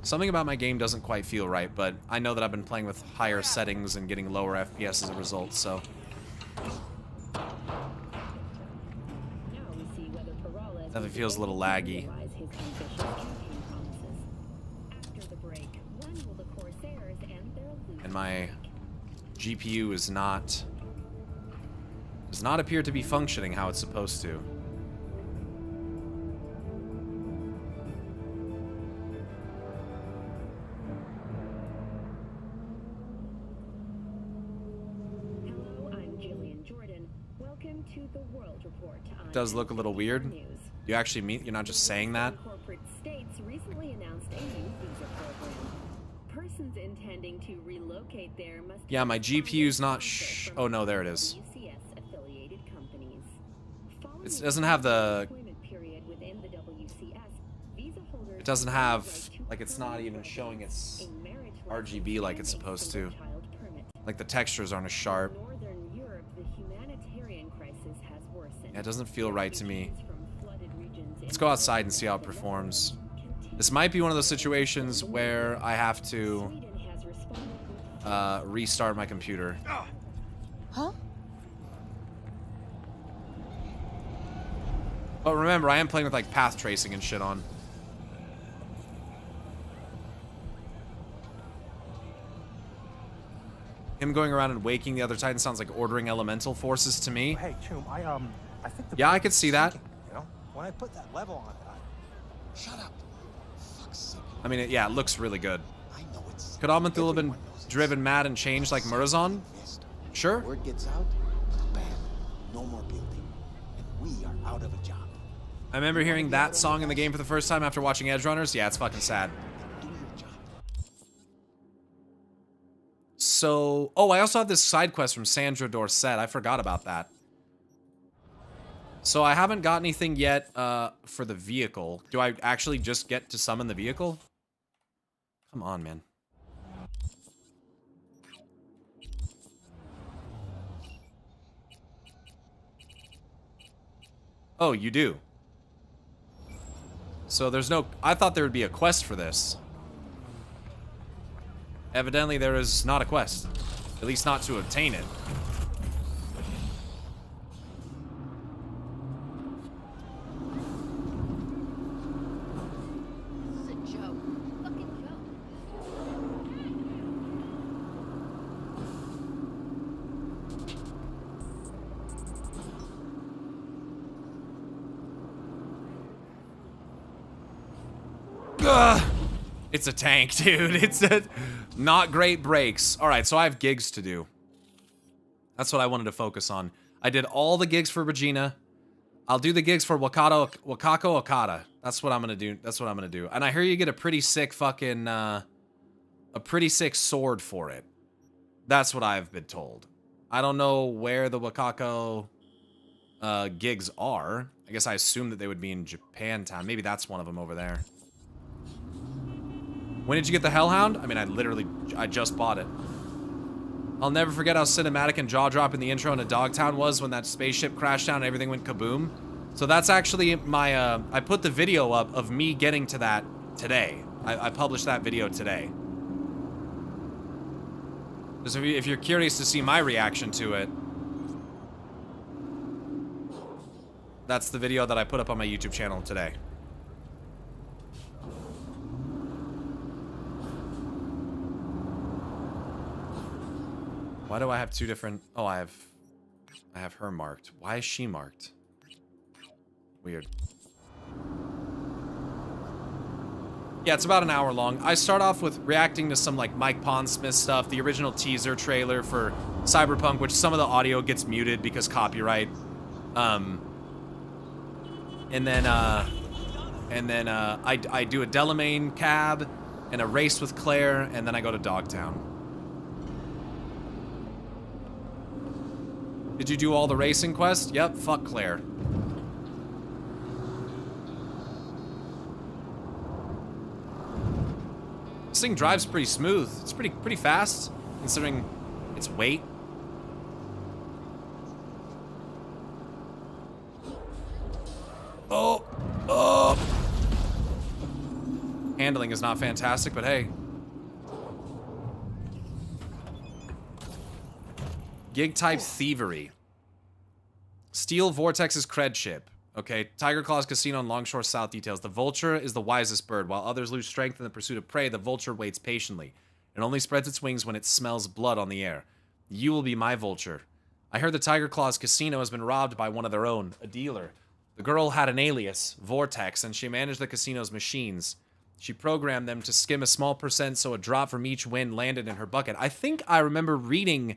Something about my game doesn't quite feel right, but I know that I've been playing with higher settings and getting lower FPS as a result, so... Definitely feels a little laggy. And my GPU does not appear to be functioning how it's supposed to. It does look a little weird. You actually mean you're not just saying that? Yeah, my GPU's not oh no, there it is. It doesn't have the... It doesn't have... Like, it's not even showing its RGB like it's supposed to. Like, the textures aren't as sharp. Yeah, it doesn't feel right to me. Let's go outside and see how it performs. This might be one of those situations where I have to restart my computer. Huh? But remember, I am playing with like path tracing and shit on. Him going around and waking the other Titan sounds like ordering elemental forces to me. Hey, Choom, I think the... Yeah, I could see that. You know, when I put that level on it, Shut up. Fuck's sake. I mean, yeah, it looks really good. I know it's... Could Amanthul have been driven mad and changed like Murazan? Sure. Word gets out, bam, no more building, and we are out of a job. I remember hearing that song in the game for the first time after watching Edge Runners. Yeah, it's fucking sad. Do your job. So, oh, I also have this side quest from Sandra Dorset. I forgot about that. So I haven't got anything yet for the vehicle. Do I actually just get to summon the vehicle? Come on, man. Oh, you do. So there's no... I thought there would be a quest for this. Evidently there is not a quest. At least not to obtain it. This is a joke. Fucking joke. Ugh. It's a tank, dude. It's a not great brakes. All right, so I have gigs to do. That's what I wanted to focus on. I did all the gigs for Regina. I'll do the gigs for Wakako Okada. That's what I'm gonna do. That's what I'm gonna do. And I hear you get a pretty sick fucking a pretty sick sword for it. That's what I've been told. I don't know where the Wakako gigs are. I guess I assume that they would be in Japantown. Maybe that's one of them over there. When did you get the Hellhound? I mean, I just bought it. I'll never forget how cinematic and jaw-dropping the intro into Dogtown was when that spaceship crashed down and everything went kaboom. So that's actually my, I put the video up of me getting to that today. I published that video today. Just if you're curious to see my reaction to it, that's the video that I put up on my YouTube channel today. Why do I have two different... Oh, I have her marked. Why is she marked? Weird. Yeah, it's about an hour long. I start off with reacting to some, like, Mike Pondsmith stuff, the original teaser trailer for Cyberpunk, which some of the audio gets muted because copyright. And then I do a Delamain cab and a race with Claire, and then I go to Dogtown. Did you do all the racing quests? Yep, fuck Claire. This thing drives pretty smooth. It's pretty fast, considering its weight. handling is not fantastic, but hey. Gig type thievery. Steal Vortex's cred chip. Okay, Tiger Claw's casino on Longshore South details. The vulture is the wisest bird. While others lose strength in the pursuit of prey, the vulture waits patiently. It only spreads its wings when it smells blood on the air. You will be my vulture. I heard the Tiger Claw's casino has been robbed by one of their own, a dealer. The girl had an alias, Vortex, and she managed the casino's machines. She programmed them to skim a small percent so a drop from each win landed in her bucket. I think I remember reading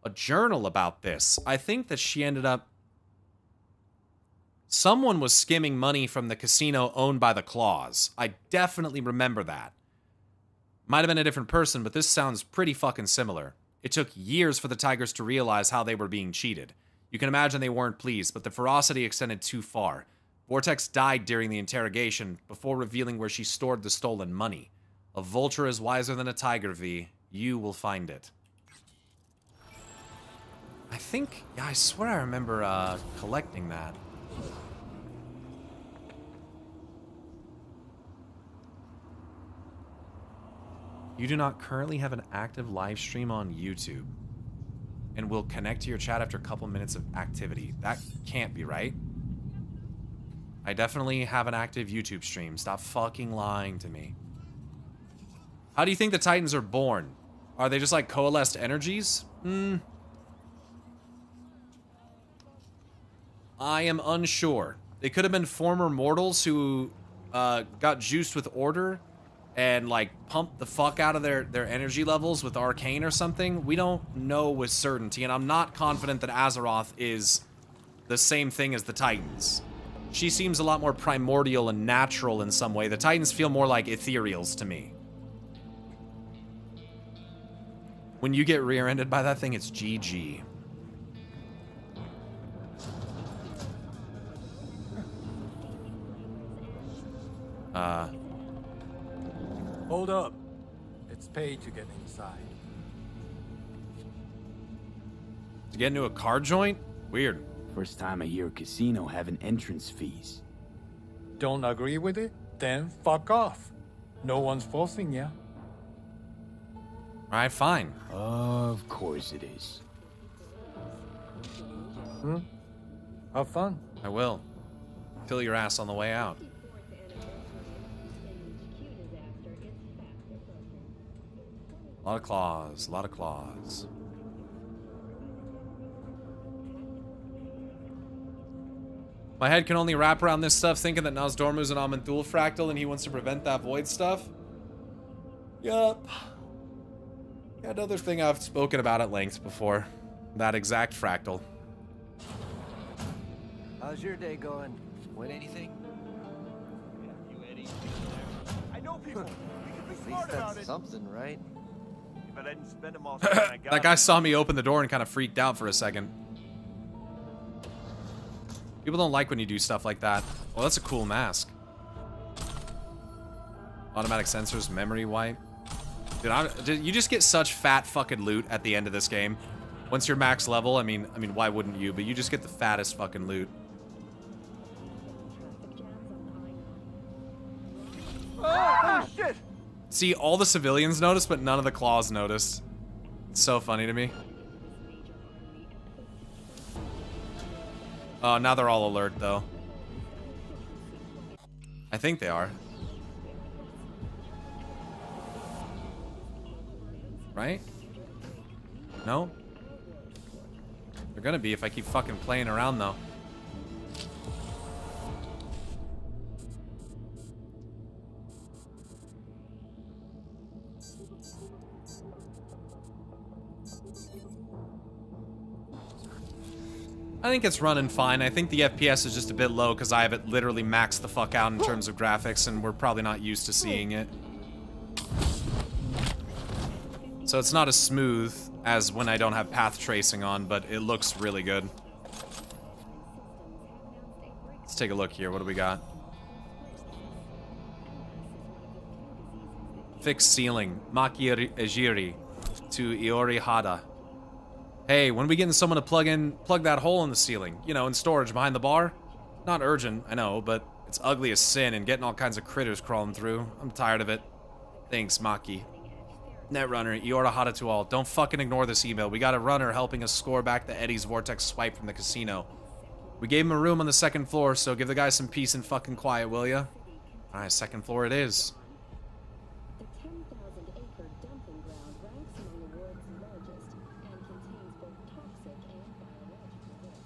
a journal about this. I think that she ended up... Someone was skimming money from the casino owned by the Claws. I definitely remember that. Might have been a different person, but this sounds pretty fucking similar. It took years for the Tigers to realize how they were being cheated. You can imagine they weren't pleased, but the ferocity extended too far. Vortex died during the interrogation before revealing where she stored the stolen money. A vulture is wiser than a tiger, V. You will find it. I think... Yeah, I swear I remember collecting that. You do not currently have an active live stream on YouTube and will connect to your chat after a couple minutes of activity. That can't be right. I definitely have an active YouTube stream. Stop fucking lying to me. How do you think the Titans are born? Are they just like coalesced energies? I am unsure. They could have been former mortals who got juiced with order and like pumped the fuck out of their energy levels with arcane or something. We don't know with certainty, and I'm not confident that Azeroth is the same thing as the Titans. She seems a lot more primordial and natural in some way. The Titans feel more like ethereals to me. When you get rear-ended by that thing, it's GG. Hold up. It's paid to get inside. To get into a car joint? Weird. First time I hear a casino having entrance fees. Don't agree with it? Then fuck off. No one's forcing you. Alright, fine. Of course it is. Have fun. I will. Fill your ass on the way out. A lot of claws, a lot of claws. My head can only wrap around this stuff thinking that Nozdormu's an Amanthul fractal and he wants to prevent that void stuff. Yup. Yeah, another thing I've spoken about at length before. That exact fractal. How's your day going? Win anything? I know people. We can be At smart least about that's it. something, right? If I didn't spend them all something I got. That guy saw me open the door and kind of freaked out for a second. People don't like when you do stuff like that. Well, that's a cool mask. Automatic sensors, memory wipe. Dude, you just get such fat fucking loot at the end of this game. Once you're max level, I mean, why wouldn't you? But you just get the fattest fucking loot. Oh, shit! See, all the civilians noticed, but none of the claws noticed. It's so funny to me. Oh, now they're all alert, though. I think they are. Right? No? They're gonna be if I keep fucking playing around, though. I think it's running fine. I think the FPS is just a bit low because I have it literally maxed the fuck out in terms of graphics, and we're probably not used to seeing it. So it's not as smooth as when I don't have path tracing on, but it looks really good. Let's take a look here. What do we got? Fixed ceiling. Maki Ejiri to Iori Hada. Hey, when are we getting someone to plug that hole in the ceiling? You know, in storage behind the bar? Not urgent, I know, but It's ugly as sin and getting all kinds of critters crawling through. I'm tired of it. Thanks, Maki. Netrunner, Iora Hata to all. Don't fucking ignore this email. We got a runner helping us score back the Eddie's Vortex swipe from the casino. We gave him a room on the 2nd floor, so give the guy some peace and fucking quiet, will ya? Alright, 2nd floor it is. The 10,000-acre dumping ground ranks among the world's largest and contains both toxic and biological waste.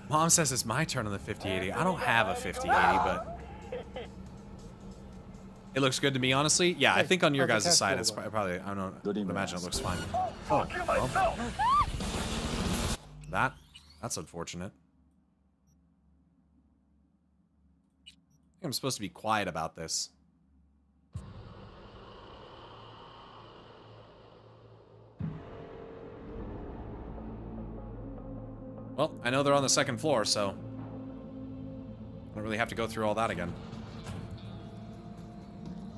Mom says it's my turn on the 5080. I don't have a 5080, but it looks good to me, honestly. Yeah, I think on your guys' side, it's probably, I don't know, I would imagine it looks fine. Oh, well. That's unfortunate. I think I'm supposed to be quiet about this. Well, I know they're on the 2nd floor, so I don't really have to go through all that again.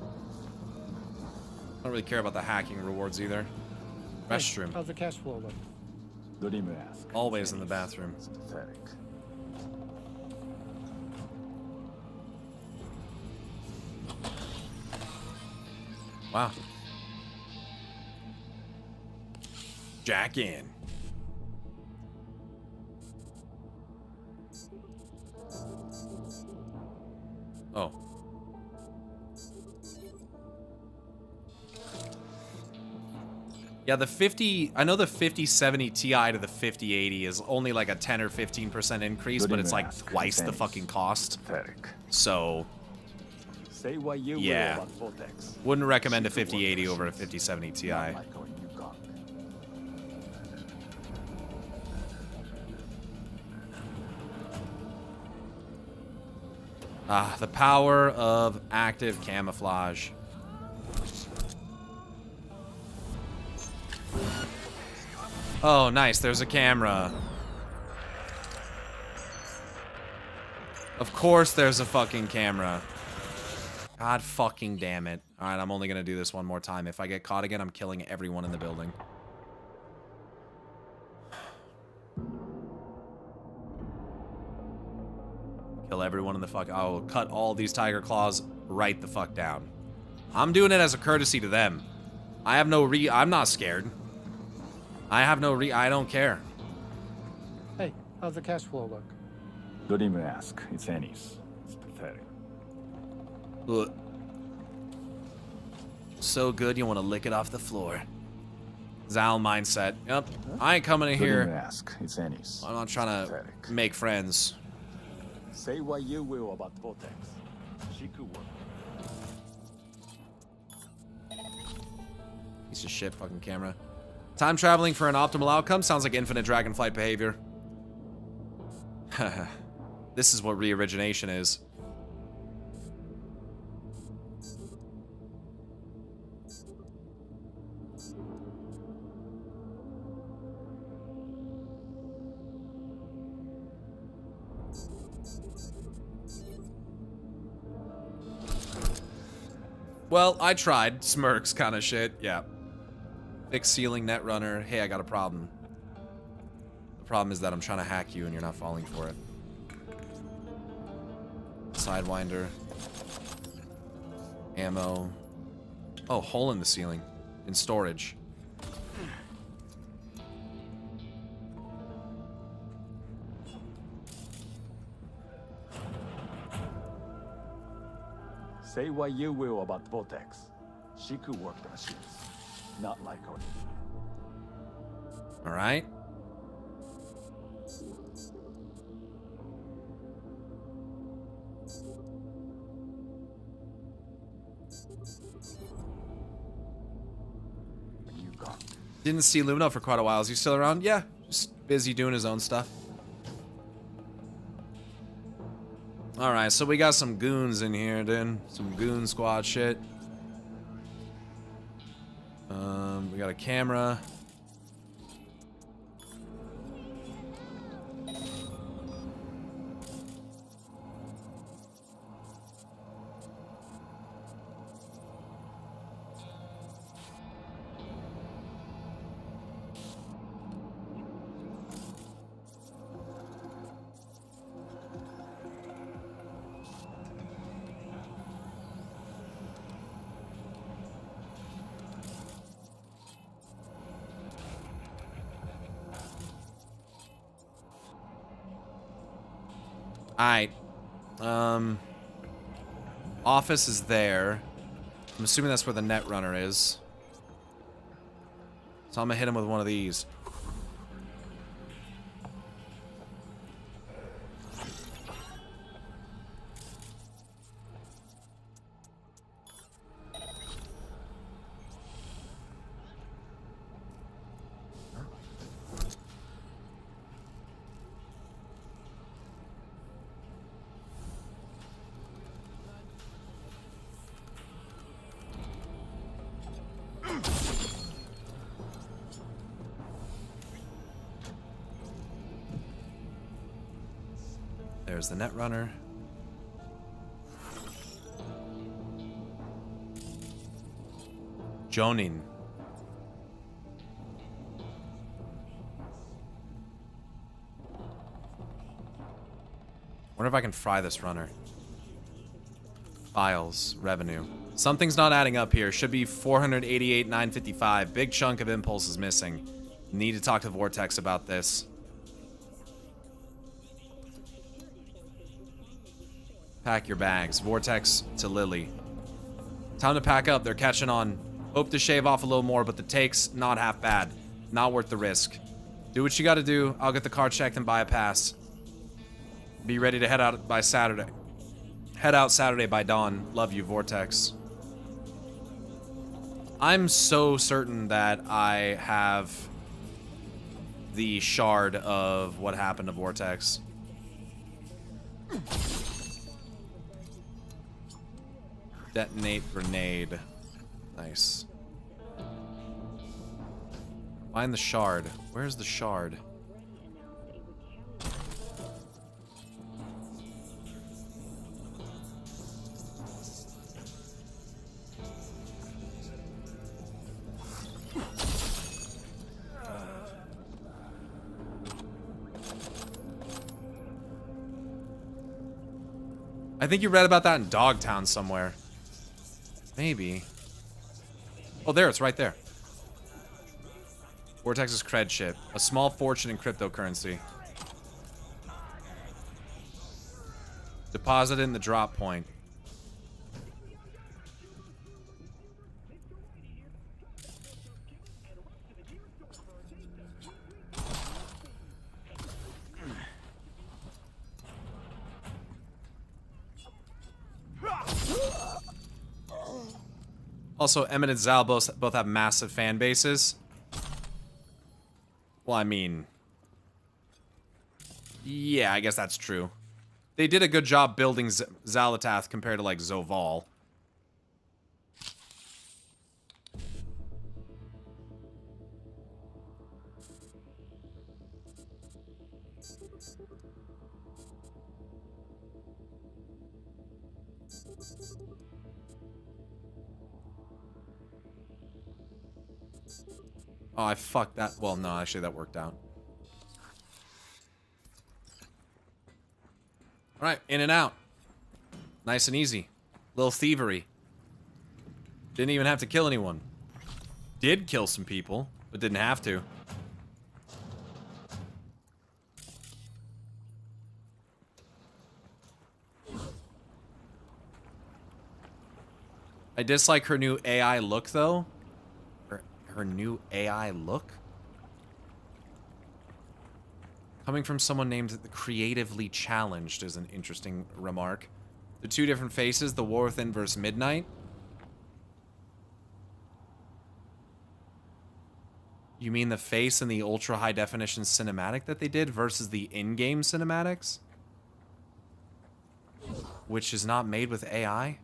I don't really care about the hacking rewards either. Restroom. How's the cash flow look? Don't even ask. Always in the bathroom. It's pathetic. Wow. Jack in. Oh. Yeah, the 50, I know the 5070 Ti to the 5080 is only like a 10 or 15% increase, but it's like twice the fucking cost. Pathetic. So, Say what you yeah. will about Vortex. Wouldn't recommend a 5080 over a 5070 Ti. Not like our new gun. Ah, the power of active camouflage. Oh, nice. There's a camera. Of course there's a fucking camera. God fucking damn it. Alright, I'm only gonna do this one more time. If I get caught again, I'm killing everyone in the building. Kill everyone in the fuck. I will cut all these tiger claws right the fuck down. I'm doing it as a courtesy to them. I have no I'm not scared. I have no I don't care. Hey, how's the cash flow look? Don't even ask. It's Annie's. It's pathetic. Ugh. So good you want to lick it off the floor. Zal mindset. Yep. I ain't coming in Don't even here. ask. It's Annie's. I'm not trying to Pathetic. make friends. Say what you will about Vortex. She could work. Piece of shit fucking camera. Time traveling for an optimal outcome sounds like infinite dragonflight behavior. This is what re-origination is. Well, I tried. Smirks kind of shit. Yeah. Fix ceiling, Netrunner. Hey, I got a problem. The problem is that I'm trying to hack you and you're not falling for it. Sidewinder. Ammo. Oh, hole in the ceiling. In storage. Say what you will about Vortex. She could work the machines. Not like her. All right. You got. Didn't see Lumino for quite a while. Is he still around? Yeah. Just busy doing his own stuff. Alright, so we got some goons in here, dude. Some goon squad shit. We got a camera. Alright. Office is there. I'm assuming that's where the net runner is. So I'm gonna hit him with one of these. There's the net runner. Jonin. Wonder if I can fry this runner. Files, revenue. Something's not adding up here. Should be 488,955. Big chunk of impulse is missing. Need to talk to Vortex about this. Pack your bags. Vortex to Lily. Time to pack up. They're catching on. Hope to shave off a little more, but the take's not half bad. Not worth the risk. Do what you gotta do. I'll get the car checked and buy a pass. Be ready to head out by Saturday. Head out Saturday by dawn. Love you, Vortex. I'm so certain that I have the shard of what happened to Vortex. Detonate grenade. Nice. Find the shard. Where's the shard? I think you read about that in Dogtown somewhere. Maybe. Oh, there, it's right there. Vortex's cred ship. A small fortune in cryptocurrency. Deposit in the drop point. Also, Emmett and Zal both have massive fan bases. Well, I mean... yeah, I guess that's true. They did a good job building Xalatath compared to, like, Zoval. Oh, I fucked that. Well, no, actually, that worked out. Alright, in and out. Nice and easy. Little thievery. Didn't even have to kill anyone. Did kill some people, but didn't have to. I dislike her new AI look, though. Her new AI look? Coming from someone named Creatively Challenged is an interesting remark. The two different faces, the War Within versus Midnight. You mean the face in the ultra high definition cinematic that they did versus the in-game cinematics? Which is not made with AI?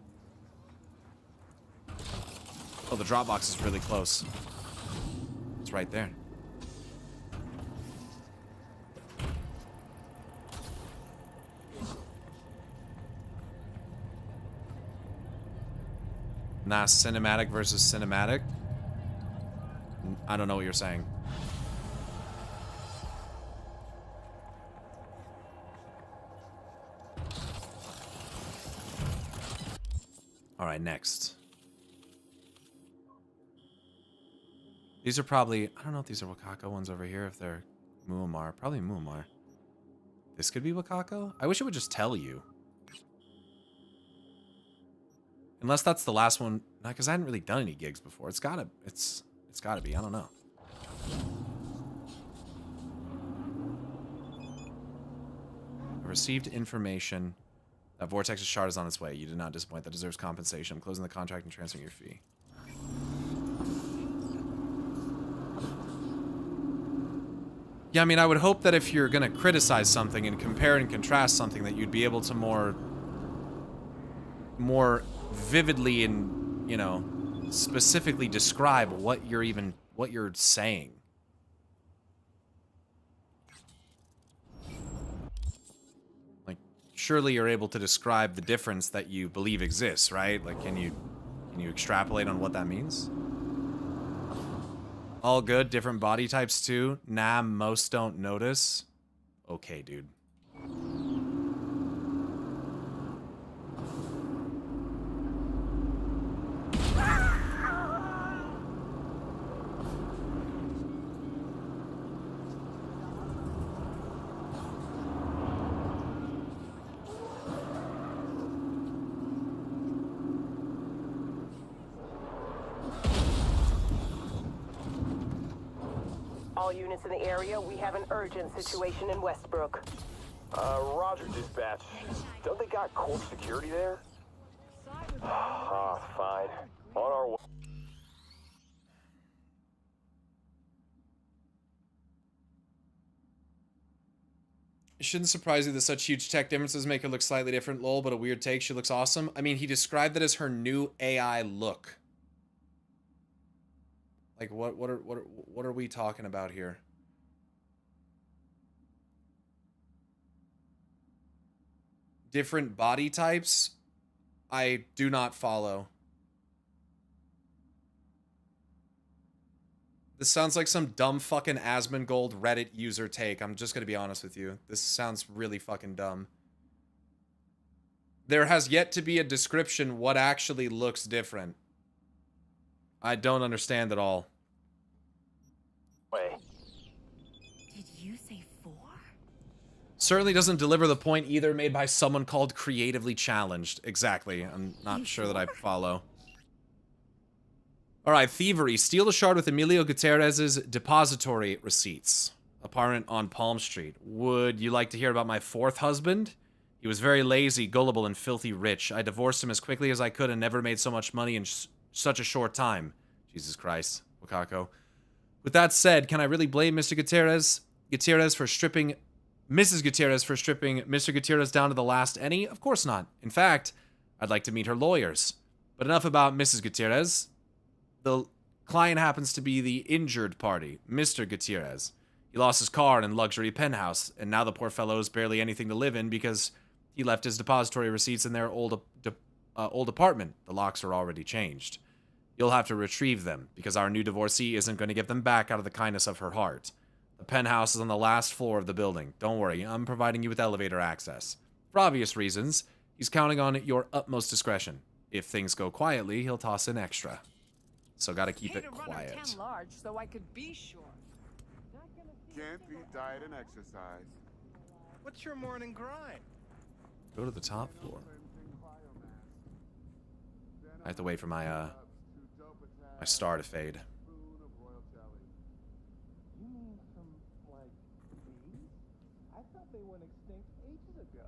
Oh, the drop box is really close. It's right there. Nah, cinematic versus cinematic. I don't know what you're saying. All right, next. These are probably... I don't know if these are Wakako ones over here, if they're Muammar. Probably Muammar. This could be Wakako? I wish it would just tell you. Unless that's the last one. Not because I hadn't really done any gigs before. It's gotta be. I don't know. I received information that Vortex's shard is on its way. You did not disappoint. That deserves compensation. I'm closing the contract and transferring your fee. Yeah, I mean, I would hope that if you're going to criticize something and compare and contrast something, that you'd be able to more vividly and, you know, specifically describe what you're saying. Like, surely you're able to describe the difference that you believe exists, right? Like, can you extrapolate on what that means? All good, different body types too. Nah, most don't notice. Okay, dude. All units in the area, we have an urgent situation in Westbrook. Roger, dispatch. Don't they got core security there? Fine. On our way. It shouldn't surprise you that such huge tech differences make her look slightly different. Lol, but a weird take. She looks awesome. I mean, he described it as her new AI look. Like, what are we talking about here? Different body types? I do not follow. This sounds like some dumb fucking Asmongold Reddit user take. I'm just gonna be honest with you. This sounds really fucking dumb. There has yet to be a description what actually looks different. I don't understand at all. Did you say 4? Certainly doesn't deliver the point either, made by someone called Creatively Challenged. Exactly. I'm not sure that I follow. Alright, thievery. Steal the shard with Emilio Gutierrez's depository receipts. Apartment on Palm Street. Would you like to hear about my 4th husband? He was very lazy, gullible, and filthy rich. I divorced him as quickly as I could and never made so much money in such a short time. Jesus Christ, Wakako. With that said, can I really blame Mr. Gutierrez for stripping Mrs. Gutierrez for stripping Mr. Gutierrez down to the last penny? Of course not. In fact, I'd like to meet her lawyers. But enough about Mrs. Gutierrez. The client happens to be the injured party, Mr. Gutierrez. He lost his car and luxury penthouse, and now the poor fellow has barely anything to live in because he left his depository receipts in their old apartment. The locks are already changed. You'll have to retrieve them, because our new divorcee isn't going to give them back out of the kindness of her heart. The penthouse is on the last floor of the building. Don't worry, I'm providing you with elevator access. For obvious reasons, he's counting on your utmost discretion. If things go quietly, he'll toss in extra. So gotta keep it quiet. Large, so I could be sure. Can't beat diet and exercise. What's your morning grind? Go to the top floor. I have to wait for my my star to fade. You mean some, like, bees? I thought they went extinct ages ago.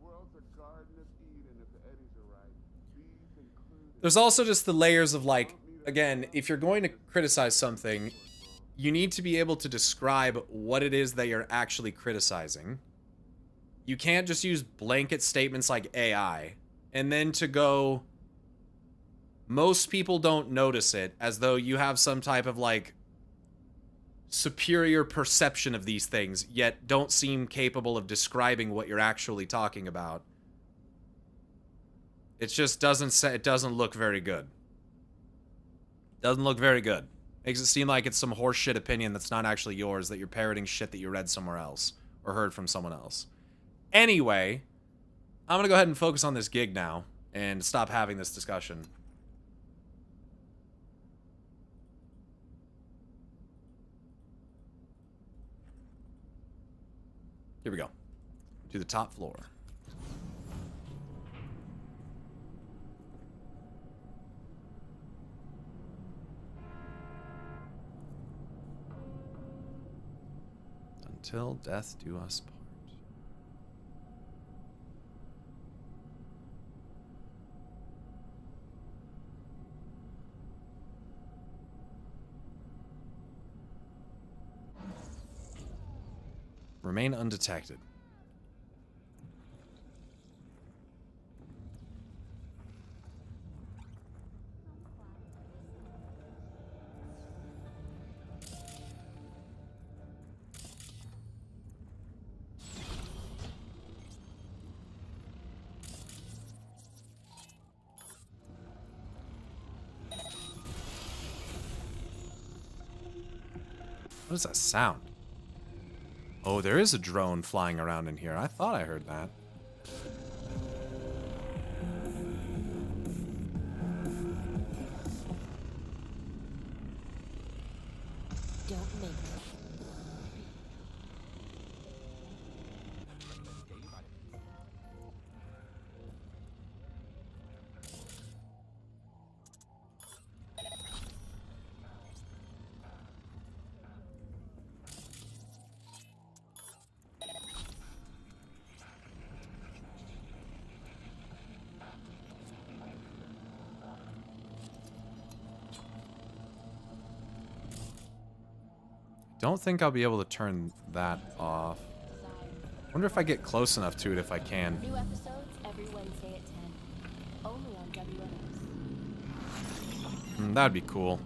World's a garden of Eden if the eddies are right. Bees included. There's also just the layers of, like, again, if you're going to criticize something, you need to be able to describe what it is that you're actually criticizing. You can't just use blanket statements like AI, and then to go, most people don't notice it, as though you have some type of, like, superior perception of these things, yet don't seem capable of describing what you're actually talking about. It just it doesn't look very good. Doesn't look very good. Makes it seem like it's some horseshit opinion that's not actually yours, that you're parroting shit that you read somewhere else, or heard from someone else. Anyway, I'm gonna go ahead and focus on this gig now, and stop having this discussion. Here we go. To the top floor. Until death do us part. Remain undetected. What is that sound? Oh, there is a drone flying around in here. I thought I heard that. Don't make Don't think I'll be able to turn that off. Wonder if I get close enough to it if I can. New episodes every Wednesday at 10. Only on WNS. That'd be cool.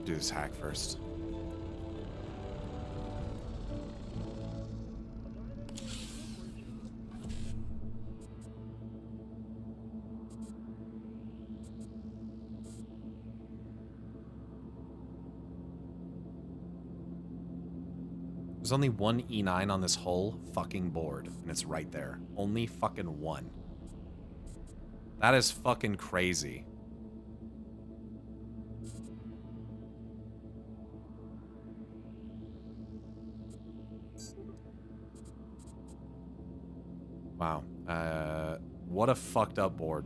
Do this hack first. There's only one E9 on this whole fucking board, and it's right there. Only fucking one. That is fucking crazy. Wow. What a fucked up board.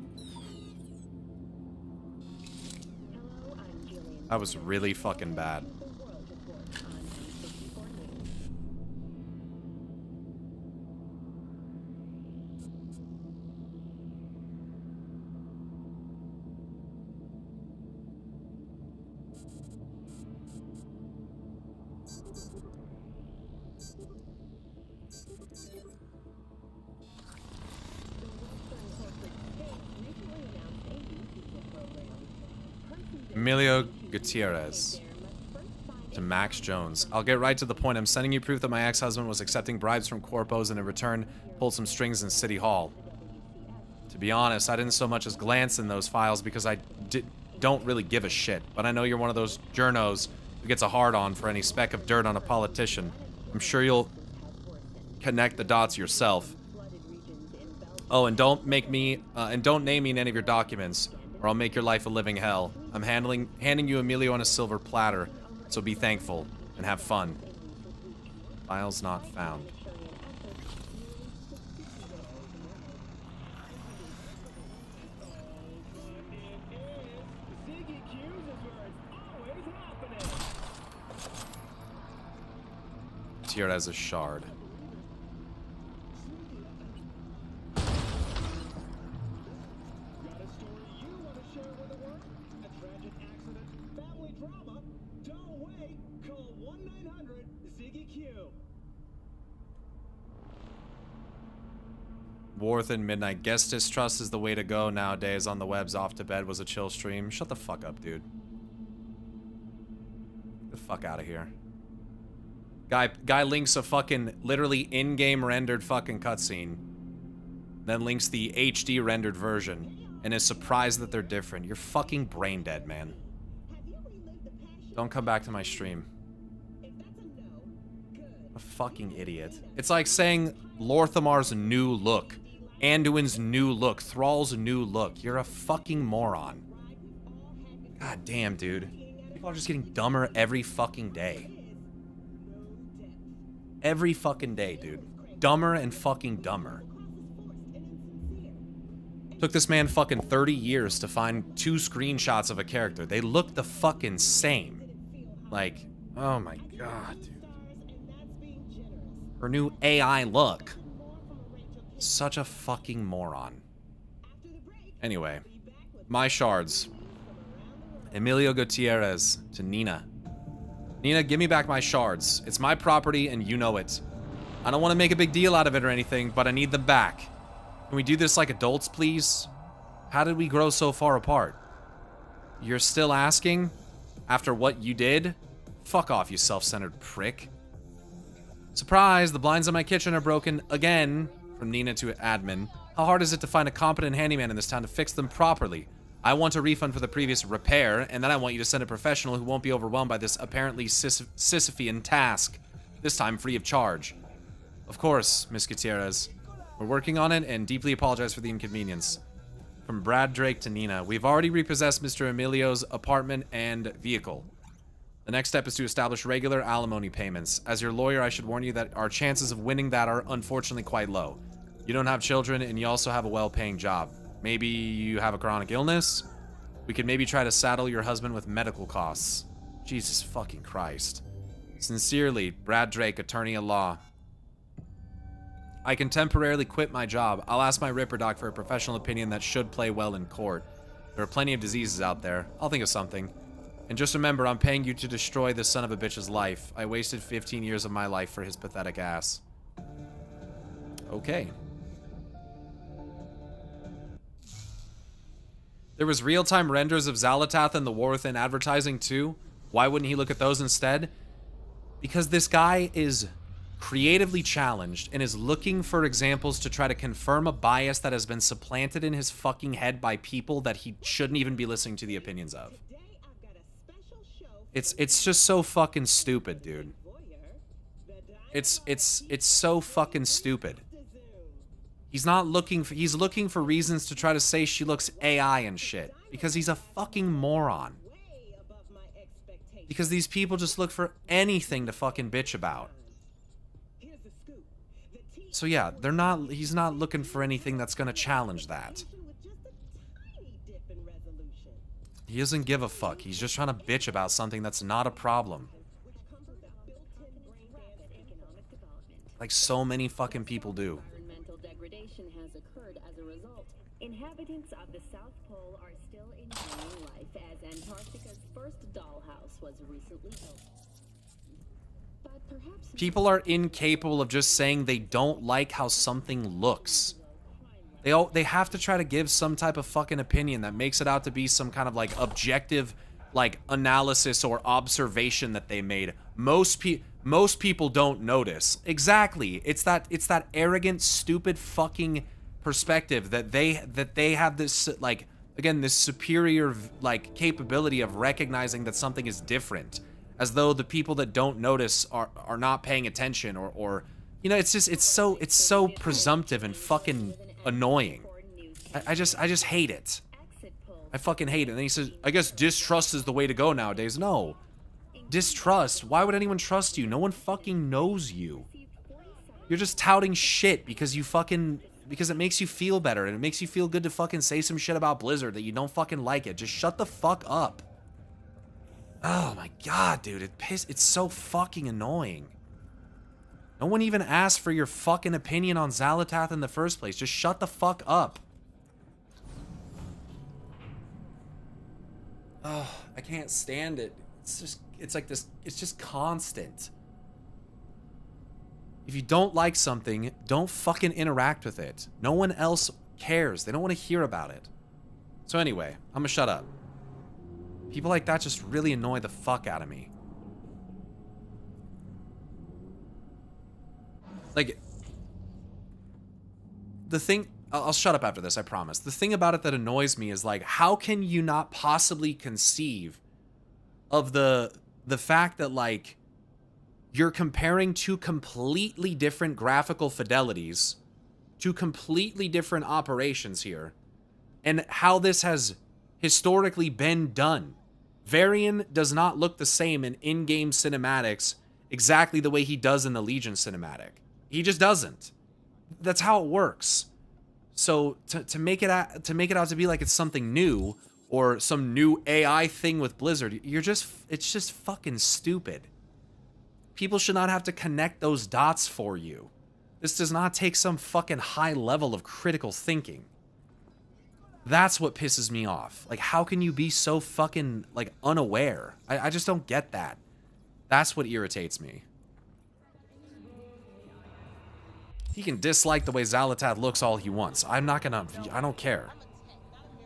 That was really fucking bad. Emilio Gutierrez to Max Jones. I'll get right to the point. I'm sending you proof that my ex-husband was accepting bribes from corpos and in return pulled some strings in City Hall. To be honest, I didn't so much as glance in those files because I don't really give a shit. But I know you're one of those journos who gets a hard-on for any speck of dirt on a politician. I'm sure you'll connect the dots yourself. Oh, and don't name me in any of your documents, or I'll make your life a living hell. I'm handing you Emilio on a silver platter, so be thankful and have fun. Files not found. Here as a shard. Warth and Midnight. Guess distrust is the way to go nowadays on the webs. Off to bed was a chill stream. Shut the fuck up, dude. Get the fuck out of here. Guy links a fucking literally in-game rendered fucking cutscene, then links the HD rendered version, and is surprised that they're different. You're fucking brain dead, man. Don't come back to my stream. A fucking idiot. It's like saying Lorthamar's new look, Anduin's new look, Thrall's new look. You're a fucking moron. God damn, dude. People are just getting dumber every fucking day. Every fucking day, dude. Dumber and fucking dumber. Took this man fucking 30 years to find 2 screenshots of a character. They look the fucking same. Like, oh my god, dude. Her new AI look. Such a fucking moron. Anyway, my shards. Emilio Gutierrez to Nina. Nina, give me back my shards. It's my property and you know it. I don't want to make a big deal out of it or anything, but I need them back. Can we do this like adults, please? How did we grow so far apart? You're still asking? After what you did? Fuck off, you self-centered prick. Surprise, the blinds in my kitchen are broken again. From Nina to admin. How hard is it to find a competent handyman in this town to fix them properly? I want a refund for the previous repair, and then I want you to send a professional who won't be overwhelmed by this apparently Sisyphean task. This time free of charge. Of course, Miss Gutierrez. We're working on it and deeply apologize for the inconvenience. From Brad Drake to Nina. We've already repossessed Mr. Emilio's apartment and vehicle. The next step is to establish regular alimony payments. As your lawyer, I should warn you that our chances of winning that are unfortunately quite low. You don't have children, and you also have a well-paying job. Maybe you have a chronic illness? We could maybe try to saddle your husband with medical costs. Jesus fucking Christ. Sincerely, Brad Drake, attorney at law. I can temporarily quit my job. I'll ask my Ripper Doc for a professional opinion that should play well in court. There are plenty of diseases out there. I'll think of something. And just remember, I'm paying you to destroy this son of a bitch's life. I wasted 15 years of my life for his pathetic ass. Okay. There was real-time renders of Xalatath and the War Within advertising too. Why wouldn't he look at those instead? Because this guy is creatively challenged and is looking for examples to try to confirm a bias that has been supplanted in his fucking head by people that he shouldn't even be listening to the opinions of. It's just so fucking stupid, dude. It's so fucking stupid. He's looking for reasons to try to say she looks AI and shit. Because he's a fucking moron. Because these people just look for anything to fucking bitch about. So yeah, he's not looking for anything that's gonna challenge that. He doesn't give a fuck. He's just trying to bitch about something that's not a problem. Like so many fucking people do. Degradation has occurred as a result. Inhabitants of the South Pole are still enjoying life as Antarctica's first dollhouse was recently built. But perhaps people are incapable of just saying they don't like how something looks. They have to try to give some type of fucking opinion that makes it out to be some kind of like objective like analysis or observation that they made. Most people don't notice. Exactly. It's that arrogant, stupid fucking perspective that they have this like again this superior like capability of recognizing that something is different, as though the people that don't notice are not paying attention or you know, it's so presumptive and fucking annoying. I just hate it. I fucking hate it. And then he says, I guess distrust is the way to go nowadays. No. Distrust? Why would anyone trust you? No one fucking knows you. You're just touting shit because it makes you feel better and it makes you feel good to fucking say some shit about Blizzard that you don't fucking like it. Just shut the fuck up. Oh my god, dude. It's so fucking annoying. No one even asked for your fucking opinion on Xalatath in the first place. Just shut the fuck up. Oh, I can't stand it. It's like this, it's just constant. If you don't like something, don't fucking interact with it. No one else cares. They don't want to hear about it. So anyway, I'm gonna shut up. People like that just really annoy the fuck out of me. Like, the thing... I'll shut up after this, I promise. The thing about it that annoys me is, like, how can you not possibly conceive of the fact that, like, you're comparing two completely different graphical fidelities, two completely different operations here, and how this has historically been done. Varian does not look the same in in-game cinematics exactly the way he does in the Legion cinematic. He just doesn't. That's how it works. So to make it out to be like it's something new or some new AI thing with Blizzard, it's just fucking stupid. People should not have to connect those dots for you. This does not take some fucking high level of critical thinking. That's what pisses me off. Like, how can you be so fucking, like, unaware? I just don't get that. That's what irritates me. He can dislike the way Xal'atath looks all he wants. I don't care.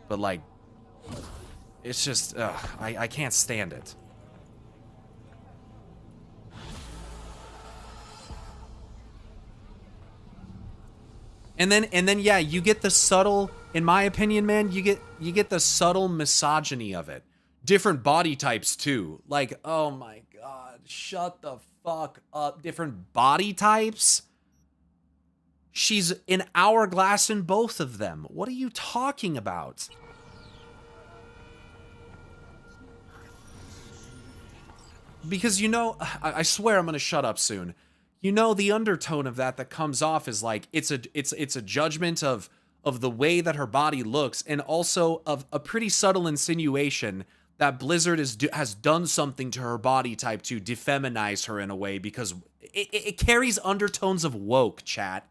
But, like, it's just, I can't stand it. And then, yeah, you get the subtle, in my opinion, man, you get the subtle misogyny of it. Different body types, too. Like, oh my god, shut the fuck up. Different body types? She's an hourglass in both of them. What are you talking about? Because, you know, I swear I'm gonna shut up soon. You know, the undertone of that comes off is like, it's a judgment of the way that her body looks, and also of a pretty subtle insinuation that Blizzard has done something to her body type to defeminize her in a way, because it carries undertones of woke, chat.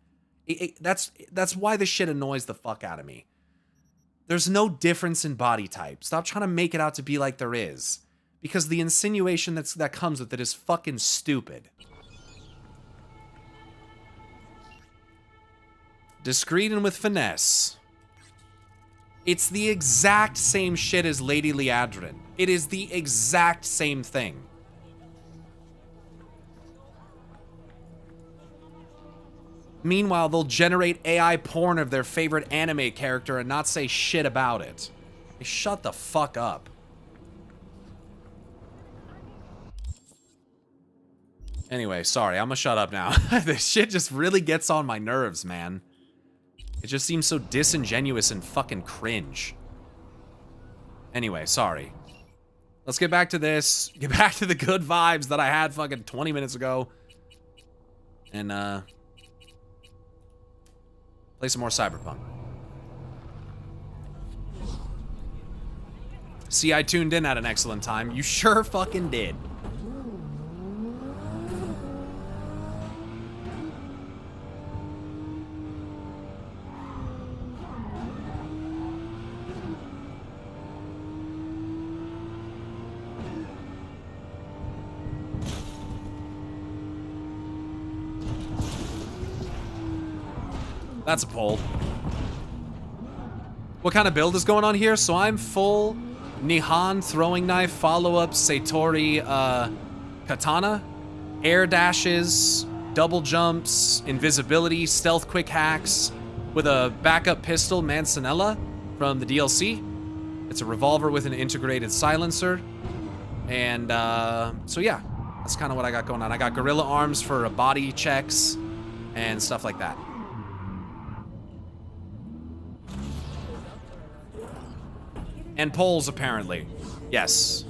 That's why this shit annoys the fuck out of me. There's no difference in body type. Stop trying to make it out to be like there is. Because the insinuation that comes with it is fucking stupid. Discreet and with finesse. It's the exact same shit as Lady Liadrin. It is the exact same thing. Meanwhile, they'll generate AI porn of their favorite anime character and not say shit about it. Hey, shut the fuck up. Anyway, sorry, I'm gonna shut up now. This shit just really gets on my nerves, man. It just seems so disingenuous and fucking cringe. Anyway, sorry. Let's get back to this. Get back to the good vibes that I had fucking 20 minutes ago. And, play some more Cyberpunk. See, I tuned in at an excellent time. You sure fucking did. That's a poll. What kind of build is going on here? So I'm full Nihan throwing knife, follow-up Satori katana, air dashes, double jumps, invisibility, stealth quick hacks, with a backup pistol, Mancinella, from the DLC. It's a revolver with an integrated silencer. And so yeah, that's kind of what I got going on. I got gorilla arms for body checks and stuff like that. And poles, apparently. Yes.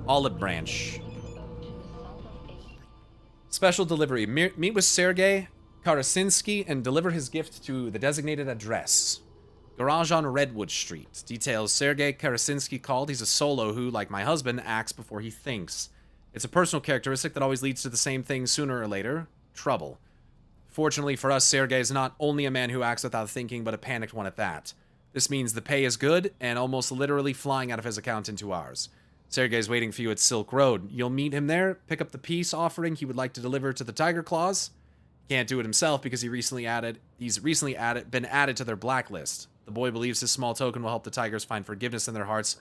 Olive branch. Special delivery. Meet with Sergei Karasinski and deliver his gift to the designated address. Garage on Redwood Street. Details. Sergei Karasinski called. He's a solo who, like my husband, acts before he thinks. It's a personal characteristic that always leads to the same thing sooner or later. Trouble. Fortunately for us, Sergei is not only a man who acts without thinking, but a panicked one at that. This means the pay is good, and almost literally flying out of his account into ours. Sergei's waiting for you at Silk Road. You'll meet him there, pick up the peace offering he would like to deliver to the Tiger Claws. Can't do it himself because he's recently been added to their blacklist. The boy believes his small token will help the Tigers find forgiveness in their hearts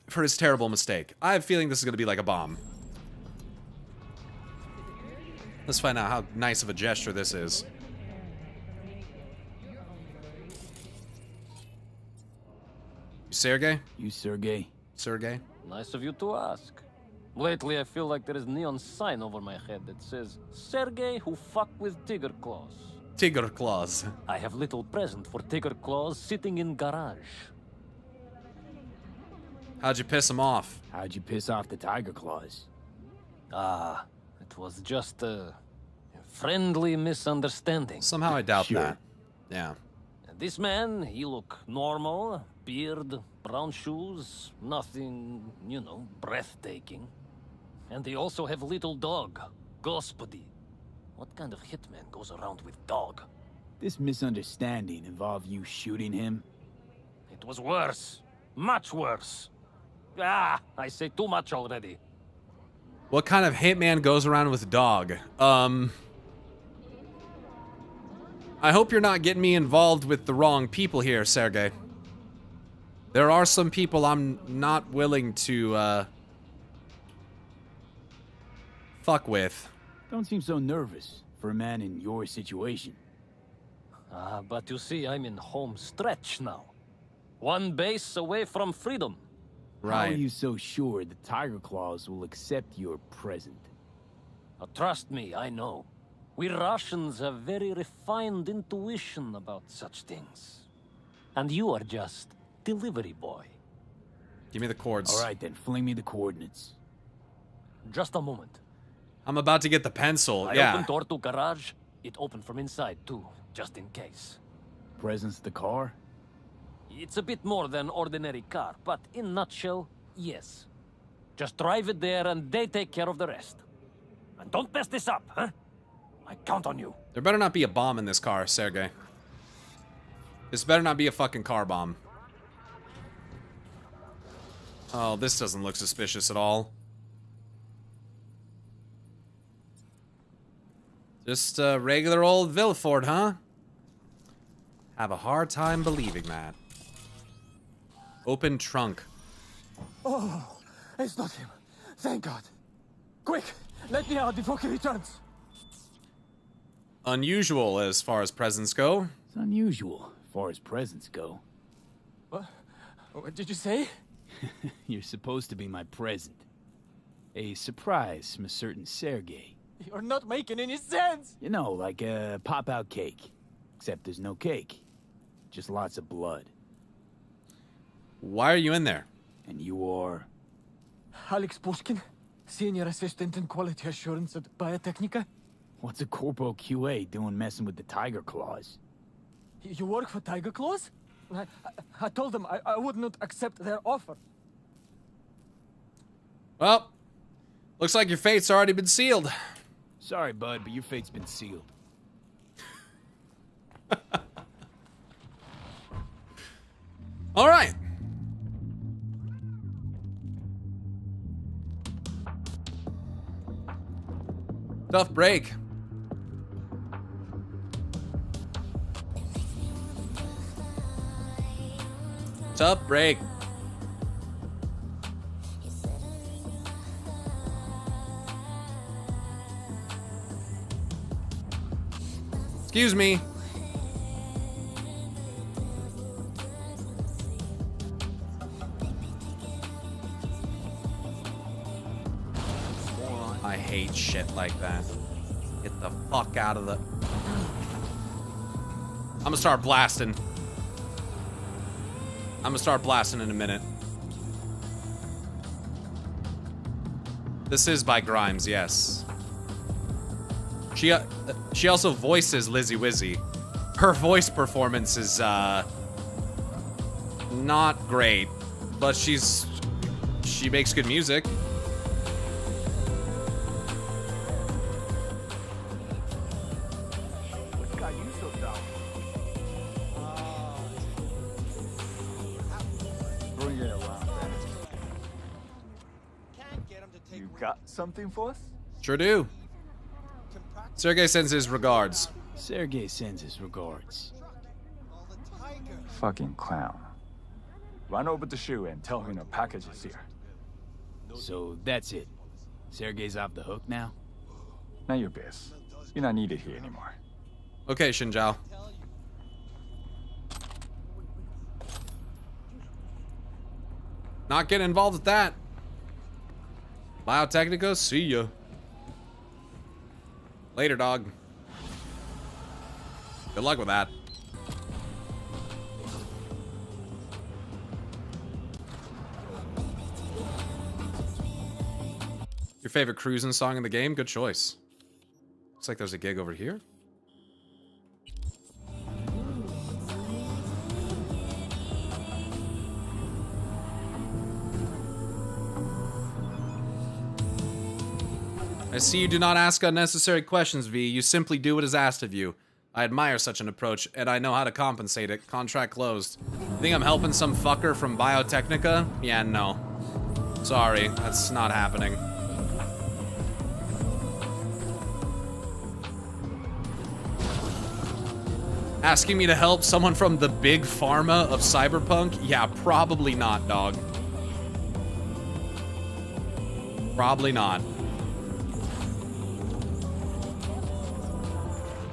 for his terrible mistake. I have a feeling this is going to be like a bomb. Let's find out how nice of a gesture this is. You Sergey? You Sergey? Sergey? Nice of you to ask. Lately, I feel like there is a neon sign over my head that says, Sergey who fuck with Tiger Claws. Tiger Claws. I have little present for Tiger Claws sitting in garage. How'd you piss him off? How'd you piss off the Tiger Claws? Ah, it was just a friendly misunderstanding. Somehow I doubt Sure. that. Yeah. This man, he look normal, beard, brown shoes, nothing, you know, breathtaking. And they also have a little dog, Gospody. What kind of hitman goes around with dog? This misunderstanding involved you shooting him? It was worse. Much worse. Ah, I say too much already. What kind of hitman goes around with dog? I hope you're not getting me involved with the wrong people here, Sergey. There are some people I'm not willing to, fuck with. Don't seem so nervous for a man in your situation. But you see, I'm in home stretch now. One base away from freedom. Right. How are you so sure the Tiger Claws will accept your present? Trust me, I know. We Russians have very refined intuition about such things. And you are just delivery boy. Give me the cords. All right, then, fling me the coordinates. Just a moment. I'm about to get the pencil. I Yeah. opened door to garage. It opened from inside too, just in case. Presence the car? It's a bit more than ordinary car, but in nutshell, yes. Just drive it there and they take care of the rest. And don't mess this up, huh? I count on you. There better not be a bomb in this car, Sergey. This better not be a fucking car bomb. Oh, this doesn't look suspicious at all. Just a regular old Villefort, huh? Have a hard time believing that. Open trunk. Oh, it's not him. Thank God. Quick, let me out before he returns. Unusual as far as presents go. It's unusual as far as presents go. What did you say? You're supposed to be my present. A surprise from a certain Sergey. You're not making any sense. You know, like a pop-out cake. Except there's no cake. Just lots of blood. Why are you in there? And you are... Alex Pushkin, Senior Assistant in Quality Assurance at Biotechnica. What's a Corpo QA doing messing with the Tiger Claws? You work for Tiger Claws? I told them I would not accept their offer. Well, looks like your fate's already been sealed. Sorry, bud, but your fate's been sealed. All right. Tough break. Tough break. Excuse me. I hate shit like that. Get the fuck out of the... I'm gonna start blasting. I'm gonna start blasting in a minute. This is by Grimes, yes. She also voices Lizzie Wizzy. Her voice performance is not great, but she makes good music. What's got you so down? Bring it around, man. You got something for us? Sure do. Sergey sends his regards. Sergey sends his regards. Fucking clown. Run over to Shu and tell him a package is here. So that's it. Sergey's off the hook now? Now your biz. You're not needed here anymore. Okay, Shinjao. Not getting involved with that. Biotechnica, see ya. Later, dog. Good luck with that. Your favorite cruising song in the game? Good choice. Looks like there's a gig over here. I see you do not ask unnecessary questions, V. You simply do what is asked of you. I admire such an approach, and I know how to compensate it. Contract closed. Think I'm helping some fucker from Biotechnica? Yeah, no. Sorry, that's not happening. Asking me to help someone from the big pharma of Cyberpunk? Yeah, probably not, dog. Probably not.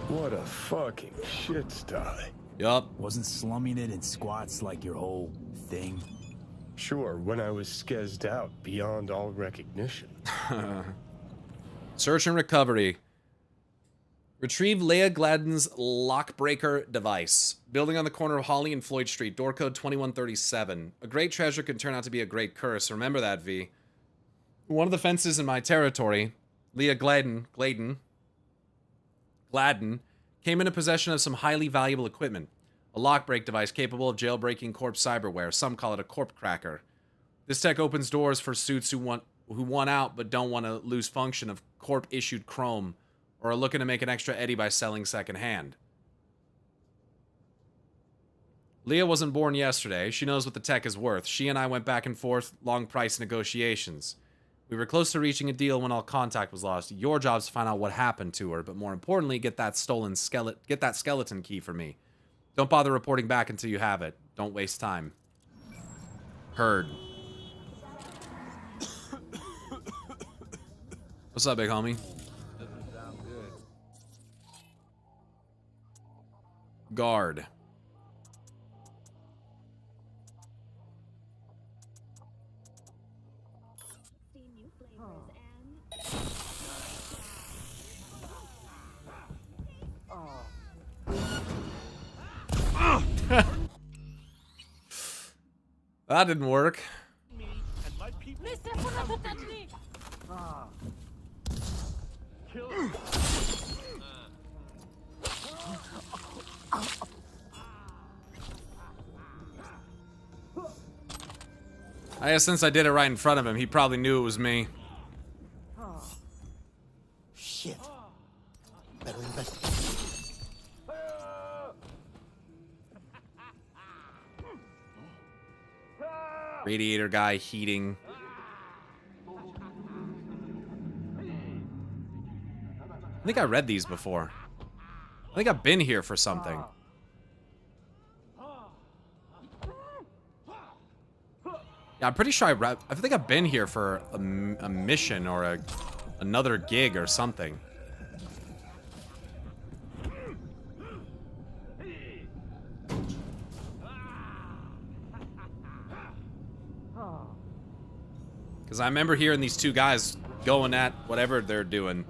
What a fucking shit sty. Yup. Wasn't slumming it in squats like your whole thing? Sure, when I was skezzed out beyond all recognition. Search and recovery. Retrieve Leah Gladden's lockbreaker device. Building on the corner of Holly and Floyd Street. Door code 2137. A great treasure can turn out to be a great curse. Remember that, V. One of the fences in my territory, Leah Gladden came into possession of some highly valuable equipment. A lockbreak device capable of jailbreaking corp cyberware. Some call it a corp cracker. This tech opens doors for suits who want out but don't want to lose function of corp-issued chrome or are looking to make an extra eddy by selling secondhand. Leah wasn't born yesterday. She knows what the tech is worth. She and I went back and forth, long price negotiations. We were close to reaching a deal when all contact was lost. Your job's to find out what happened to her, but more importantly, get that skeleton key for me. Don't bother reporting back until you have it. Don't waste time. Heard. What's up, big homie? Guard. That didn't work. I guess since I did it right in front of him, he probably knew it was me. Shit. Better investigate. Radiator guy heating. I think I read these before. I think I've been here for something. Yeah, I'm pretty sure I think I've been here for a mission or another gig or something. Because I remember hearing these two guys going at whatever they're doing.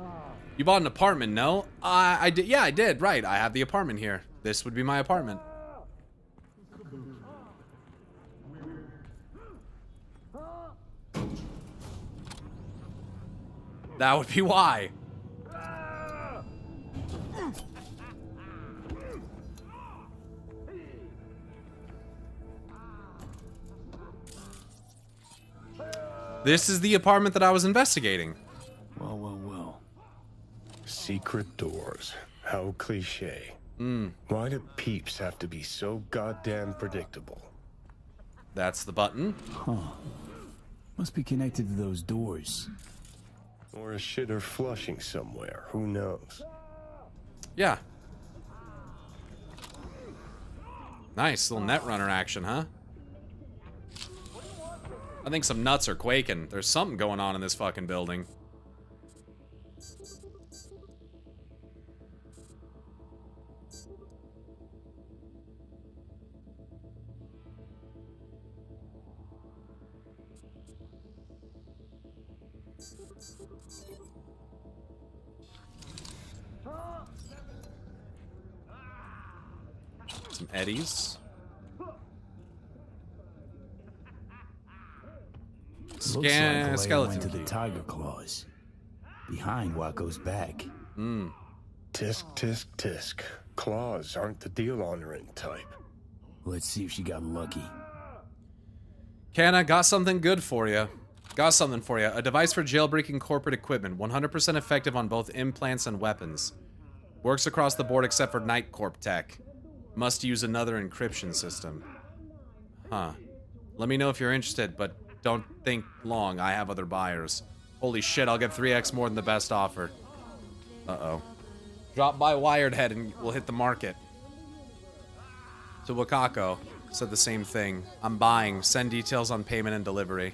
You bought an apartment, no? I did. Yeah, I did. Right. I have the apartment here. This would be my apartment. That would be why. This is the apartment that I was investigating. Well, well, well. Secret doors. How cliche. Why do peeps have to be so goddamn predictable? That's the button. Huh. Must be connected to those doors. Or a shitter flushing somewhere. Who knows? Yeah. Nice little Netrunner action, huh? I think some nuts are quaking. There's something going on in this fucking building. Some eddies. Looks like Leia Skeleton went to the key. tiger claws. Behind Waco's back. Mm. Tisk, tisk, tisk. Claws aren't the deal-honoring type. Let's see if she got lucky. Canna, got something good for you. Got something for you. A device for jailbreaking corporate equipment. 100% effective on both implants and weapons. Works across the board except for Night Corp tech. Must use another encryption system. Huh. Let me know if you're interested, but don't think long. I have other buyers. Holy shit, I'll get 3x more than the best offer. Uh-oh. Drop by Wired Head and we'll hit the market. So Wakako said the same thing. I'm buying. Send details on payment and delivery.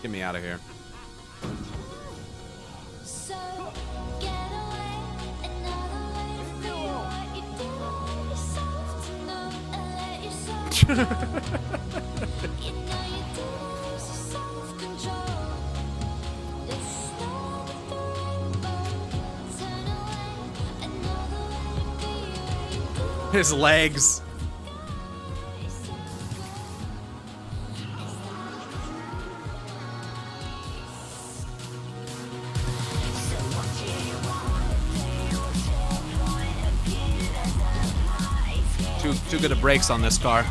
Get me out of here. His legs. Too good of brakes on this car.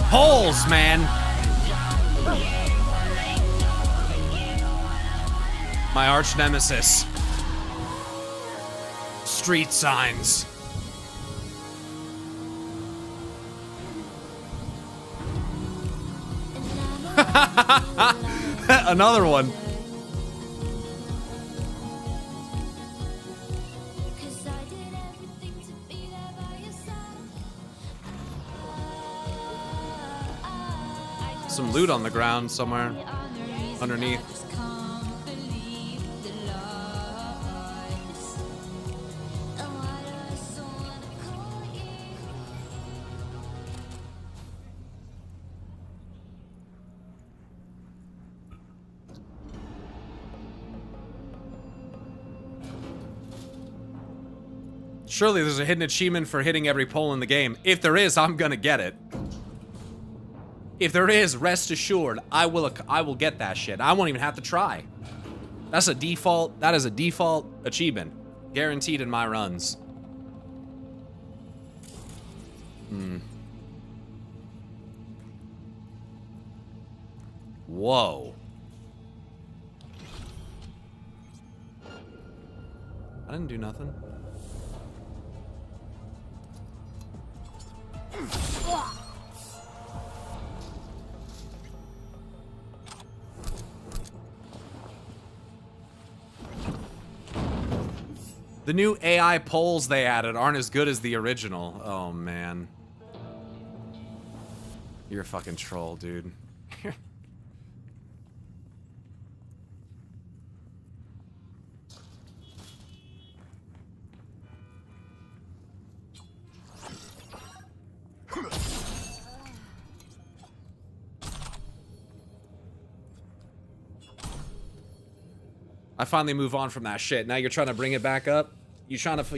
Holes, man. My arch nemesis. Street signs. Another one. Some loot on the ground somewhere underneath. Surely there's a hidden achievement for hitting every pole in the game. If there is, I'm gonna get it. If there is, rest assured, I will get that shit. I won't even have to try. That's a default, that is a default achievement. Guaranteed in my runs. Whoa. I didn't do nothing. The new AI polls they added aren't as good as the original. Oh, man. You're a fucking troll, dude. I finally move on from that shit. Now you're trying to bring it back up? You trying to This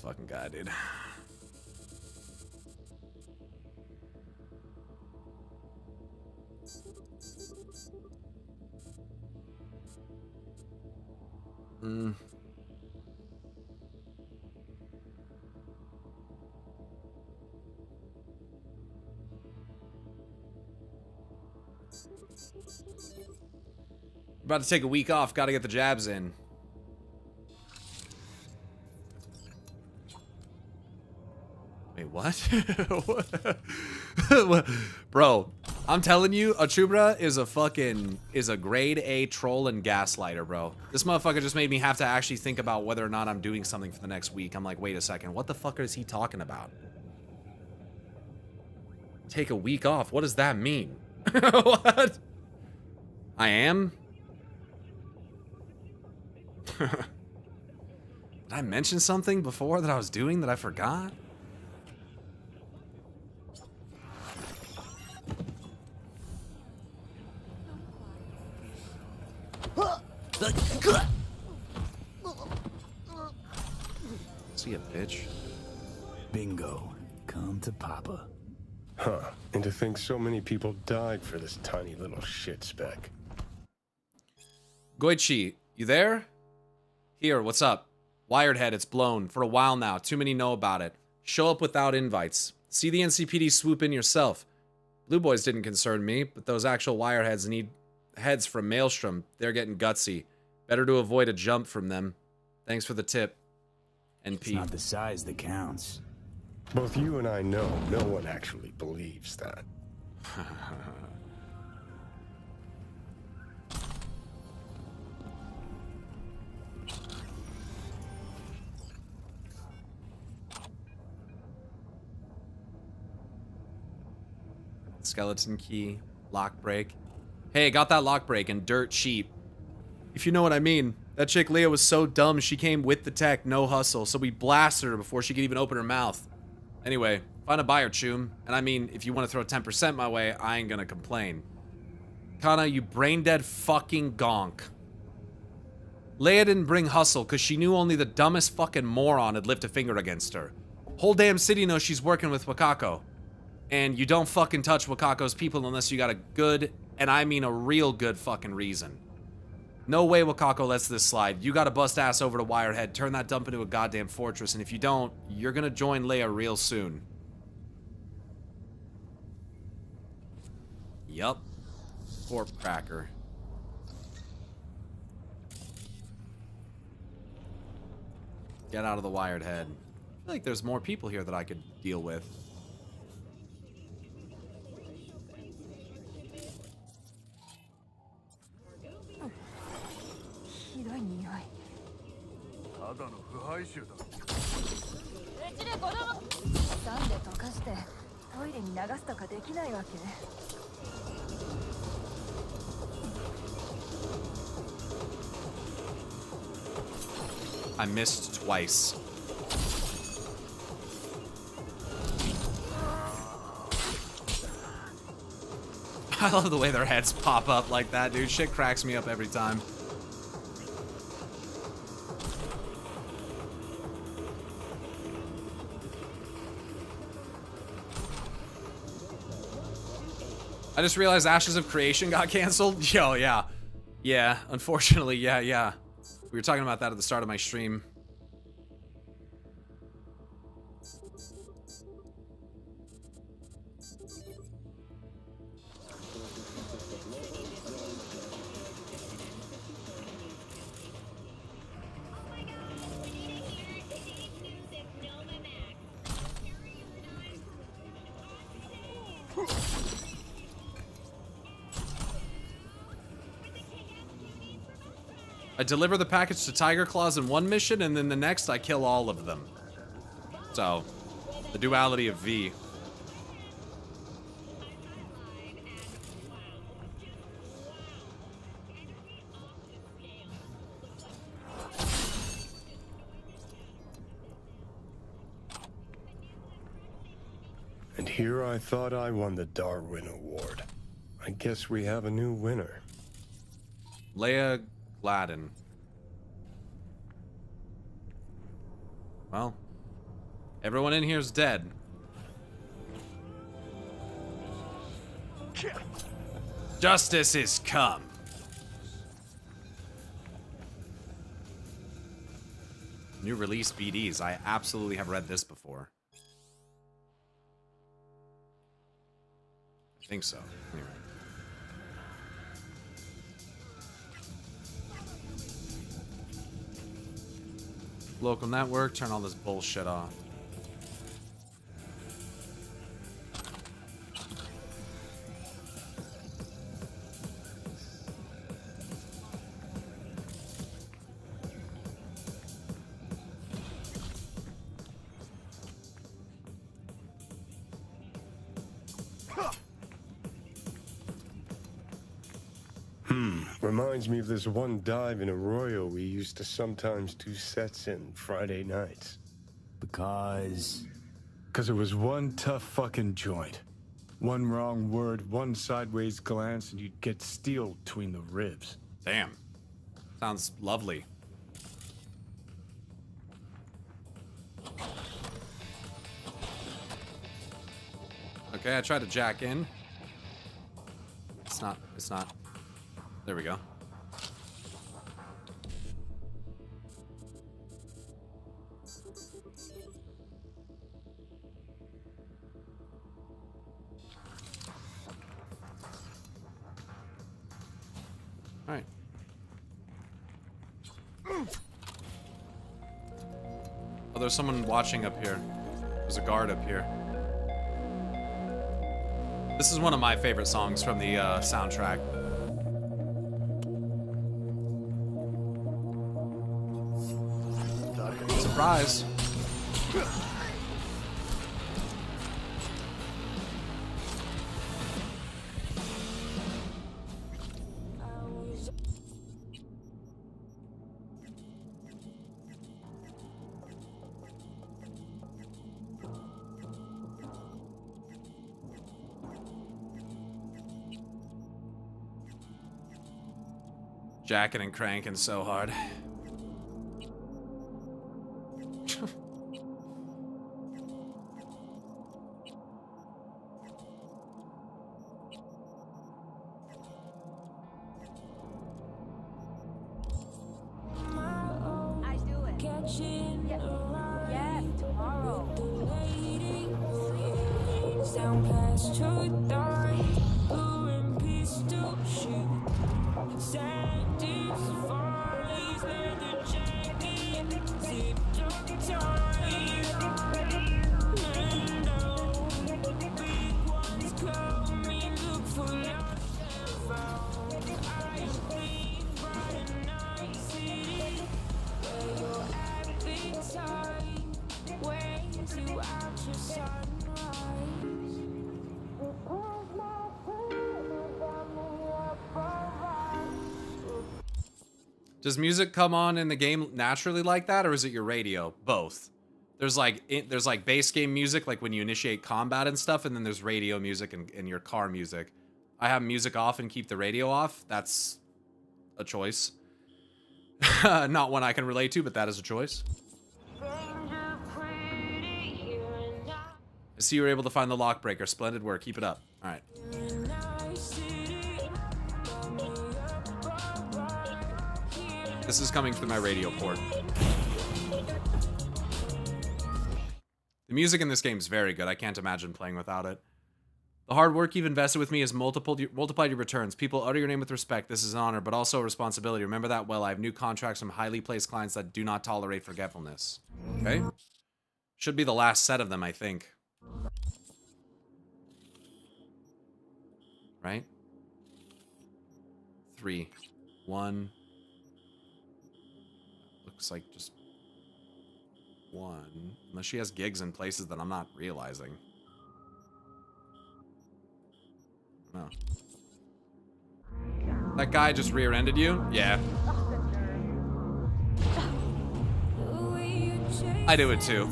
fucking guy, dude. About to take a week off. Got to get the jabs in. Wait, what? Bro, I'm telling you, Achubra is a grade A troll and gaslighter, bro. This motherfucker just made me have to actually think about whether or not I'm doing something for the next week. I'm like, wait a second, what the fuck is he talking about? Take a week off, what does that mean? What? I am? Did I mention something before that I was doing that I forgot? See a bitch. Bingo. Come to Papa. Huh. And to think so many people died for this tiny little shit speck. Goichi, you there? Here, what's up? Wiredhead, it's blown. For a while now. Too many know about it. Show up without invites. See the NCPD swoop in yourself. Blue Boys didn't concern me, but those actual wireheads need heads from Maelstrom. They're getting gutsy. Better to avoid a jump from them. Thanks for the tip. NP. It's not the size that counts. Both you and I know no one actually believes that. Skeleton key, lock break. Hey, got that lock break and dirt cheap. If you know what I mean. That chick Leah was so dumb she came with the tech, no hustle, so we blasted her before she could even open her mouth. Anyway, find a buyer, Choom. And I mean, if you want to throw 10% my way, I ain't gonna complain. Kana, you brain-dead fucking gonk. Leia didn't bring hustle because she knew only the dumbest fucking moron would lift a finger against her. Whole damn city knows she's working with Wakako. And you don't fucking touch Wakako's people unless you got a good, and I mean a real good fucking reason. No way Wakako lets this slide. You gotta bust ass over to Wirehead, turn that dump into a goddamn fortress, and if you don't, you're gonna join Leia real soon. Yup. Corp cracker. Get out of the Wired Head. I feel like there's more people here that I could deal with. I missed twice. I love the way their heads pop up like that, dude. Shit cracks me up every time. I just realized Ashes of Creation got canceled. Yo, yeah. Yeah, unfortunately, yeah. We were talking about that at the start of my stream. I deliver the package to Tiger Claws in one mission, and then the next I kill all of them. So, the duality of V. And here I thought I won the Darwin Award. I guess we have a new winner. Leia Gladden. Well, everyone in here's dead. Justice is come. New release BDs. I absolutely have read this before. I think so. Anyway. Local network, turn all this bullshit off. Reminds me of this one dive in Arroyo we used to sometimes do sets in Friday nights. Because it was one tough fucking joint. One wrong word, one sideways glance, and you'd get steel between the ribs. Damn. Sounds lovely. Okay, I tried to jack in. It's not. There we go. All right. Oh, there's someone watching up here. There's a guard up here. This is one of my favorite songs from the soundtrack. Surprise. Jacking and cranking so hard. I do it. Yes, tomorrow. Sound past your thought, blue and pistol shoot. Satisfies leather jacket, zipped up tight. And oh, big ones coming, look for yourself out. I bleed bright and night city, where your appetite wears you out your sunrise. Does music come on in the game naturally like that, or is it your radio? Both. There's like base game music, like when you initiate combat and stuff, and then there's radio music and your car music. I have music off and keep the radio off. That's a choice. Not one I can relate to, but that is a choice. I see you were able to find the lockbreaker. Splendid work. Keep it up. All right. This is coming through my radio port. The music in this game is very good. I can't imagine playing without it. The hard work you've invested with me has multiplied your returns. People utter your name with respect. This is an honor, but also a responsibility. Remember that well. I have new contracts from highly placed clients that do not tolerate forgetfulness. Okay? Should be the last set of them, I think. Right? 3, 1... Looks like just 1. Unless she has gigs in places that I'm not realizing. No. That guy just rear-ended you? Yeah. I do it too.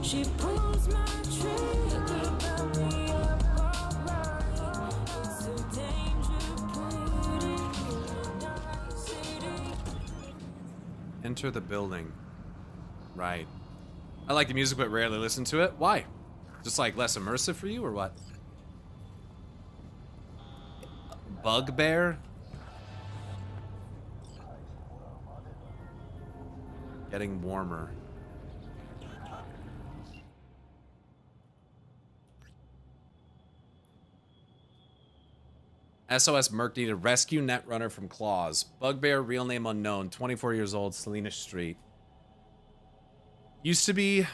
She pulls my trigger, got me up alright. It's a danger, put it in the city. Enter the building. Right. I like the music but rarely listen to it. Why? Just like less immersive for you or what? Bugbear? Getting warmer. SOS Merc needed rescue Netrunner from Claws. Bugbear, real name unknown, 24 years old, Selena Street. Used to be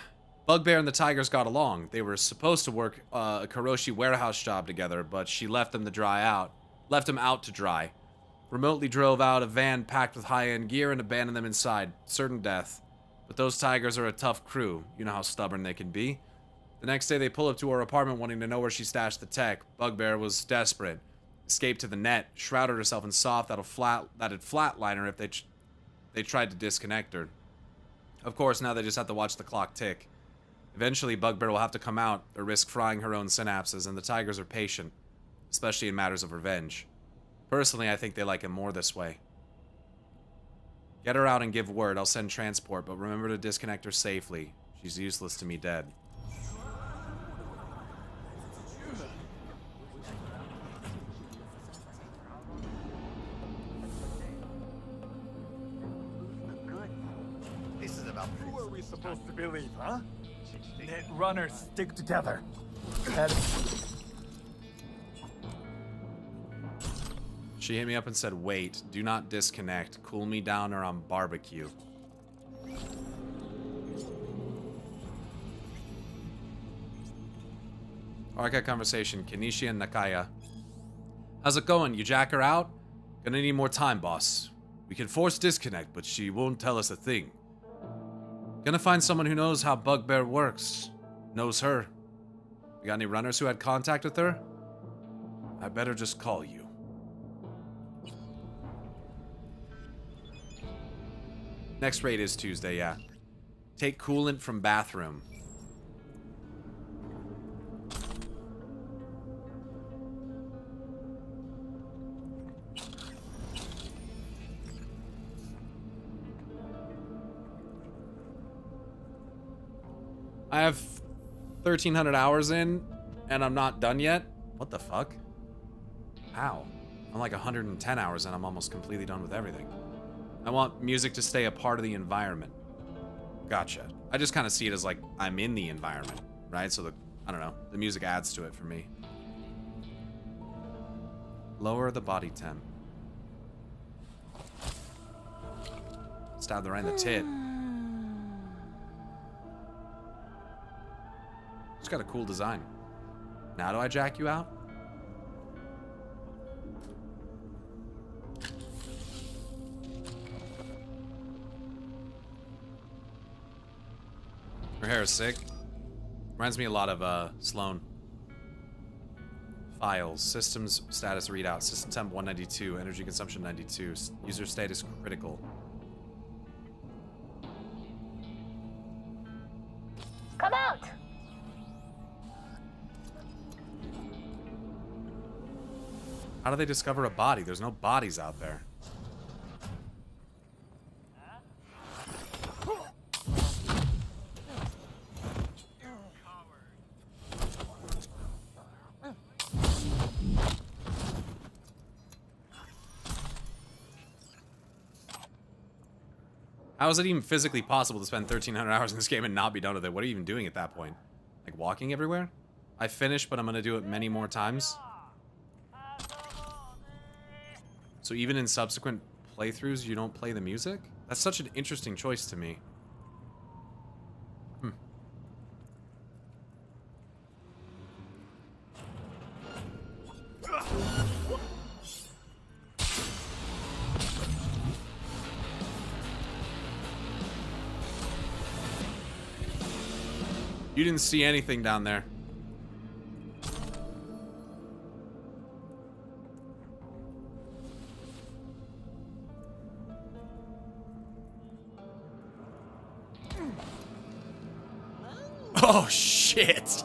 Bugbear and the Tigers got along. They were supposed to work a Karoshi warehouse job together, but she left them out to dry. Remotely drove out a van packed with high-end gear and abandoned them inside. Certain death. But those Tigers are a tough crew. You know how stubborn they can be. The next day they pull up to her apartment wanting to know where she stashed the tech. Bugbear was desperate. Escaped to the net, shrouded herself in soft that'd flatline her if they tried to disconnect her. Of course, now they just have to watch the clock tick. Eventually, Bugbear will have to come out or risk frying her own synapses, and the Tigers are patient, especially in matters of revenge. Personally, I think they like him more this way. Get her out and give word. I'll send transport, but remember to disconnect her safely. She's useless to me dead. This is about who are we supposed to believe, huh? Netrunners stick together. She hit me up and said, wait, do not disconnect. Cool me down or I'm barbecue. Arca conversation, Kenichi and Nakaya. How's it going? You jack her out? Gonna need more time, boss. We can force disconnect, but she won't tell us a thing. Gonna find someone who knows how Bugbear works. Knows her. You got any runners who had contact with her? I better just call you. Next raid is Tuesday, yeah. Take coolant from bathroom. I have 1,300 hours in, and I'm not done yet. What the fuck? How? I'm like 110 hours and I'm almost completely done with everything. I want music to stay a part of the environment. Gotcha. I just kind of see it as like I'm in the environment, right? So I don't know, the music adds to it for me. Lower the body temp. Stab her right in the tit. It's got a cool design. Now do I jack you out? Her hair is sick. Reminds me a lot of Sloan. Files. Systems status readout. System temp 192. Energy consumption 92. User status critical. Come out! How do they discover a body? There's no bodies out there. How is it even physically possible to spend 1,300 hours in this game and not be done with it? What are you even doing at that point? Like walking everywhere? I finished, but I'm gonna do it many more times. So even in subsequent playthroughs, you don't play the music? That's such an interesting choice to me. You didn't see anything down there. Oh, shit.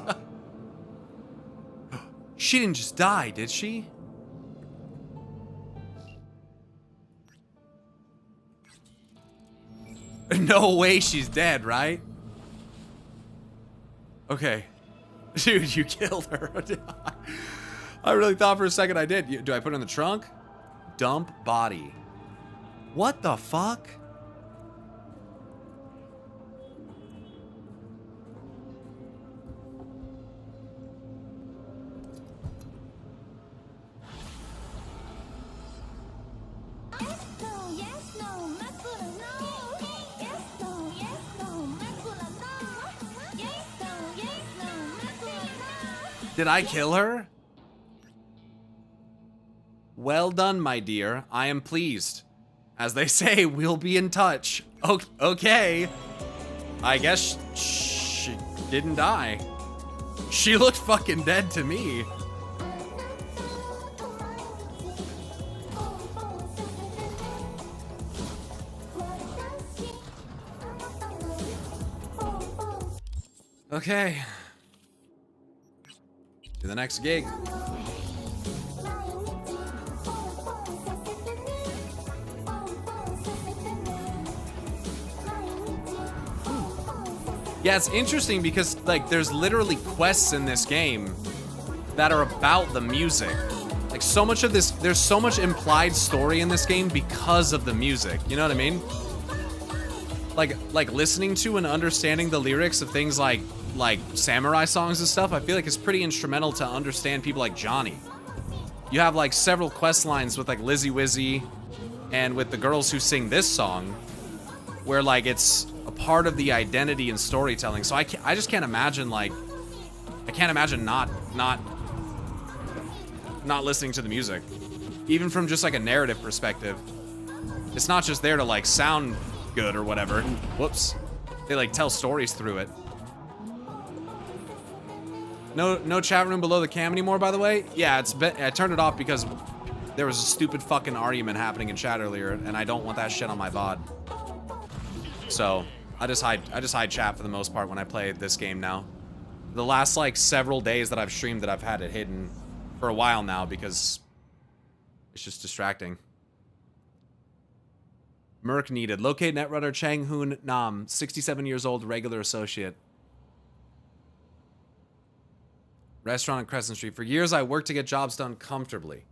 She didn't just die, did she? No way she's dead, right? Okay. Dude, you killed her. I really thought for a second I did. Do I put her in the trunk? Dump body. What the fuck? Did I kill her? Well done, my dear. I am pleased. As they say, we'll be in touch. Okay. I guess she didn't die. She looked fucking dead to me. Okay. To the next gig. Yeah, it's interesting because, like, there's literally quests in this game that are about the music. Like, so much of this, there's so much implied story in this game because of the music. You know what I mean? Like listening to and understanding the lyrics of things like samurai songs and stuff, I feel like it's pretty instrumental to understand people like Johnny. You have, like, several quest lines with, like, Lizzie Wizzy and with the girls who sing this song where, like, it's a part of the identity and storytelling. So I just can't imagine, like, I can't imagine not listening to the music. Even from just, like, a narrative perspective. It's not just there to, like, sound good or whatever. Whoops. They, like, tell stories through it. No chat room below the cam anymore, by the way? Yeah, I turned it off because there was a stupid fucking argument happening in chat earlier, and I don't want that shit on my VOD. So I just hide chat for the most part when I play this game now. The last, like, several days that I've streamed that I've had it hidden for a while now because it's just distracting. Merc needed. Locate Netrunner Chang Hoon Nam, 67 years old, regular associate. Restaurant on Crescent Street. For years, I worked to get jobs done comfortably.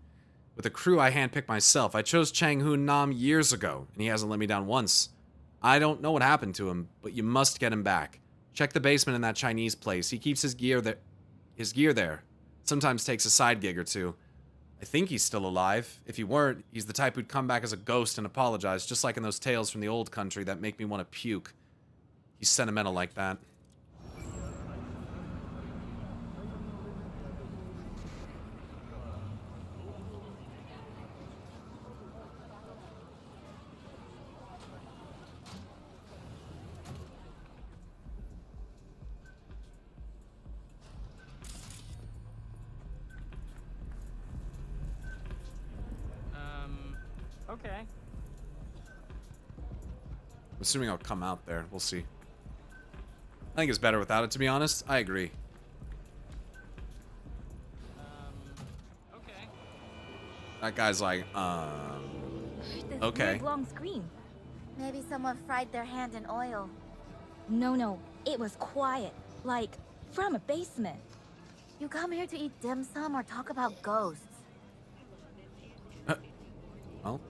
With a crew I handpicked myself. I chose Chang Hoon Nam years ago, and he hasn't let me down once. I don't know what happened to him, but you must get him back. Check the basement in that Chinese place. He keeps his gear there. Sometimes takes a side gig or two. I think he's still alive. If he weren't, he's the type who'd come back as a ghost and apologize, just like in those tales from the old country that make me want to puke. He's sentimental like that. Okay. I'm assuming I'll come out there. We'll see. I think it's better without it, to be honest. I agree. Okay. That guy's like, This okay. big long screen. Maybe someone fried their hand in oil. No, it was quiet. Like, from a basement. You come here to eat dim sum or talk about ghosts? Well,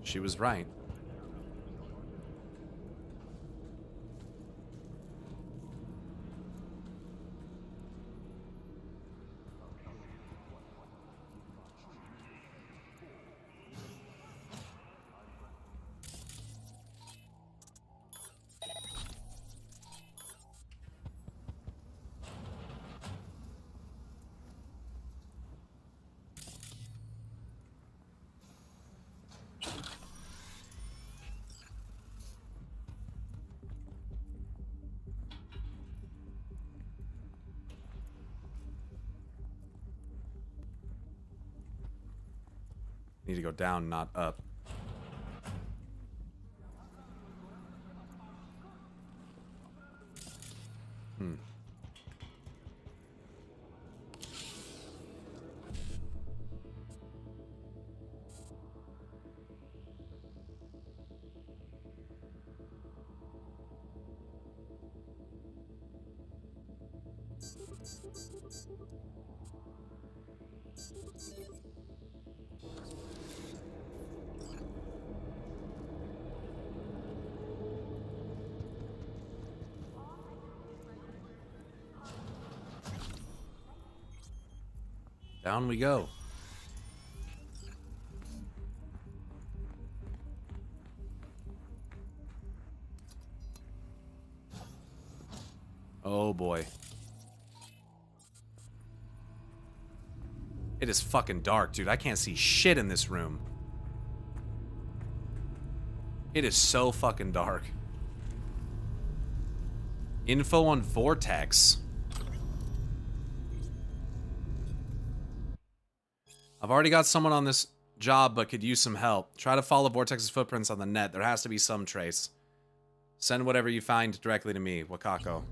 she was right. Need to go down, not up. Down we go. It is fucking dark, dude. I can't see shit in this room. It is so fucking dark. Info on Vortex. I've already got someone on this job, but could use some help. Try to follow Vortex's footprints on the net. There has to be some trace. Send whatever you find directly to me, Wakako.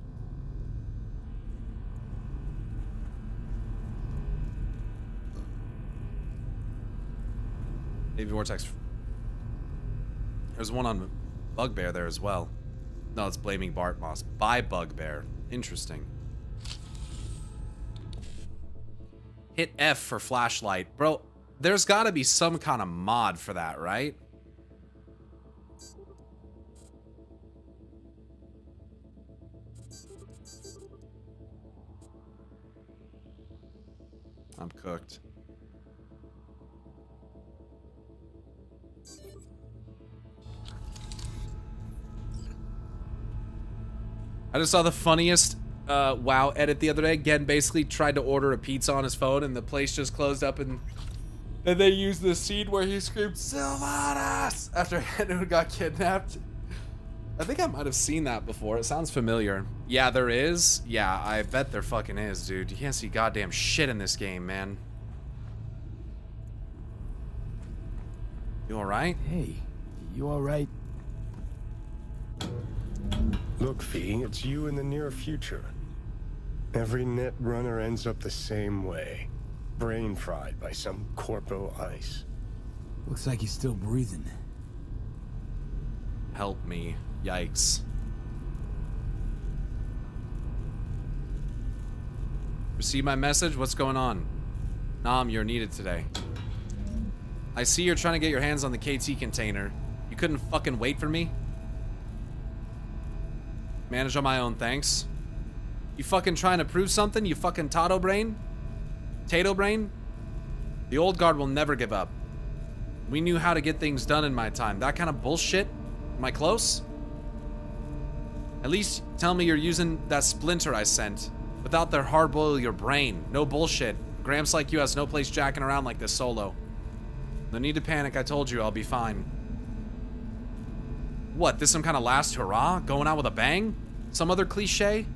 Maybe Vortex. There's one on Bugbear there as well. No, it's blaming Bart Moss. By Bugbear. Interesting. Hit F for flashlight. Bro, there's gotta be some kind of mod for that, right? I'm cooked. I just saw the funniest WoW edit the other day. Gen basically tried to order a pizza on his phone and the place just closed up, and then they used the scene where he screamed "Sylvanas" after Henry got kidnapped. I think I might have seen that before. It sounds familiar. Yeah, there is. Yeah, I bet there fucking is, dude. You can't see goddamn shit in this game, man. You alright? Hey, you alright? Look, V, it's you in the near future. Every net runner ends up the same way. Brain fried by some corpo ice. Looks like he's still breathing. Help me. Yikes. Receive my message? What's going on? Nam, you're needed today. I see you're trying to get your hands on the KT container. You couldn't fucking wait for me? Manage on my own, thanks. You fucking trying to prove something, you fucking Tato brain? Tato brain? The old guard will never give up. We knew how to get things done in my time. That kind of bullshit? Am I close? At least tell me you're using that splinter I sent. Without their hard-boil your brain. No bullshit. Gramps like you has no place jacking around like this solo. No need to panic, I told you I'll be fine. What, this some kind of last hurrah? Going out with a bang? Some other cliche?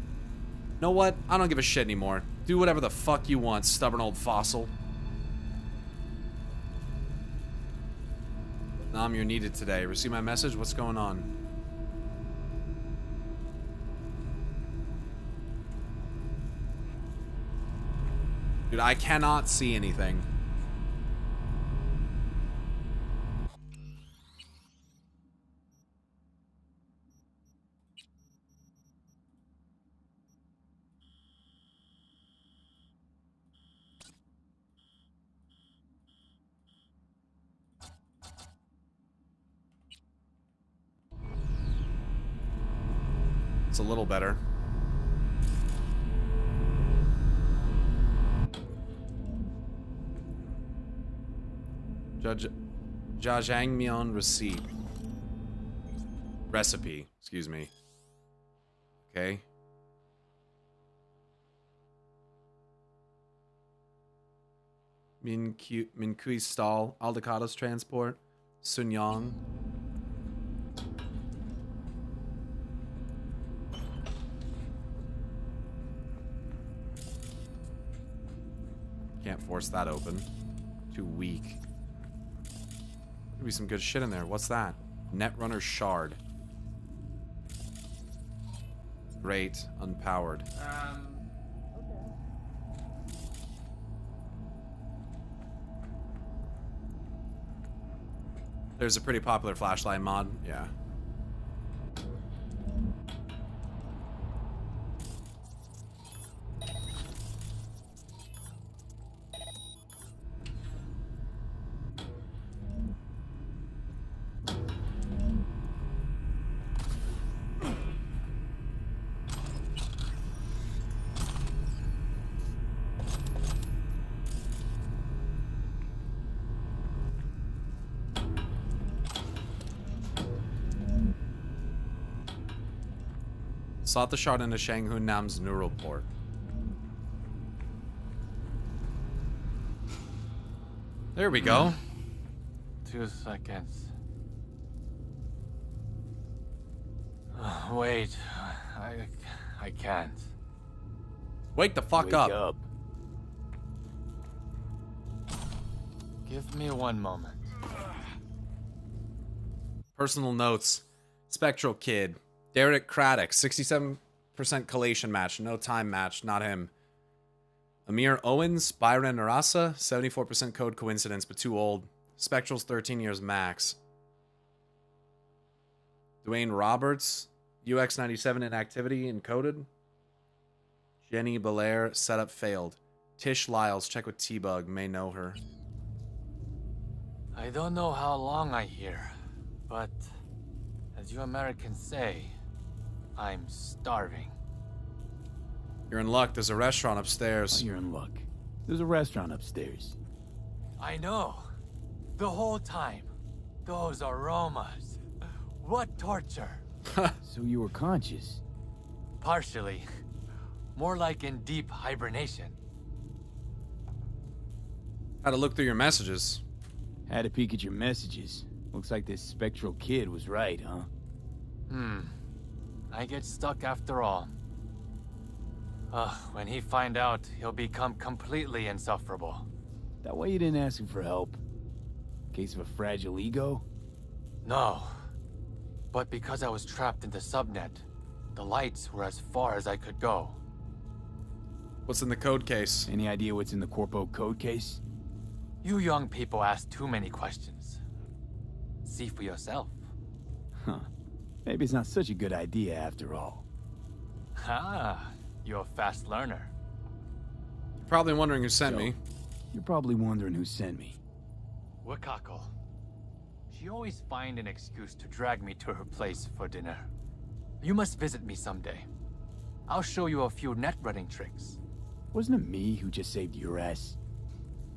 Know what? I don't give a shit anymore. Do whatever the fuck you want, stubborn old fossil. Nam, you're needed today. Receive my message? What's going on? Dude, I cannot see anything. It's a little better. Jajangmyeon receipt. Recipe, excuse me. Okay. Minkui stall. Aldecados transport. Sunyang. Can't force that open. Too weak. Could be some good shit in there. What's that? Netrunner shard. Great. Unpowered. There's a pretty popular flashlight mod. Yeah. Slot the shard into Shanghun Nam's neural port. There we go. 2 seconds. Wait, I can't. Wake the fuck up. Give me 1 moment. Personal notes. Spectral Kid. Derek Craddock, 67% collation match, no time match, not him. Amir Owens, Byron Narasa, 74% code coincidence, but too old. Spectral's 13 years max. Dwayne Roberts, UX97 inactivity encoded. Jenny Belair, setup failed. Tish Lyles, check with T-Bug, may know her. I don't know how long I hear, but as you Americans say, I'm starving. You're in luck. There's a restaurant upstairs. Oh, you're in luck. There's a restaurant upstairs. I know. The whole time. Those aromas. What torture. So you were conscious? Partially. More like in deep hibernation. Had to look through your messages. Had to peek at your messages. Looks like this spectral kid was right, huh? I get stuck after all. When he find out, he'll become completely insufferable. That why you didn't ask him for help? Case of a fragile ego? No. But because I was trapped in the subnet, the lights were as far as I could go. What's in the code case? Any idea what's in the Corpo code case? You young people ask too many questions. See for yourself. Huh. Maybe it's not such a good idea after all. Ah, you're a fast learner. You're probably wondering who sent me. You're probably wondering who sent me. Wakako. She always find an excuse to drag me to her place for dinner. You must visit me someday. I'll show you a few net running tricks. Wasn't it me who just saved your ass?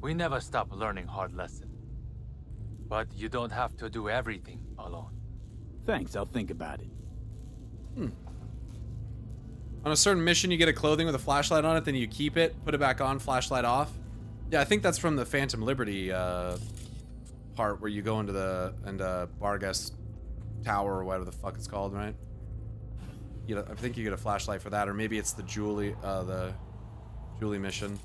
We never stop learning hard lessons. But you don't have to do everything alone. Thanks, I'll think about it. On a certain mission, you get a clothing with a flashlight on it, then you keep it, put it back on, flashlight off. Yeah, I think that's from the Phantom Liberty part where you go into the Barghest Tower or whatever the fuck it's called, right? I think you get a flashlight for that, or maybe it's the Julie mission.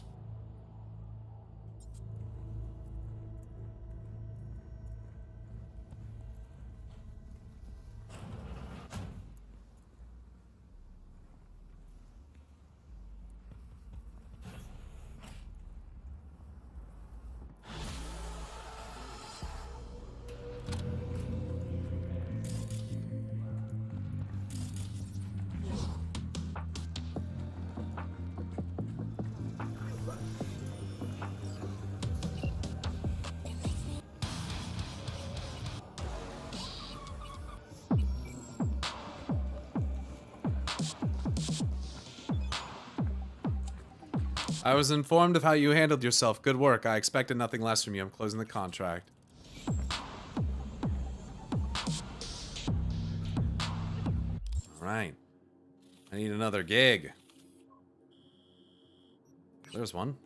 I was informed of how you handled yourself. Good work. I expected nothing less from you. I'm closing the contract. Alright. I need another gig. There's one.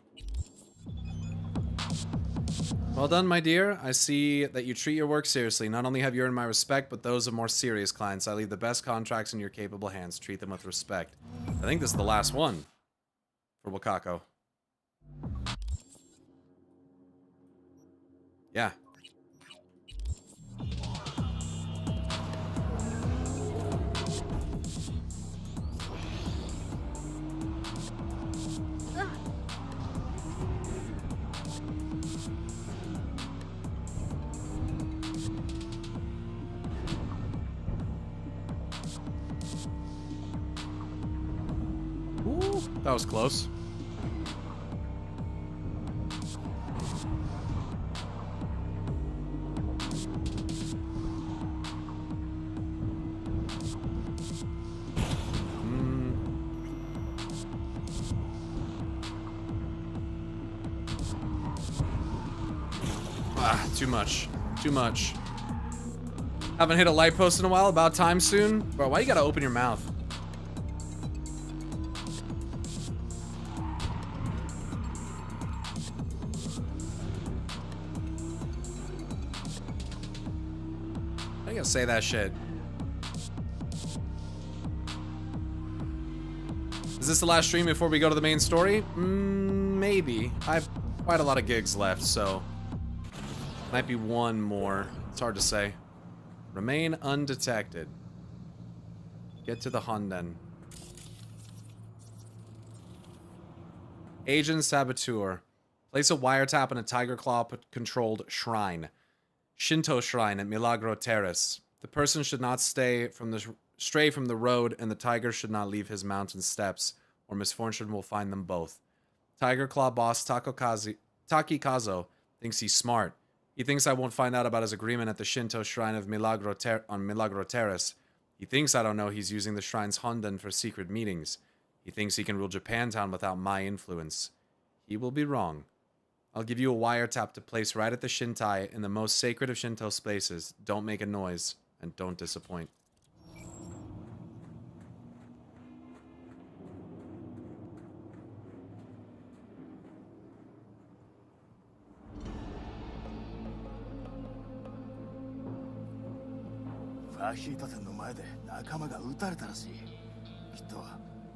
Well done, my dear. I see that you treat your work seriously. Not only have you earned my respect, but those of more serious clients. I leave the best contracts in your capable hands. Treat them with respect. I think this is the last one for Wakako. Yeah. Ooh, that was close. Too much. Too much. Haven't hit a light post in a while. About time soon. Bro, why you gotta open your mouth? I gotta say that shit. Is this the last stream before we go to the main story? Maybe. I've quite a lot of gigs left, so might be one more. It's hard to say. Remain undetected. Get to the Honden. Agent Saboteur. Place a wiretap in a Tiger Claw-controlled shrine. Shinto shrine at Milagro Terrace. The person should not stray from the road, and the tiger should not leave his mountain steps, or misfortune will find them both. Tiger Claw boss Takikazo thinks he's smart. He thinks I won't find out about his agreement at the Shinto shrine of Milagro Terrace. He thinks I don't know he's using the shrine's Honden for secret meetings. He thinks he can rule Japantown without my influence. He will be wrong. I'll give you a wiretap to place right at the Shintai in the most sacred of Shinto places. Don't make a noise, and don't disappoint.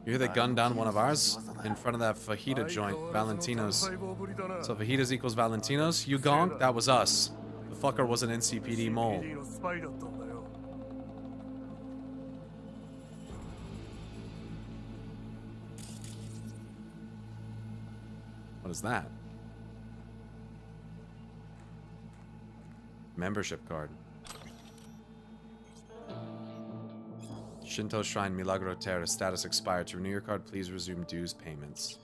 You hear they gunned down one of ours? In front of that fajita joint, Valentino's. So fajitas equals Valentino's? You gonk? That was us. The fucker was an NCPD mole. What is that? Membership card. Shinto Shrine, Milagro Terrace. Status expired. To renew your card, please resume dues payments.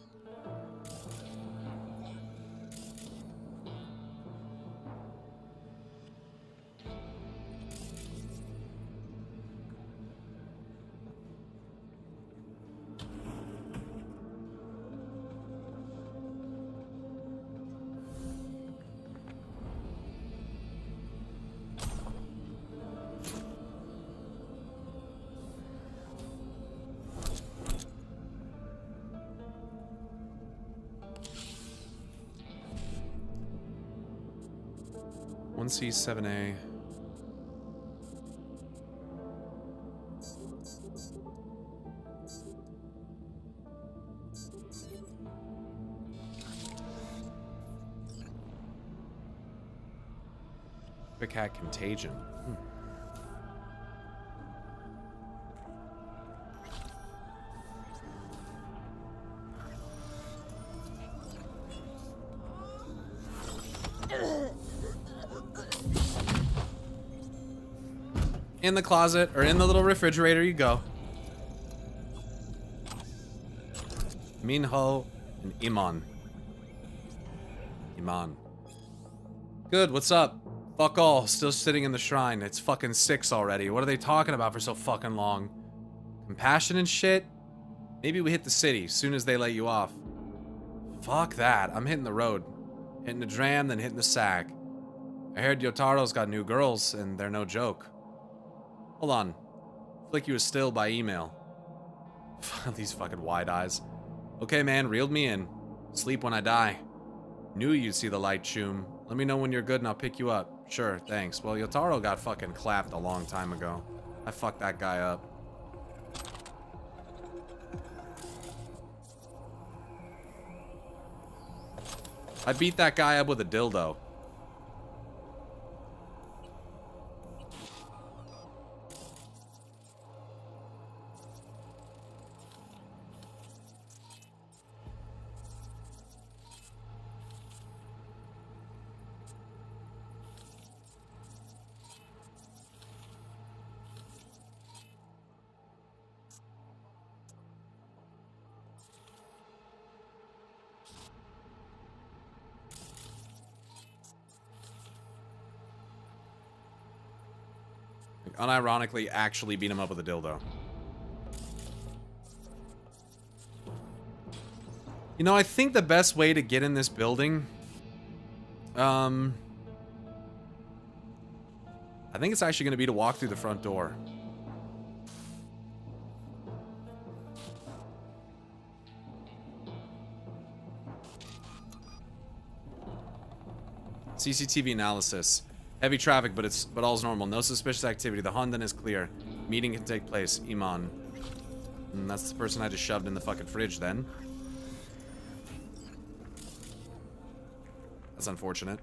C7A. Quick hack contagion. In the closet, or in the little refrigerator you go. Minho and Iman. Good, what's up? Fuck all, still sitting in the shrine. It's fucking 6 already. What are they talking about for so fucking long? Compassion and shit? Maybe we hit the city, soon as they let you off. Fuck that, I'm hitting the road. Hitting the dram, then hitting the sack. I heard Yotaro's got new girls, and they're no joke. Hold on. Flick you a still by email. These fucking wide eyes. Okay, man, reeled me in. Sleep when I die. Knew you'd see the light, Choom. Let me know when you're good and I'll pick you up. Sure, thanks. Well, Yotaro got fucking clapped a long time ago. I fucked that guy up. I beat that guy up with a dildo. Unironically, actually beat him up with a dildo. You know, I think the best way to get in this building... I think it's actually going to be to walk through the front door. CCTV analysis. Heavy traffic, but all's normal. No suspicious activity. The Hondan is clear. Meeting can take place. Iman. And that's the person I just shoved in the fucking fridge then. That's unfortunate.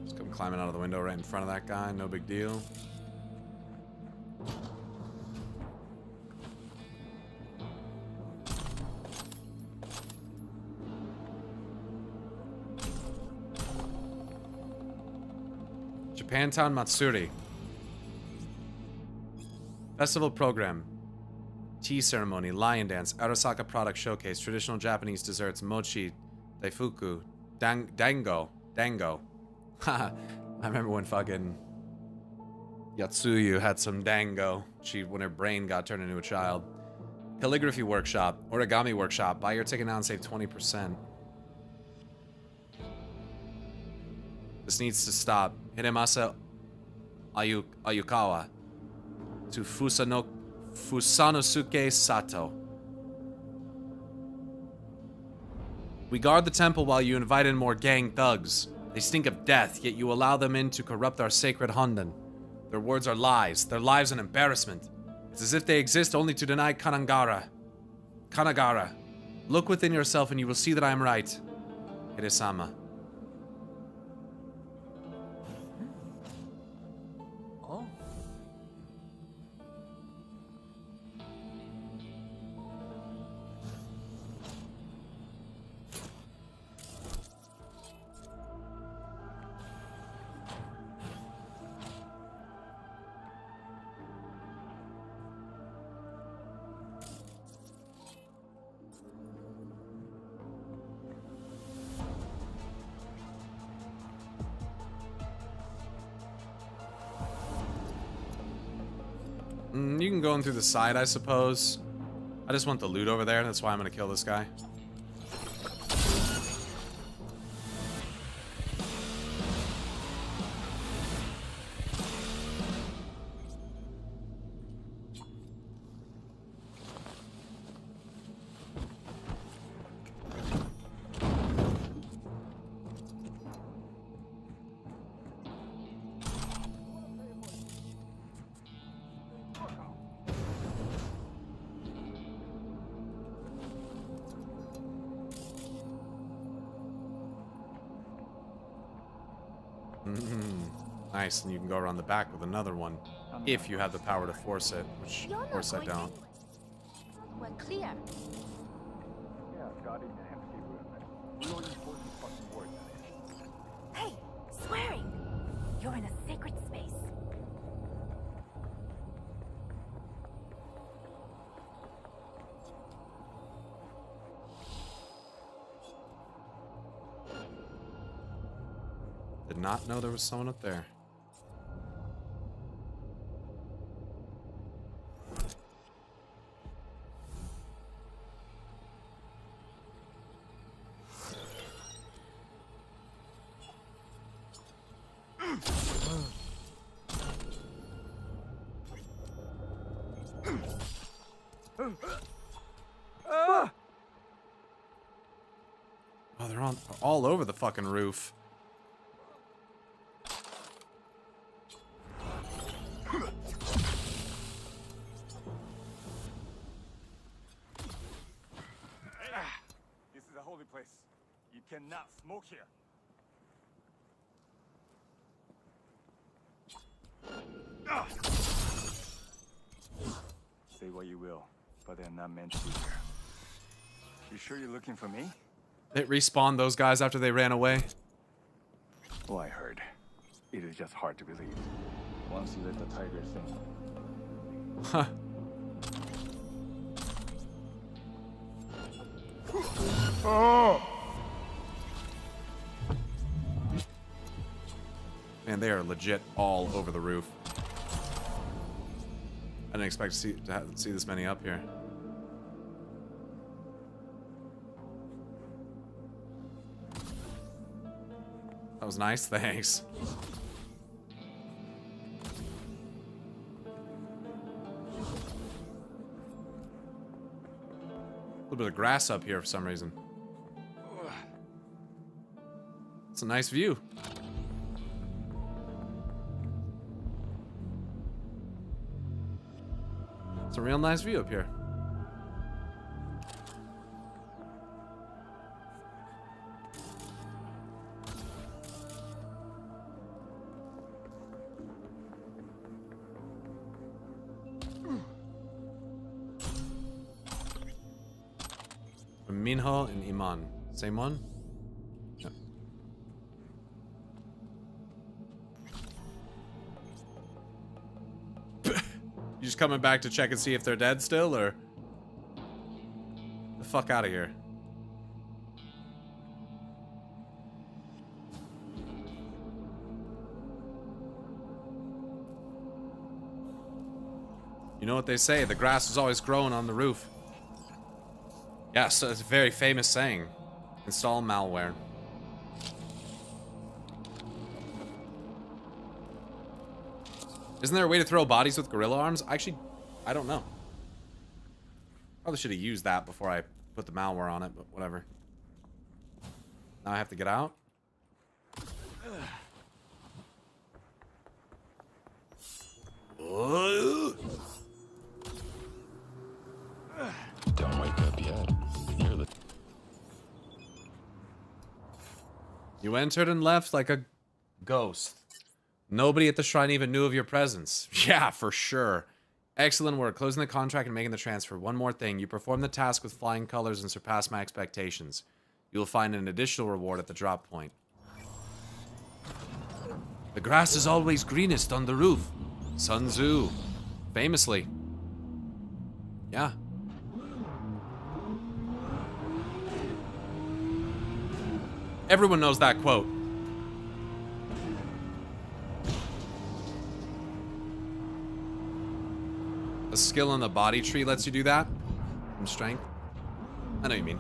Just come climbing out of the window right in front of that guy. No big deal. Japantown Matsuri. Festival program. Tea ceremony, lion dance, Arasaka product showcase, traditional Japanese desserts, mochi, daifuku, dango. Haha. I remember when fucking Yatsuyu had some dango. When her brain got turned into a child. Calligraphy workshop, origami workshop. Buy your ticket now and save 20%. This needs to stop. Hiremasa Ayukawa to Fusanosuke Sato. We guard the temple while you invite in more gang thugs. They stink of death, yet you allow them in to corrupt our sacred Hondan. Their words are lies, their lives an embarrassment. It's as if they exist only to deny Kanagara. Look within yourself and you will see that I am right. Hiresama. You can go in through the side, I suppose. I just want the loot over there, that's why I'm gonna kill this guy. Nice, and you can go around the back with another one if you have the power to force it, which of course I don't. We're clear. Yeah, got in an empty room. Real important fucking word. Hey, swearing! You're in a sacred space. Did not know there was someone up there. Oh, they're all over the fucking roof. This is a holy place. You cannot smoke here. Say what you will, but they're not meant to be here. You sure you're looking for me? It respawned those guys after they ran away. Well, I heard. It is just hard to believe. Once you let the tiger sing. Huh. Oh! Man, they are legit all over the roof. I didn't expect to see this many up here. That was nice, thanks. little bit of grass up here for some reason. It's a nice view. It's a real nice view up here. Minho and Iman. Same one? No. You just coming back to check and see if they're dead still, or? The fuck out of here. You know what they say, the grass is always growing on the roof. Yeah, so it's a very famous saying. Install malware. Isn't there a way to throw bodies with gorilla arms? Actually, I don't know. Probably should have used that before I put the malware on it, but whatever. Now I have to get out. Don't wake up yet. You're the... You entered and left like a ghost. Nobody at the shrine even knew of your presence. Yeah, for sure. Excellent work. Closing the contract and making the transfer. One more thing. You performed the task with flying colors and surpassed my expectations. You will find an additional reward at the drop point. The grass is always greenest on the roof. Sun Tzu. Famously. Yeah. Everyone knows that quote. A skill on the body tree lets you do that? From strength? I know what you mean.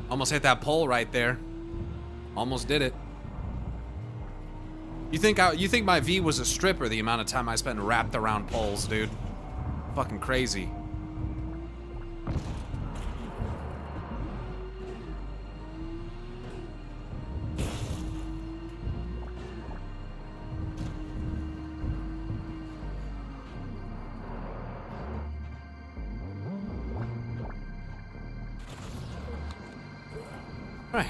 Almost hit that pole right there. Almost did it. You think my V was a stripper the amount of time I spent wrapped around poles, dude. Fucking crazy. Right.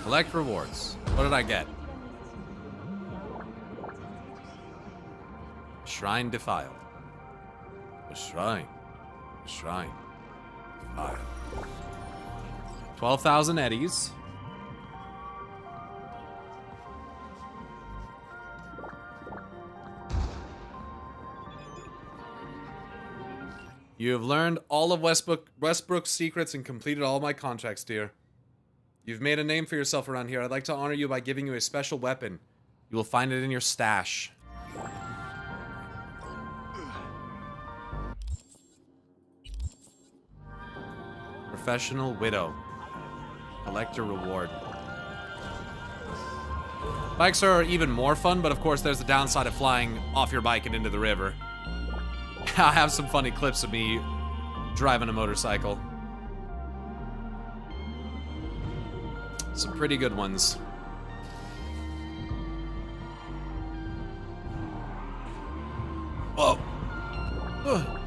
Collect rewards. What did I get? Shrine defiled. A shrine. A shrine. Defiled. 12,000 eddies. You have learned all of Westbrook's secrets and completed all my contracts, dear. You've made a name for yourself around here. I'd like to honor you by giving you a special weapon. You will find it in your stash. Professional Widow. Collect your reward. Bikes are even more fun, but of course there's the downside of flying off your bike and into the river. I have some funny clips of me driving a motorcycle. Some pretty good ones. Whoa. Ugh.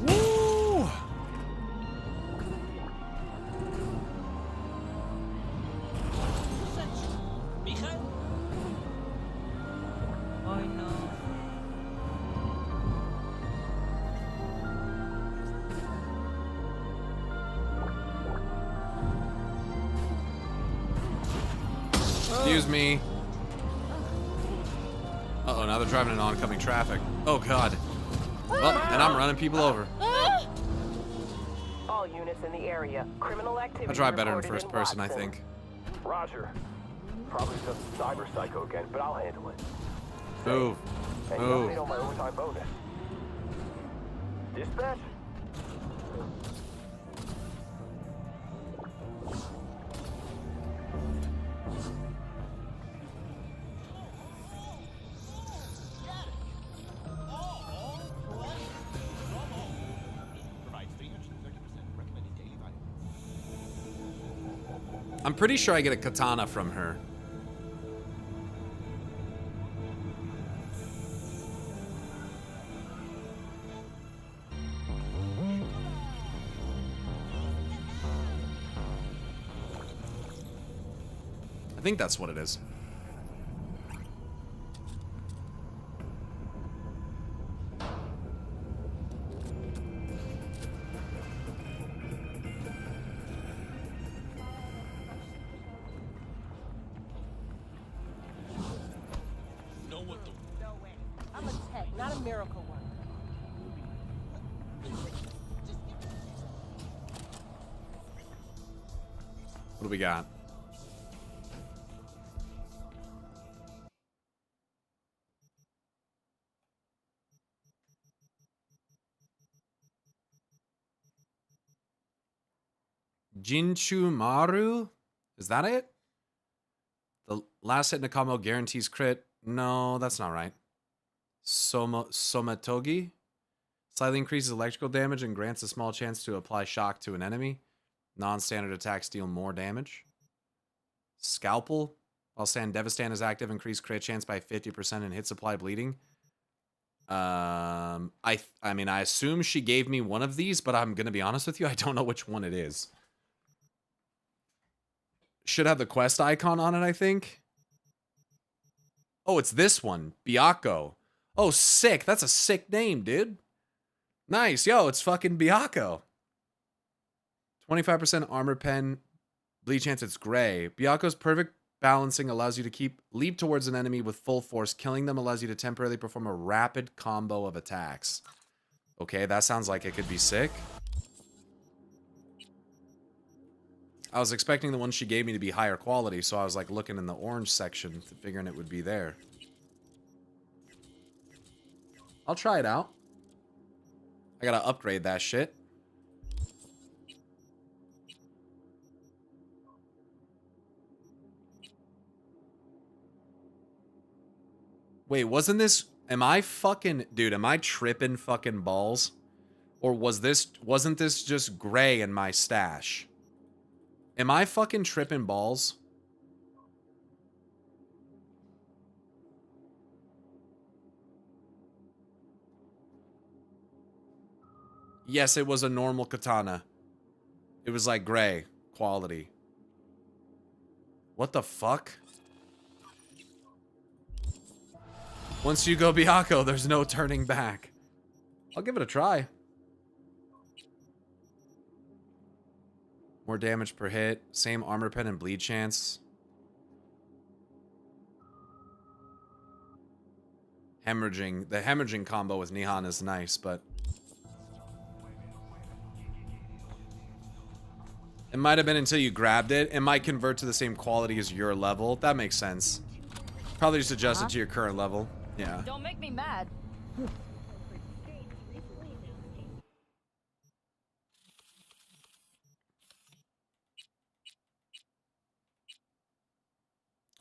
Woo. I know. Excuse me. Uh-oh, now they're driving in oncoming traffic. Oh, God. Well, and I'm running people over. All units in the area. Criminal activity. I drive better in reported first person, I Watson. think. Roger. Probably some cyber psycho again, but I'll handle it. Move. Hey, Move. update on my overtime bonus. Dispatch? I'm pretty sure I get a katana from her. I think that's what it is. I'm a tech, not a miracle worker. What do we got? Jinchu Maru? Is that it? The last hit in a combo guarantees crit. No, that's not right. Somatogi? Slightly increases electrical damage and grants a small chance to apply shock to an enemy. Non-standard attacks deal more damage. Scalpel? While Stand Devastan is active, increase crit chance by 50% and hit supply bleeding. I mean, I assume she gave me one of these, but I'm going to be honest with you, I don't know which one it is. Should have the quest icon on it, I think. Oh, it's this one. Byakko. Oh, sick. That's a sick name, dude. Nice. Yo, it's fucking Byakko. 25% armor pen. Bleed chance, it's gray. Byakko's perfect balancing allows you to leap towards an enemy with full force. Killing them allows you to temporarily perform a rapid combo of attacks. Okay, that sounds like it could be sick. I was expecting the one she gave me to be higher quality, so I was like looking in the orange section, figuring it would be there. I'll try it out. I gotta upgrade that shit. Wait, wasn't this... Am I fucking... Dude, am I tripping fucking balls? Or wasn't this just gray in my stash? Am I fucking tripping balls? Yes, it was a normal katana. It was like gray quality. What the fuck? Once you go Byakko, there's no turning back. I'll give it a try. More damage per hit. Same armor pen and bleed chance. Hemorrhaging. The hemorrhaging combo with Nihan is nice, but... It might have been until you grabbed it. It might convert to the same quality as your level. That makes sense. Probably just adjust it to your current level. Yeah. Don't make me mad.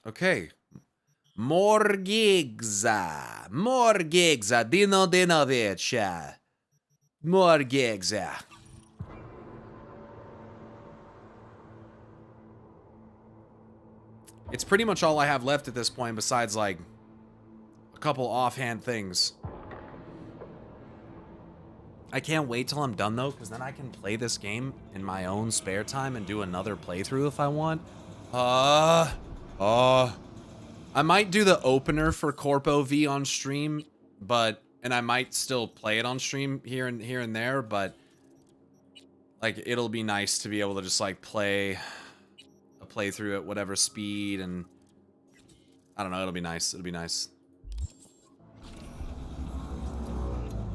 Okay. More gigs. More gigs. Dino Dinovich. More gigs. It's pretty much all I have left at this point, besides, like, a couple offhand things. I can't wait till I'm done, though, because then I can play this game in my own spare time and do another playthrough if I want. I might do the opener for Corpo V on stream, and I might still play it on stream here and there, but, like, it'll be nice to be able to just, like, play through at whatever speed, and I don't know, it'll be nice. It'll be nice.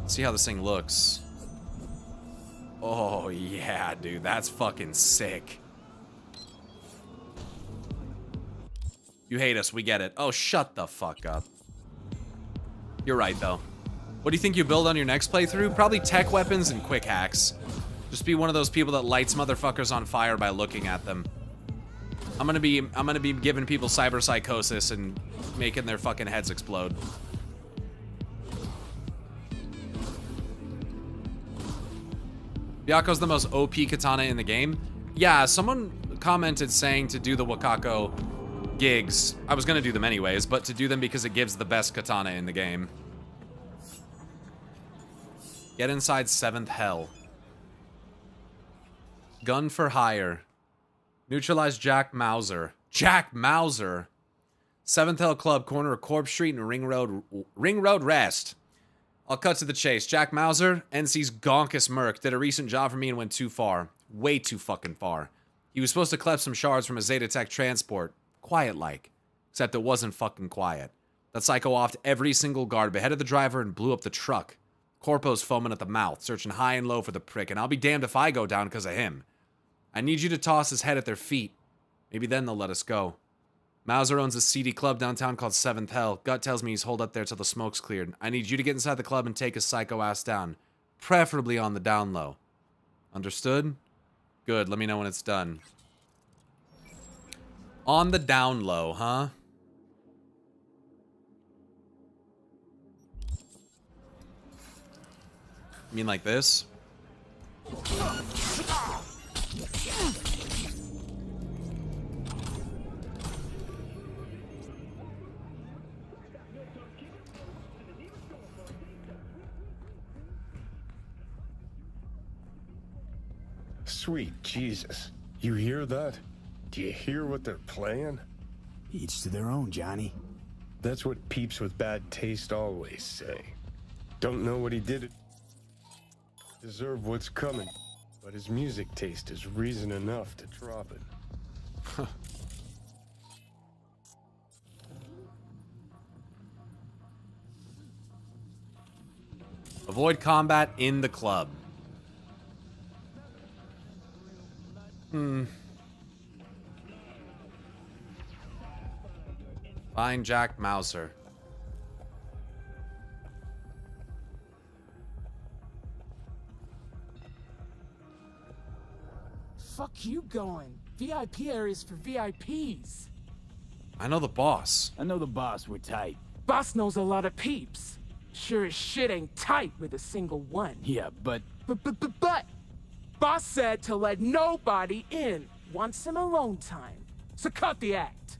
See how this thing looks. Oh yeah, dude, that's fucking sick. You hate us, we get it. Oh, shut the fuck up. You're right, though. What do you think you build on your next playthrough? Probably tech weapons and quick hacks. Just be one of those people that lights motherfuckers on fire by looking at them. I'm gonna be giving people cyber psychosis and making their fucking heads explode. Byaku's the most OP katana in the game. Yeah, someone commented saying to do the Wakako gigs. I was gonna do them anyways, but to do them because it gives the best katana in the game. Get inside 7th Hell. Gun for hire. Neutralize Jack Mauser. Jack Mauser. 7th Hell Club, corner of Corp Street and Ring Road Rest. I'll cut to the chase. Jack Mauser, NC's gonkus merc, did a recent job for me and went too far. Way too fucking far. He was supposed to collect some shards from a Zeta Tech transport. Quiet-like. Except it wasn't fucking quiet. That psycho offed every single guard, beheaded the driver, and blew up the truck. Corpo's foaming at the mouth, searching high and low for the prick, and I'll be damned if I go down because of him. I need you to toss his head at their feet. Maybe then they'll let us go. Mauser owns a seedy club downtown called 7th Hell. Gut tells me he's holed up there till the smoke's cleared. I need you to get inside the club and take his psycho ass down. Preferably on the down low. Understood? Good, let me know when it's done. On the down low, huh? You mean like this? Sweet Jesus. You hear that? Do you hear what they're playing? Each to their own, Johnny. That's what peeps with bad taste always say. Don't know what he did. Deserve what's coming. But his music taste is reason enough to drop it. Avoid combat in the club. Find Jack Mauser. Fuck you going. VIP areas for VIPs. I know the boss. I know the boss, we're tight. Boss knows a lot of peeps. Sure as shit ain't tight with a single one. Yeah, but... But... Boss said to let nobody in. Wants some alone time. So cut the act.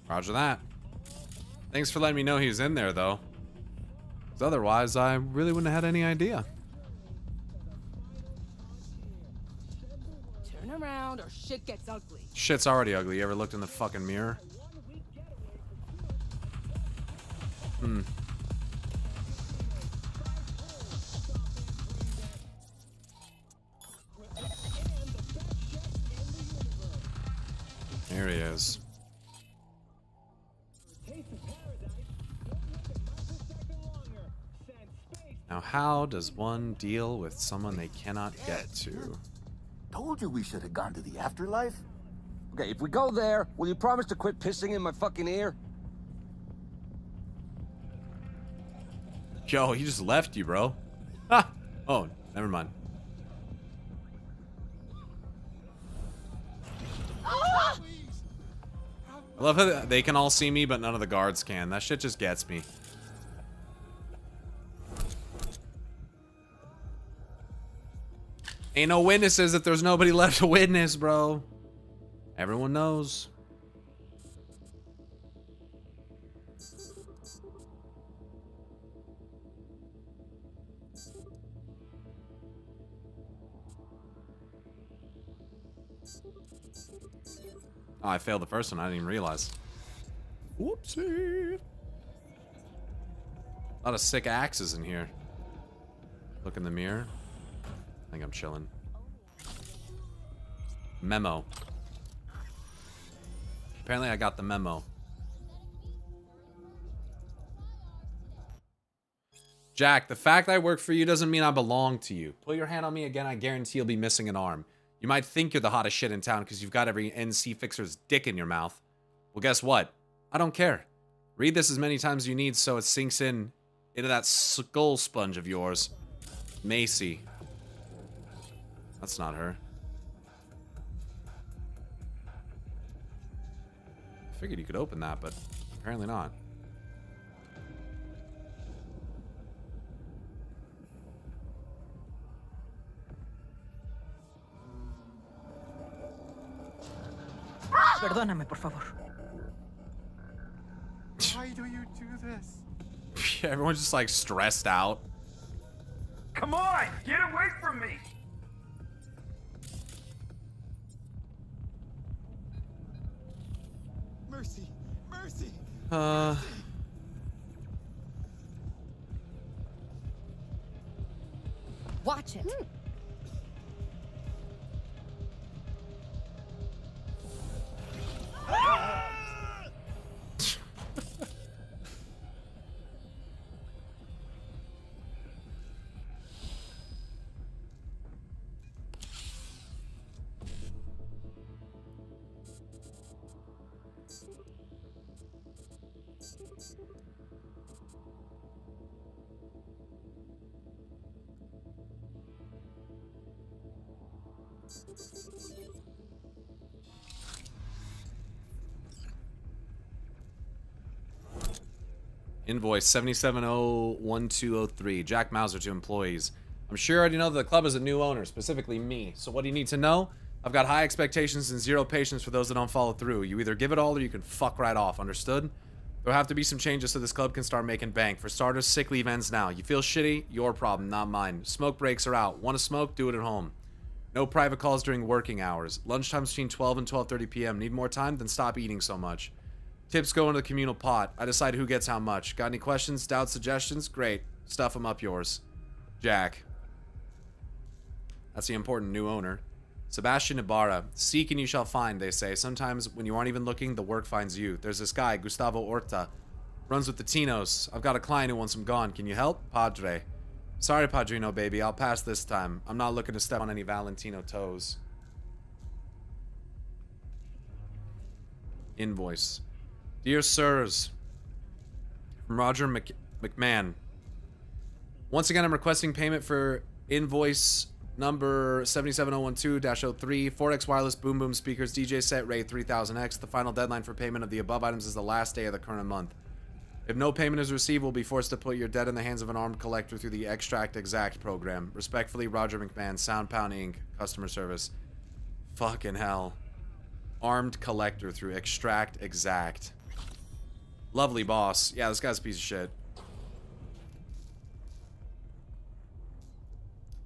Roger that. Thanks for letting me know he was in there, though. 'Cause otherwise, I really wouldn't have had any idea. Turn around or shit gets ugly. Shit's already ugly. You ever looked in the fucking mirror? There he is. Now, how does one deal with someone they cannot get to? Told you we should have gone to the afterlife. Okay, if we go there, will you promise to quit pissing in my fucking ear? Yo, he just left you, bro. Ha! Oh, never mind. I love how they can all see me, but none of the guards can. That shit just gets me. Ain't no witnesses if there's nobody left to witness, bro. Everyone knows. Oh, I failed the first one. I didn't even realize. Whoopsie. A lot of sick axes in here. Look in the mirror. I think I'm chilling. Memo. Apparently I got the memo. Jack, the fact I work for you doesn't mean I belong to you. Put your hand on me again, I guarantee you'll be missing an arm. You might think you're the hottest shit in town because you've got every NC fixer's dick in your mouth. Well, guess what? I don't care. Read this as many times as you need so it sinks in into that skull sponge of yours. Macy. That's not her. I figured you could open that, but apparently not. Perdóname, por favor. Why do you do this? Everyone's just like stressed out. Come on, get away from me! Mercy! Mercy! Watch it. Invoice 7701-203. Jack Mauser to employees. I'm sure you already know that the club is a new owner, specifically me. So what do you need to know? I've got high expectations and zero patience for those that don't follow through. You either give it all or you can fuck right off, understood? There'll have to be some changes so this club can start making bank. For starters, sick leave ends now. You feel shitty? Your problem, not mine. Smoke breaks are out. Want to smoke? Do it at home. No private calls during working hours. Lunchtime's between 12 and 12:30 p.m. Need more time? Then stop eating so much. Tips go into the communal pot. I decide who gets how much. Got any questions, doubts, suggestions? Great. Stuff them up yours. Jack. That's the important new owner. Sebastian Ibarra. Seek and you shall find, they say. Sometimes when you aren't even looking, the work finds you. There's this guy, Gustavo Orta. Runs with the Tinos. I've got a client who wants him gone. Can you help? Padre. Sorry, Padrino, baby. I'll pass this time. I'm not looking to step on any Valentino toes. Invoice. Dear sirs, from Roger McMahon. Once again, I'm requesting payment for invoice number 77012-03, 4X wireless boom boom speakers, DJ set rate 3000X. The final deadline for payment of the above items is the last day of the current month. If no payment is received, we'll be forced to put your debt in the hands of an armed collector through the Extract Exact program. Respectfully, Roger McMahon, Sound Pound Inc., customer service. Fucking hell. Armed collector through Extract Exact. Lovely boss. Yeah, this guy's a piece of shit.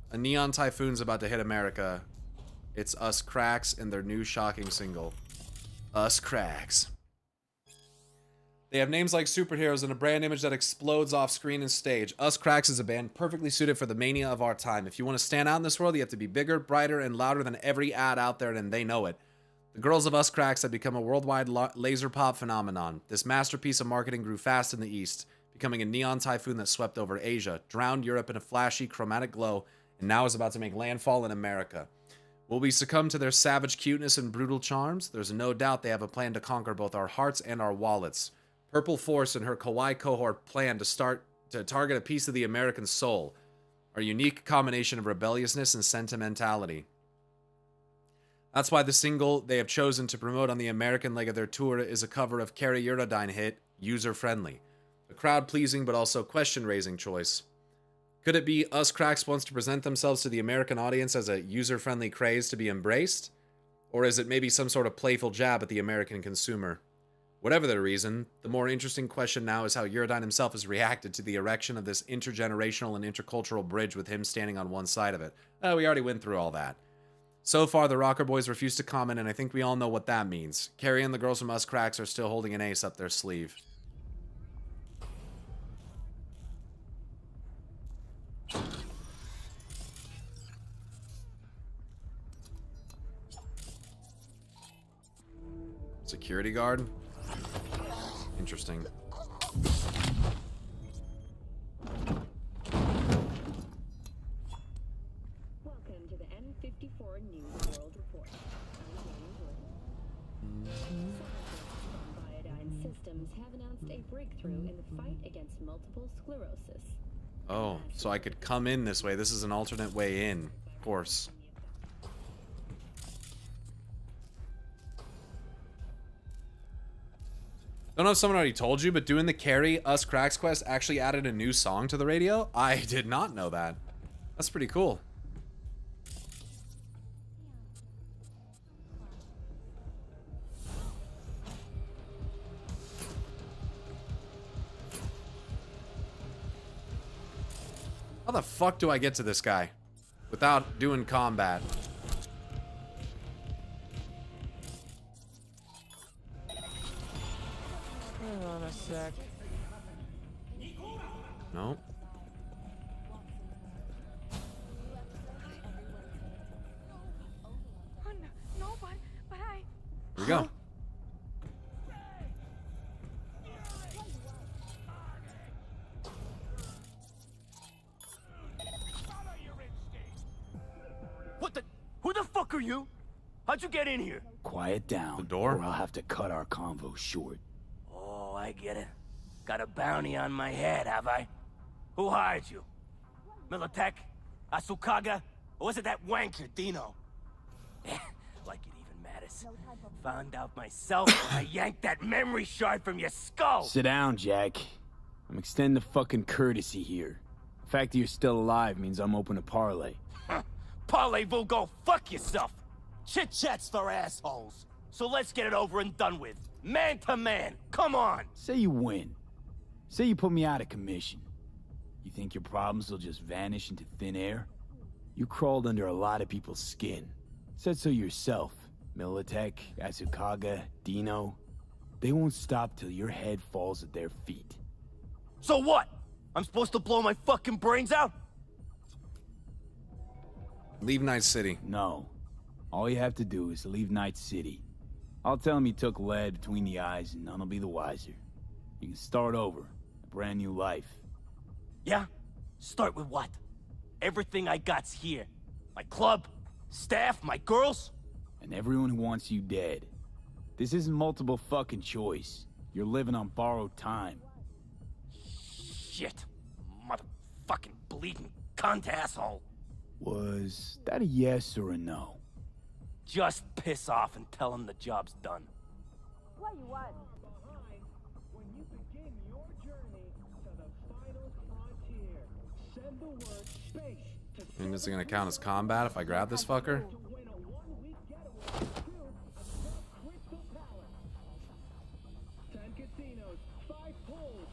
A neon typhoon's about to hit America. It's Us Cracks and their new shocking single. Us Cracks. They have names like superheroes and a brand image that explodes off screen and stage. Us Cracks is a band perfectly suited for the mania of our time. If you want to stand out in this world, you have to be bigger, brighter, and louder than every ad out there, and they know it. The girls of Us Cracks have become a worldwide laser pop phenomenon. This masterpiece of marketing grew fast in the East, becoming a neon typhoon that swept over Asia, drowned Europe in a flashy, chromatic glow, and now is about to make landfall in America. Will we succumb to their savage cuteness and brutal charms? There's no doubt they have a plan to conquer both our hearts and our wallets. Purple Force and her kawaii cohort plan to target a piece of the American soul, our unique combination of rebelliousness and sentimentality. That's why the single they have chosen to promote on the American leg of their tour is a cover of Carrie Eurodyne hit, User Friendly. A crowd-pleasing but also question-raising choice. Could it be Us Cracks wants to present themselves to the American audience as a user-friendly craze to be embraced? Or is it maybe some sort of playful jab at the American consumer? Whatever the reason, the more interesting question now is how Eurodyne himself has reacted to the erection of this intergenerational and intercultural bridge with him standing on one side of it. We already went through all that. So far, the Rocker Boys refuse to comment, and I think we all know what that means. Carrie and the girls from Us Cracks are still holding an ace up their sleeve. Security guard? Interesting. Welcome to the N54 News World Report. I'm Jamie Jordan. Iodine system systems have announced a breakthrough in the fight against multiple sclerosis. Oh, so I could come in this way. This is an alternate way in, of course. Don't know if someone already told you, but doing the Carry Us Cracks quest actually added a new song to the radio. I did not know that. That's pretty cool. How the fuck do I get to this guy without doing combat? Hang on a sec. No. Oh, no, but I... Here we go. What the? Who the fuck are you? How'd you get in here? Quiet down. The door? Or I'll have to cut our convo short. Oh, I get it. Got a bounty on my head, have I? Who hired you? Militech? Asukaga? Or was it that wanker, Dino? Like it even matters. Found out myself when I yanked that memory shard from your skull! Sit down, Jack. I'm extending the fucking courtesy here. The fact that you're still alive means I'm open to parlay. Parlez-vous, go fuck yourself! Chit-chat's for assholes. So let's get it over and done with. Man to man, come on! Say you win. Say you put me out of commission. You think your problems will just vanish into thin air? You crawled under a lot of people's skin. Said so yourself. Militech, Asukaga, Dino. They won't stop till your head falls at their feet. So what? I'm supposed to blow my fucking brains out? Leave Night City. No. All you have to do is leave Night City. I'll tell him you took lead between the eyes and none will be the wiser. You can start over. A brand new life. Yeah? Start with what? Everything I got's here. My club, staff, my girls? And everyone who wants you dead. This isn't multiple fucking choice. You're living on borrowed time. Shit. Motherfucking bleeding cunt asshole. Was that a yes or a no? Just piss off and tell him the job's done. What you want? When you begin your journey to the final frontier, send the word space to I mean, is it gonna count as combat if I grab this fucker? win a one-week getaway to a Crystal Palace. 10 casinos, 5 pools,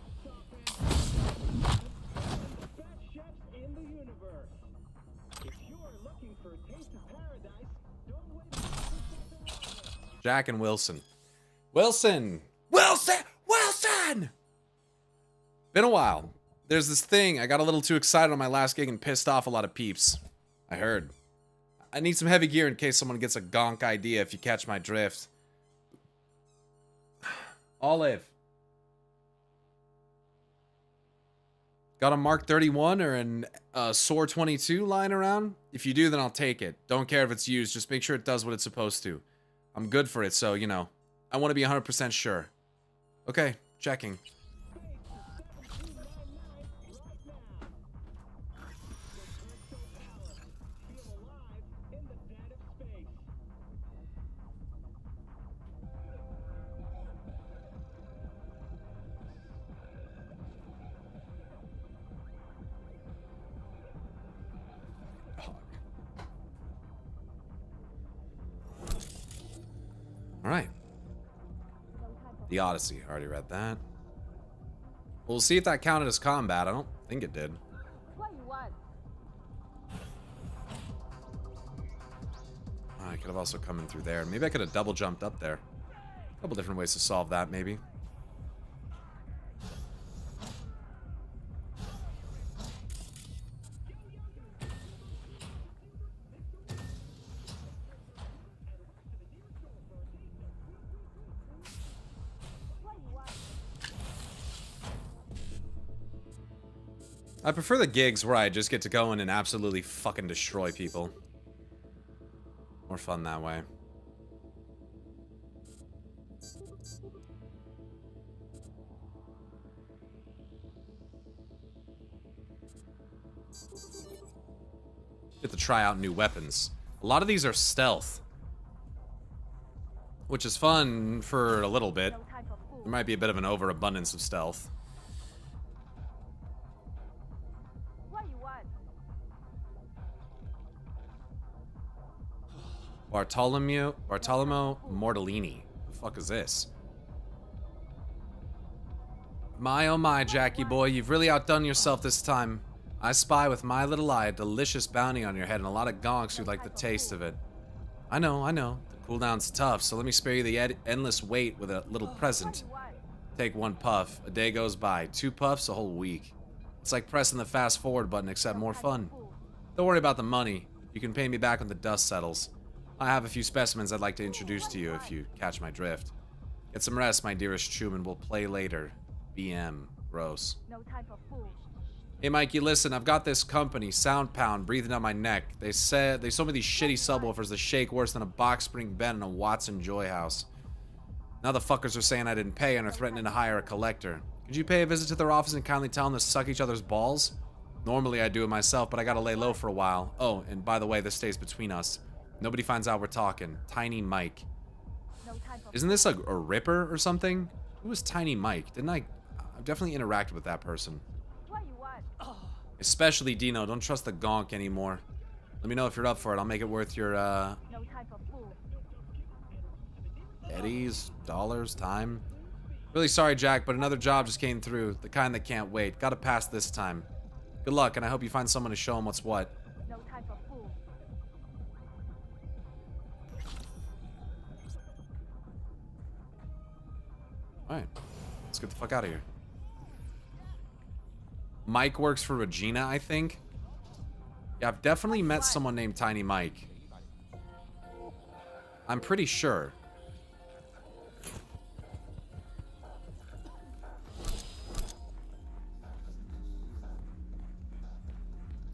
and the best chefs in the universe. If you're looking for a taste of paradise, don't wait. Jack and Wilson. Wilson! Wilson! Been a while. There's this thing. I got a little too excited on my last gig and pissed off a lot of peeps. I heard. I need some heavy gear in case someone gets a gonk idea, if you catch my drift. Olive. Got a Mark 31 or an SOAR 22 lying around? If you do, then I'll take it. Don't care if it's used. Just make sure it does what it's supposed to. I'm good for it, so, you know. I want to be 100% sure. Okay, checking. Alright. The Odyssey. I already read that. We'll see if that counted as combat. I don't think it did. What you want? I could have also come in through there. Maybe I could have double jumped up there. A couple different ways to solve that, maybe. I prefer the gigs where I just get to go in and absolutely fucking destroy people. More fun that way. Get to try out new weapons. A lot of these are stealth, which is fun for a little bit. There might be a bit of an overabundance of stealth. Bartolomeo Mortellini. The fuck is this? My oh my, Jackie boy, you've really outdone yourself this time. I spy with my little eye a delicious bounty on your head and a lot of gonks who'd like the taste of it. I know. The cooldown's tough, so let me spare you the endless wait with a little present. Take 1 puff, a day goes by. 2 puffs, a whole week. It's like pressing the fast forward button, except more fun. Don't worry about the money. You can pay me back when the dust settles. I have a few specimens I'd like to introduce to you if you catch my drift. Get some rest, my dearest Truman. We'll play later. BM. Gross. No time for fools. Hey Mikey, listen, I've got this company, Sound Pound, breathing down my neck. They sold me these shitty subwoofers that shake worse than a box spring bed in a Watson Joy house. Now the fuckers are saying I didn't pay and are threatening to hire a collector. Could you pay a visit to their office and kindly tell them to suck each other's balls? Normally I do it myself, but I gotta lay low for a while. Oh, and by the way, this stays between us. Nobody finds out we're talking. Tiny Mike. Isn't this a Ripper or something? Who was Tiny Mike? I've definitely interacted with that person. Especially Dino, don't trust the gonk anymore. Let me know if you're up for it. I'll make it worth your, eddies, dollars, time. Really sorry, Jack, but another job just came through. The kind that can't wait. Gotta pass this time. Good luck, and I hope you find someone to show him what's what. No time for fools. Alright. Let's get the fuck out of here. Mike works for Regina, I think. Yeah, I've definitely met someone named Tiny Mike. I'm pretty sure.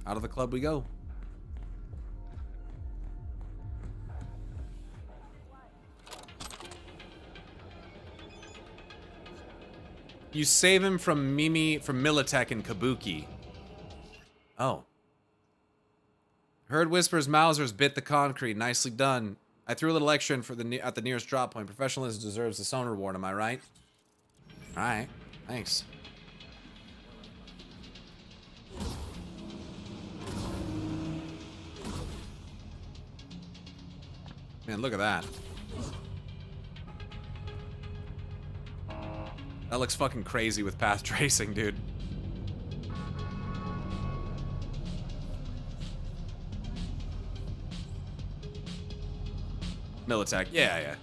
Out of the club we go. You save him from Militech and Kabuki. Oh. Heard whispers Mausers bit the concrete. Nicely done. I threw a little extra in at the nearest drop point. Professionalism deserves its own reward, am I right? Alright. Thanks. Man, look at that. That looks fucking crazy with path tracing, dude. Militech, yeah.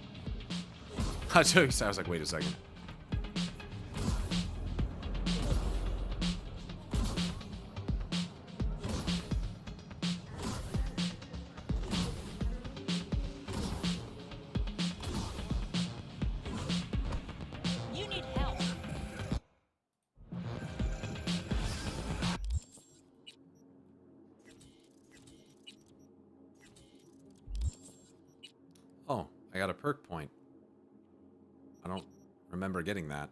I was like, wait a second. Oh, I got a perk point. I don't remember getting that.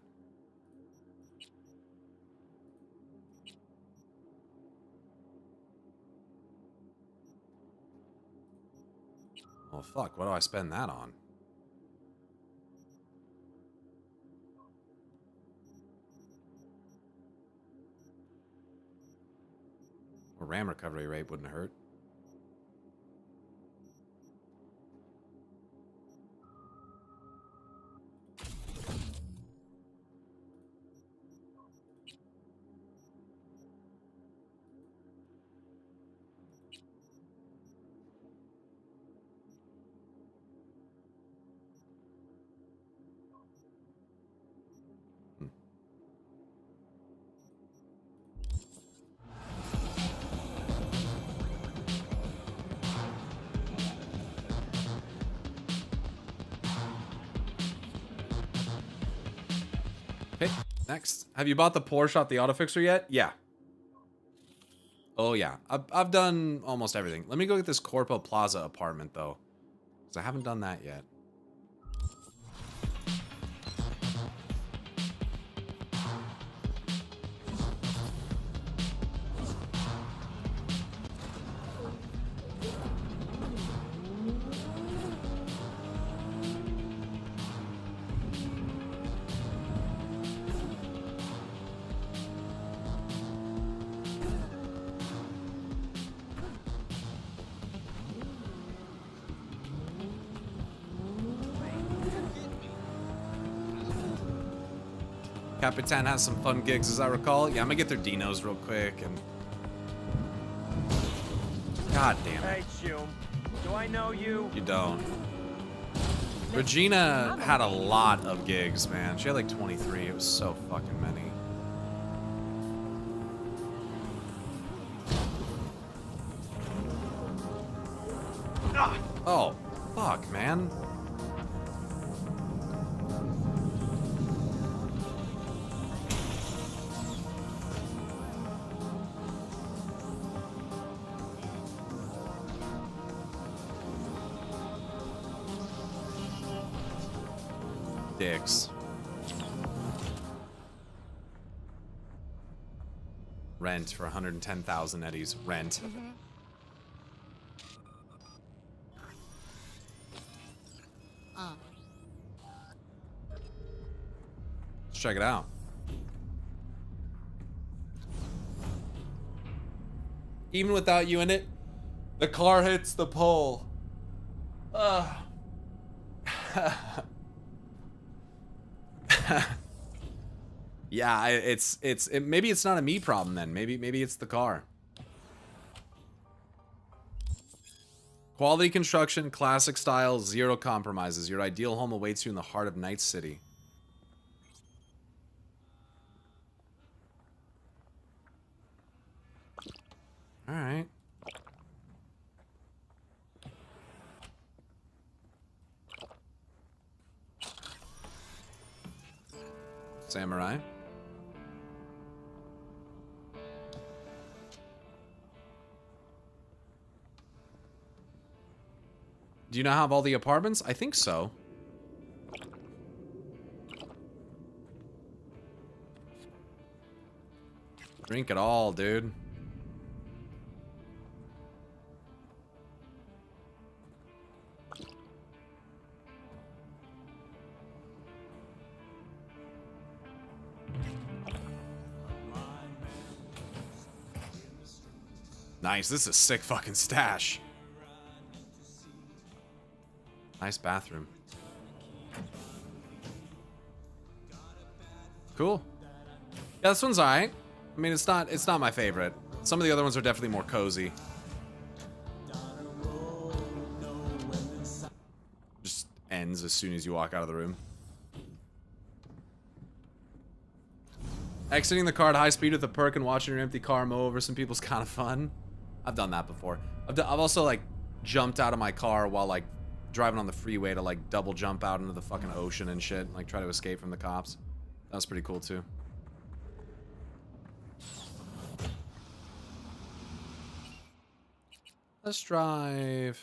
Well, fuck, what do I spend that on? A RAM recovery rate wouldn't hurt. Okay, next. Have you bought the Porsche off the auto fixer yet? Yeah. Oh yeah, I've done almost everything. Let me go get this Corpo Plaza apartment though, because I haven't done that yet. Capitan has some fun gigs, as I recall. Yeah, I'm gonna get their dinos real quick and. God damn it. Hey, Shum. Do I know you? You don't. Regina had a lot of gigs, man. She had like 23. It was so fucking many. Oh, fuck, man. Dicks. Rent for 110,000 eddies. Rent. Let's check it out. Even without you in it, the car hits the pole. Yeah, maybe it's not a me problem then. Maybe it's the car. Quality construction, classic style, zero compromises. Your ideal home awaits you in the heart of Night City. All right. Samurai. Do you now have all the apartments? I think so. Drink it all, dude. Nice, this is a sick fucking stash. Nice bathroom. Cool. Yeah, this one's alright. I mean, it's not my favorite. Some of the other ones are definitely more cozy. Just ends as soon as you walk out of the room. Exiting the car at high speed with a perk and watching your empty car mow over some people's kind of fun. I've done that before. I've also like jumped out of my car while like driving on the freeway to like double jump out into the fucking ocean and shit, like try to escape from the cops. That was pretty cool too. Let's drive.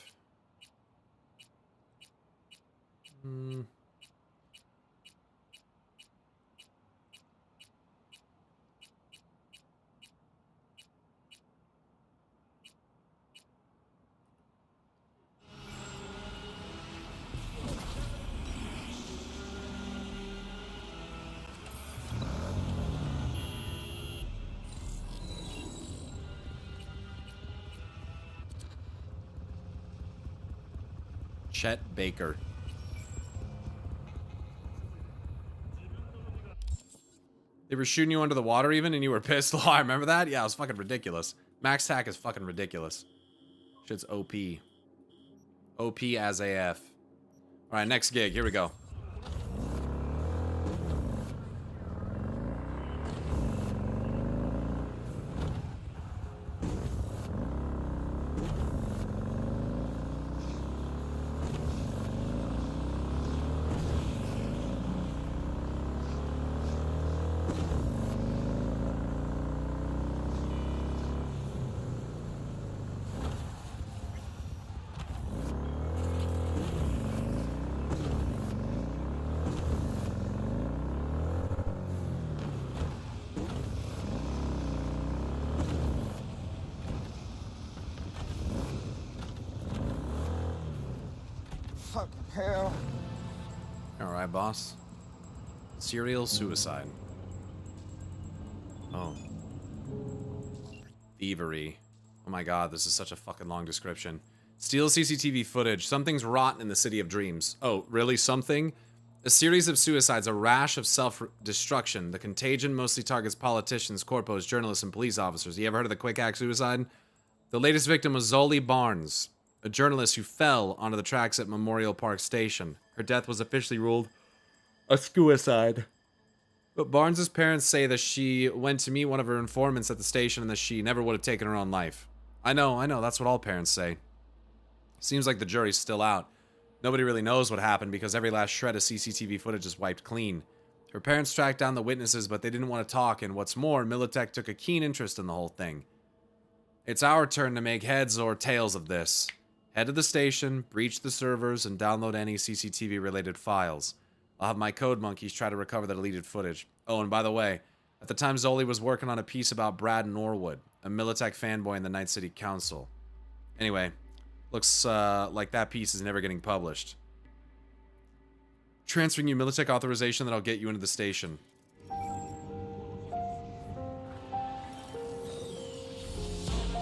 Chet Baker. They were shooting you under the water even and you were pissed. Oh, I remember that? Yeah, it was fucking ridiculous. Max Tack is fucking ridiculous. Shit's OP. OP as AF. Alright, next gig. Here we go. Hell. Alright, boss. Serial suicide. Oh. Thievery. Oh my god, this is such a fucking long description. Steal CCTV footage. Something's rotten in the City of Dreams. Oh, really? Something? A series of suicides, a rash of self-destruction. The contagion mostly targets politicians, corpos, journalists, and police officers. You ever heard of the quick act suicide? The latest victim was Zoli Barnes, a journalist who fell onto the tracks at Memorial Park Station. Her death was officially ruled a suicide. But Barnes's parents say that she went to meet one of her informants at the station and that she never would have taken her own life. I know, that's what all parents say. Seems like the jury's still out. Nobody really knows what happened because every last shred of CCTV footage is wiped clean. Her parents tracked down the witnesses, but they didn't want to talk, and what's more, Militech took a keen interest in the whole thing. It's our turn to make heads or tails of this. Head to the station, breach the servers, and download any CCTV-related files. I'll have my code monkeys try to recover the deleted footage. Oh, and by the way, at the time Zoli was working on a piece about Brad Norwood, a Militech fanboy in the Night City Council. Anyway, looks like that piece is never getting published. Transferring you Militech authorization that I'll get you into the station.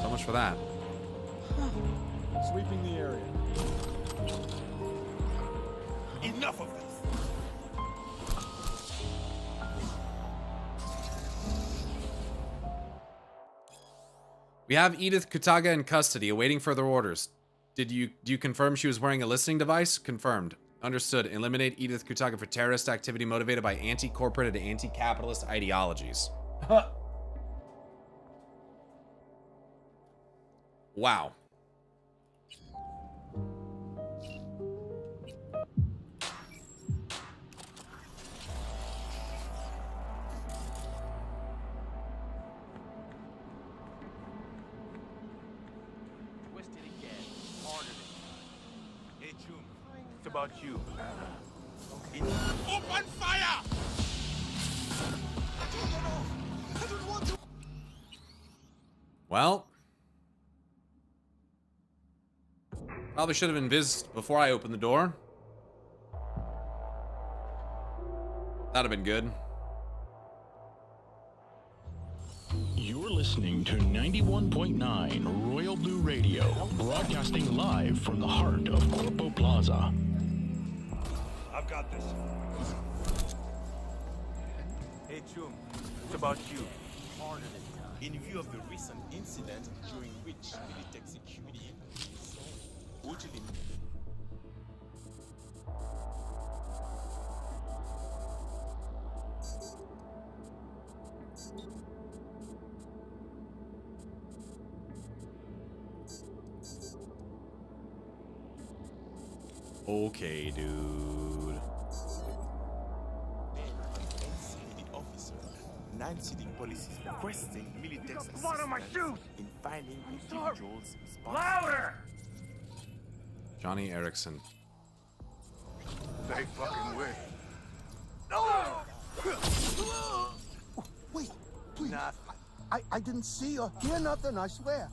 So much for that. Sweeping the area. Enough of this. We have Edith Kutaga in custody, awaiting further orders. Do you confirm she was wearing a listening device? Confirmed. Understood. Eliminate Edith Kutaga for terrorist activity motivated by anti-corporate and anti-capitalist ideologies. Wow. Twist it again. Harder this time. Hey, Chum. It's about you. Open fire! I don't want to. Well. Probably should have invised before I opened the door. That'd have been good. You're listening to 91.9 Royal Blue Radio, broadcasting live from the heart of Corpo Plaza. I've got this. Hey, Chum. It's about you. Harder this time. In view of the recent incident during which Militech security brutally. Okay, dude. The officer, 9 city police is requesting Militech's blood on my shoes! in finding individuals responsible. Louder! Johnny Erickson. They fucking way. Wait, please. I didn't see or hear nothing, I swear.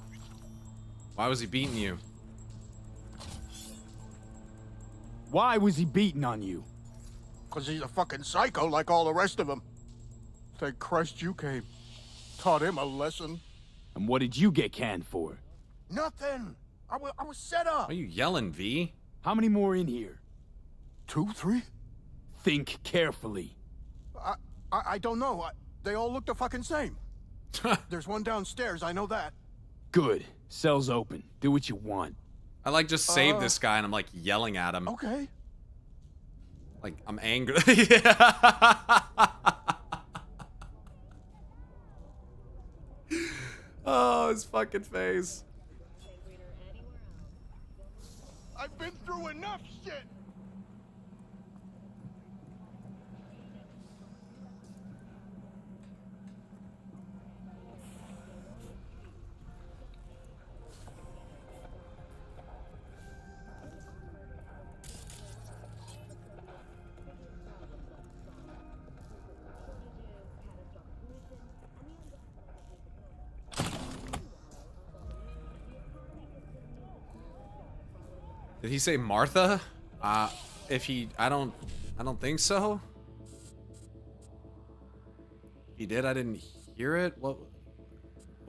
Why was he beating you? Why was he beating on you? Because he's a fucking psycho like all the rest of them. Thank Christ you came. Taught him a lesson. And what did you get canned for? Nothing. I was set up. Why are you yelling, V? How many more in here? 2, 3? Think carefully. I don't know. They all look the fucking same. There's one downstairs, I know that. Good. Cell's open. Do what you want. I like just save this guy and I'm like yelling at him. Okay. Like I'm angry. Oh, his fucking face. I've been through enough shit. Did he say Martha? If he, I don't think so. If he did, I didn't hear it. What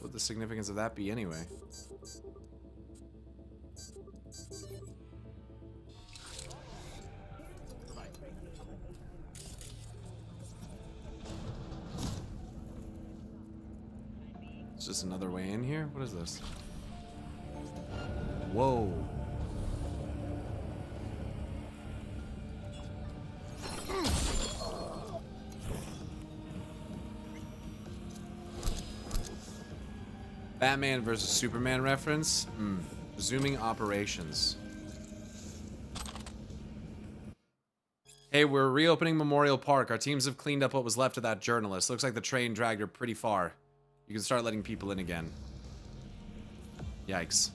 would the significance of that be anyway? just another way in here? What is this? Whoa. Batman versus Superman reference? Resuming operations. Hey, we're reopening Memorial Park. Our teams have cleaned up what was left of that journalist. Looks like the train dragged her pretty far. You can start letting people in again. Yikes.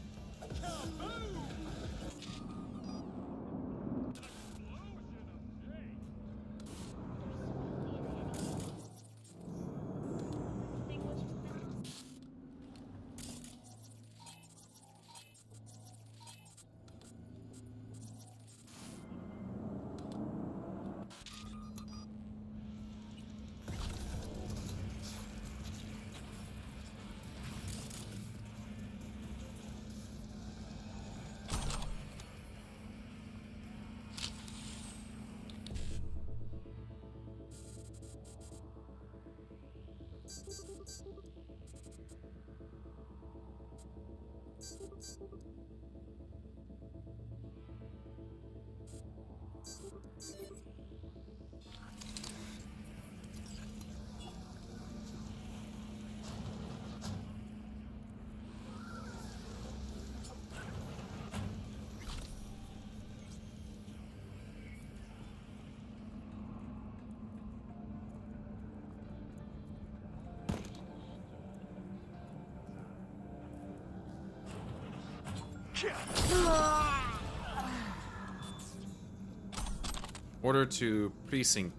Order to precinct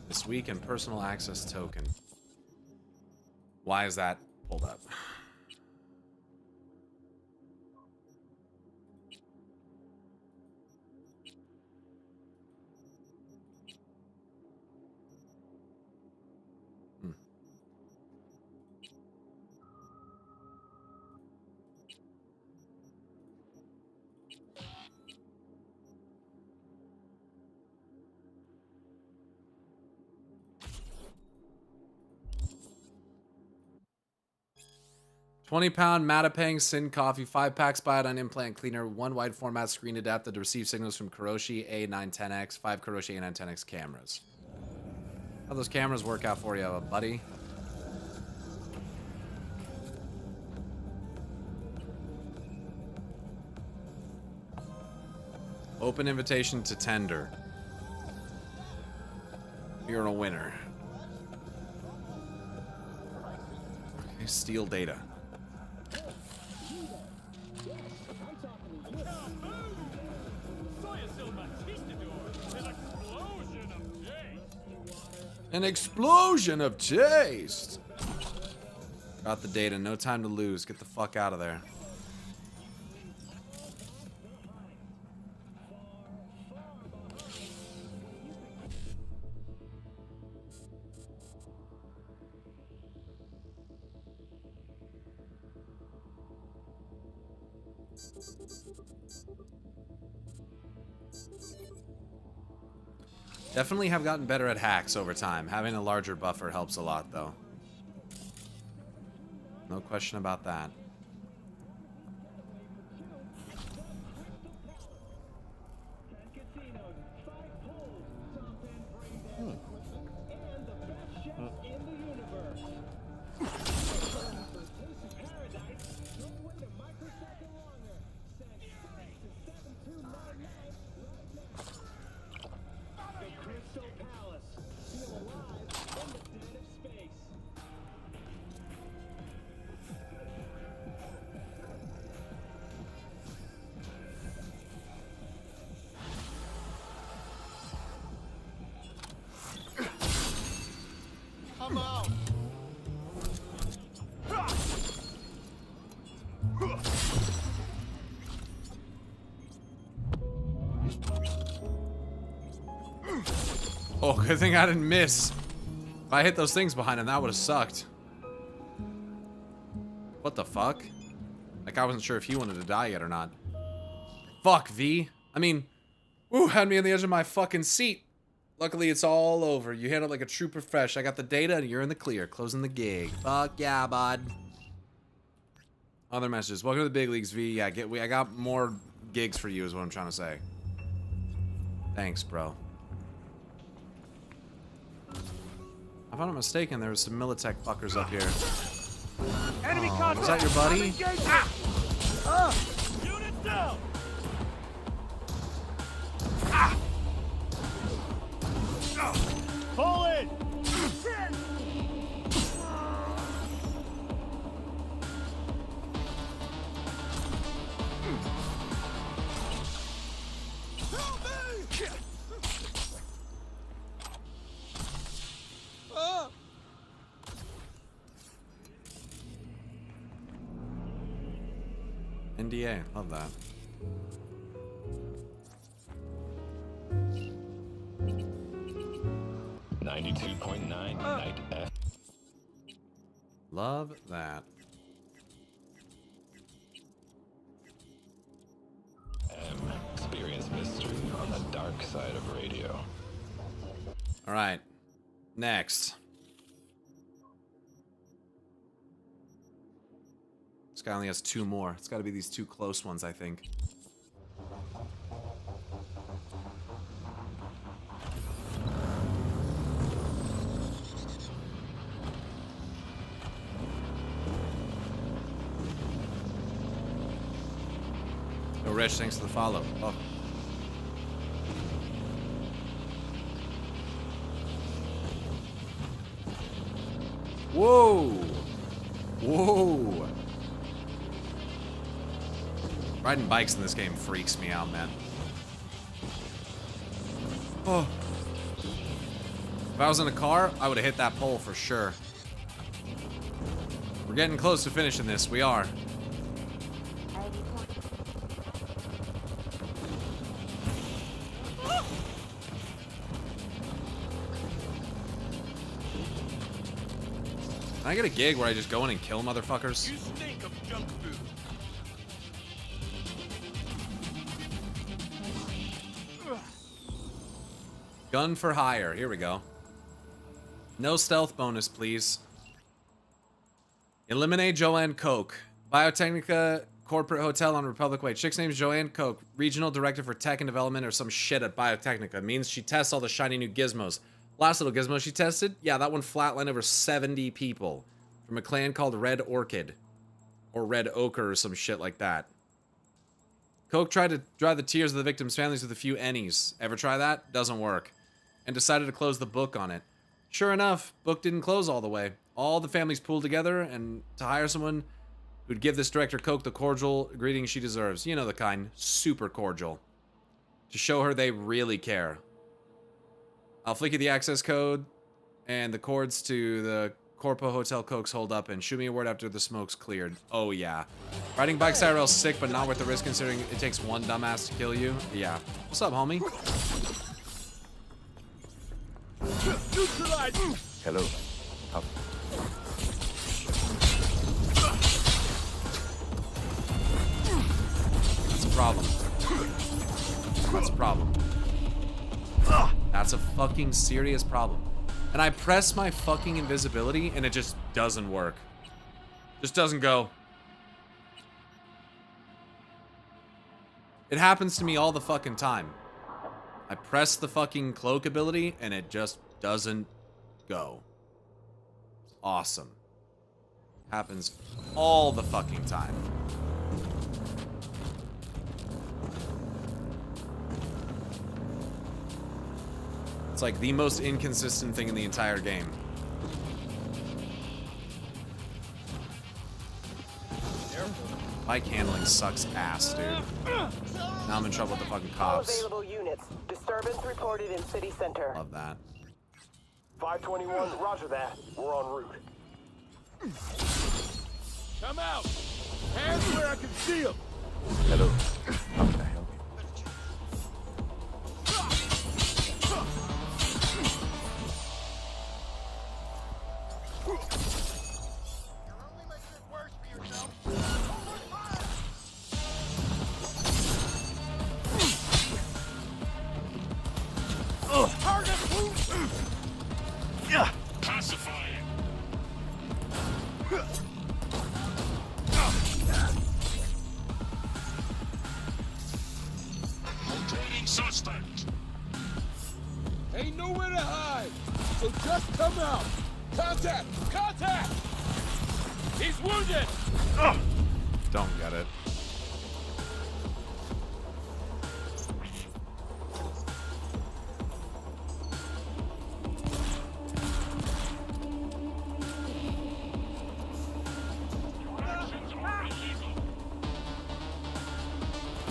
this week and personal access token. Why is that pulled up? £20 Matapang Sin Coffee, 5 packs by on implant cleaner, 1 wide format screen adapted to receive signals from Kuroshi A910X, 5 Kuroshi A910X cameras. How those cameras work out for you, buddy? Open invitation to tender. You're a winner. Okay, steal data. An explosion of taste! Got the data, no time to lose. Get the fuck out of there. Definitely have gotten better at hacks over time. Having a larger buffer helps a lot, though. No question about that. Oh, good thing I didn't miss. If I hit those things behind him, that would have sucked. What the fuck? Like, I wasn't sure if he wanted to die yet or not. Fuck, V. I mean, ooh, had me on the edge of my fucking seat. Luckily, it's all over. You handled like a true professional. I got the data, and you're in the clear. Closing the gig. Fuck yeah, bud. Other messages. Welcome to the big leagues, V. Yeah, I got more gigs for you, is what I'm trying to say. Thanks, bro. If I'm not mistaken, there was some Militech fuckers up here. Enemy Was that your buddy? Unit down. Pull in. NDA, love that. Night F. Love that. Experience mystery on the dark side of radio. All right, next. This guy only has 2 more. It's got to be these 2 close ones, I think. Yo, Rich, thanks for the follow. Oh. Whoa! Whoa! Riding bikes in this game freaks me out, man. Oh. If I was in a car, I would have hit that pole for sure. We're getting close to finishing this. We are. Can I get a gig where I just go in and kill motherfuckers? You stink of junk food. Gun for hire. Here we go. No stealth bonus, please. Eliminate Joanne Koch. Biotechnica Corporate Hotel on Republic Way. Chick's name's Joanne Koch. Regional Director for Tech and Development or some shit at Biotechnica. Means she tests all the shiny new gizmos. Last little gizmo she tested? Yeah, that one flatlined over 70 people. From a clan called Red Orchid. Or Red Ochre or some shit like that. Koch tried to dry the tears of the victims' families with a few ennies. Ever try that? Doesn't work. And decided to close the book on it. Sure enough, book didn't close all the way. All the families pooled together and to hire someone who'd give this director Koch the cordial greeting she deserves. You know the kind. Super cordial. To show her they really care. I'll flick you the access code and the cords to the Corpo Hotel Koch's hold up and shoot me a word after the smoke's cleared. Oh yeah. Riding bikes IRL's sick but not worth the risk considering it takes one dumbass to kill you. Yeah. What's up, homie? Hello. That's a problem. That's a problem. That's a fucking serious problem. And I press my fucking invisibility and it just doesn't work. Just doesn't go. It happens to me all the fucking time. I press the fucking cloak ability and it just doesn't go. It's awesome. Happens all the fucking time. It's like the most inconsistent thing in the entire game. Bike handling sucks ass, dude. Now I'm in trouble with the fucking cops. Available units. Disturbance reported in city center. Love that. 521, roger that. We're en route. Come out. Hands where I can see them. Hello. How can I help you? Target Just come out! Contact! Contact! He's wounded! Don't get it.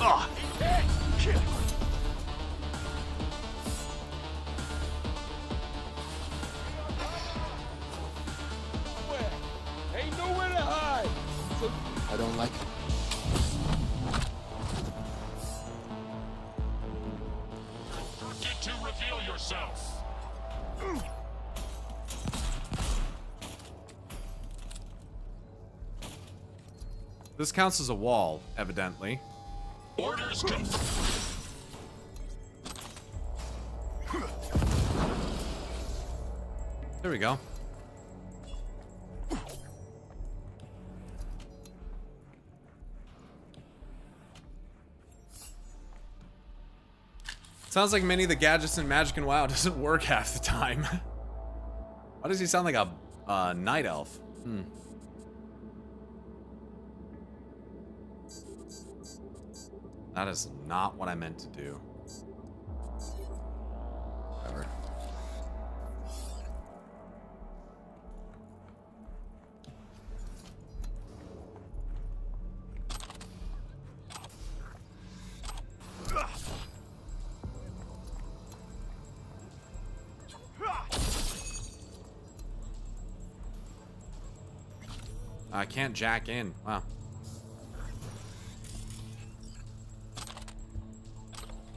Oh, shit! Ain't nowhere to hide. I don't like it. Forget to reveal yourself. This counts as a wall, evidently. Orders confirmed. There we go. Sounds like many of the gadgets in Magic and WoW doesn't work half the time. Why does he sound like a night elf? That is not what I meant to do. Whatever. I can't jack in. Wow.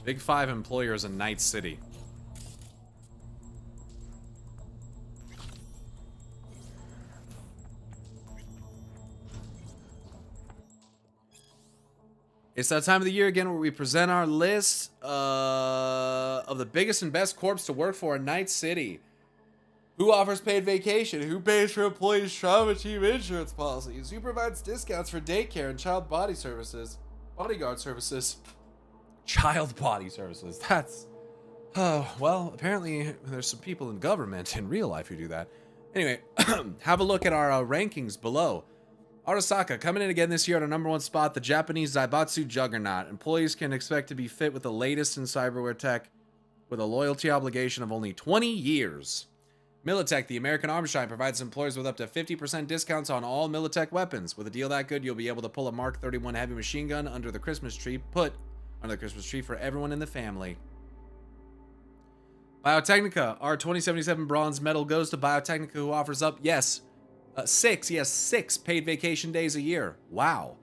Big 5 employers in Night City. It's that time of the year again where we present our list of the biggest and best corps to work for in Night City. Who offers paid vacation? Who pays for employees' trauma team insurance policies? Who provides discounts for daycare and child bodyguard services? Child body services. That's... Oh, well, apparently there's some people in government in real life who do that. Anyway, have a look at our rankings below. Arasaka, coming in again this year at our #1 spot, the Japanese Zaibatsu juggernaut. Employees can expect to be fit with the latest in cyberware tech with a loyalty obligation of only 20 years. Militech, the American Armstrong, provides employers with up to 50% discounts on all Militech weapons. With a deal that good, you'll be able to pull a Mark 31 heavy machine gun under the Christmas tree, for everyone in the family. Biotechnica, our 2077 bronze medal goes to Biotechnica, who offers up, six paid vacation days a year. Wow.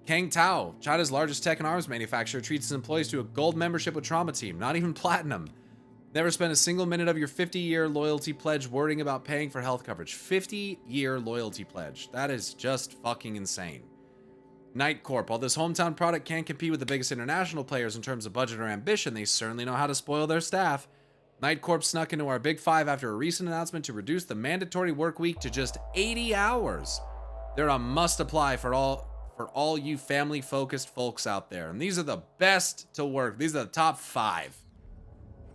Kang Tao, China's largest tech and arms manufacturer, treats its employees to a gold membership with Trauma Team, not even platinum. Never spend a single minute of your 50-year loyalty pledge worrying about paying for health coverage. 50-year loyalty pledge. That is just fucking insane. Night Corp. While this hometown product can't compete with the biggest international players in terms of budget or ambition, they certainly know how to spoil their staff. Night Corp snuck into our Big 5 after a recent announcement to reduce the mandatory work week to just 80 hours. They're a must-apply for all you family-focused folks out there. And these are the best to work. These are the top 5.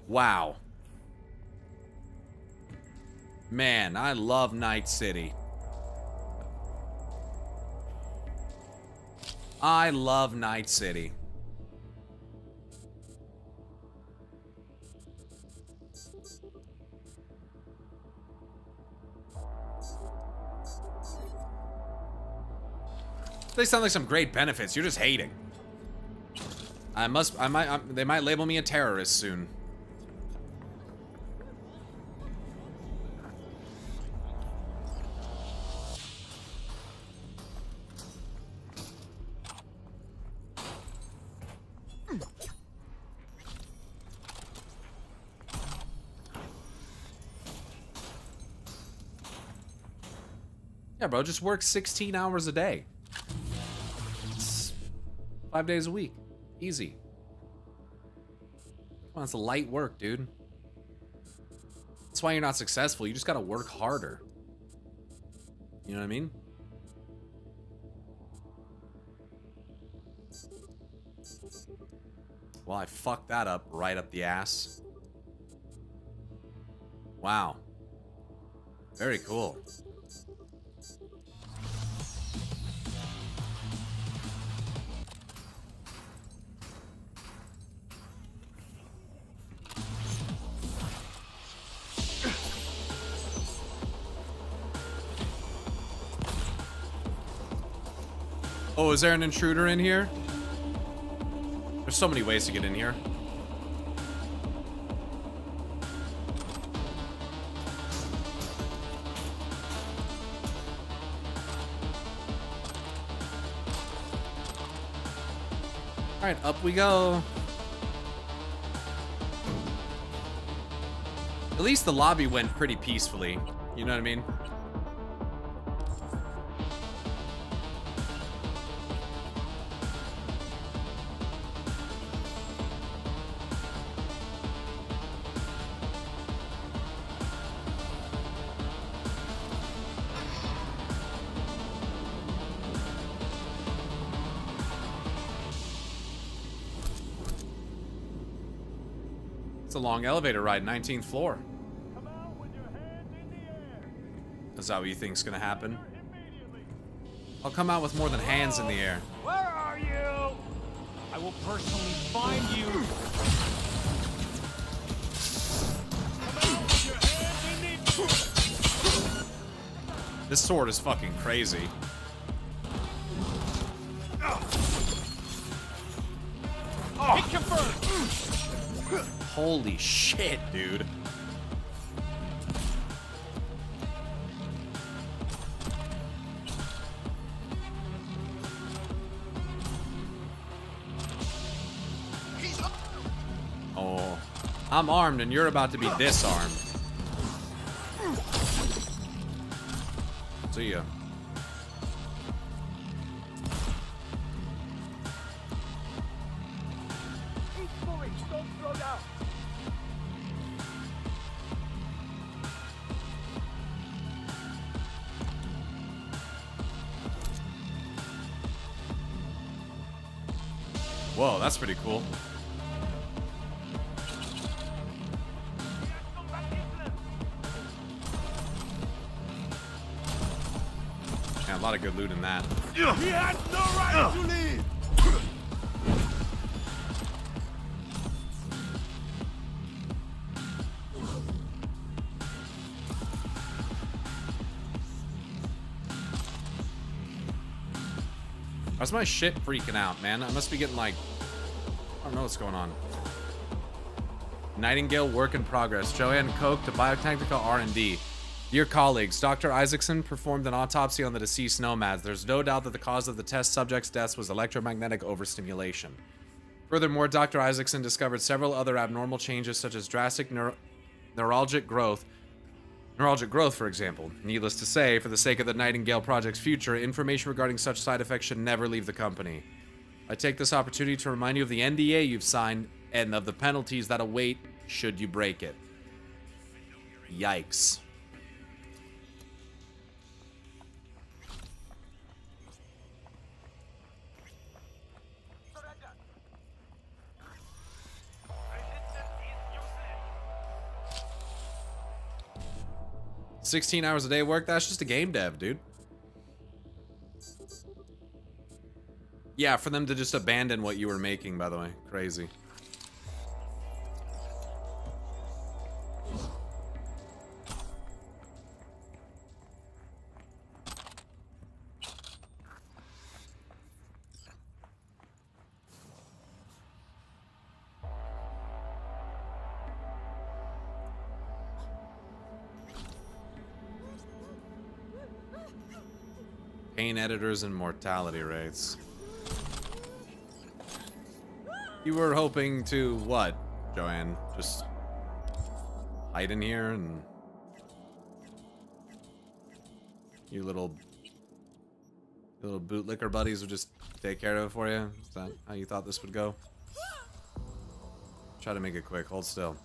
Wow. Man, I love Night City. I love Night City. They sound like some great benefits. You're just hating. They might label me a terrorist soon. Yeah, bro, just work 16 hours a day. It's 5 days a week. Easy. Come on, it's light work, dude. That's why you're not successful. You just gotta work harder. You know what I mean? Well, I fucked that up right up the ass. Wow. Very cool. Oh, is there an intruder in here? There's so many ways to get in here. Alright, up we go. At least the lobby went pretty peacefully. You know what I mean? It's a long elevator ride, 19th floor. Is that what you think's gonna happen? I'll come out with more than hands in the air. Where are you? I will personally find you. This sword is fucking crazy. Hit confirmed. Holy shit, dude. Oh, I'm armed and you're about to be disarmed. See ya. Whoa, that's pretty cool. Yeah, a lot of good loot in that. He has no right to leave. Why's my shit freaking out, man? I must be getting like... I don't know what's going on. Nightingale work in progress. Joanne Koch to biotechnical R&D. Dear colleagues, Dr. Isaacson performed an autopsy on the deceased nomads. There's no doubt that the cause of the test subject's deaths was electromagnetic overstimulation. Furthermore, Dr. Isaacson discovered several other abnormal changes such as drastic neuralgic growth, for example. Needless to say, for the sake of the Nightingale Project's future, information regarding such side effects should never leave the company. I take this opportunity to remind you of the NDA you've signed and of the penalties that await should you break it. Yikes. $16 hours a day work, that's just a game dev, dude. Yeah, for them to just abandon what you were making, by the way. Crazy. Pain editors and mortality rates. You were hoping to what, Joanne? Just hide in here and you little bootlicker buddies would just take care of it for you? Is that how you thought this would go? Try to make it quick. Hold still.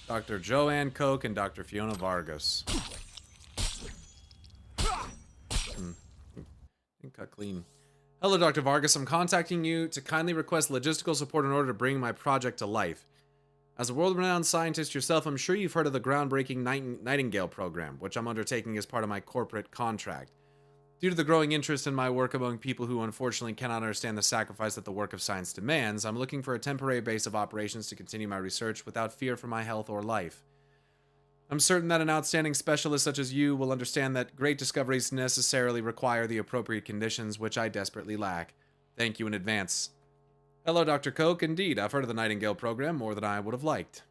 Dr. Joanne Koch and Dr. Fiona Vargas. Cut clean. Hello, Dr. Vargas. I'm contacting you to kindly request logistical support in order to bring my project to life. As a world-renowned scientist yourself, I'm sure you've heard of the groundbreaking Nightingale program, which I'm undertaking as part of my corporate contract. Due to the growing interest in my work among people who unfortunately cannot understand the sacrifice that the work of science demands, I'm looking for a temporary base of operations to continue my research without fear for my health or life. I'm certain that an outstanding specialist such as you will understand that great discoveries necessarily require the appropriate conditions, which I desperately lack. Thank you in advance. Hello, Dr. Koch. Indeed, I've heard of the Nightingale program more than I would have liked.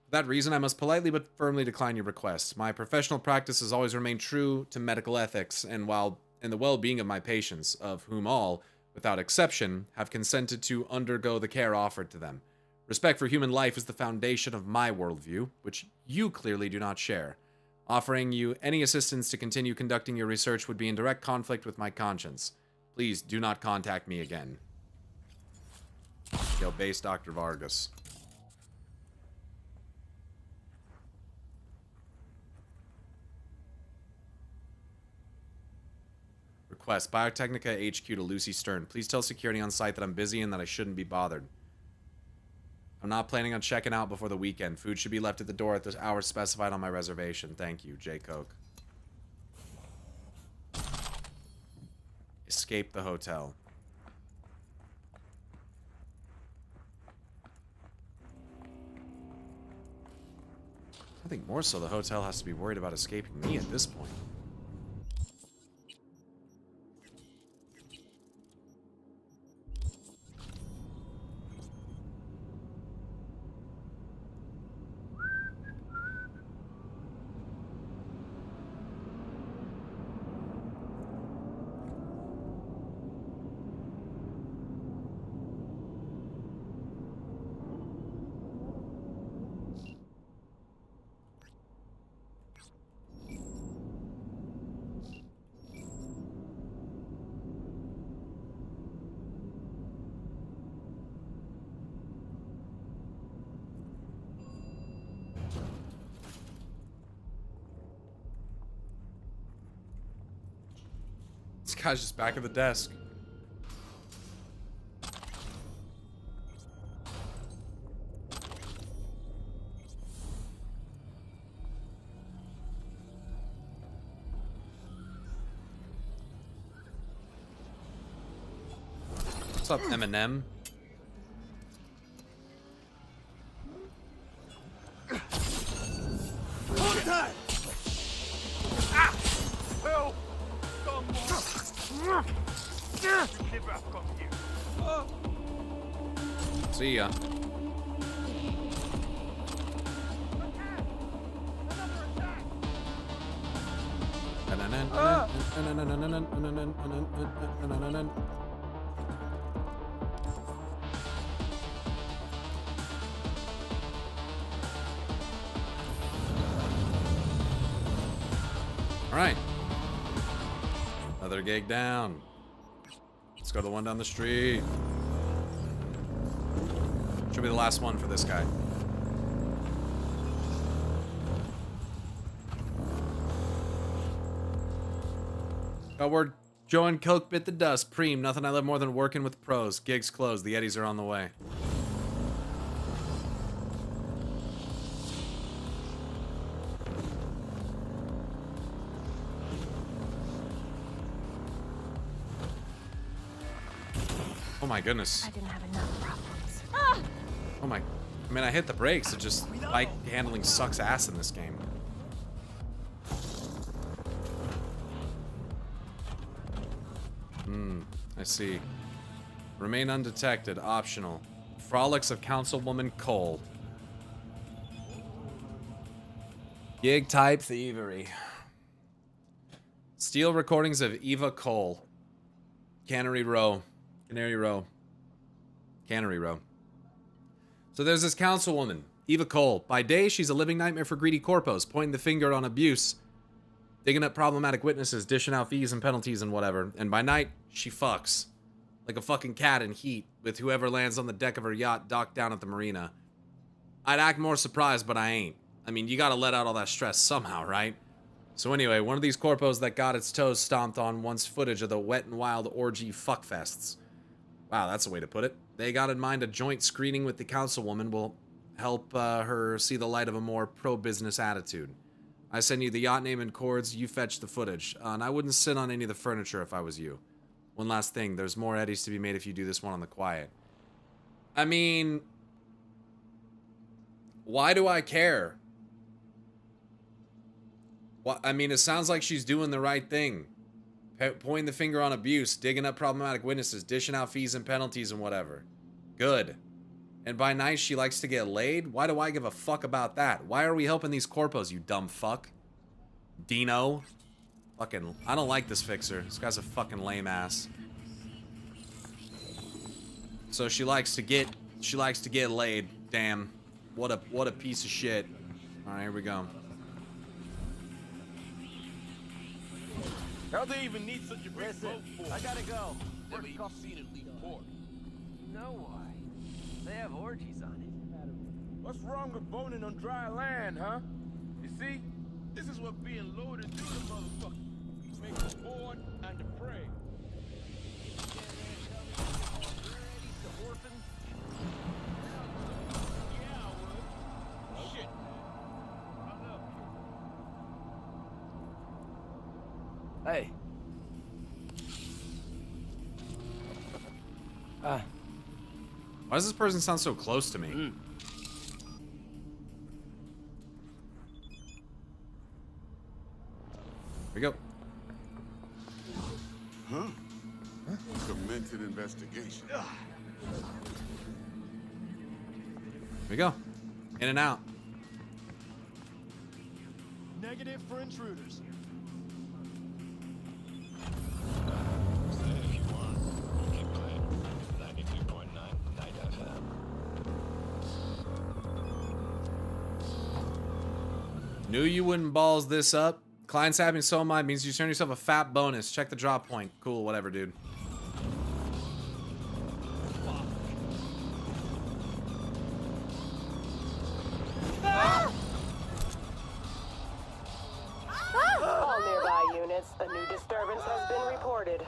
For that reason, I must politely but firmly decline your request. My professional practice has always remained true to medical ethics, and the well-being of my patients, of whom all, without exception, have consented to undergo the care offered to them. Respect for human life is the foundation of my worldview, which you clearly do not share. Offering you any assistance to continue conducting your research would be in direct conflict with my conscience. Please do not contact me again. Yo, base Dr. Vargas. Request, Biotechnica HQ to Lucy Stern. Please tell security on site that I'm busy and that I shouldn't be bothered. I'm not planning on checking out before the weekend. Food should be left at the door at the hour specified on my reservation. Thank you, J. Koch. Escape the hotel. I think more so the hotel has to be worried about escaping me at this point. This guy's just back at the desk. What's up, Eminem? See ya. All right. Another gig down. Let's go to the one down the street. Should be the last one for this guy. Got word Joe and Coke bit the dust. Preem, nothing I love more than working with pros. Gigs closed. The Eddies are on the way. Oh my goodness. I didn't have enough problems. Oh my. I mean, I hit the brakes. It just, bike handling sucks ass in this game. I see. Remain undetected. Optional. Frolics of Councilwoman Cole. Gig type thievery. Steal recordings of Eva Cole. Cannery Row. Canary Row. Cannery Row. So there's this councilwoman, Eva Cole. By day, she's a living nightmare for greedy corpos, pointing the finger on abuse, digging up problematic witnesses, dishing out fees and penalties and whatever. And by night, she fucks. Like a fucking cat in heat, with whoever lands on the deck of her yacht docked down at the marina. I'd act more surprised, but I ain't. I mean, you gotta let out all that stress somehow, right? So anyway, one of these corpos that got its toes stomped on wants footage of the wet and wild orgy fuckfests. Wow, that's a way to put it. They got in mind a joint screening with the councilwoman will help her see the light of a more pro-business attitude. I send you the yacht name and cords, you fetch the footage. And I wouldn't sit on any of the furniture if I was you. One last thing, there's more eddies to be made if you do this one on the quiet. I mean... Why do I care? I mean, it sounds like she's doing the right thing. Pointing the finger on abuse, digging up problematic witnesses, dishing out fees and penalties and whatever. Good. And by night, she likes to get laid? Why do I give a fuck about that? Why are we helping these corpos, you dumb fuck? Dino? Fucking, I don't like this fixer. This guy's a fucking lame ass. So she likes to get laid. Damn. What a piece of shit. Alright, here we go. How they even need such a big boat for? I gotta go. Never even seen it leave port. No why. They have orgies on it. What's wrong with boning on dry land, huh? You see, this is what being loaded do to motherfuckers. Make the bored and the prey. Hey. Why does this person sound so close to me? Here we go. Huh? Commenced investigation. Here we go. In and out. Negative for intruders. Say if you want. Keep playing. 92.9 Night FM. Knew you wouldn't balls this up. Client's having so mind means you turn yourself a fat bonus. Check the drop point. Cool, whatever, dude. All nearby units, a new disturbance has been reported.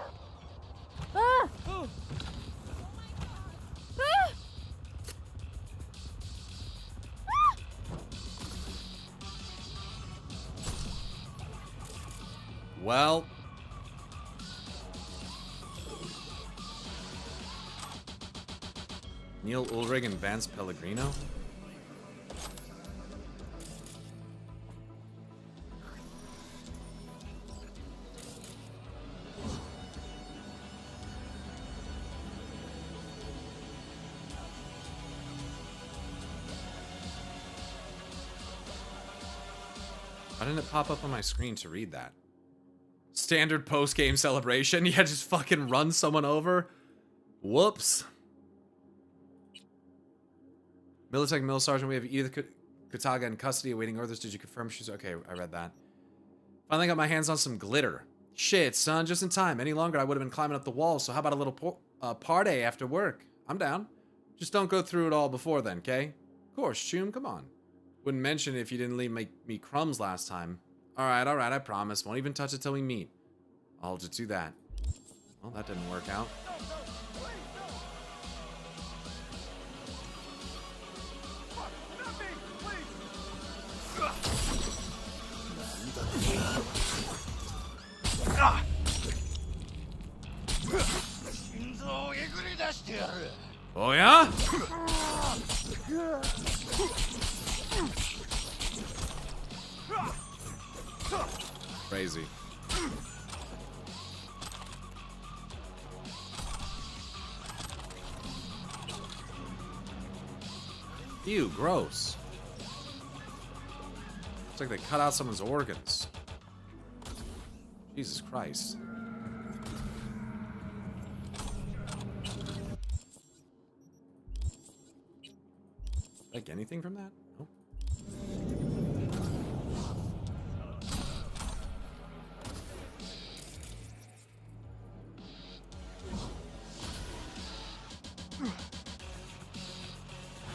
Well. Neil Ulrich and Vance Pellegrino? Why didn't it pop up on my screen to read that? Standard post-game celebration? Yeah, just fucking run someone over? Whoops. Militech Mill Sergeant, we have Edith Kataga in custody awaiting orders. Did you confirm she's okay? I read that. Finally got my hands on some glitter. Shit, son, just in time. Any longer, I would have been climbing up the wall. So how about a little party after work? I'm down. Just don't go through it all before then, okay? Of course, Choom, come on. Wouldn't mention it if you didn't leave me crumbs last time. Alright, I promise. Won't even touch it till we meet. I'll hold you to that. Well, that didn't work out. Oh yeah? Crazy. Ew, gross. Looks like they cut out someone's organs. Jesus Christ. Like anything from that? Nope.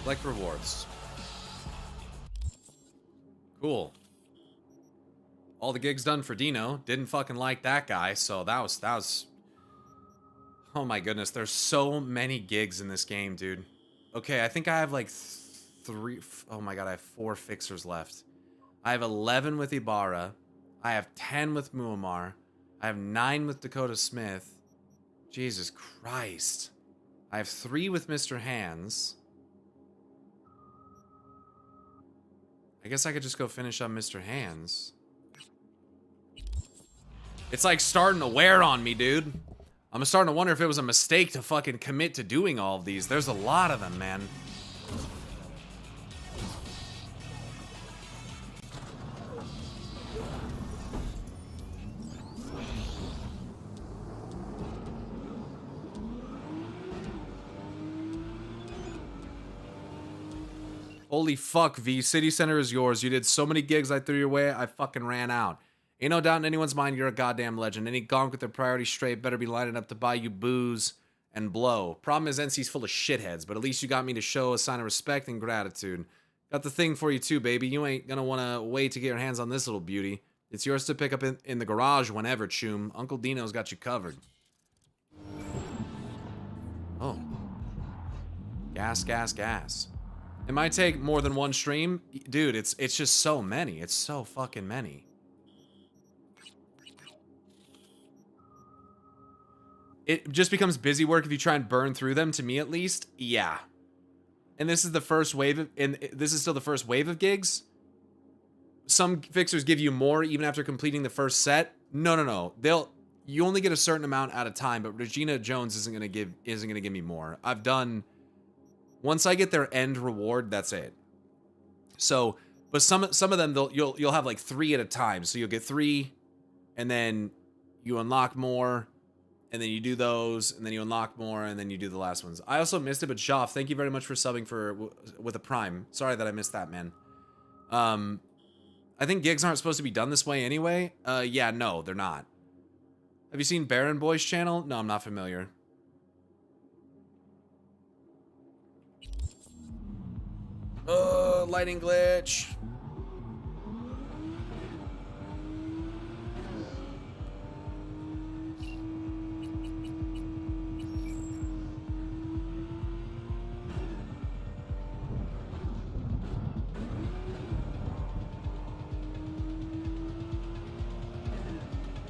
Collect rewards. Cool. All the gigs done for Dino. Didn't fucking like that guy, so that was... Oh my goodness, there's so many gigs in this game, dude. Okay, I think I have like 3. Oh my god, I have 4 fixers left. I have 11 with Ibarra. I have 10 with Muammar. I have 9 with Dakota Smith. Jesus Christ. I have 3 with Mr. Hands. I guess I could just go finish on Mr. Hands. It's like starting to wear on me, dude. I'm starting to wonder if it was a mistake to fucking commit to doing all of these. There's a lot of them, man. Holy fuck, V. City Center is yours. You did so many gigs I threw your way, I fucking ran out. Ain't no doubt in anyone's mind you're a goddamn legend. Any gonk with their priorities straight better be lining up to buy you booze and blow. Problem is NC's full of shitheads, but at least you got me to show a sign of respect and gratitude. Got the thing for you too, baby. You ain't gonna wanna wait to get your hands on this little beauty. It's yours to pick up in the garage whenever, Choom. Uncle Dino's got you covered. Oh. Gas, gas, gas. It might take more than one stream. Dude, it's just so many. It's so fucking many. It just becomes busy work if you try and burn through them, to me at least. Yeah. And this is the first wave of, and this is still the first wave of gigs. Some fixers give you more even after completing the first set. No. You only get a certain amount at a time, but Regina Jones isn't gonna give me more. I've done, once I get their end reward, that's it. So, but some of them you'll have like 3 at a time. So you'll get 3, and then you unlock more, and then you do those, and then you unlock more, and then you do the last ones. I also missed it, but Joff, thank you very much for subbing with a Prime. Sorry that I missed that, man. I think gigs aren't supposed to be done this way anyway. Yeah, no, they're not. Have you seen Baron Boy's channel? No, I'm not familiar. Lighting glitch.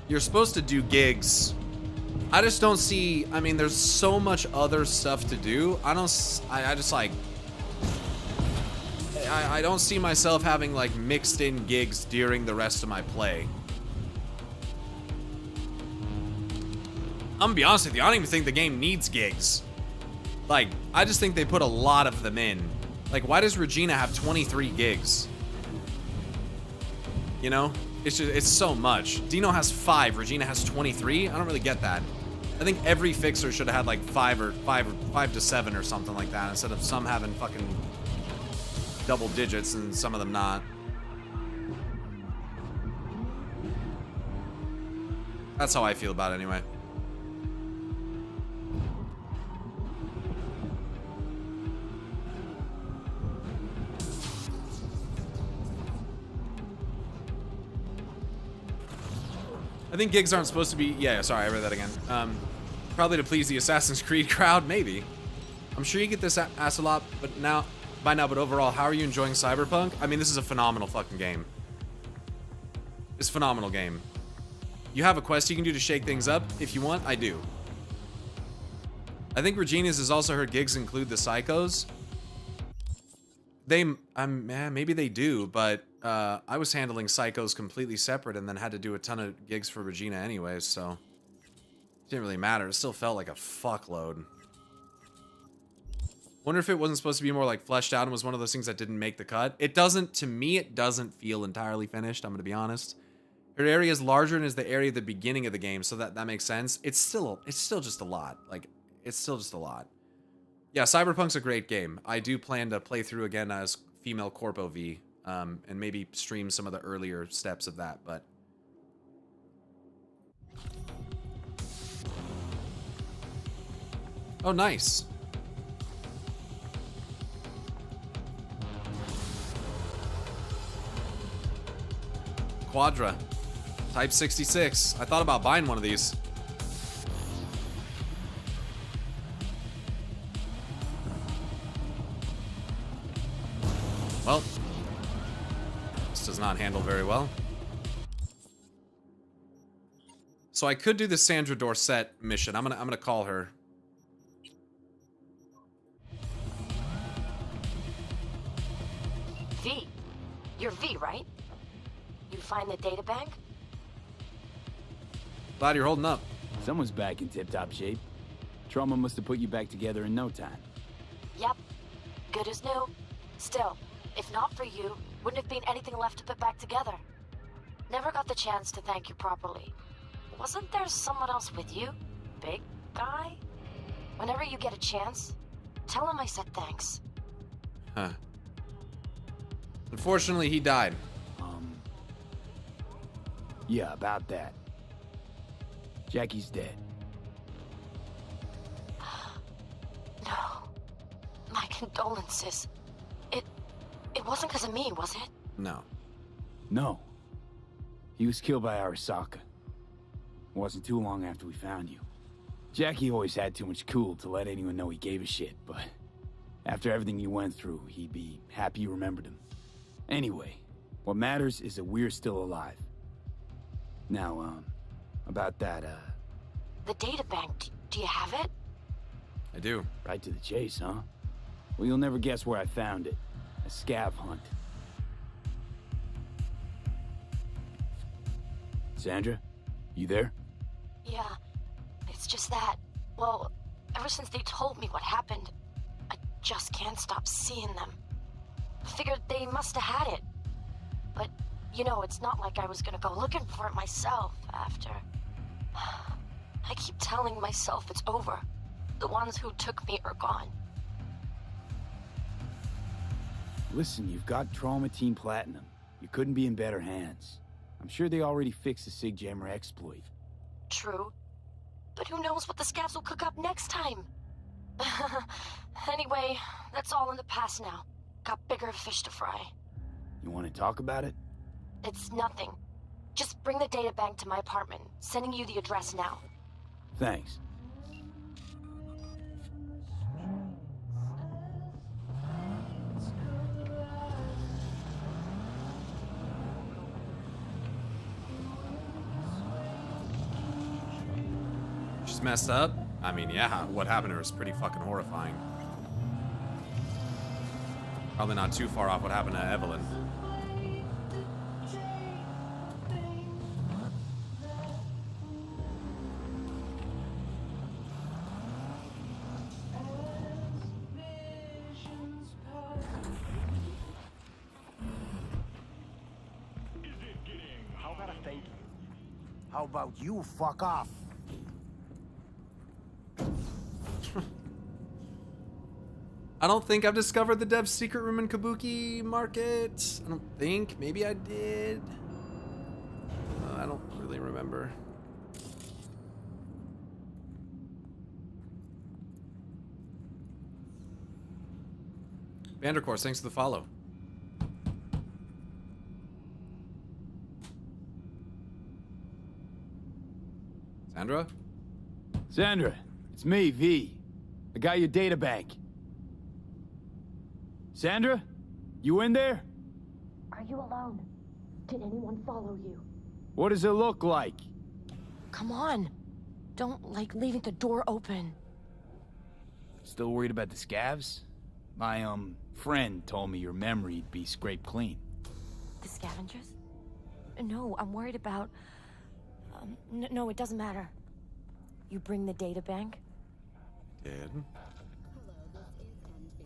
You're supposed to do gigs. I just don't see, I mean, there's so much other stuff to do. I just like, I don't see myself having like mixed in gigs during the rest of my play. I'm gonna be honest with you, I don't even think the game needs gigs. Like, I just think they put a lot of them in. Like, why does Regina have 23 gigs? You know? It's so much. Dino has 5, Regina has 23. I don't really get that. I think every fixer should have had like 5 to 7 or something like that, instead of some having fucking double digits and some of them not. That's how I feel about it anyway. I think gigs aren't supposed to be, yeah, sorry, I read that again. Probably to please the Assassin's Creed crowd, maybe. I'm sure you get this asked a lot, but by now, but overall, how are you enjoying Cyberpunk? I mean, this is a phenomenal fucking game. It's a phenomenal game. You have a quest you can do to shake things up. If you want, I do. I think Regina's is also her gigs include the Psychos. Maybe they do, but I was handling Psychos completely separate and then had to do a ton of gigs for Regina anyways, so it didn't really matter. It still felt like a fuckload. Wonder if it wasn't supposed to be more like fleshed out and was one of those things that didn't make the cut. It doesn't, to me, it doesn't feel entirely finished, I'm gonna be honest. Her area is larger and is the area at the beginning of the game, so that makes sense. It's still just a lot. Like, it's still just a lot. Yeah, Cyberpunk's a great game. I do plan to play through again as female Corpo V, and maybe stream some of the earlier steps of that, but... Oh, nice. Quadra. Type 66. I thought about buying one of these. does not handle very well. So I could do the Sandra Dorset mission. I'm gonna call her. V. You're V, right? You find the data bank? Glad you're holding up. Someone's back in tip-top shape. Trauma must have put you back together in no time. Yep. Good as new. Still, if not for you, wouldn't have been anything left to put back together. Never got the chance to thank you properly. Wasn't there someone else with you? Big guy? Whenever you get a chance, tell him I said thanks. Huh. Unfortunately, he died. Yeah, about that. Jackie's dead. No. My condolences. It wasn't because of me, was it? No. No. He was killed by Arasaka. Wasn't too long after we found you. Jackie always had too much cool to let anyone know he gave a shit, but after everything you went through, he'd be happy you remembered him. Anyway, what matters is that we're still alive. Now, about that, The data bank, do you have it? I do. Right to the chase, huh? Well, you'll never guess where I found it. A scav hunt. Sandra, you there? Yeah. It's just that, well, ever since they told me what happened, I just can't stop seeing them. Figured they must have had it. But, you know, it's not like I was gonna go looking for it myself after. I keep telling myself it's over. The ones who took me are gone. Listen, you've got Trauma Team Platinum. You couldn't be in better hands. I'm sure they already fixed the Sig Jammer exploit. True. But who knows what the scavs will cook up next time? Anyway, that's all in the past now. Got bigger fish to fry. You want to talk about it? It's nothing. Just bring the data bank to my apartment. Sending you the address now. Thanks. She's messed up? I mean, yeah, what happened to her is pretty fucking horrifying. Probably not too far off what happened to Evelyn. How about a thank you? How about you fuck off? I don't think I've discovered the dev's secret room in Kabuki Market. I don't think. Maybe I did. I don't really remember. Vandercourse, thanks for the follow. Sandra? Sandra, it's me, V. I got your data bank. Sandra? You in there? Are you alone? Did anyone follow you? What does it look like? Come on. Don't like leaving the door open. Still worried about the scavs? My, friend told me your memory'd be scraped clean. The scavengers? No, I'm worried about... no, it doesn't matter. You bring the data bank? Did.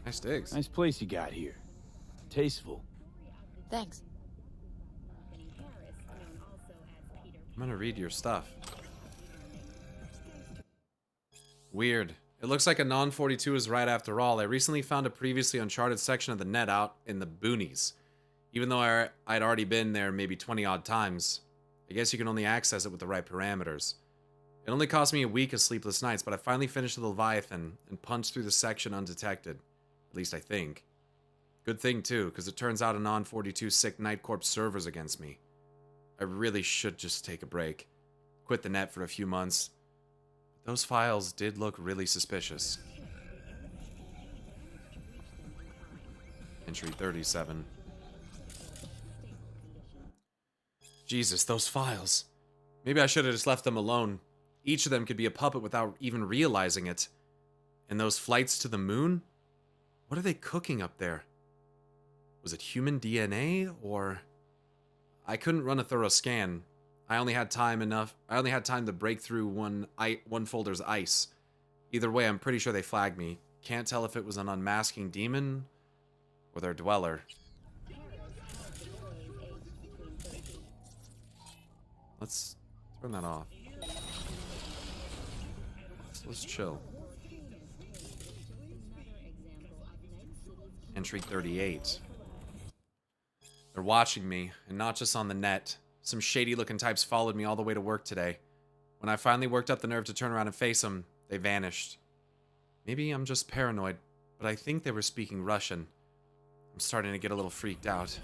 Nice digs. Nice place you got here. Tasteful. Thanks. I'm gonna read your stuff. Weird. It looks like a non-42 is right after all. I recently found a previously uncharted section of the net out in the boonies. Even though I'd already been there maybe 20 odd times. I guess you can only access it with the right parameters. It only cost me a week of sleepless nights, but I finally finished the Leviathan and punched through the section undetected. At least I think. Good thing too, because it turns out a non-42 sick Night Corp servers against me. I really should just take a break. Quit the net for a few months. Those files did look really suspicious. Entry 37. Jesus, those files. Maybe I should have just left them alone. Each of them could be a puppet without even realizing it. And those flights to the moon? What are they cooking up there? Was it human DNA, or... I couldn't run a thorough scan. I only had time to break through one folder's ice. Either way, I'm pretty sure they flagged me. Can't tell if it was an unmasking demon or their dweller. Let's turn that off. Let's chill. Entry 38. They're watching me, and not just on the net. Some shady-looking types followed me all the way to work today. When I finally worked up the nerve to turn around and face them, they vanished. Maybe I'm just paranoid, but I think they were speaking Russian. I'm starting to get a little freaked out.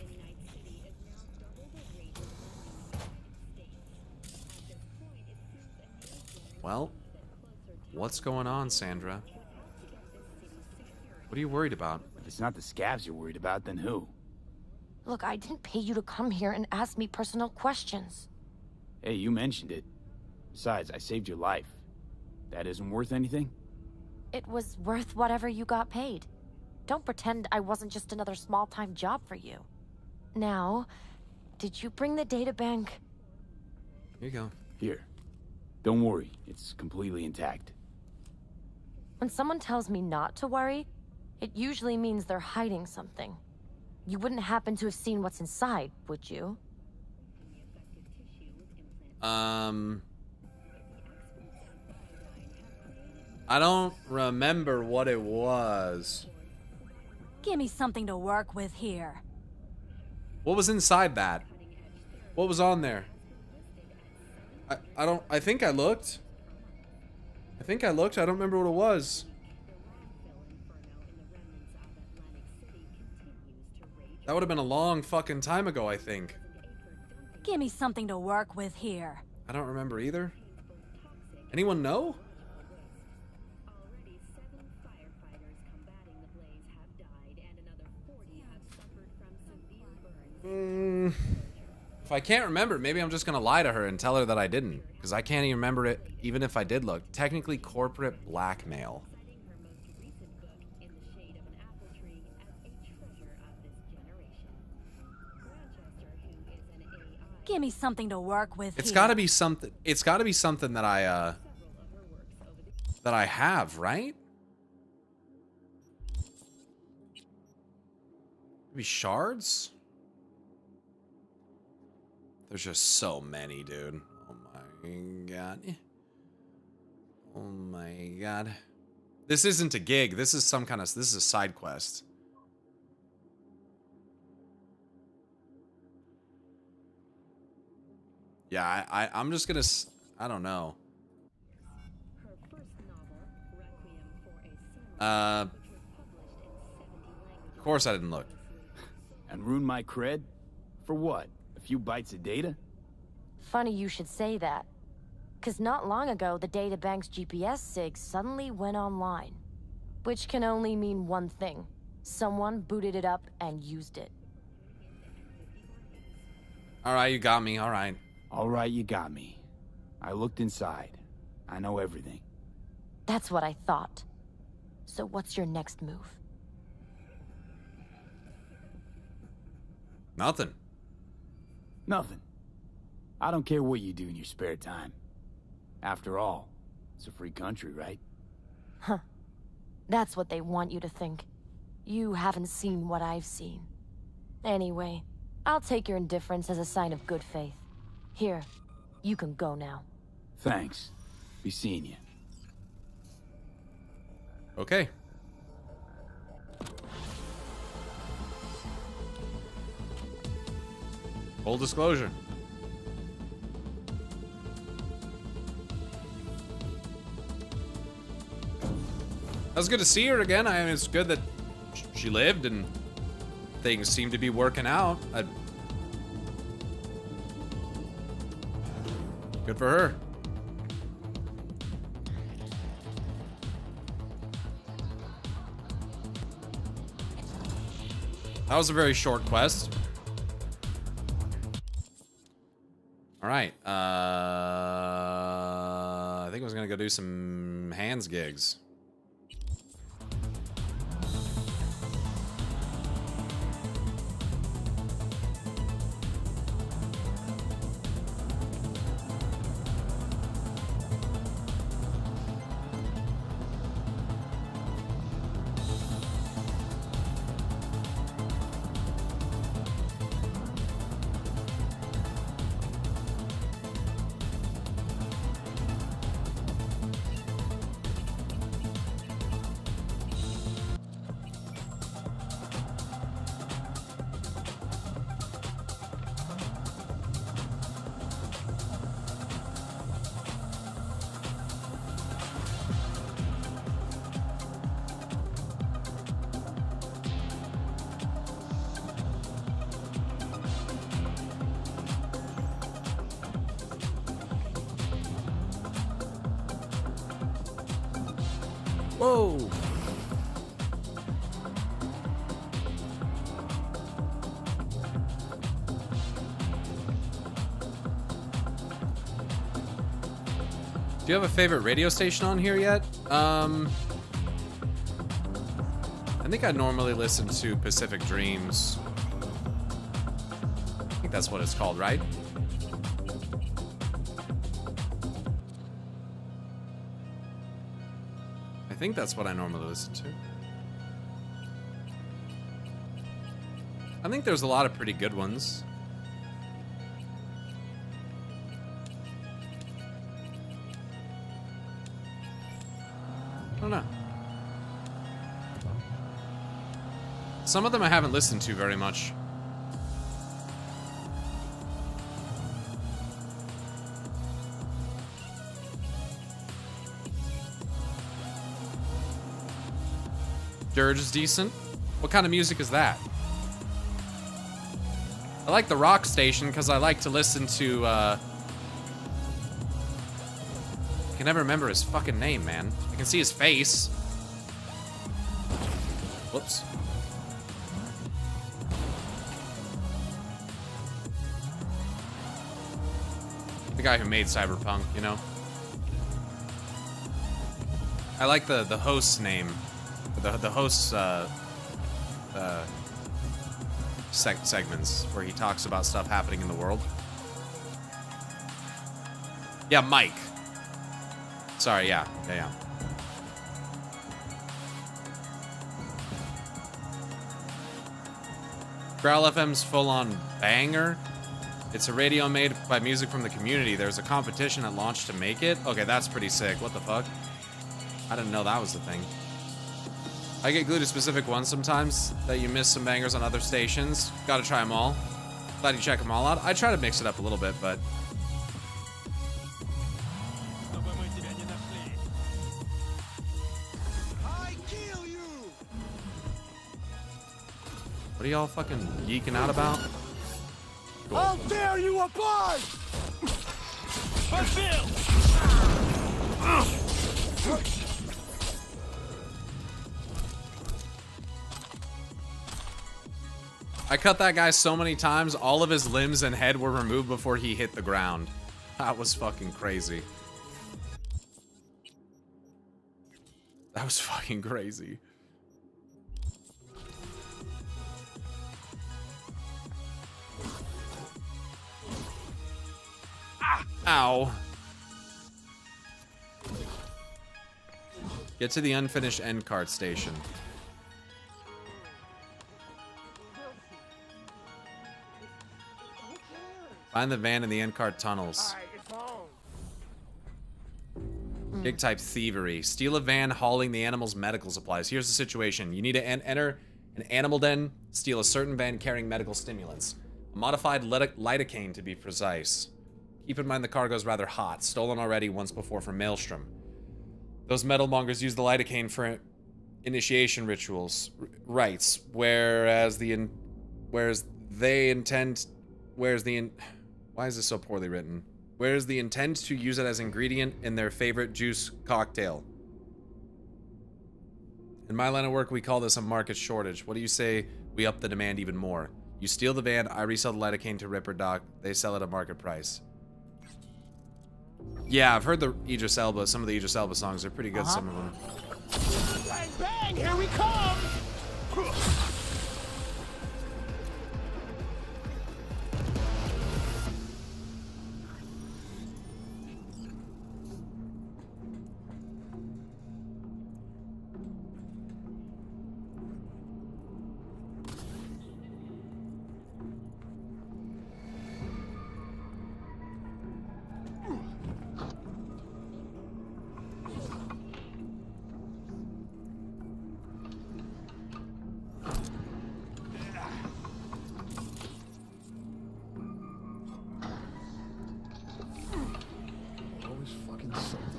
Well, what's going on, Sandra? What are you worried about? If it's not the scabs you're worried about, then who? Look, I didn't pay you to come here and ask me personal questions. Hey, you mentioned it. Besides, I saved your life. That isn't worth anything? It was worth whatever you got paid. Don't pretend I wasn't just another small-time job for you. Now, did you bring the databank? Here you go. Here. Don't worry, it's completely intact. When someone tells me not to worry, it usually means they're hiding something. You wouldn't happen to have seen what's inside, would you? I don't remember what it was. Give me something to work with here. What was inside that? What was on there? I think I looked. I don't remember what it was. That would have been a long fucking time ago, I think. Give me something to work with here. I don't remember either. Anyone know? If I can't remember, maybe I'm just gonna lie to her and tell her that I didn't, because I can't even remember it, even if I did look. Technically, corporate blackmail. Give me something to work with. It's got to be something. It's got to be something that I have, right? Maybe shards. There's just so many, dude. Oh my god. Oh my god. This isn't a gig. This is some kind of. This is a side quest. Yeah, I'm just gonna. I don't know. Of course I didn't look. And ruin my cred? For what? A few bytes of data? Funny you should say that. 'Cause not long ago, the databank's GPS SIG suddenly went online. Which can only mean one thing. Someone booted it up and used it. Alright, you got me, alright. Alright, you got me. I looked inside. I know everything. That's what I thought. So what's your next move? Nothing. Nothing. I don't care what you do in your spare time. After all, it's a free country, right? Huh. That's what they want you to think. You haven't seen what I've seen. Anyway, I'll take your indifference as a sign of good faith. Here, you can go now. Thanks. Be seeing you. Okay. Full disclosure. That was good to see her again. I mean, it's good that she lived and things seem to be working out. Good for her. That was a very short quest. All right. I think I was gonna go do some hands gigs. Whoa! Do you have a favorite radio station on here yet? I think I normally listen to Pacific Dreams. I think that's what it's called, right? I think that's what I normally listen to. I think there's a lot of pretty good ones. I don't know. Some of them I haven't listened to very much. Dirge is decent. What kind of music is that? I like the rock station because I like to listen to, I can never remember his fucking name, man. I can see his face. Whoops. The guy who made Cyberpunk, you know? I like the host's name. The host's segments where he talks about stuff happening in the world. Yeah, Mike. Sorry, yeah. Growl FM's full-on banger. It's a radio made by music from the community. There's a competition that launched to make it. Okay, that's pretty sick. What the fuck? I didn't know that was the thing. I get glued to specific ones sometimes that you miss some bangers on other stations. Gotta try them all. Glad you check them all out. I try to mix it up a little bit, but... What are y'all fucking geeking out about? Cool. How dare you abide! I cut that guy so many times, all of his limbs and head were removed before he hit the ground. That was fucking crazy. That was fucking crazy. Ow. Get to the unfinished end cart station. Find the van in the end cart tunnels. Gig type thievery. Steal a van hauling the animal's medical supplies. Here's the situation. You need to enter an animal den, steal a certain van carrying medical stimulants. A modified lidocaine to be precise. Keep in mind the cargo's rather hot. Stolen already once before from Maelstrom. Those metal mongers use the lidocaine for initiation rituals, rites, why is this so poorly written? Whereas the intent to use it as ingredient in their favorite juice cocktail. In my line of work, we call this a market shortage. What do you say we up the demand even more? You steal the van, I resell the lidocaine to Ripper Doc, they sell it at market price. Yeah, I've heard the Idris Elba. Some of the Idris Elba songs are pretty good. Some of them. Bang, bang, here we come! Always fucking something.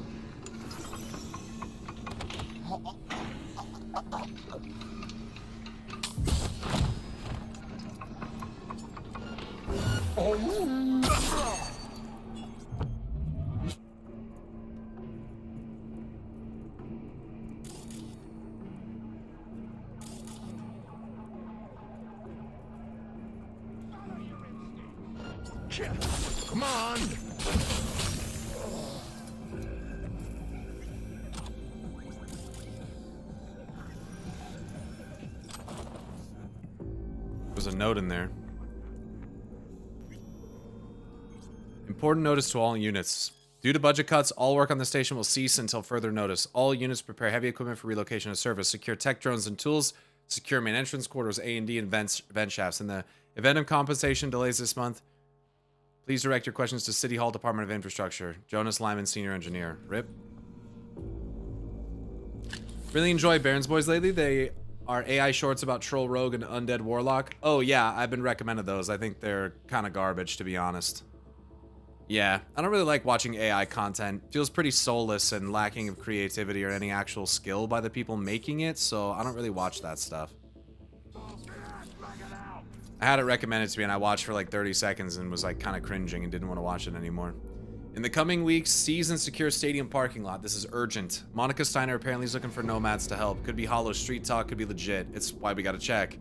Come on! There's a note in there. Important notice to all units. Due to budget cuts, all work on the station will cease until further notice. All units prepare heavy equipment for relocation of service. Secure tech drones and tools. Secure main entrance quarters, A&D, and vent shafts. In the event of compensation delays this month, please direct your questions to City Hall Department of Infrastructure. Jonas Lyman, Senior Engineer. RIP. Really enjoy Baron's Boys lately. They are AI shorts about Troll Rogue and Undead Warlock. Oh yeah, I've been recommended those. I think they're kind of garbage, to be honest. Yeah, I don't really like watching AI content. Feels pretty soulless and lacking of creativity or any actual skill by the people making it, so I don't really watch that stuff. I had it recommended to me and I watched for like 30 seconds and was like kind of cringing and didn't want to watch it anymore. In the coming weeks, seize and secure stadium parking lot. This is urgent. Monica Steiner apparently is looking for nomads to help. Could be hollow street talk, could be legit. It's why we gotta check.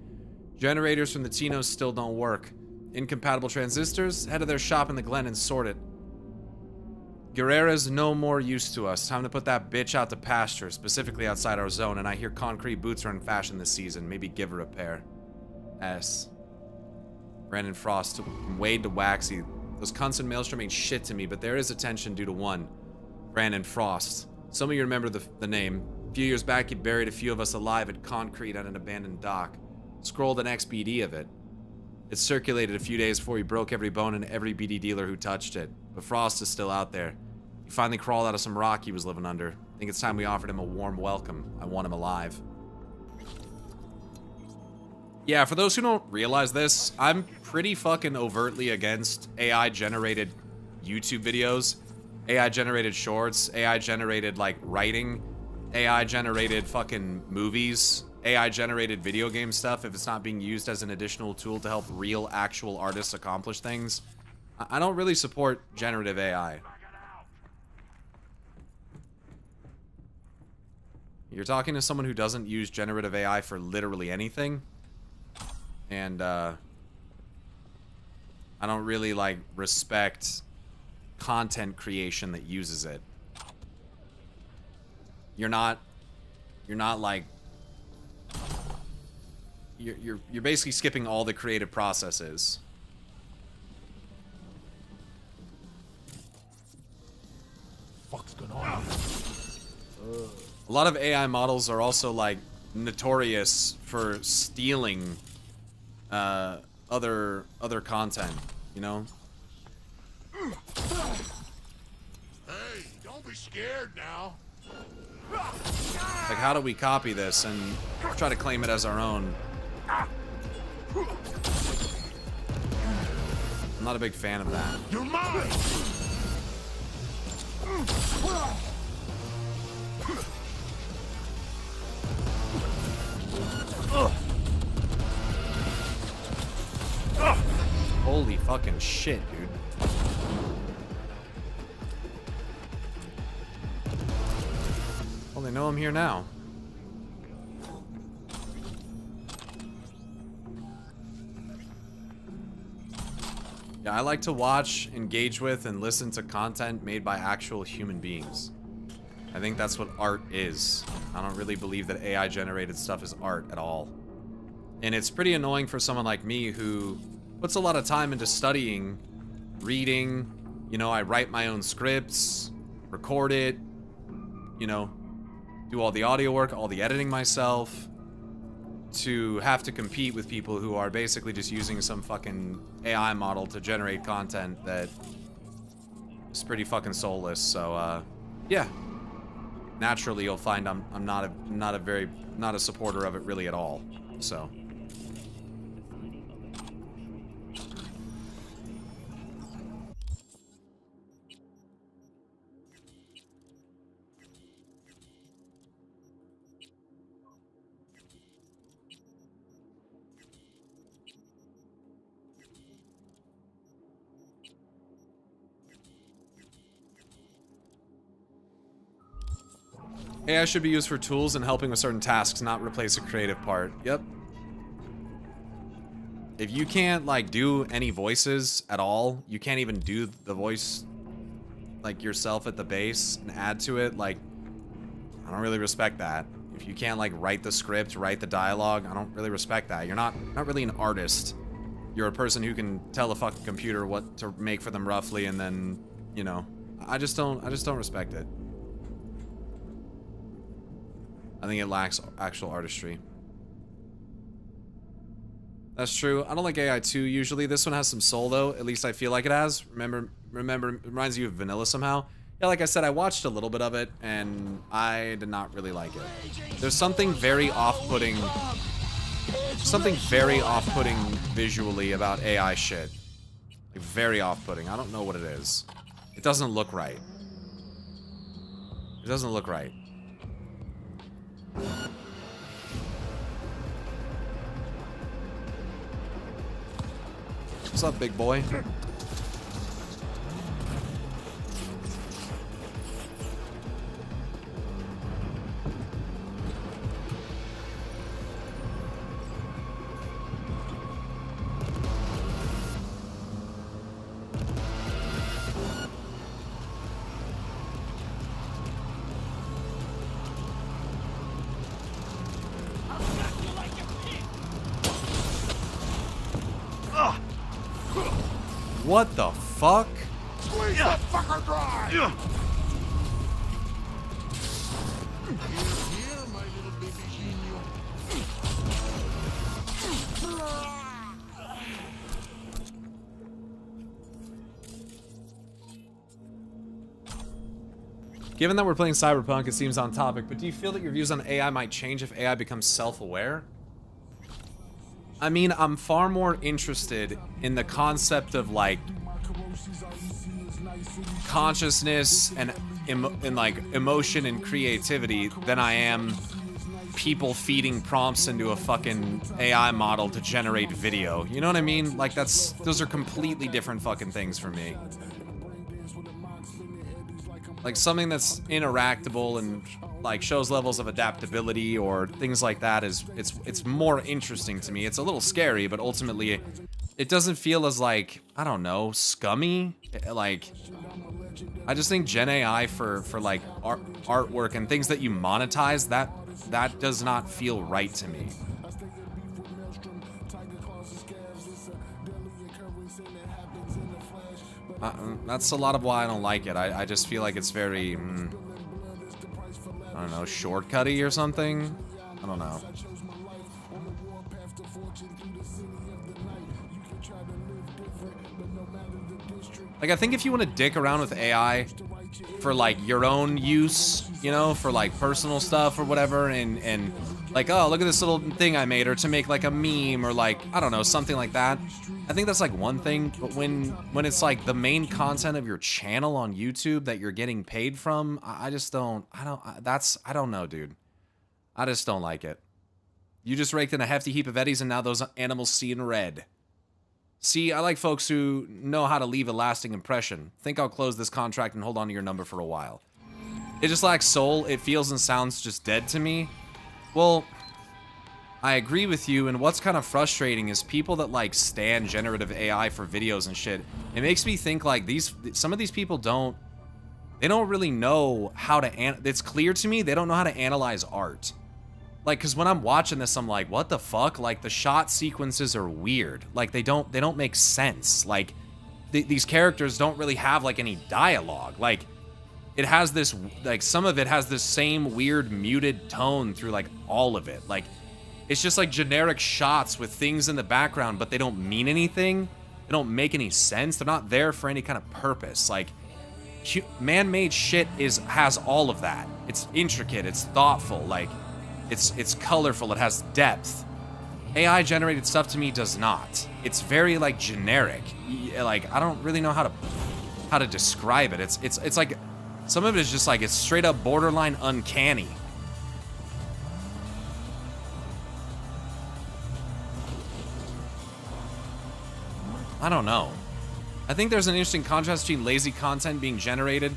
Generators from the Tinos still don't work. Incompatible transistors? Head to their shop in the Glen and sort it. Guerrera's no more use to us. Time to put that bitch out to pasture, specifically outside our zone, and I hear concrete boots are in fashion this season. Maybe give her a pair. S. Brandon Frost, from Wade to Waxy. Those cunts in Maelstrom ain't shit to me, but there is attention due to one. Brandon Frost. Some of you remember the name. A few years back, he buried a few of us alive at concrete at an abandoned dock. Scrolled an XBD of it. It circulated a few days before he broke every bone in every BD dealer who touched it. But Frost is still out there. He finally crawled out of some rock he was living under. I think it's time we offered him a warm welcome. I want him alive. Yeah, for those who don't realize this, I'm pretty fucking overtly against AI-generated YouTube videos, AI-generated shorts, AI-generated, like, writing, AI-generated fucking movies, AI-generated video game stuff if it's not being used as an additional tool to help real, actual artists accomplish things. I don't really support generative AI. You're talking to someone who doesn't use generative AI for literally anything. And, I don't really, like, respect content creation that uses it. You're not, like... You're basically skipping all the creative processes. Fuck's going on? A lot of AI models are also, like, notorious for stealing other content, you know? Hey, don't be scared now. Like, how do we copy this and try to claim it as our own? I'm not a big fan of that. You're mine. Holy fucking shit, dude. Well, they know I'm here now. Yeah, I like to watch, engage with, and listen to content made by actual human beings. I think that's what art is. I don't really believe that AI-generated stuff is art at all. And it's pretty annoying for someone like me who puts a lot of time into studying, reading, you know, I write my own scripts, record it, you know, do all the audio work, all the editing myself, to have to compete with people who are basically just using some fucking AI model to generate content that is pretty fucking soulless. So, yeah. Naturally, you'll find I'm not a supporter of it really at all. So. AI should be used for tools and helping with certain tasks, not replace a creative part. Yep. If you can't, like, do any voices at all, you can't even do the voice, like, yourself at the base and add to it, like, I don't really respect that. If you can't, like, write the script, write the dialogue, I don't really respect that. You're not really an artist. You're a person who can tell a fucking computer what to make for them roughly and then, you know, I just don't respect it. I think it lacks actual artistry. That's true. I don't like AI 2 usually. This one has some soul though. At least I feel like it has. Remember, it reminds you of Vanilla somehow. Yeah, like I said, I watched a little bit of it and I did not really like it. There's something very off-putting. Something very off-putting visually about AI shit. Like, very off-putting. I don't know what it is. It doesn't look right. It doesn't look right. What's up, big boy? What the fuck? Squeeze that fucker dry! Here, my little baby genius. Given that we're playing Cyberpunk, it seems on topic, but do you feel that your views on AI might change if AI becomes self-aware? I mean, I'm far more interested in the concept of, like, consciousness and like emotion and creativity than I am people feeding prompts into a fucking AI model to generate video. You know what I mean? Like, those are completely different fucking things for me. Like, something that's interactable and, like, shows levels of adaptability or things like that it's more interesting to me. It's a little scary, but ultimately it doesn't feel as, like, I don't know, scummy. Like, I just think Gen AI for like artwork and things that you monetize, that does not feel right to me. That's a lot of why I don't like it. I just feel like it's very, I don't know, shortcutty or something? I don't know. Like, I think if you want to dick around with AI for, like, your own use, you know, for, like, personal stuff or whatever, and like, oh, look at this little thing I made, or to make, like, a meme, or, like, I don't know, something like that, I think that's, like, one thing. But when it's, like, the main content of your channel on YouTube that you're getting paid from, I don't know, dude. I just don't like it. You just raked in a hefty heap of eddies, and now those animals see in red. See, I like folks who know how to leave a lasting impression. Think I'll close this contract and hold on to your number for a while. It just lacks soul. It feels and sounds just dead to me. Well, I agree with you, and what's kind of frustrating is people that like stand generative AI for videos and shit. It makes me think like some of these people don't really know how to it's clear to me they don't know how to analyze art. Like, cause when I'm watching this, I'm like, what the fuck? Like, the shot sequences are weird. Like, they don't make sense. Like, these characters don't really have like any dialogue. Like, it has this, like, some of it has this same weird muted tone through like all of it. Like, it's just like generic shots with things in the background, but they don't mean anything. They don't make any sense. They're not there for any kind of purpose. Like, man-made shit has all of that. It's intricate. It's thoughtful. Like, it's colorful. It has depth. AI-generated stuff to me does not. It's very like generic. Like, I don't really know how to describe it. It's like some of it is just like it's straight up borderline uncanny. I don't know. I think there's an interesting contrast between lazy content being generated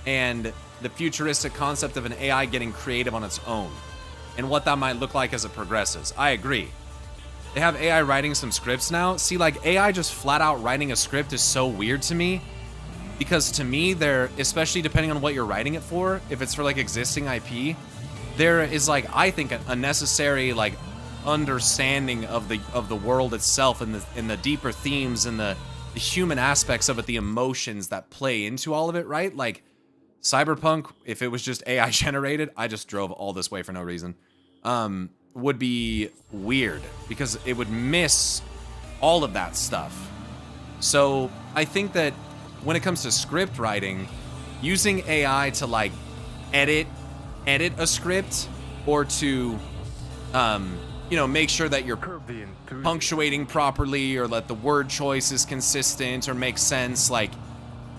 and the futuristic concept of an AI getting creative on its own and what that might look like as it progresses. I agree. They have AI writing some scripts now. See, like, AI just flat out writing a script is so weird to me because to me, especially depending on what you're writing it for, if it's for like existing IP, there is like, I think, a necessary like understanding of the world itself and the deeper themes and the human aspects of it, the emotions that play into all of it, right? Like Cyberpunk, if it was just AI generated, I just drove all this way for no reason, would be weird because it would miss all of that stuff. So I think that when it comes to script writing, using AI to like edit a script or to you know, make sure that you're punctuating properly or that the word choice is consistent or makes sense. Like,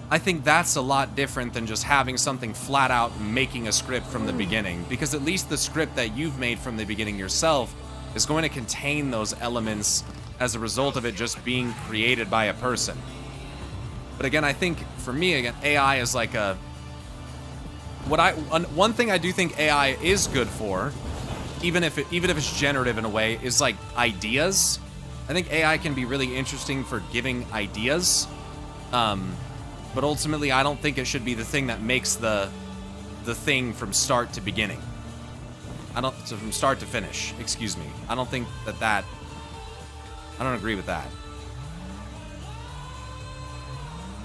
I think that's a lot different than just having something flat out making a script from the beginning, because at least the script that you've made from the beginning yourself is going to contain those elements as a result of it just being created by a person. But again, I think for me, again, AI is like one thing I do think AI is good for, even if it's generative in a way, is like ideas. I think AI can be really interesting for giving ideas, but ultimately I don't think it should be the thing that makes the thing from start to beginning. From start to finish, excuse me. I don't think I don't agree with that.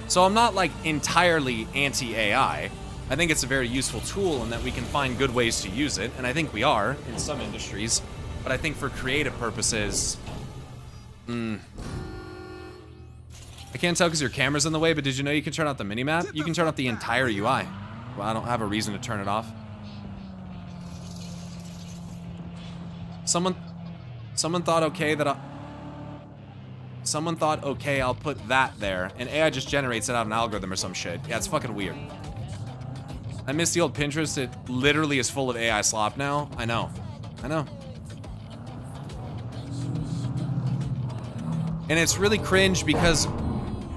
So I'm not like entirely anti-AI. I think it's a very useful tool and that we can find good ways to use it, and I think we are in some industries, but I think for creative purposes, I can't tell because your camera's in the way, but did you know you can turn out the minimap? You can turn off the entire UI. Well, I don't have a reason to turn it off. Someone thought okay I'll put that there, and AI just generates it out of an algorithm or some shit. Yeah, it's fucking weird. I miss the old Pinterest. It literally is full of AI slop now. I know. And it's really cringe because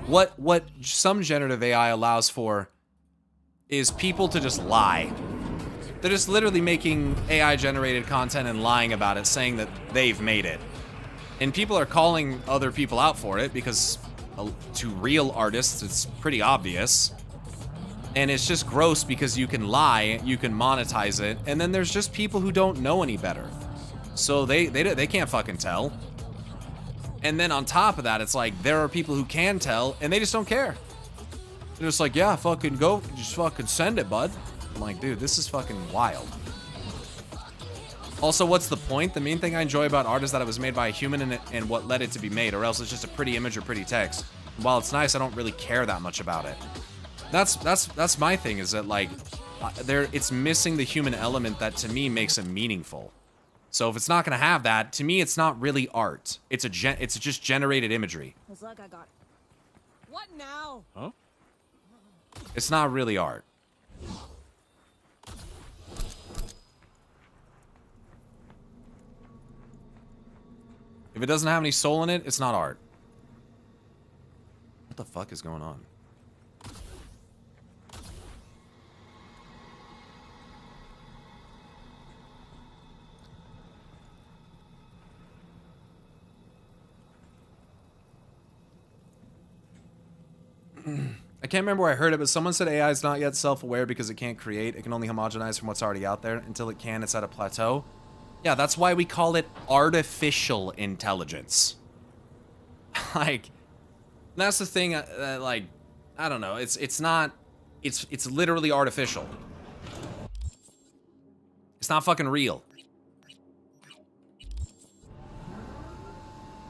what some generative AI allows for is people to just lie. They're just literally making AI generated content and lying about it, saying that they've made it. And people are calling other people out for it because to real artists, it's pretty obvious. And it's just gross because you can lie, you can monetize it, and then there's just people who don't know any better. So they can't fucking tell. And then on top of that, it's like there are people who can tell and they just don't care. They're just like, yeah, fucking go, just fucking send it, bud. I'm like, dude, this is fucking wild. Also, what's the point? The main thing I enjoy about art is that it was made by a human and what led it to be made, or else it's just a pretty image or pretty text. And while it's nice, I don't really care that much about it. That's my thing, is that like it's missing the human element that to me makes it meaningful. So if it's not gonna have that, to me it's not really art. It's just generated imagery. Looks like I got it. What now? Huh? It's not really art. If it doesn't have any soul in it, it's not art. What the fuck is going on? I can't remember where I heard it, but someone said AI is not yet self-aware because it can't create. It can only homogenize from what's already out there. Until it can, it's at a plateau. Yeah, that's why we call it artificial intelligence. Like, that's the thing. Like, I don't know. It's not. It's literally artificial. It's not fucking real.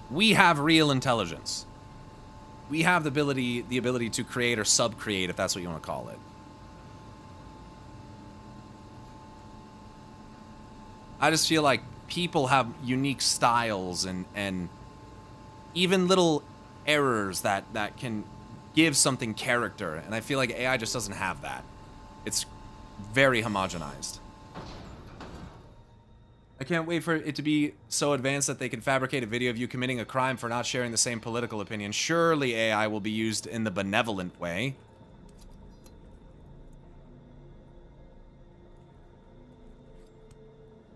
We have real intelligence. We have the ability to create or sub-create, if that's what you want to call it. I just feel like people have unique styles and even little errors that can give something character, and I feel like AI just doesn't have that. It's very homogenized. I can't wait for it to be so advanced that they can fabricate a video of you committing a crime for not sharing the same political opinion. Surely AI will be used in the benevolent way.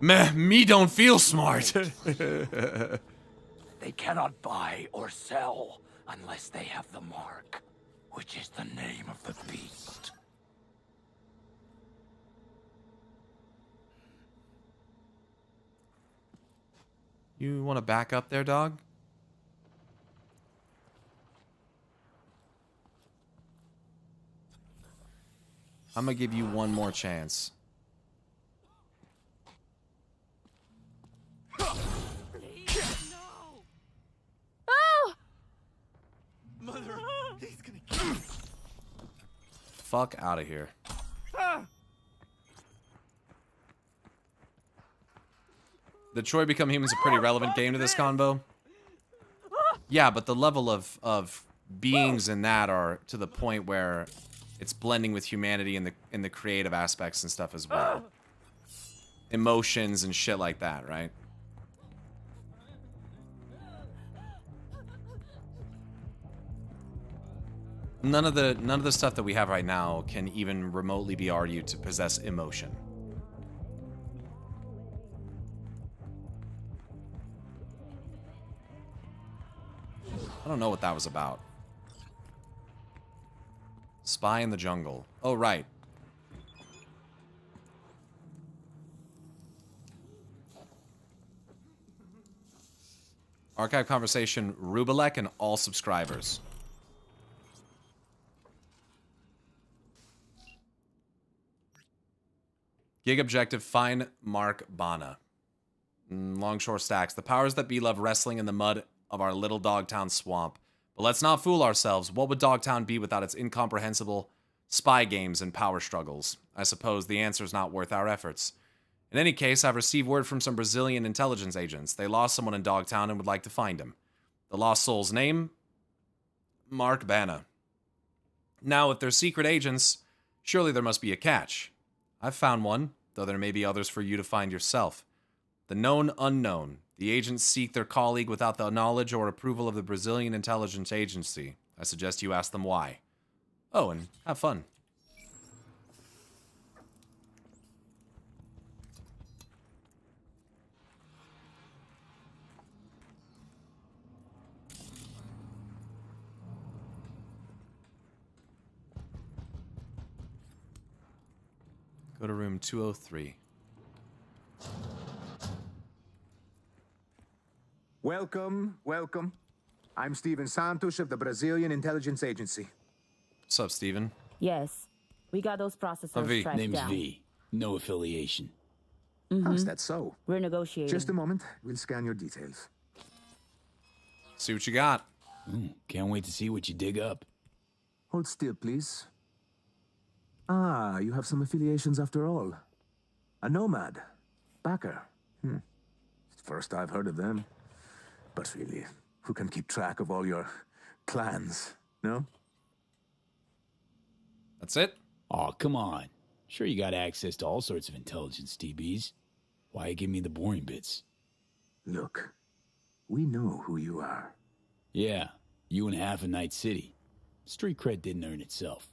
Me don't feel smart. They cannot buy or sell unless they have the mark, which is the name of the beast. You want to back up there, dog? I'm gonna give you one more chance. Oh! Mother, he's gonna kill me. Fuck out of here. Detroit Become Human's a pretty relevant game to this convo. Yeah, but the level of beings in that are to the point where it's blending with humanity in the creative aspects and stuff as well. Emotions and shit like that, right? None of the stuff that we have right now can even remotely be argued to possess emotion. I don't know what that was about. Spy in the jungle. Oh, right. Archive conversation, Rubalek and all subscribers. Gig objective, find Mark Bana. Longshore Stacks. The powers that be love wrestling in the mud of our little Dogtown swamp. But let's not fool ourselves. What would Dogtown be without its incomprehensible spy games and power struggles? I suppose the answer is not worth our efforts. In any case, I've received word from some Brazilian intelligence agents. They lost someone in Dogtown and would like to find him. The lost soul's name? Mark Bana. Now, if they're secret agents, surely there must be a catch. I've found one, though there may be others for you to find yourself. The known unknown. The agents seek their colleague without the knowledge or approval of the Brazilian intelligence agency. I suggest you ask them why. Oh, and have fun. Go to room 203. Welcome, welcome. I'm Steven Santos of the Brazilian Intelligence Agency. What's up, Steven? Yes, we got those processors V. tracked Name's down. V. No affiliation. How's that so? We're negotiating. Just a moment. We'll scan your details. See what you got. Can't wait to see what you dig up. Hold still, please. Ah, you have some affiliations after all. A nomad. Backer. First I've heard of them. But really, who can keep track of all your clans, no? That's it? Aw, come on. Sure you got access to all sorts of intelligence, TBs. Why give me the boring bits? Look, we know who you are. Yeah, you and half of Night City. Street cred didn't earn itself.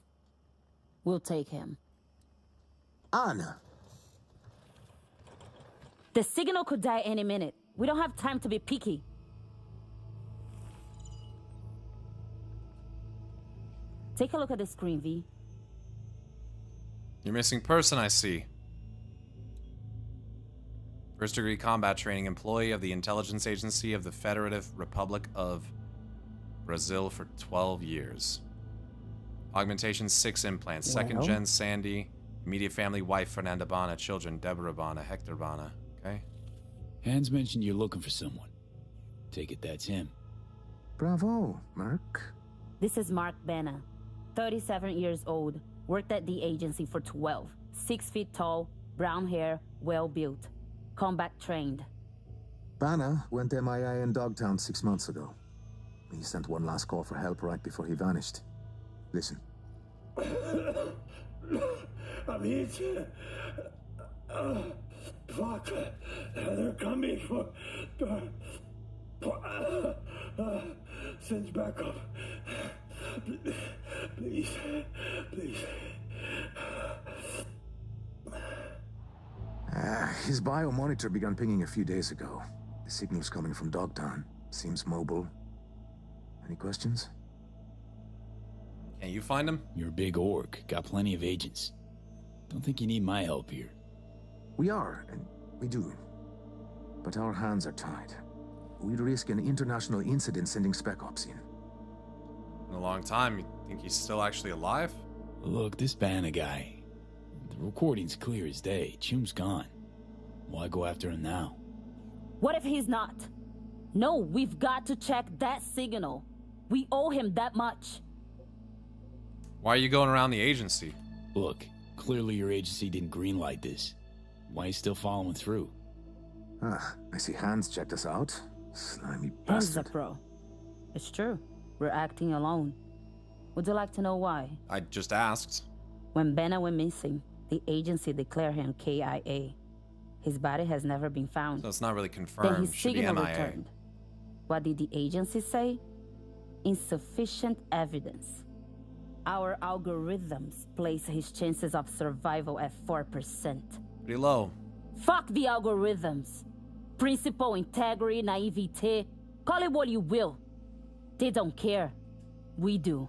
We'll take him. Anna. The signal could die any minute. We don't have time to be picky. Take a look at the screen, V. You're missing person, I see. First degree combat training, employee of the intelligence agency of the Federative Republic of Brazil for 12 years. Augmentation 6 implants. Second gen Sandy. Immediate family wife Fernanda Bana. Children Deborah Bana, Hector Bana. Okay. Hans mentioned you're looking for someone. Take it that's him. Bravo, Mark. This is Mark Bana, 37 years old, worked at the agency for 12, 6 feet tall, brown hair, well built, combat trained. Bana went MIA in Dogtown 6 months ago. He sent one last call for help right before he vanished. Listen. I'm hit. Fuck. They're coming for... Send backup. Please. Please. His biomonitor began pinging a few days ago. The signal's coming from Dogtown. Seems mobile. Any questions? Can you find him? You're a big orc. Got plenty of agents. Don't think you need my help here. We are, and we do. But our hands are tied. We'd risk an international incident sending Spec Ops in. In a long time. You think he's still actually alive? Look, this Bana guy. The recording's clear as day. Chum's gone. Why go after him now? What if he's not? No, we've got to check that signal. We owe him that much. Why are you going around the agency? Look, clearly your agency didn't greenlight this. Why are you still following through? I see Hans checked us out. Slimy Hands bastard. up, bro. It's true. We're acting alone. Would you like to know why? I just asked. When Bana went missing, the agency declared him KIA. His body has never been found. So it's not really Then confirmed. his Should be signal MIA. returned. What did the agency say? Insufficient evidence. Our algorithms place his chances of survival at 4%. Pretty low. Fuck the algorithms. Principle, integrity, naivete. Call it what you will. They don't care. We do.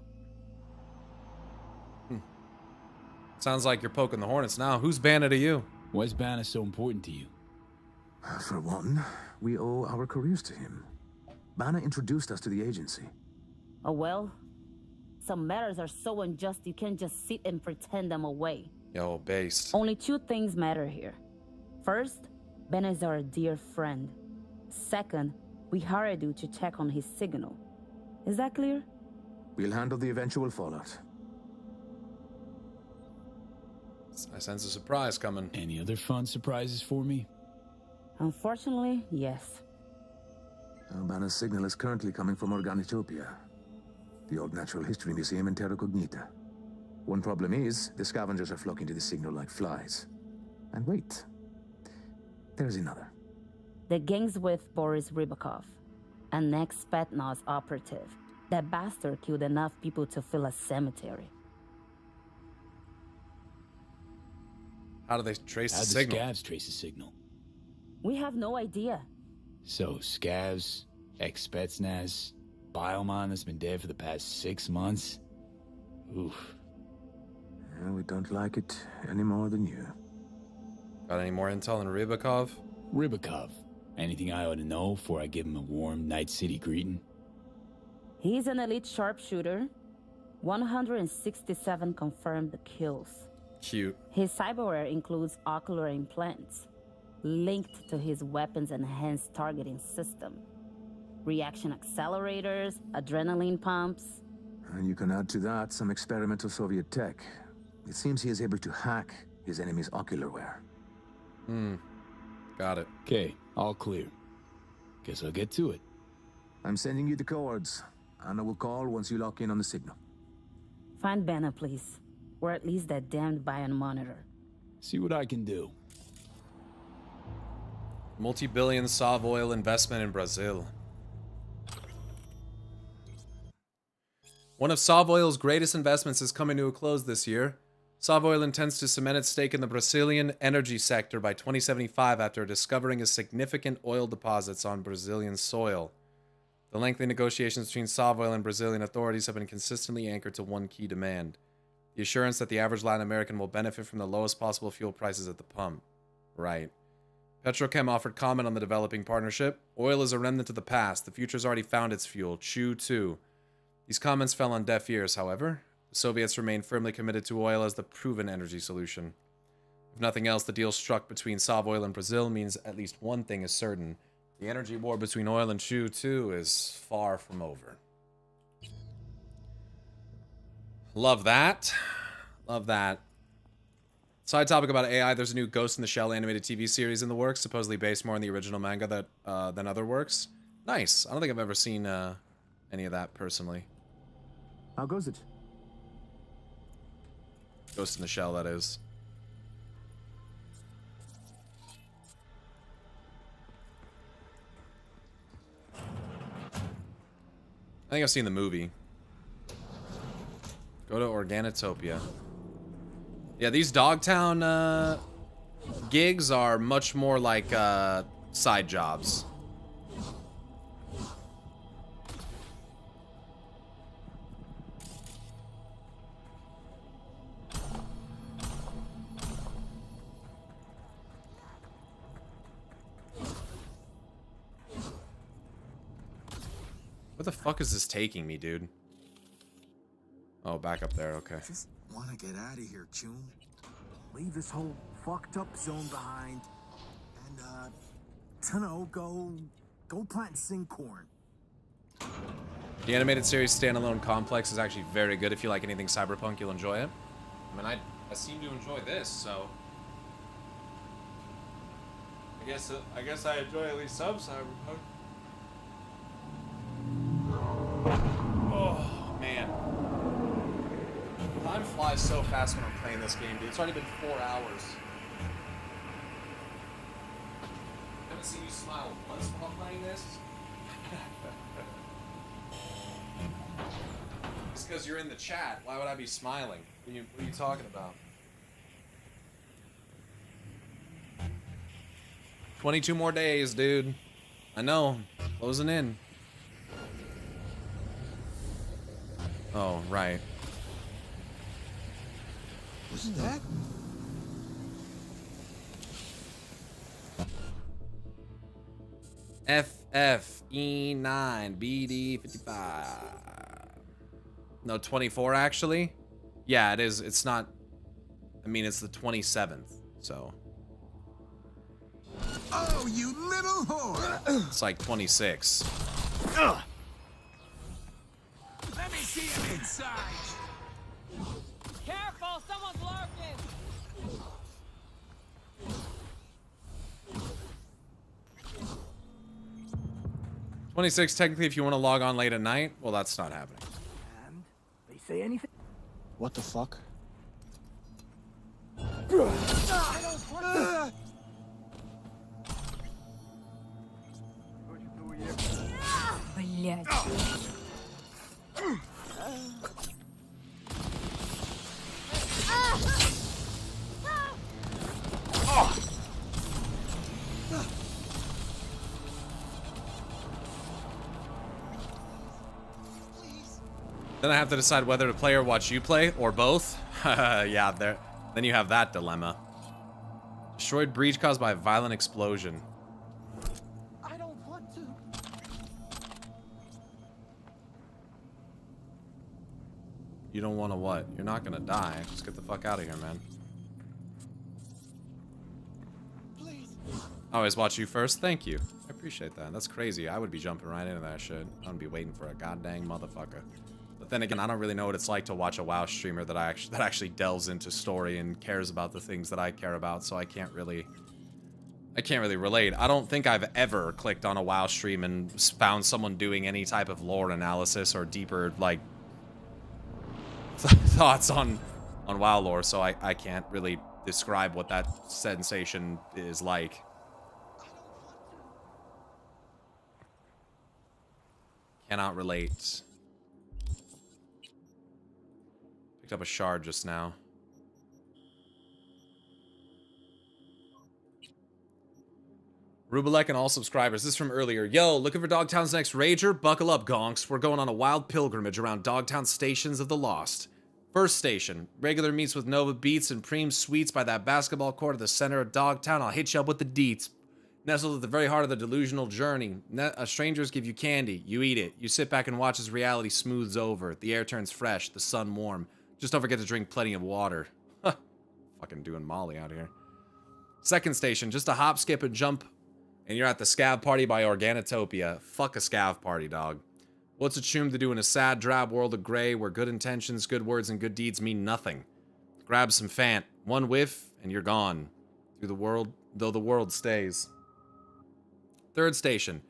Sounds like you're poking the hornets now. Who's Bana to you? Why is Bana so important to you? For one, we owe our careers to him. Bana introduced us to the agency. Oh well? Some matters are so unjust you can't just sit and pretend them away. Yo, based. Only 2 things matter here. First, Ben is our dear friend. Second, we hired you to check on his signal. Is that clear? We'll handle the eventual fallout. I sense a surprise coming. Any other fun surprises for me? Unfortunately, yes. Bana's signal is currently coming from Organitopia, the old natural history museum in Terra Cognita. One problem is, the scavengers are flocking to the signal like flies. And wait, there's another. The gang's with Boris Rybakov, an ex-Spetsnaz operative. That bastard killed enough people to fill a cemetery. How do they trace the How'd the signal? scavs trace the signal? We have no idea. So, scavs, ex-Spetsnaz, Biomon that's been dead for the past 6 months? Oof. Yeah, we don't like it any more than you. Got any more intel on Rybakov? Rybakov. Anything I ought to know before I give him a warm Night City greeting? He's an elite sharpshooter. 167 confirmed kills. Cute. His cyberware includes ocular implants, linked to his weapons enhanced targeting system. Reaction accelerators, adrenaline pumps. And you can add to that some experimental Soviet tech. It seems he is able to hack his enemy's ocularware. Got it. Okay, all clear. Guess I'll get to it. I'm sending you the coords. Anna will call once you lock in on the signal. Find Bana, please. Or at least that damned Bion monitor. See what I can do. Multi-billion Sov oil investment in Brazil. One of Sov Oil's greatest investments is coming to a close this year. Sov Oil intends to cement its stake in the Brazilian energy sector by 2075 after discovering a significant oil deposits on Brazilian soil. The lengthy negotiations between Savoy and Brazilian authorities have been consistently anchored to one key demand: the assurance that the average Latin American will benefit from the lowest possible fuel prices at the pump. Right. Petrochem offered comment on the developing partnership. Oil is a remnant of the past. The future's already found its fuel. Chew too. These comments fell on deaf ears, however. The Soviets remain firmly committed to oil as the proven energy solution. If nothing else, the deal struck between Savoy and Brazil means at least one thing is certain. The energy war between oil and Chew too is far from over. Love that. Love that. Side topic about AI, there's a new Ghost in the Shell animated TV series in the works, supposedly based more on the original manga than other works. Nice. I don't think I've ever seen any of that personally. How goes it? Ghost in the Shell, that is. I think I've seen the movie. Go to Organotopia. Yeah, these Dogtown gigs are much more like side jobs. Where the fuck is this taking me, dude? Oh, back up there, okay. Just wanna get out of here, Chum. Leave this whole fucked up zone behind. And, dunno, go plant and sing corn. The animated series standalone complex is actually very good. If you like anything Cyberpunk, you'll enjoy it. I mean, I seem to enjoy this, so... I guess I enjoy at least some Cyberpunk. Oh, man. Time flies so fast when I'm playing this game, dude. It's already been 4 hours. I haven't seen you smile once while playing this. It's because you're in the chat. Why would I be smiling? What are you talking about? 22 more days, dude. I know. Closing in. Oh, right. What's that? FFE9 BD55. No, 24 actually. Yeah, it is. It's not. I mean, it's the 27th, so. Oh, you little whore! It's like 26. Ugh. Let me see him inside. Careful, someone's lurking. 26 technically if you want to log on late at night. Well, that's not happening. And they say anything? What the fuck? Блядь. Then I have to decide whether to play or watch you play, or both. Yeah, there. Then you have that dilemma. Destroyed breach caused by a violent explosion. I don't want to. You don't want to what? You're not gonna die. Just get the fuck out of here, man. Please. I always watch you first. Thank you. I appreciate that. That's crazy. I would be jumping right into that shit. I would be waiting for a goddamn motherfucker. But then again, I don't really know what it's like to watch a WoW streamer that actually delves into story and cares about the things that I care about, so I can't really relate. I don't think I've ever clicked on a WoW stream and found someone doing any type of lore analysis or deeper, like, thoughts on WoW lore, so I can't really describe what that sensation is like. Cannot relate. Picked up a shard just now. Rubalek and all subscribers. This is from earlier. Yo, looking for Dogtown's next rager? Buckle up, gonks. We're going on a wild pilgrimage around Dogtown stations of the lost. First station, regular meets with Nova Beats and Preem Sweets by that basketball court at the center of Dogtown. I'll hit you up with the deets. Nestled at the very heart of the delusional journey. Strangers give you candy. You eat it. You sit back and watch as reality smooths over. The air turns fresh. The sun warm. Just don't forget to drink plenty of water. Fucking doing Molly out here. Second station, just a hop, skip, and jump. And you're at the Scav Party by Organitopia. Fuck a Scav Party, dog. What's a choom to do in a sad, drab world of gray where good intentions, good words, and good deeds mean nothing? Grab some Fant. One whiff, and you're gone. Through the world, though the world stays. Third station.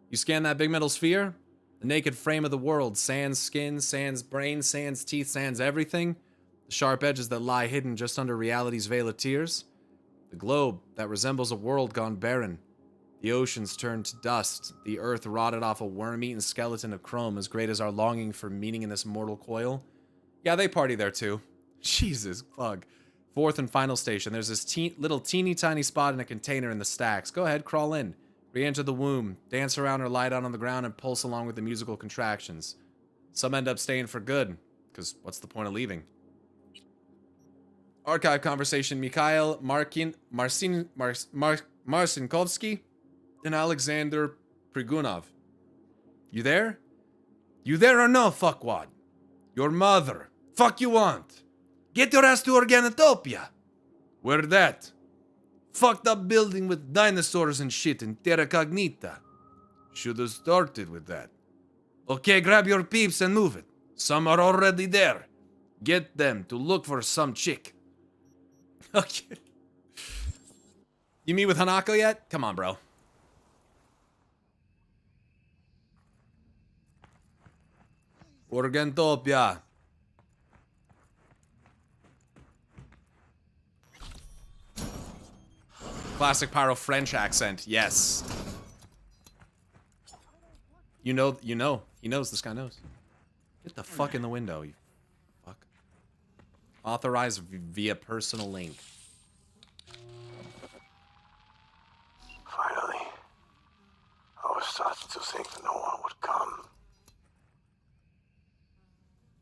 You scan that big metal sphere? The naked frame of the world. Sans skin, sans brain, sans teeth, sans everything. The sharp edges that lie hidden just under reality's veil of tears. The globe that resembles a world gone barren. The oceans turned to dust. The earth rotted off a worm-eaten skeleton of chrome as great as our longing for meaning in this mortal coil. Yeah, they party there too. Jesus, fuck. Fourth and final station. There's this little teeny tiny spot in a container in the stacks. Go ahead, crawl in. Re-enter the womb. Dance around or lie down on the ground and pulse along with the musical contractions. Some end up staying for good, because what's the point of leaving? Archive conversation. Mikhail Marcinkovsky and Alexander Prigunov. You there? You there or no, fuckwad? Your mother. Fuck you want? Get your ass to Organitopia. Where that? Fucked up building with dinosaurs and shit in Terra Cognita. Should've started with that. Okay, grab your peeps and move it. Some are already there. Get them to look for some chick. Okay. You meet with Hanako yet? Come on, bro. Organitopia. Classic Pyro French accent. Yes. You know. He knows. This guy knows. Get the fuck in the window, you fuck. Authorized via personal link. Finally. I was starting to think no one would come.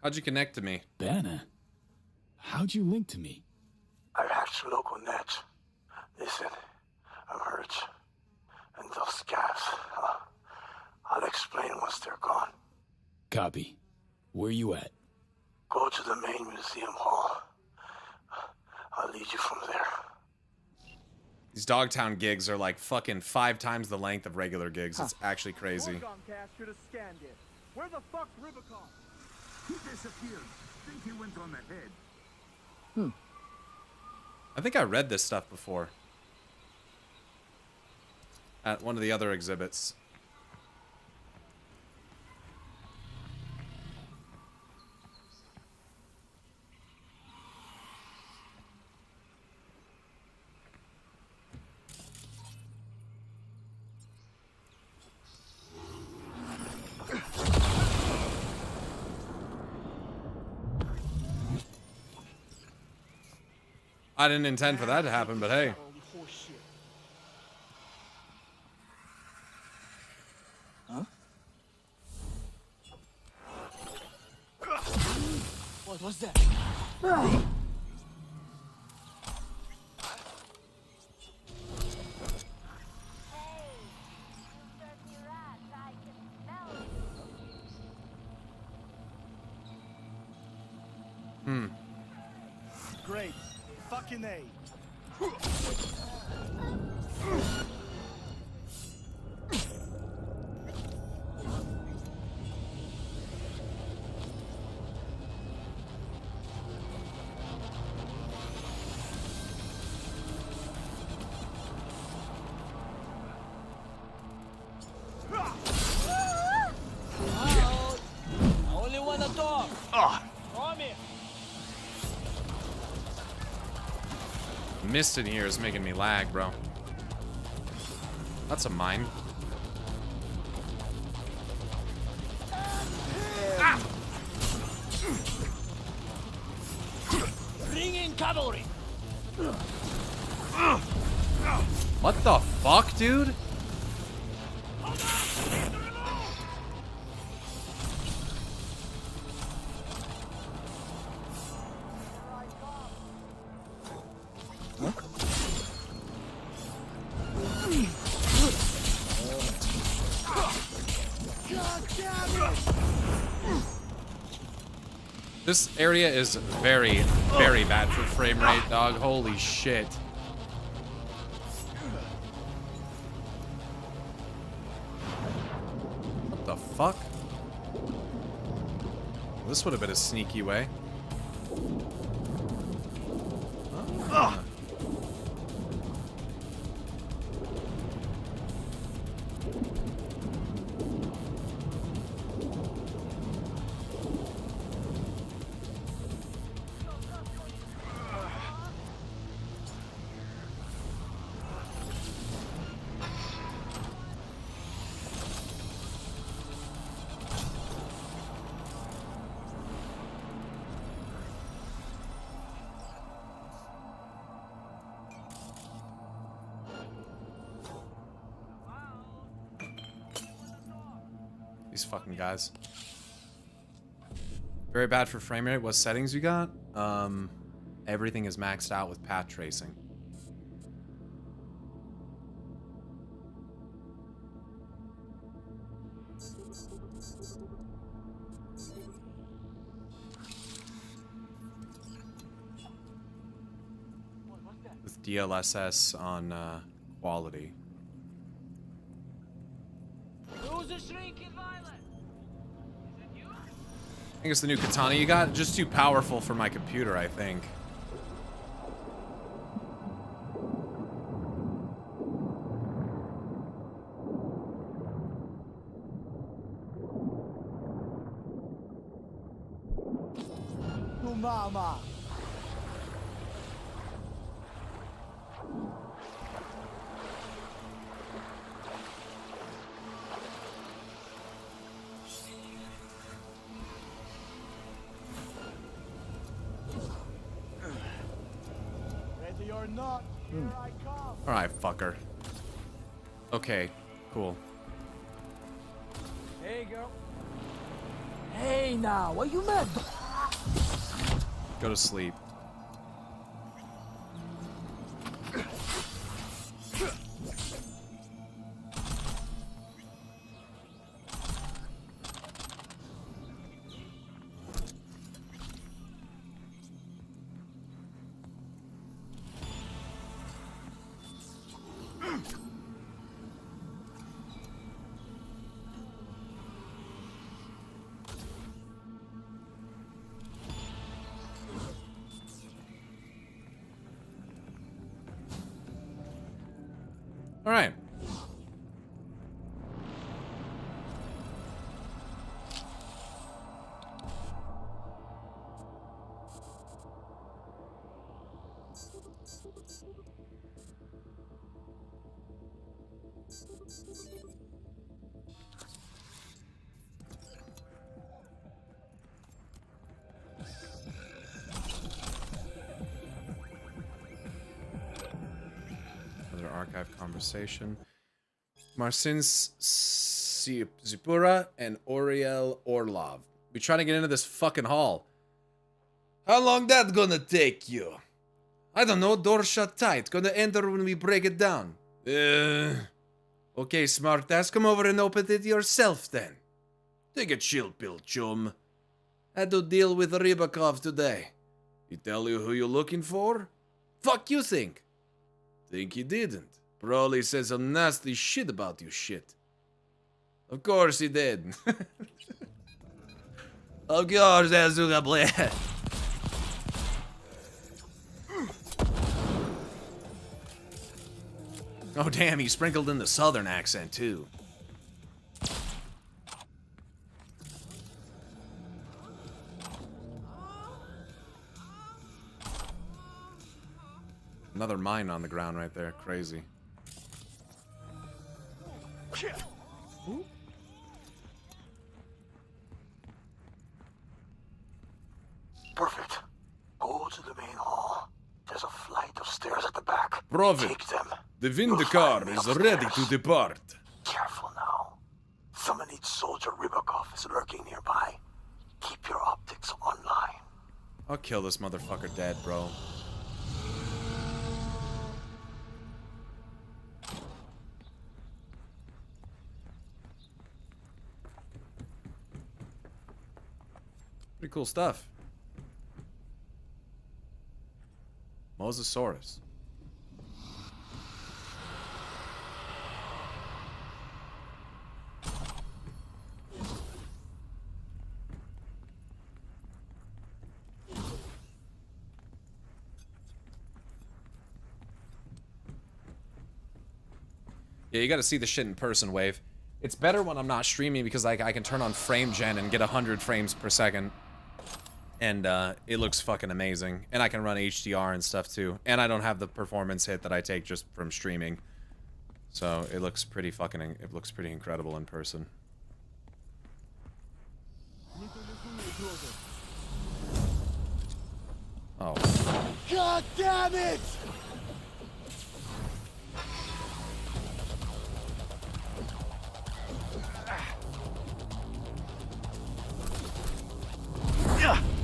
How'd you connect to me? Banner? How'd you link to me? I hacked your local net. Listen, I'm hurt. And those scabs, I'll explain once they're gone. Copy. Where you at? Go to the main museum hall. I'll lead you from there. These Dogtown gigs are like fucking 5 times the length of regular gigs. It's actually crazy. Comcast should have scanned it. Where the fuck's Rubicon? He disappeared. Think he went on the head. I think I read this stuff before. At one of the other exhibits. I didn't intend for that to happen, but hey. Huh? What was that? Great. Fucking A. I only want to talk. Come here. Mist in here is making me lag, bro. That's a mine. Bring in cavalry. What the fuck, dude? This area is very, very bad for frame rate, dog. Holy shit. What the fuck? This would have been a sneaky way. Ah. These fucking guys. Very bad for frame rate. What settings you got? Everything is maxed out with path tracing. With DLSS on quality. Who's a shrinking violet? I think it's the new katana you got. Just too powerful for my computer, I think. No mama. Ready or not, here I come. Alright, fucker. Okay, cool. There you go. Hey now, what you mad? Go to sleep. All right. Another archive conversation. Marcin Zipura and Oriel Orlov. We trying to get into this fucking hall. How long that gonna take you? I don't know, door shut tight. Gonna enter when we break it down. Okay, smartass, come over and open it yourself then. Take a chill pill, chum. Had to deal with Rybakov today. He tell you who you're looking for? Fuck you think? Think he didn't. Probably said some nasty shit about you shit. Of course he did. Of course, Azuka Blade. Oh damn, he sprinkled in the southern accent too. Another mine on the ground right there. Crazy. Perfect. Go to the main hall. There's a flight of stairs at the back. Prophet, Take them. the Vindicar is ready to depart. Careful now. Some elite soldier Rybakov is lurking nearby. Keep your optics online. I'll kill this motherfucker dead, bro. Pretty cool stuff. Mosasaurus. Yeah, you gotta see the shit in person, Wave. It's better when I'm not streaming because I can turn on frame gen and get 100 frames per second. And it looks fucking amazing. And I can run HDR and stuff too. And I don't have the performance hit that I take just from streaming. So it looks pretty fucking, it looks pretty incredible in person. Oh. God damn it!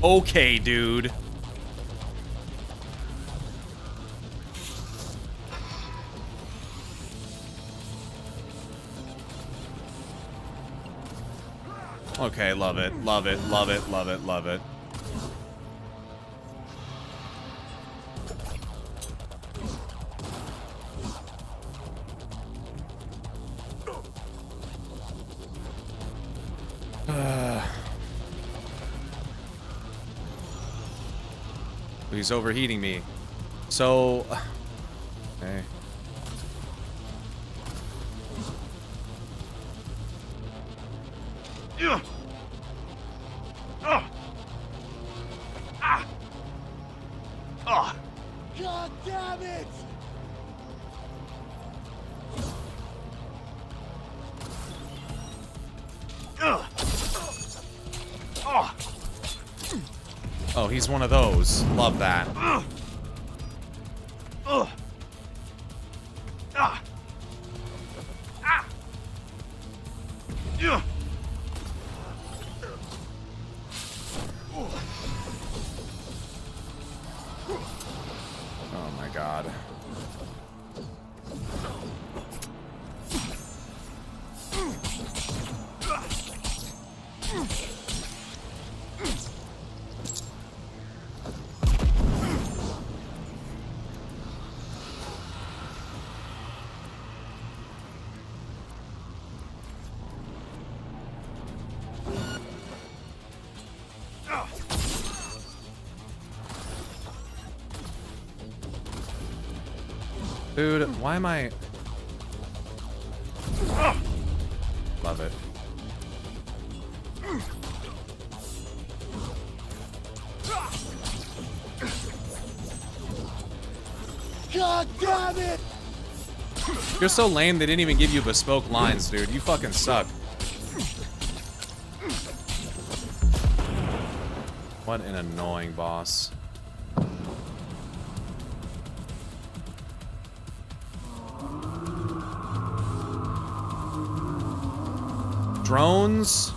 Okay, dude. Okay, love it, love it, love it, love it, love it. He's overheating me. So... Okay. God damn it! Oh, he's one of those. Love that. Oh my god. Dude, why am I... Love it. God damn it! You're so lame they didn't even give you bespoke lines, dude. You fucking suck. What an annoying boss. Drones?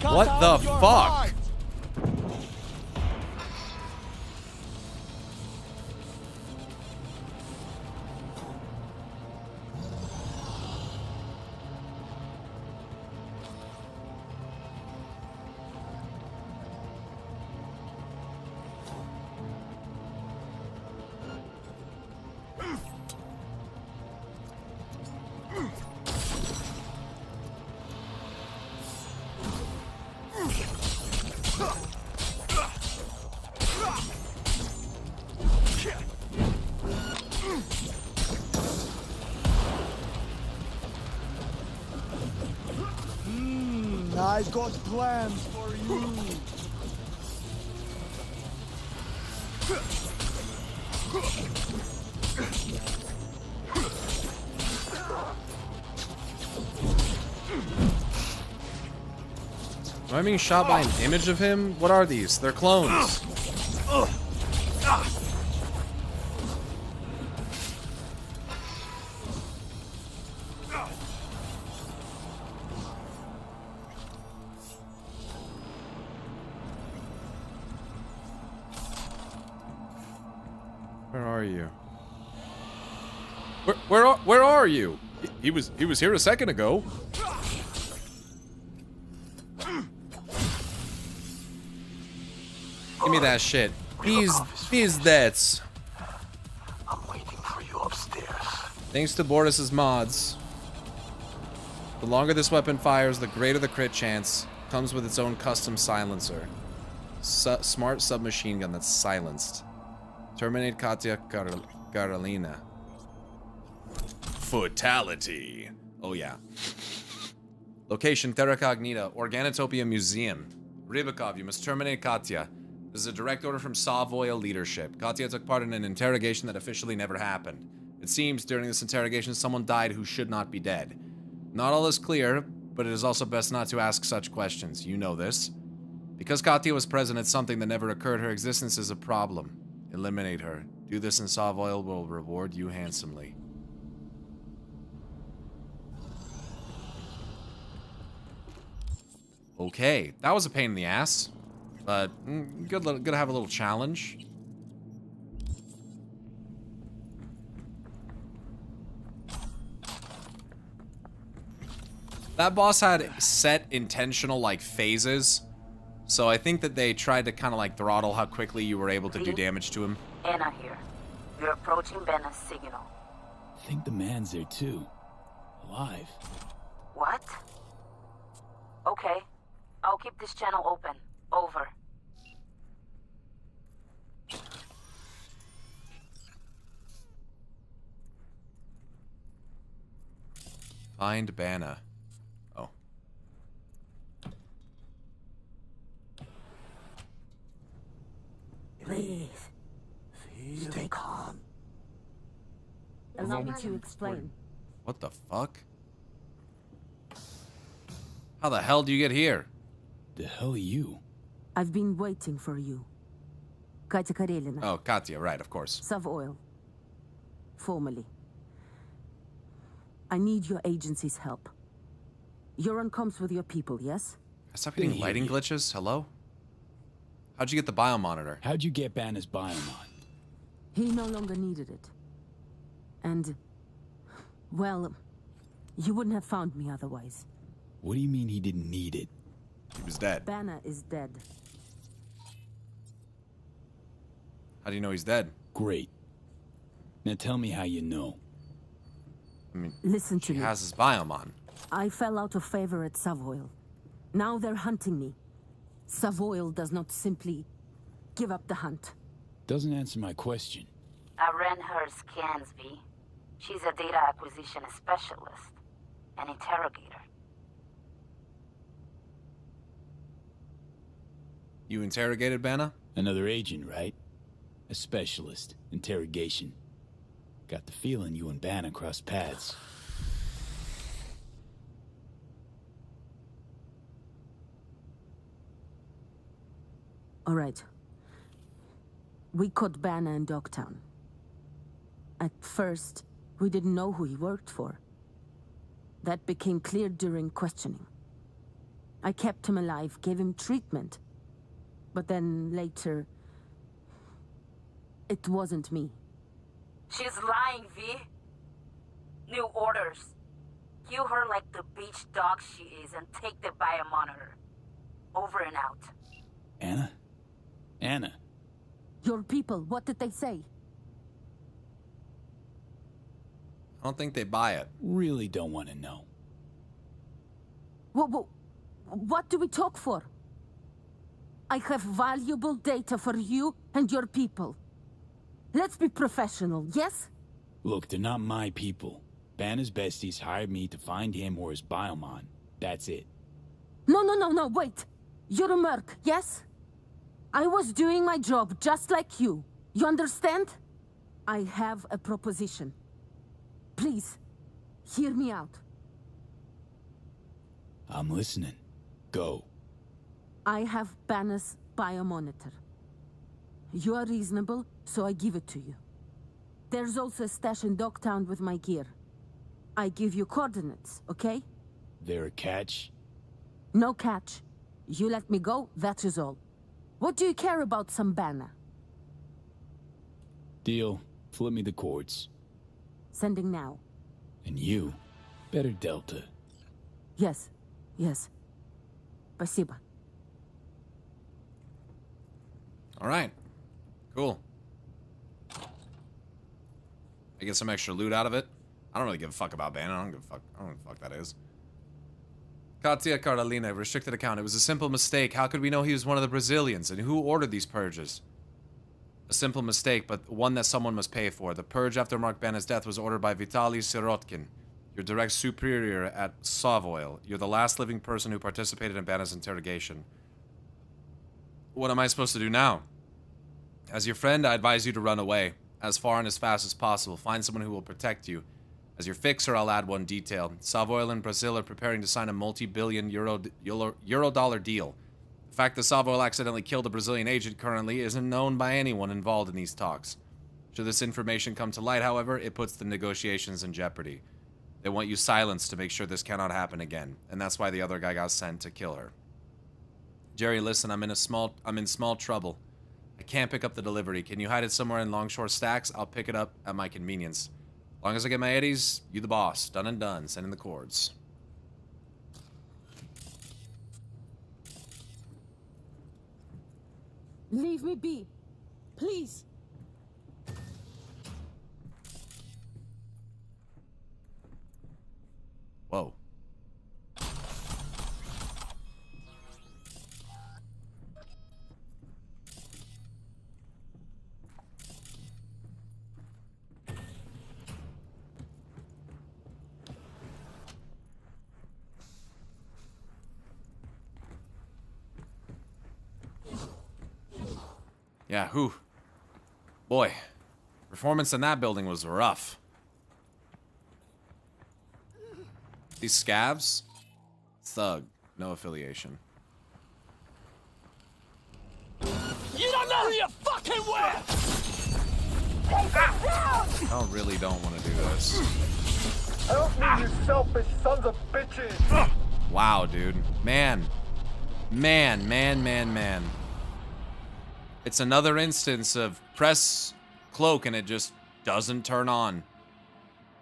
What the fuck? I got plans for you. Am I being shot by an image of him? What are these? They're clones. Where are you? Where are you? He was here a second ago. Give me that shit. These deaths. I'm waiting for you upstairs. Thanks to Bortus's mods. The longer this weapon fires, the greater the crit chance. Comes with its own custom silencer. Smart submachine gun that's silenced. Terminate Katya Karolina. Fatality. Oh yeah. Location, Terra Cognita, Organotopia Museum. Rybakov, you must terminate Katya. This is a direct order from Savoy leadership. Katya took part in an interrogation that officially never happened. It seems during this interrogation someone died who should not be dead. Not all is clear, but it is also best not to ask such questions. You know this. Because Katya was present at something that never occurred, her existence is a problem. Eliminate her. Do this and Savoy will reward you handsomely. Okay, that was a pain in the ass, but good to have a little challenge. That boss had set intentional like phases, so I think that they tried to kind of like throttle how quickly you were able to do damage to him. Anna here. You're approaching Benna's signal. I think the man's there too. Alive. What? Okay. I'll keep this channel open. Over. Find Banna. Oh. Please. Stay calm. Allow me to explain. What the fuck? How the hell do you get here? The hell are you? I've been waiting for you. Katya Karelina. Oh, Katya, right, of course. Savoy. Formally. I need your agency's help. You're on comms with your people, yes? Stop getting lighting glitches? Hello? How'd you get the biomonitor? How'd you get Banna's biomon? He no longer needed it. And, well, you wouldn't have found me otherwise. What do you mean he didn't need it? He was dead. Banna is dead. How do you know he's dead? Great. Now tell me how you know. I mean, listen to me. He has his biomon. I fell out of favor at Savoy. Now they're hunting me. Savoy does not simply give up the hunt. Doesn't answer my question. I ran her scans, V. She's a data acquisition specialist. An interrogator. You interrogated Banna? Another agent, right? A specialist. Interrogation. Got the feeling you and Banna crossed paths. All right. We caught Banna in Dogtown. At first, we didn't know who he worked for. That became clear during questioning. I kept him alive, gave him treatment. But then later, it wasn't me. She's lying, V. New orders. Kill her like the beach dog she is and take the biomonitor. Over and out. Anna? Anna. Your people, what did they say? I don't think they buy it. Really don't want to know. What do we talk for? I have valuable data for you and your people. Let's be professional, yes? Look, they're not my people. Banna's besties hired me to find him or his biomon. That's it. No, wait. You're a merc, yes? I was doing my job just like you. You understand? I have a proposition. Please, hear me out. I'm listening. Go. I have Banner's biomonitor. You are reasonable, so I give it to you. There's also a stash in Dogtown with my gear. I give you coordinates, okay? There a catch? No catch. You let me go, that is all. What do you care about some Banner? Deal. Flip me the cords. Sending now. And you, better Delta. Yes. Спасибо. All right. Cool. I get some extra loot out of it. I don't really give a fuck about Bannon. I don't know what the fuck that is. Katia Carolina, restricted account. It was a simple mistake. How could we know he was one of the Brazilians? And who ordered these purges? A simple mistake, but one that someone must pay for. The purge after Mark Banner's death was ordered by Vitaly Sirotkin, your direct superior at Savoil. You're the last living person who participated in Banner's interrogation. What am I supposed to do now? As your friend, I advise you to run away. As far and as fast as possible. Find someone who will protect you. As your fixer, I'll add one detail. Savoil and Brazil are preparing to sign a multi-billion euro-dollar deal. The fact that Savoil accidentally killed a Brazilian agent currently isn't known by anyone involved in these talks. Should this information come to light, however, it puts the negotiations in jeopardy. They want you silenced to make sure this cannot happen again, and that's why the other guy got sent to kill her. Jerry, listen, I'm in small trouble. I can't pick up the delivery. Can you hide it somewhere in Longshore Stacks? I'll pick it up at my convenience. As long as I get my eddies, you the boss. Done and done. Send in the cords. Leave me be. Please. Whoa. Yeah, whew. Boy, performance in that building was rough. These scavs? Thug. No affiliation. You don't know who you fucking with! I really don't want to do this. Help me, you selfish sons of bitches! Wow, dude. Man. It's another instance of press cloak and it just doesn't turn on.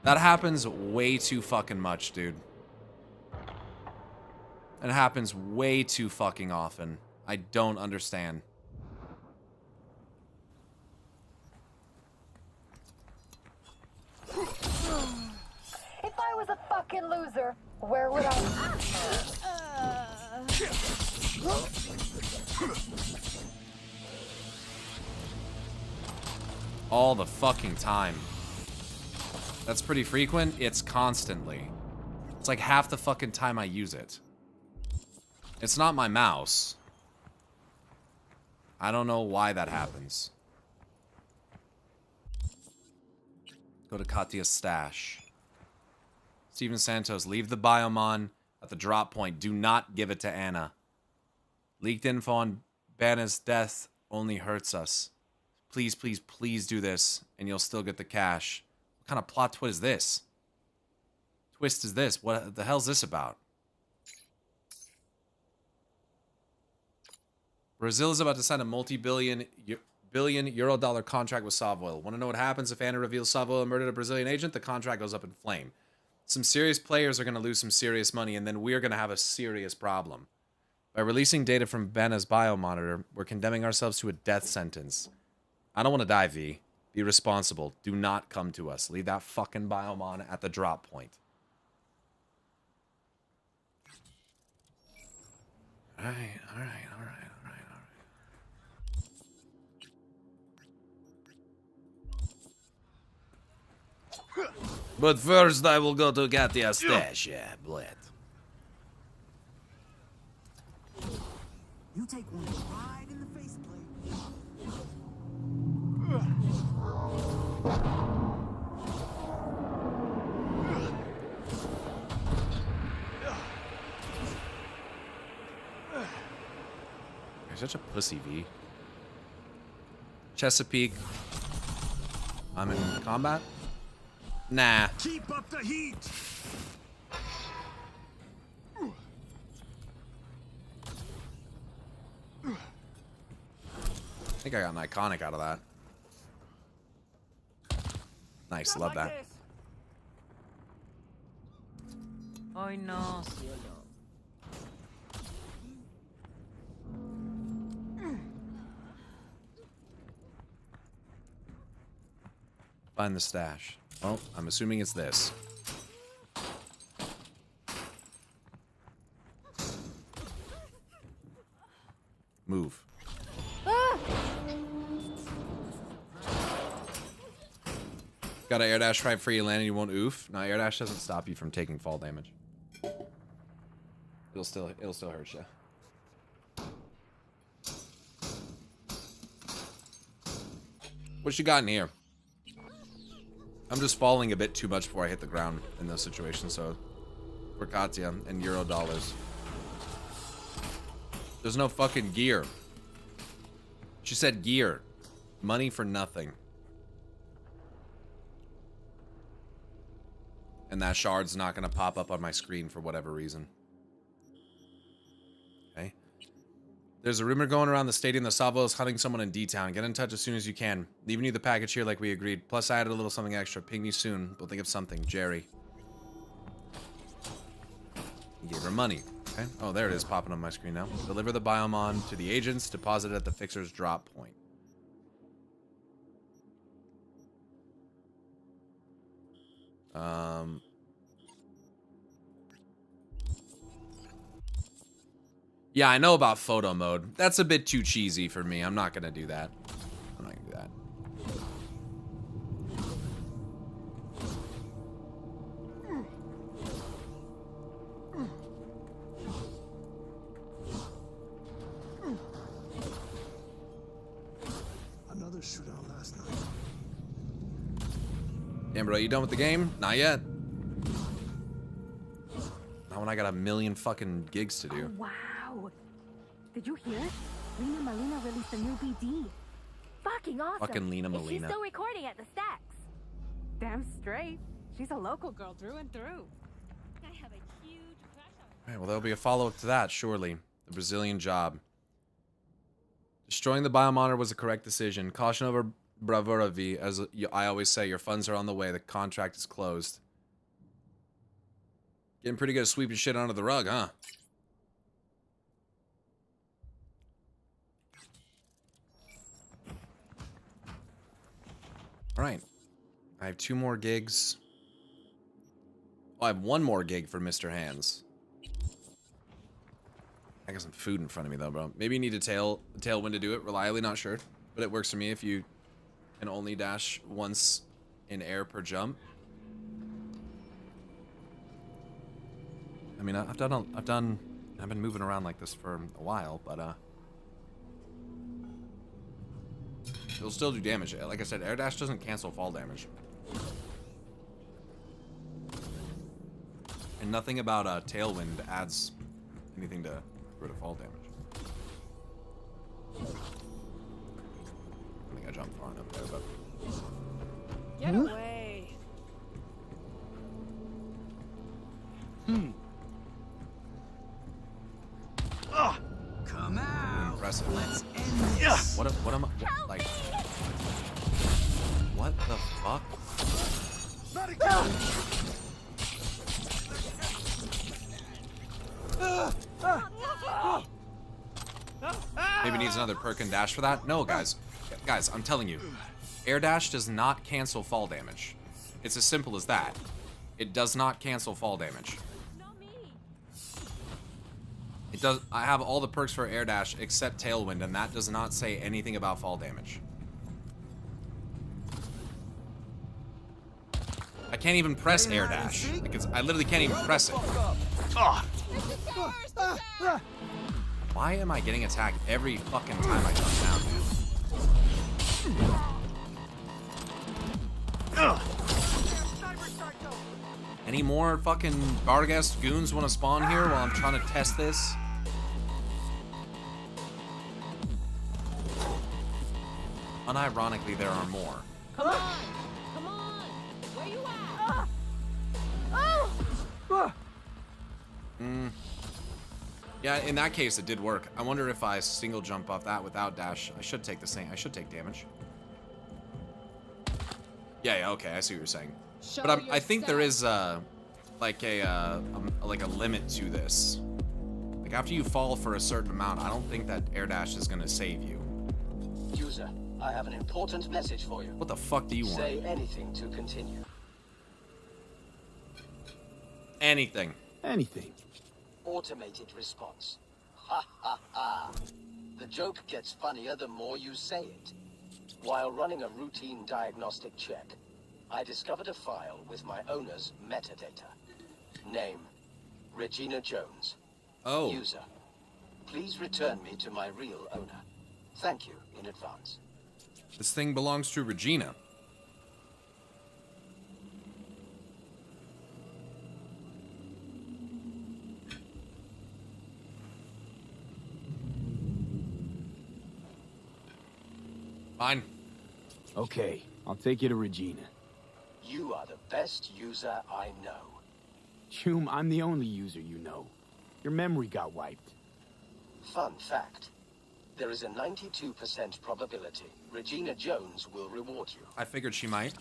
That happens way too fucking much, dude. It happens way too fucking often. I don't understand. If I was a fucking loser, where would I... All the fucking time. That's pretty frequent. It's constantly. It's like half the fucking time I use it. It's not my mouse. I don't know why that happens. Go to Katia's stash. Steven Santos, leave the biomon at the drop point. Do not give it to Anna. Leaked info on Banna's death only hurts us. Please, please, please do this, and you'll still get the cash. What kind of plot twist is this? Twist is this? What the hell's this about? Brazil is about to sign a multi-billion euro-dollar contract with Savoil. Want to know what happens if Anna reveals Savoil murdered a Brazilian agent? The contract goes up in flame. Some serious players are going to lose some serious money, and then we're going to have a serious problem. By releasing data from Banna's biomonitor, we're condemning ourselves to a death sentence. I don't want to die, V. Be responsible. Do not come to us. Leave that fucking biomon at the drop point. Alright. But first I will go to Katia's stash. Yeah, bled. You take one right in the faceplate. You're such a pussy, V. Chesapeake. I'm in combat? Nah. Keep up the heat. I think I got an iconic out of that. Nice, love that. Ay no, cielo. Find the stash. Well, I'm assuming it's this. Move. Got an air dash right free, you land and you won't oof. No, air dash doesn't stop you from taking fall damage. It'll still hurt you. What you got in here? I'm just falling a bit too much before I hit the ground in those situations, so for Katya and Euro dollars. There's no fucking gear. She said gear. Money for nothing. And that shard's not gonna pop up on my screen for whatever reason. Okay. There's a rumor going around the stadium that Savo is hunting someone in D-Town. Get in touch as soon as you can. Leaving you the package here like we agreed. Plus, I added a little something extra. Ping me soon. We'll think of something. Jerry. He gave her money. Okay. Oh, there it is popping on my screen now. Deliver the biomon to the agents. Deposit it at the fixer's drop point. Yeah, I know about photo mode. That's a bit too cheesy for me. I'm not gonna do that. I'm not gonna do that. Another shootout last night. Damn, bro, you done with the game? Not yet. Not when I got a million fucking gigs to do. Oh, wow. Did you hear? Lena Molina released a new BD. Fucking awesome. Fucking Lena Is she Molina. still recording at the Stacks? Damn straight. She's a local girl through and through. I have a huge crush on her. Alright, well, there'll be a follow-up to that, surely. The Brazilian job. Destroying the biomonitor was the correct decision. Caution over bravura, V. As I always say, your funds are on the way. The contract is closed. Getting pretty good at sweeping shit under the rug, huh? Alright. I have 2 more gigs. Oh, I have 1 more gig for Mr. Hands. I got some food in front of me though, bro. Maybe you need a tailwind to do it. Reliably, not sure. But it works for me if you can only dash once in air per jump. I mean, I've been moving around like this for a while, but it'll still do damage. Like I said, air dash doesn't cancel fall damage. And nothing about tailwind adds anything to rid of fall damage. I think I jumped far enough there, but Get away. Come out. impressive. Let's end this. What am I like? What the fuck? Let it go. Maybe needs another perk and dash for that? No, guys. Guys, I'm telling you. Air dash does not cancel fall damage. It's as simple as that. It does not cancel fall damage. It does. I have all the perks for air dash except tailwind, and that does not say anything about fall damage. I can't even press air dash. Like I literally can't even press it. Why am I getting attacked every fucking time I jump down, dude? Any more fucking Barghest goons want to spawn here while I'm trying to test this? Unironically, there are more. Come on! Come on! Where you at? Yeah, in that case, it did work. I wonder if I single jump off that without dash. I should take the same. I should take damage. Yeah, okay, I see what you're saying. But I think there is like a limit to this. Like after you fall for a certain amount, I don't think that air dash is gonna save you. User, I have an important message for you. What the fuck do you want? Say anything to continue. Anything. Anything. Automated response. Ha ha ha. The joke gets funnier the more you say it. While running a routine diagnostic check, I discovered a file with my owner's metadata. Name, Regina Jones. Oh. User, please return me to my real owner. Thank you in advance. This thing belongs to Regina. Fine. Okay, I'll take you to Regina. You are the best user I know. Hume, I'm the only user you know. Your memory got wiped. Fun fact. There is a 92% probability Regina Jones will reward you. I figured she might.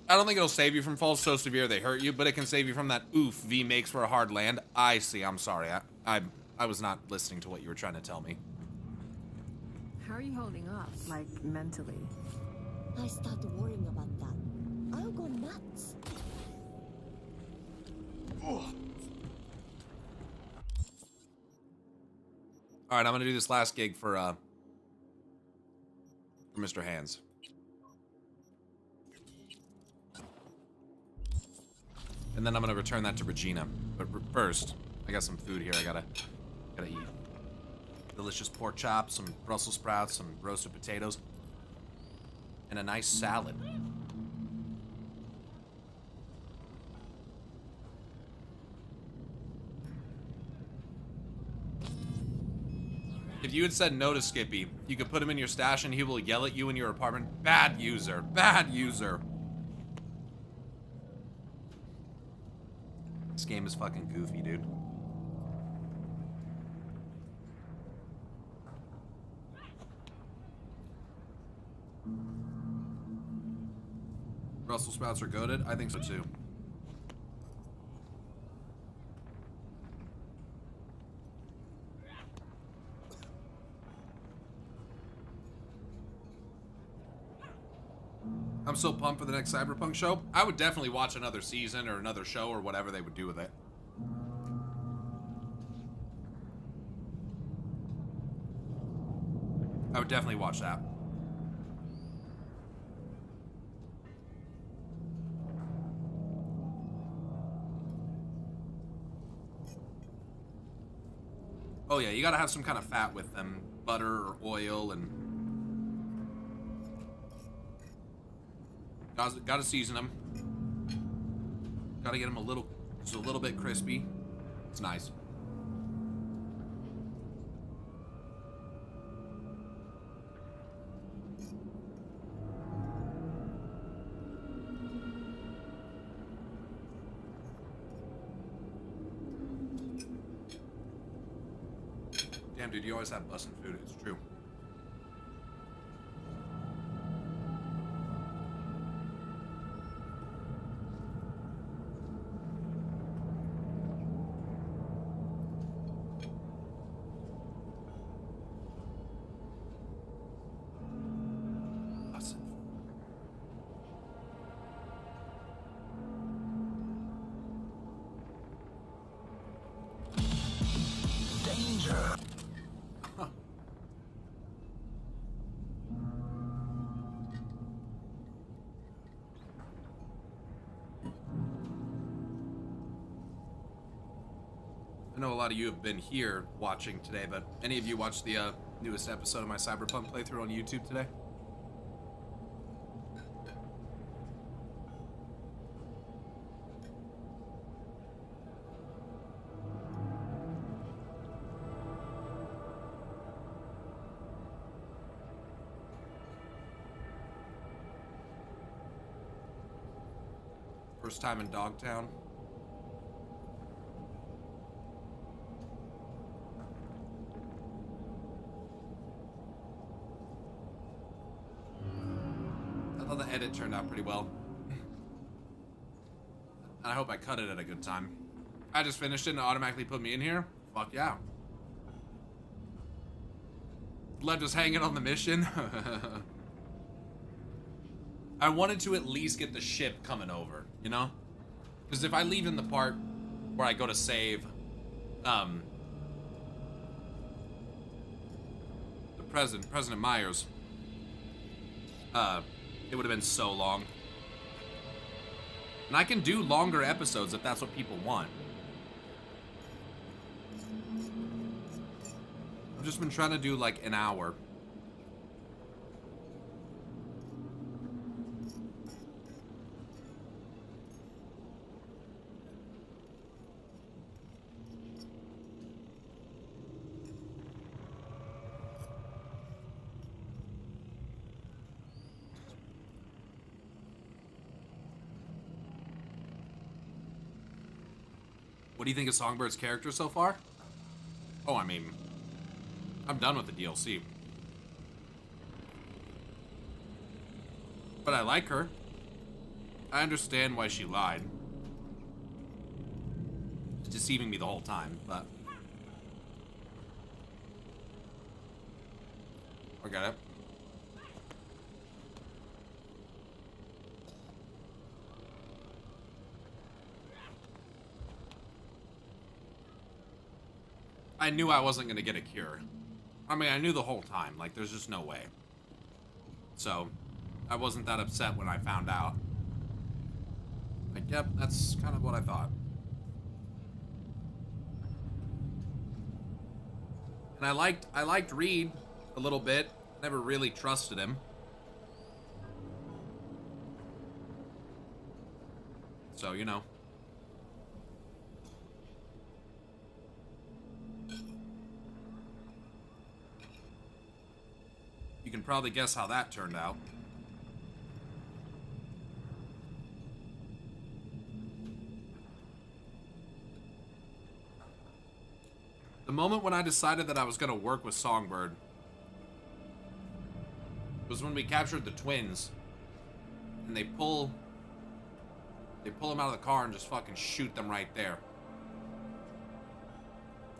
I don't think it'll save you from falls so severe they hurt you, but it can save you from that oof V makes for a hard land. I see, I'm sorry. I was not listening to what you were trying to tell me. How are you holding up? Like, mentally? I start worrying about that. I'll go nuts. Alright, I'm gonna do this last gig for Mr. Hands. And then I'm gonna return that to Regina. But first, I got some food here I gotta eat. Delicious pork chops, some Brussels sprouts, some roasted potatoes, and a nice salad. If you had said no to Skippy, you could put him in your stash and he will yell at you in your apartment. Bad user. Bad user. This game is fucking goofy, dude. Brussels sprouts are goated? I think so too. I'm so pumped for the next Cyberpunk show. I would definitely watch another season or another show or whatever they would do with it. I would definitely watch that. Oh yeah, you gotta have some kind of fat with them. Butter or oil and... Gotta season them. Gotta get them just a little bit crispy. It's nice. Damn, dude, you always have bussin' food. It's true. I know a lot of you have been here watching today, but any of you watched the newest episode of my Cyberpunk playthrough on YouTube today? First time in Dogtown. I thought the edit turned out pretty well. And I hope I cut it at a good time. I just finished it and it automatically put me in here. Fuck yeah. Left us hanging on the mission. I wanted to at least get the ship coming over, you know? Because if I leave in the part where I go to save, the President Myers, it would have been so long. And I can do longer episodes if that's what people want. I've just been trying to do like an hour. What do you think of Songbird's character so far? Oh, I mean, I'm done with the DLC. But I like her. I understand why she lied. She's deceiving me the whole time, but... I got it. I knew I wasn't gonna get a cure. I mean, I knew the whole time, like, there's just no way. So, I wasn't that upset when I found out. Like, yep, that's kind of what I thought. And I liked Reed a little bit. Never really trusted him. So, you know. You can probably guess how that turned out. The moment when I decided that I was going to work with Songbird was when we captured the twins. And they pull them out of the car and just fucking shoot them right there.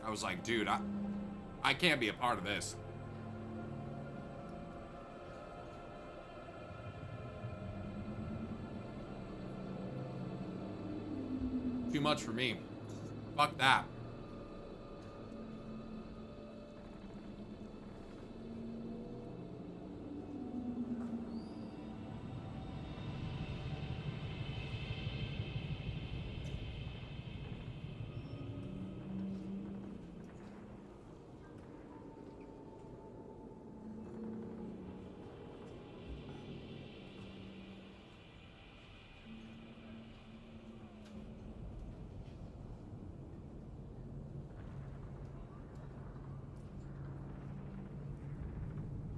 I was like, dude, I can't be a part of this. Too much for me. Fuck that.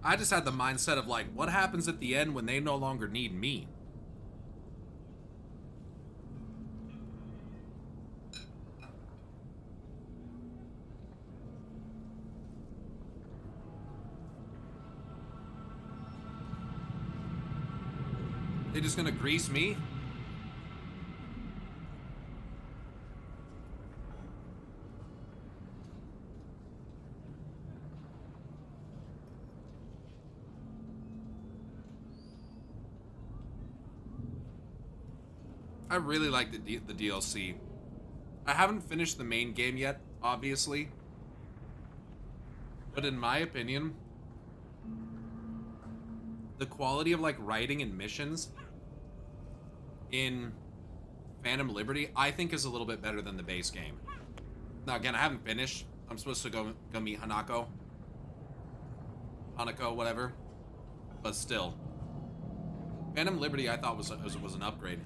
I just had the mindset of like, what happens at the end when they no longer need me? They just gonna grease me? I really like the DLC. I haven't finished the main game yet, obviously. But in my opinion, the quality of like writing and missions in Phantom Liberty, I think is a little bit better than the base game. Now again, I haven't finished. I'm supposed to go meet Hanako, whatever. But still, Phantom Liberty I thought was an upgrade.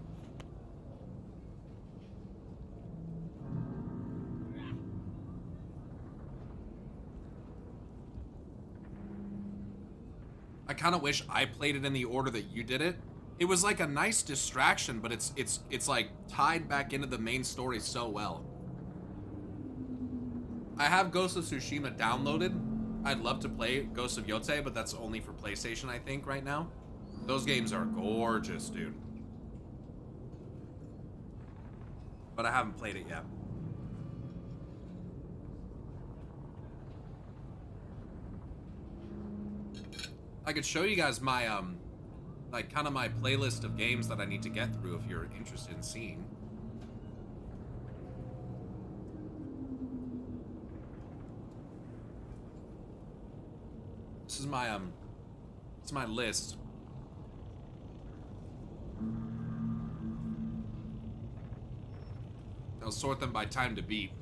I kind of wish I played it in the order that you did it. It was like a nice distraction, but it's like tied back into the main story so well. I have Ghost of Tsushima downloaded. I'd love to play Ghost of Yotei, but that's only for PlayStation, I think, right now. Those games are gorgeous, dude. But I haven't played it yet. I could show you guys my, like, kind of my playlist of games that I need to get through if you're interested in seeing. This is my, it's my list. I'll sort them by time to beat.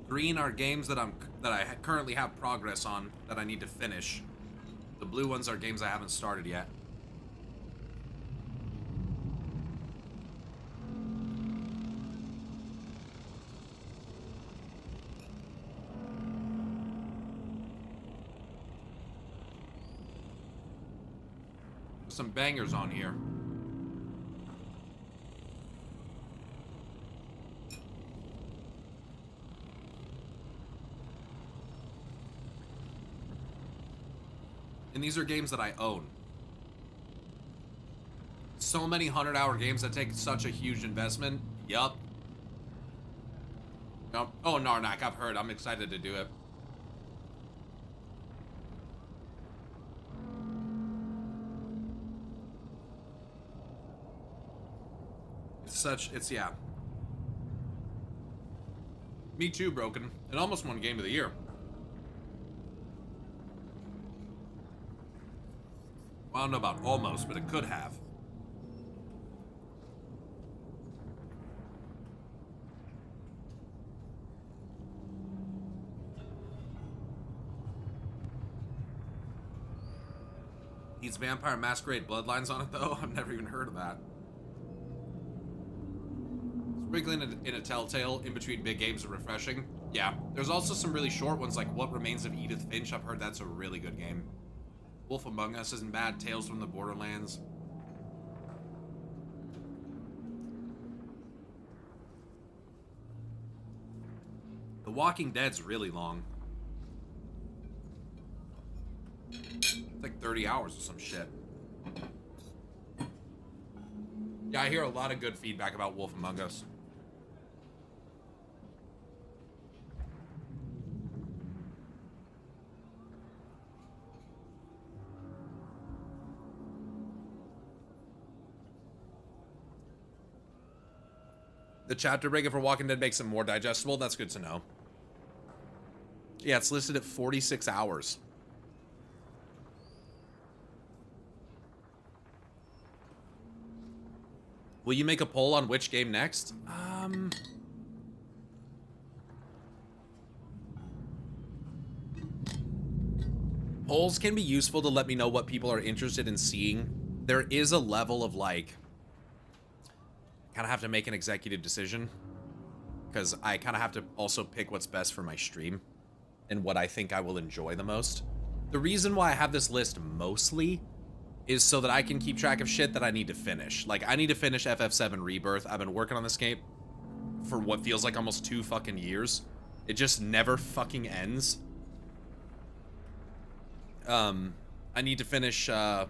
Green are games that I currently have progress on that I need to finish. The blue ones are games I haven't started yet. Some bangers on here. And these are games that I own. So many 100-hour games that take such a huge investment. Yup. Yup. Oh, Narnak, I've heard. I'm excited to do it. It's yeah. Me too, Broken. It almost won Game of the Year. Well, I don't know about almost, but it could have. Needs Vampire Masquerade Bloodlines on it, though? I've never even heard of that. Sprinkling it in a Telltale in between big games are refreshing. Yeah, there's also some really short ones like What Remains of Edith Finch. I've heard that's a really good game. Wolf Among Us isn't bad. Tales from the Borderlands. The Walking Dead's really long. It's like 30 hours or some shit. Yeah, I hear a lot of good feedback about Wolf Among Us. The chapter breaker for Walking Dead makes it more digestible. That's good to know. Yeah, it's listed at 46 hours. Will you make a poll on which game next? Polls can be useful to let me know what people are interested in seeing. There is a level of like, kind of have to make an executive decision because I kind of have to also pick what's best for my stream and what I think I will enjoy the most. The reason why I have this list mostly is so that I can keep track of shit that I need to finish. Like, I need to finish FF7 Rebirth. I've been working on this game for what feels like almost 2 fucking years. It just never fucking ends. I need to finish, the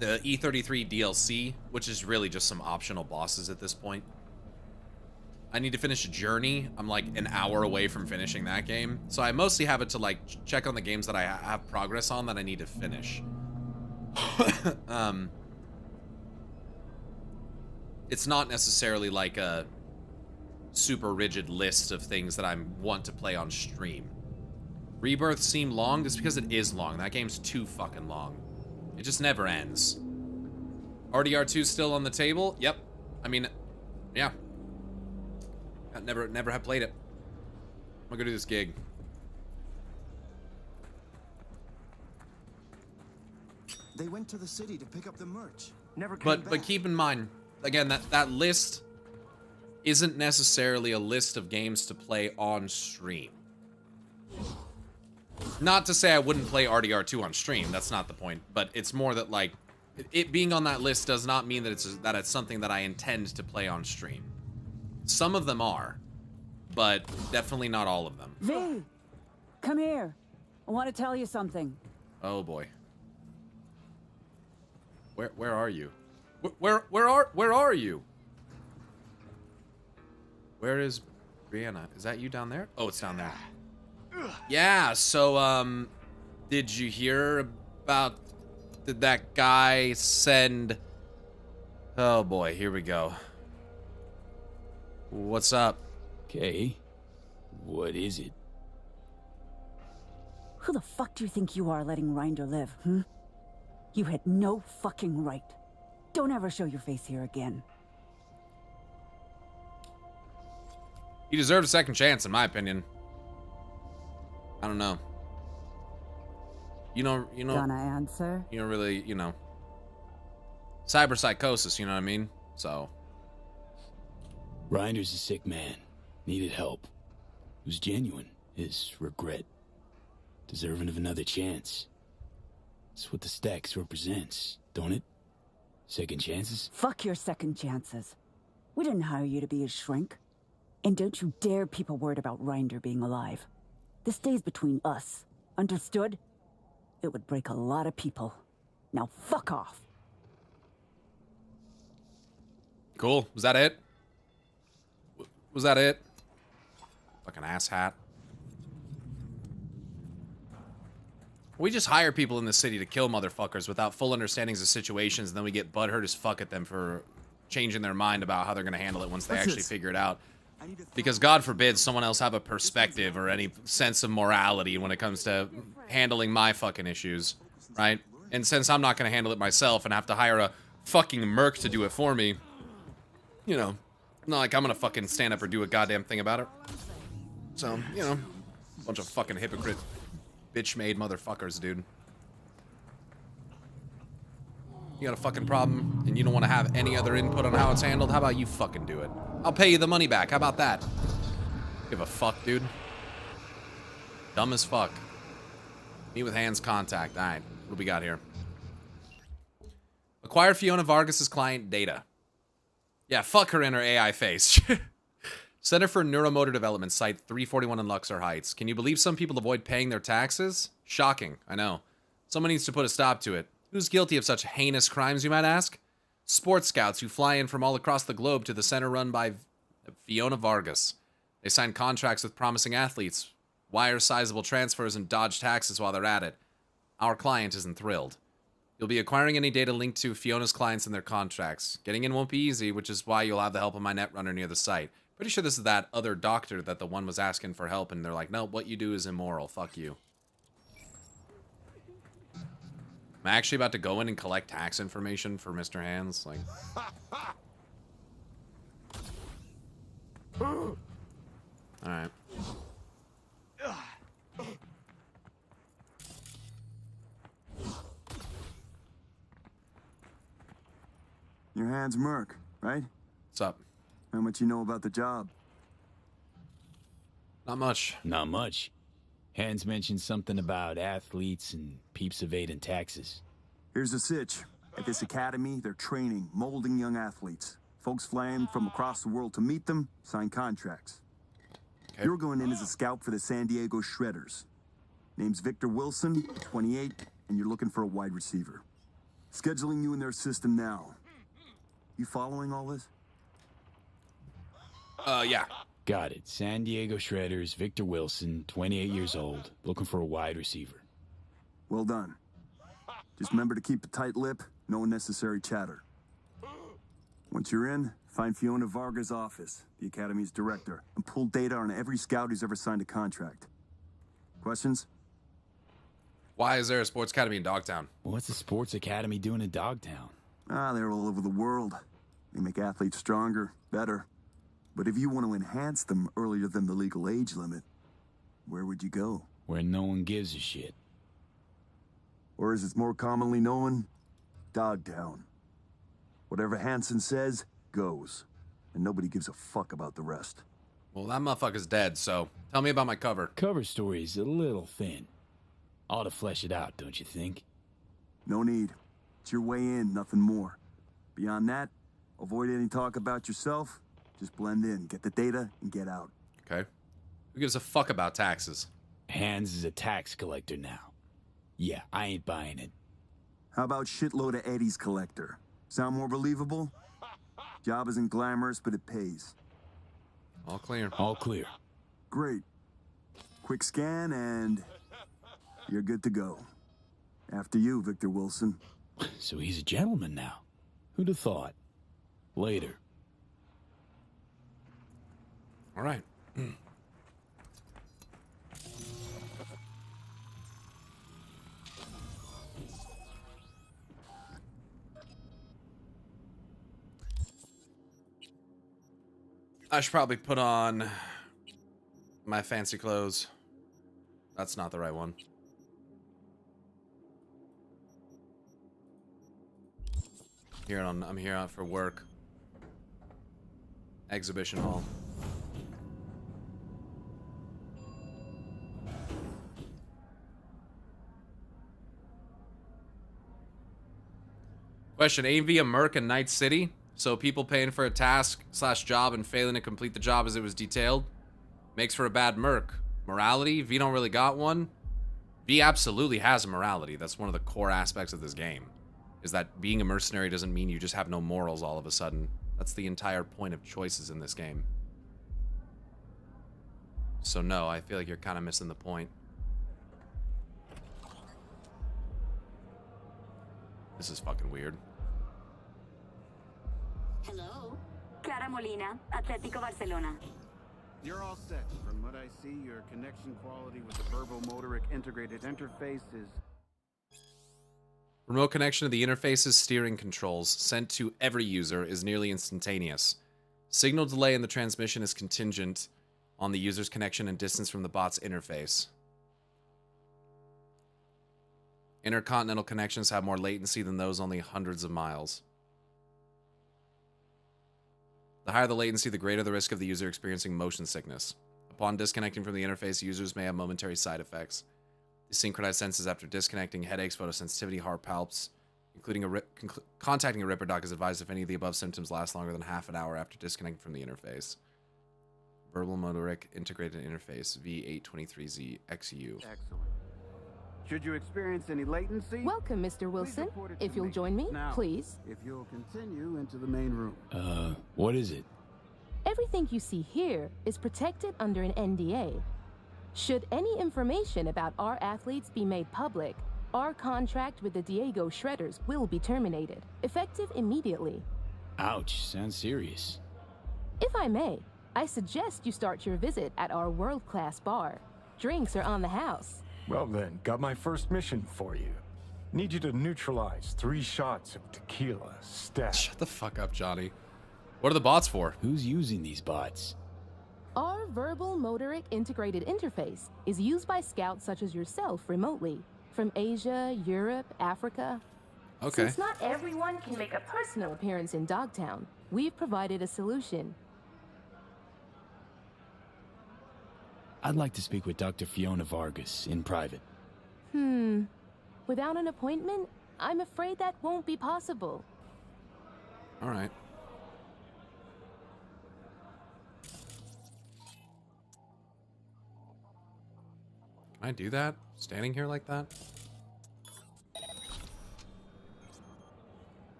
E33 DLC, which is really just some optional bosses at this point. I need to finish Journey. I'm like an hour away from finishing that game. So I mostly have it to like check on the games that I have progress on that I need to finish. It's not necessarily like a super rigid list of things that I want to play on stream. Rebirth seemed long just because it is long. That game's too fucking long. It just never ends. RDR2 still on the table? Yep. I mean, Yeah. I never have played it. I'm gonna go do this gig. They went to the city to pick up the merch. Never came back. But keep in mind, again, that list isn't necessarily a list of games to play on stream. Not to say I wouldn't play RDR2 on stream. That's not the point. But it's more that, like, it being on that list does not mean that it's something that I intend to play on stream. Some of them are, but definitely not all of them. V, come here. I want to tell you something. Oh boy. Where are you? Where are you? Where is Brianna? Is that you down there? Oh, it's down there. Yeah, so did you hear about, did that guy send, oh boy, here we go. What's up? Okay. What is it? Who the fuck do you think you are letting Rinder live, hmm? You had no fucking right. Don't ever show your face here again. He deserves a second chance, in my opinion. I don't know. You know. Gonna answer? You don't really, cyber psychosis. You know what I mean? So. Rinder's a sick man. Needed help. It was genuine. His regret. Deserving of another chance. It's what the stacks represents, don't it? Second chances? Fuck your second chances. We didn't hire you to be a shrink. And don't you dare peep a word about Rinder being alive. This stays between us. Understood? It would break a lot of people. Now fuck off. Cool. Was that it? Was that it? Fucking asshat. We just hire people in the city to kill motherfuckers without full understandings of situations, and then we get butthurt as fuck at them for changing their mind about how they're going to handle it once they actually figure it out. Because God forbid someone else have a perspective or any sense of morality when it comes to handling my fucking issues, right? And since I'm not going to handle it myself and have to hire a fucking merc to do it for me, not like I'm going to fucking stand up or do a goddamn thing about it. So, bunch of fucking hypocrite bitch-made motherfuckers, dude. You got a fucking problem and you don't want to have any other input on how it's handled? How about you fucking do it? I'll pay you the money back. How about that? Give a fuck, dude. Dumb as fuck. Meet with hands contact. All right, what do we got here? Acquire Fiona Vargas's client data. Yeah, fuck her in her AI face. Center for Neuromotor Development, Site 341 in Luxor Heights. Can you believe some people avoid paying their taxes? Shocking, I know. Someone needs to put a stop to it. Who's guilty of such heinous crimes, you might ask? Sports scouts who fly in from all across the globe to the center run by Fiona Vargas. They sign contracts with promising athletes, wire sizable transfers, and dodge taxes while they're at it. Our client isn't thrilled. You'll be acquiring any data linked to Fiona's clients and their contracts. Getting in won't be easy, which is why you'll have the help of my netrunner near the site. Pretty sure this is that other doctor that the one was asking for help, and they're like, no, what you do is immoral. Fuck you. I'm actually about to go in and collect tax information for Mr. Hands. Like, alright. Your hand's Merc, right? What's up? How much you know about the job? Not much. Not much. Hans mentioned something about athletes and peeps evading taxes. Here's the sitch. At this academy, they're training, molding young athletes. Folks fly in from across the world to meet them, sign contracts. Okay. You're going in as a scout for the San Diego Shredders. Name's Victor Wilson, 28, and you're looking for a wide receiver. Scheduling you in their system now. You following all this? Yeah. Got it. San Diego Shredders, Victor Wilson, 28 years old, looking for a wide receiver. Well done. Just remember to keep a tight lip, no unnecessary chatter. Once you're in, find Fiona Vargas' office, the Academy's director, and pull data on every scout who's ever signed a contract. Questions? Why is there a sports academy in Dogtown? What's a sports academy doing in Dogtown? They're all over the world. They make athletes stronger, better. But if you want to enhance them earlier than the legal age limit, where would you go? Where no one gives a shit. Or as it's more commonly known, Dogtown. Whatever Hansen says, goes. And nobody gives a fuck about the rest. Well, that motherfucker's dead, so tell me about my cover. Cover story's a little thin. Ought to flesh it out, don't you think? No need. It's your way in, nothing more. Beyond that, avoid any talk about yourself. Just blend in, get the data, and get out. Okay. Who gives a fuck about taxes? Hans is a tax collector now. Yeah, I ain't buying it. How about shitload of Eddie's collector? Sound more believable? Job isn't glamorous, but it pays. All clear. All clear. Great. Quick scan, and you're good to go. After you, Victor Wilson. So he's a gentleman now. Who'd have thought? Later. All right. I should probably put on my fancy clothes. That's not the right one. I'm here out for work. Exhibition hall. Question, AV a merc in Night City? So people paying for a task / job and failing to complete the job as it was detailed makes for a bad merc. Morality? V don't really got one. V absolutely has a morality. That's one of the core aspects of this game. Is that being a mercenary doesn't mean you just have no morals all of a sudden. That's the entire point of choices in this game. So no, I feel like you're kind of missing the point. This is fucking weird. Hello? Clara Molina, Atlético Barcelona. You're all set. From what I see, your connection quality with the verbomotoric integrated interface is... Remote connection to the interface's steering controls sent to every user is nearly instantaneous. Signal delay in the transmission is contingent on the user's connection and distance from the bot's interface. Intercontinental connections have more latency than those only hundreds of miles. The higher the latency, the greater the risk of the user experiencing motion sickness. Upon disconnecting from the interface, users may have momentary side effects. Synchronized senses after disconnecting, headaches, photosensitivity, heart palps, including contacting a Ripper doc is advised if any of the above symptoms last longer than half an hour after disconnecting from the interface. Verbomotoric integrated interface V823Z XU. Excellent. Should you experience any latency... Welcome, Mr. Wilson. If you'll join me, now, please. If you'll continue into the main room. What is it? Everything you see here is protected under an NDA. Should any information about our athletes be made public, our contract with the Diego Shredders will be terminated, effective immediately. Ouch, sounds serious. If I may, I suggest you start your visit at our world-class bar. Drinks are on the house. Well then, got my first mission for you. Need you to neutralize 3 shots of tequila, stat. Shut the fuck up, Johnny. What are the bots for? Who's using these bots? Our verbomotoric integrated interface is used by scouts such as yourself remotely, from Asia, Europe, Africa. Okay. Since not everyone can make a personal appearance in Dogtown, we've provided a solution. I'd like to speak with Dr. Fiona Vargas in private. Without an appointment, I'm afraid that won't be possible. All right. Can I do that? Standing here like that?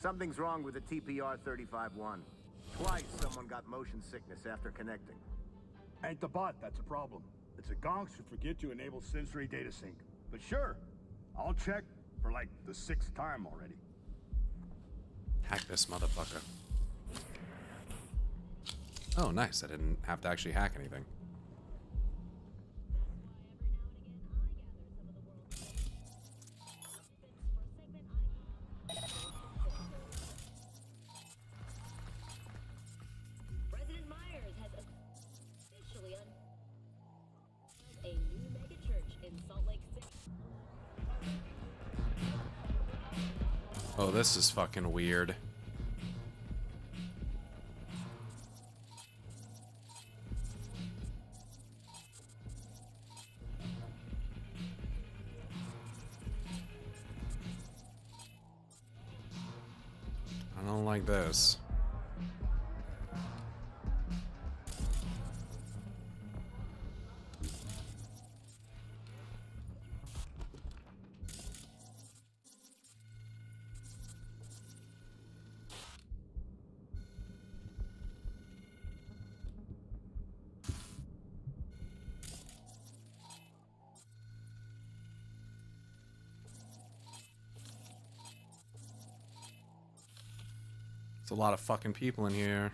Something's wrong with the TPR-35-1. Twice someone got motion sickness after connecting. Ain't the bot that's a problem. It's the gonks who forget to enable sensory data sync. But sure, I'll check for like the 6th time already. Hack this motherfucker. Oh, nice. I didn't have to actually hack anything. Oh, this is fucking weird. I don't like this. There's a lot of fucking people in here.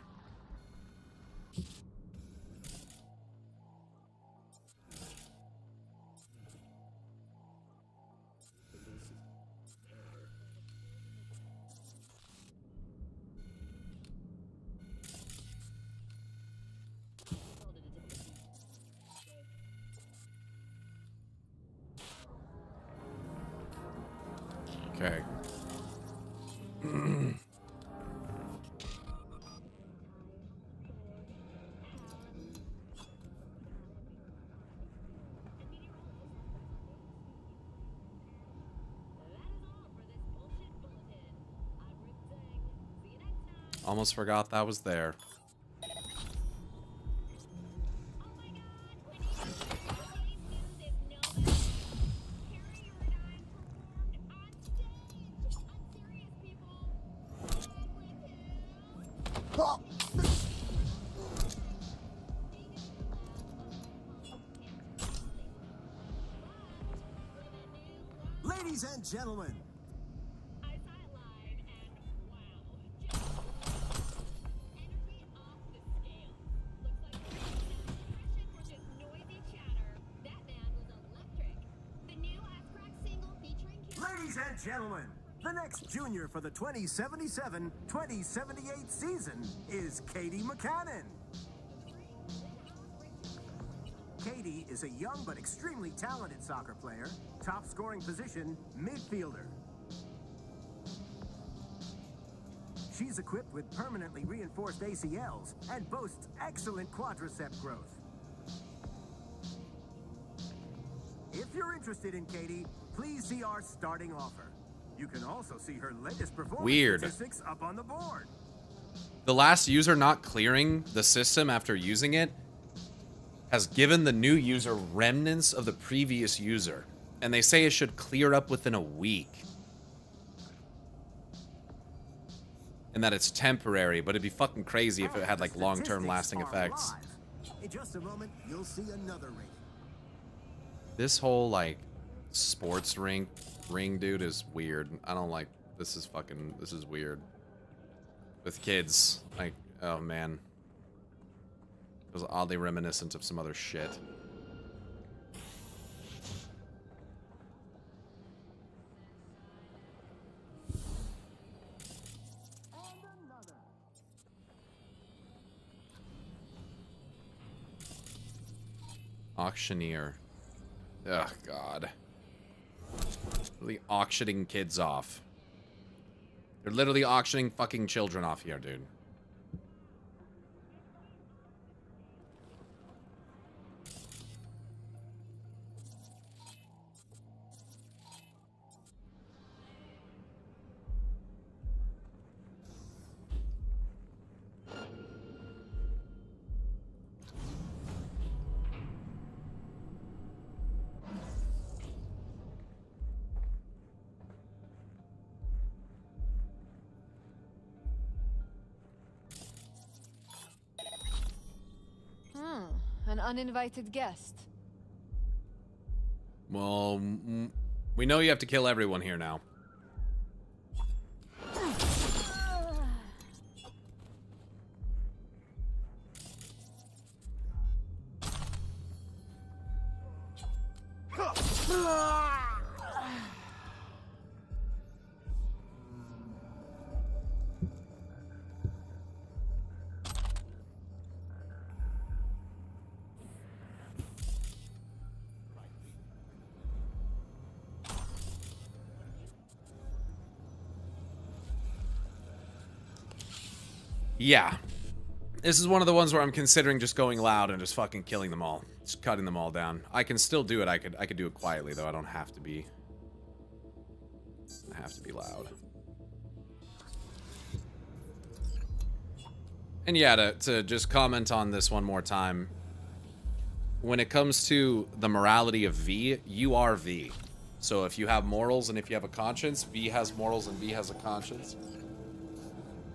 Okay. Almost forgot that was there. Ladies and gentlemen, ladies and gentlemen, the next junior for the 2077-2078 season is Katie McCannon. Katie is a young but extremely talented soccer player, top scoring position, midfielder. She's equipped with permanently reinforced ACLs and boasts excellent quadricep growth. If you're interested in Katie, please see our starting offer. You can also see her latest performance statistics up on the board. The last user not clearing the system after using it has given the new user remnants of the previous user, and they say it should clear up within a week. And that it's temporary, but it'd be fucking crazy if it had like long-term lasting effects. In just a moment, you'll see another rating. This whole like sports ring dude is weird. I don't like this is weird. With kids, like, oh man. It was oddly reminiscent of some other shit. Auctioneer. Ugh, God. Really auctioning kids off. They're literally auctioning fucking children off here, dude. An uninvited guest. Well, we know you have to kill everyone here now. Yeah. This is one of the ones where I'm considering just going loud and just fucking killing them all. Just cutting them all down. I can still do it. I could do it quietly though. I don't have to be. I have to be loud. And yeah, to just comment on this one more time. When it comes to the morality of V, you are V. So if you have morals and if you have a conscience, V has morals and V has a conscience.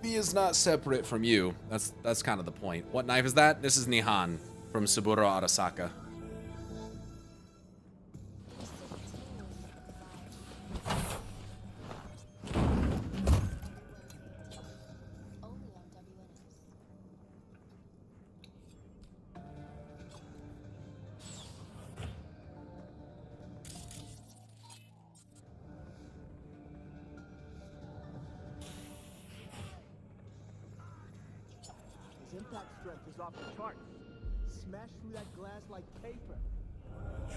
V is not separate from you. That's kind of the point. What knife is that? This is Nihan from Saburo Arasaka. Impact strength is off the charts. Smash through that glass like paper.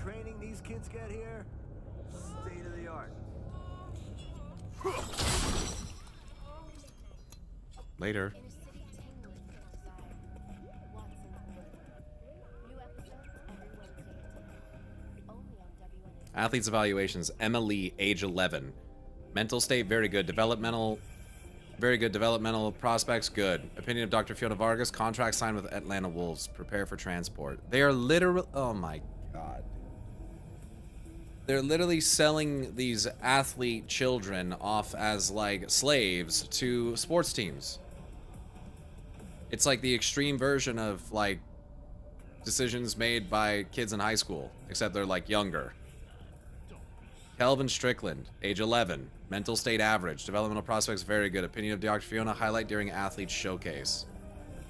Training these kids get here, state of the art. Later. Athletes evaluations. Emma Lee, age 11. Mental state, very good. Very good. Developmental prospects, good. Opinion of Dr. Fiona Vargas. Contract signed with Atlanta Wolves. Prepare for transport. They are literally... Oh my god. They're literally selling these athlete children off as, like, slaves to sports teams. It's like the extreme version of, like, decisions made by kids in high school. Except they're, like, younger. Kelvin Strickland, age 11. Mental state average. Developmental prospects very good. Opinion of Dr. Fiona highlight during athlete showcase.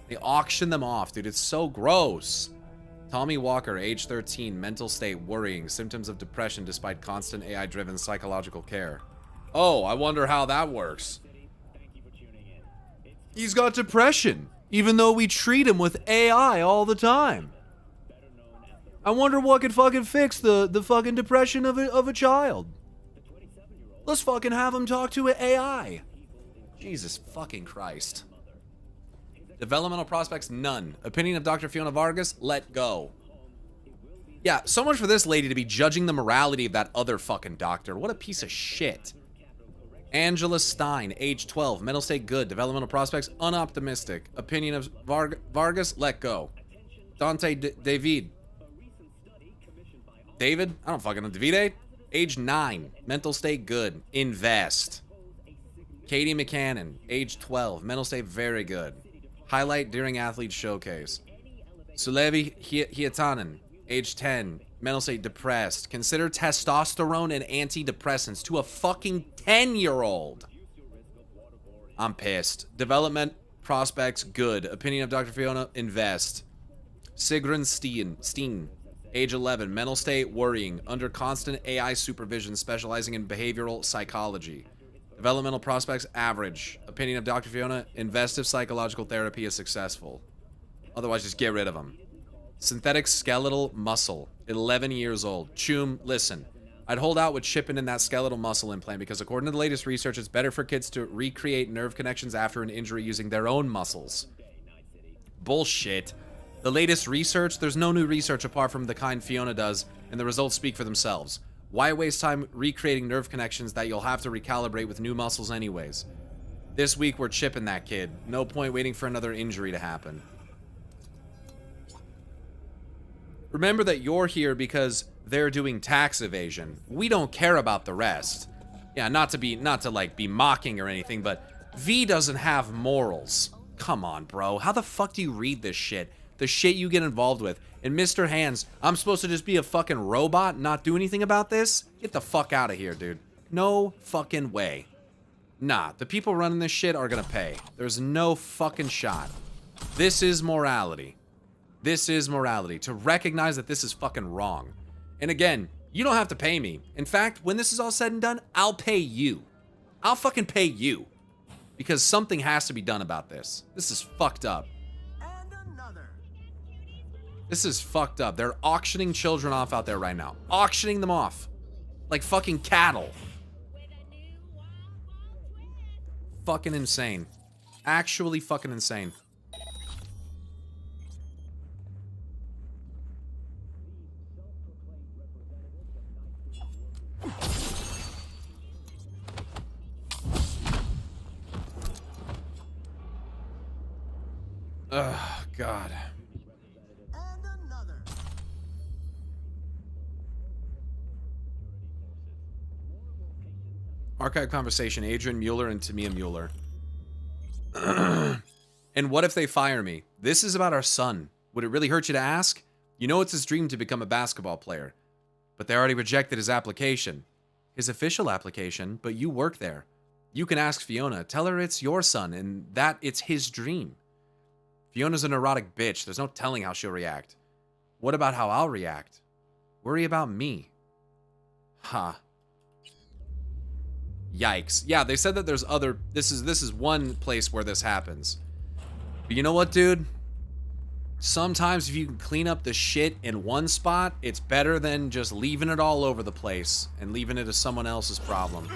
They auction them off, dude. It's so gross. Tommy Walker, age 13. Mental state worrying. Symptoms of depression despite constant AI-driven psychological care. Oh, I wonder how that works. He's got depression, even though we treat him with AI all the time. I wonder what could fucking fix the fucking depression of a child. Let's fucking have him talk to an AI. Jesus fucking Christ. Developmental prospects, none. Opinion of Dr. Fiona Vargas, let go. Yeah, so much for this lady to be judging the morality of that other fucking doctor. What a piece of shit. Angela Stein, age 12. Mental state, good. Developmental prospects, unoptimistic. Opinion of Vargas, let go. Dante David. David? I don't fucking know. Davide? Age 9. Mental state good. Invest. Katie McCannon. Age 12. Mental state very good. Highlight during athlete showcase. Sulevi Hietanen. Age 10. Mental state depressed. Consider testosterone and antidepressants to a fucking 10-year-old. I'm pissed. Development prospects good. Opinion of Dr. Fiona, invest. Sigrun Steen. Age 11, mental state, worrying, under constant AI supervision, specializing in behavioral psychology. Developmental prospects, average. Opinion of Dr. Fiona, investive psychological therapy is successful. Otherwise, just get rid of them. Synthetic skeletal muscle, 11 years old. Choom, listen. I'd hold out with chipping in that skeletal muscle implant because according to the latest research, it's better for kids to recreate nerve connections after an injury using their own muscles. Bullshit. The latest research, there's no new research apart from the kind Fiona does, and the results speak for themselves. Why waste time recreating nerve connections that you'll have to recalibrate with new muscles anyways? This week we're chipping that kid. No point waiting for another injury to happen. Remember that you're here because they're doing tax evasion. We don't care about the rest. Yeah, not to be mocking or anything, but V doesn't have morals. Come on, bro. How the fuck do you read this shit? The shit you get involved with. And Mr. Hands, I'm supposed to just be a fucking robot and not do anything about this? Get the fuck out of here, dude. No fucking way. Nah, the people running this shit are gonna pay. There's no fucking shot. This is morality. This is morality. To recognize that this is fucking wrong. And again, you don't have to pay me. In fact, when this is all said and done, I'll pay you. I'll fucking pay you. Because something has to be done about this. This is fucked up. This is fucked up. They're auctioning children off out there right now. Auctioning them off. Like fucking cattle. Fucking insane. Actually fucking insane. Ugh, God. Archive conversation, Adrian Mueller and Tamia Mueller. And what if they fire me? This is about our son. Would it really hurt you to ask? You know it's his dream to become a basketball player. But they already rejected his application. His official application, but you work there. You can ask Fiona. Tell her it's your son and that it's his dream. Fiona's a neurotic bitch. There's no telling how she'll react. What about how I'll react? Worry about me. Ha. Yikes. Yeah, they said that there's other... This is one place where this happens. But you know what, dude? Sometimes if you can clean up the shit in one spot, it's better than just leaving it all over the place and leaving it as someone else's problem.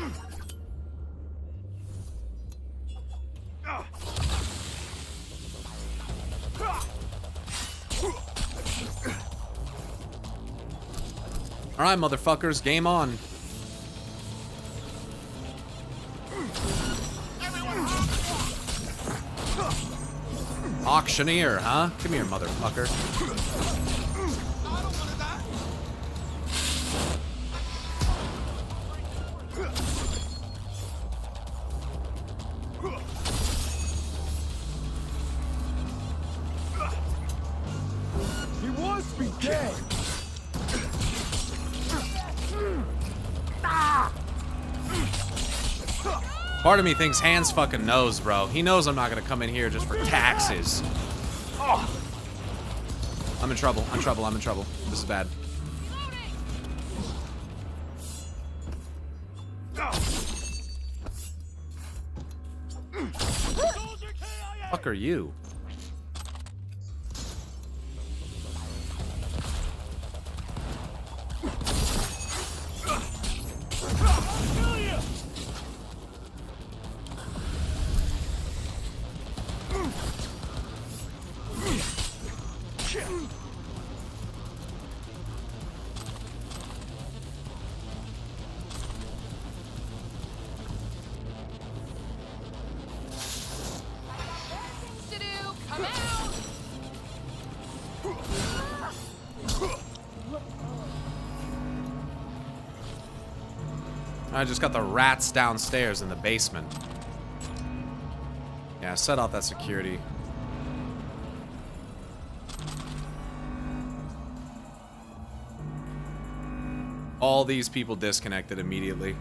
Alright, motherfuckers, game on. Auctioneer, huh? Come here, motherfucker. He wants to be dead. Part of me thinks Hans fucking knows, bro. He knows I'm not gonna come in here just for taxes. I'm in trouble. I'm in trouble. I'm in trouble. This is bad. Fuck are you? I just got the rats downstairs in the basement. Yeah, set off that security. All these people disconnected immediately.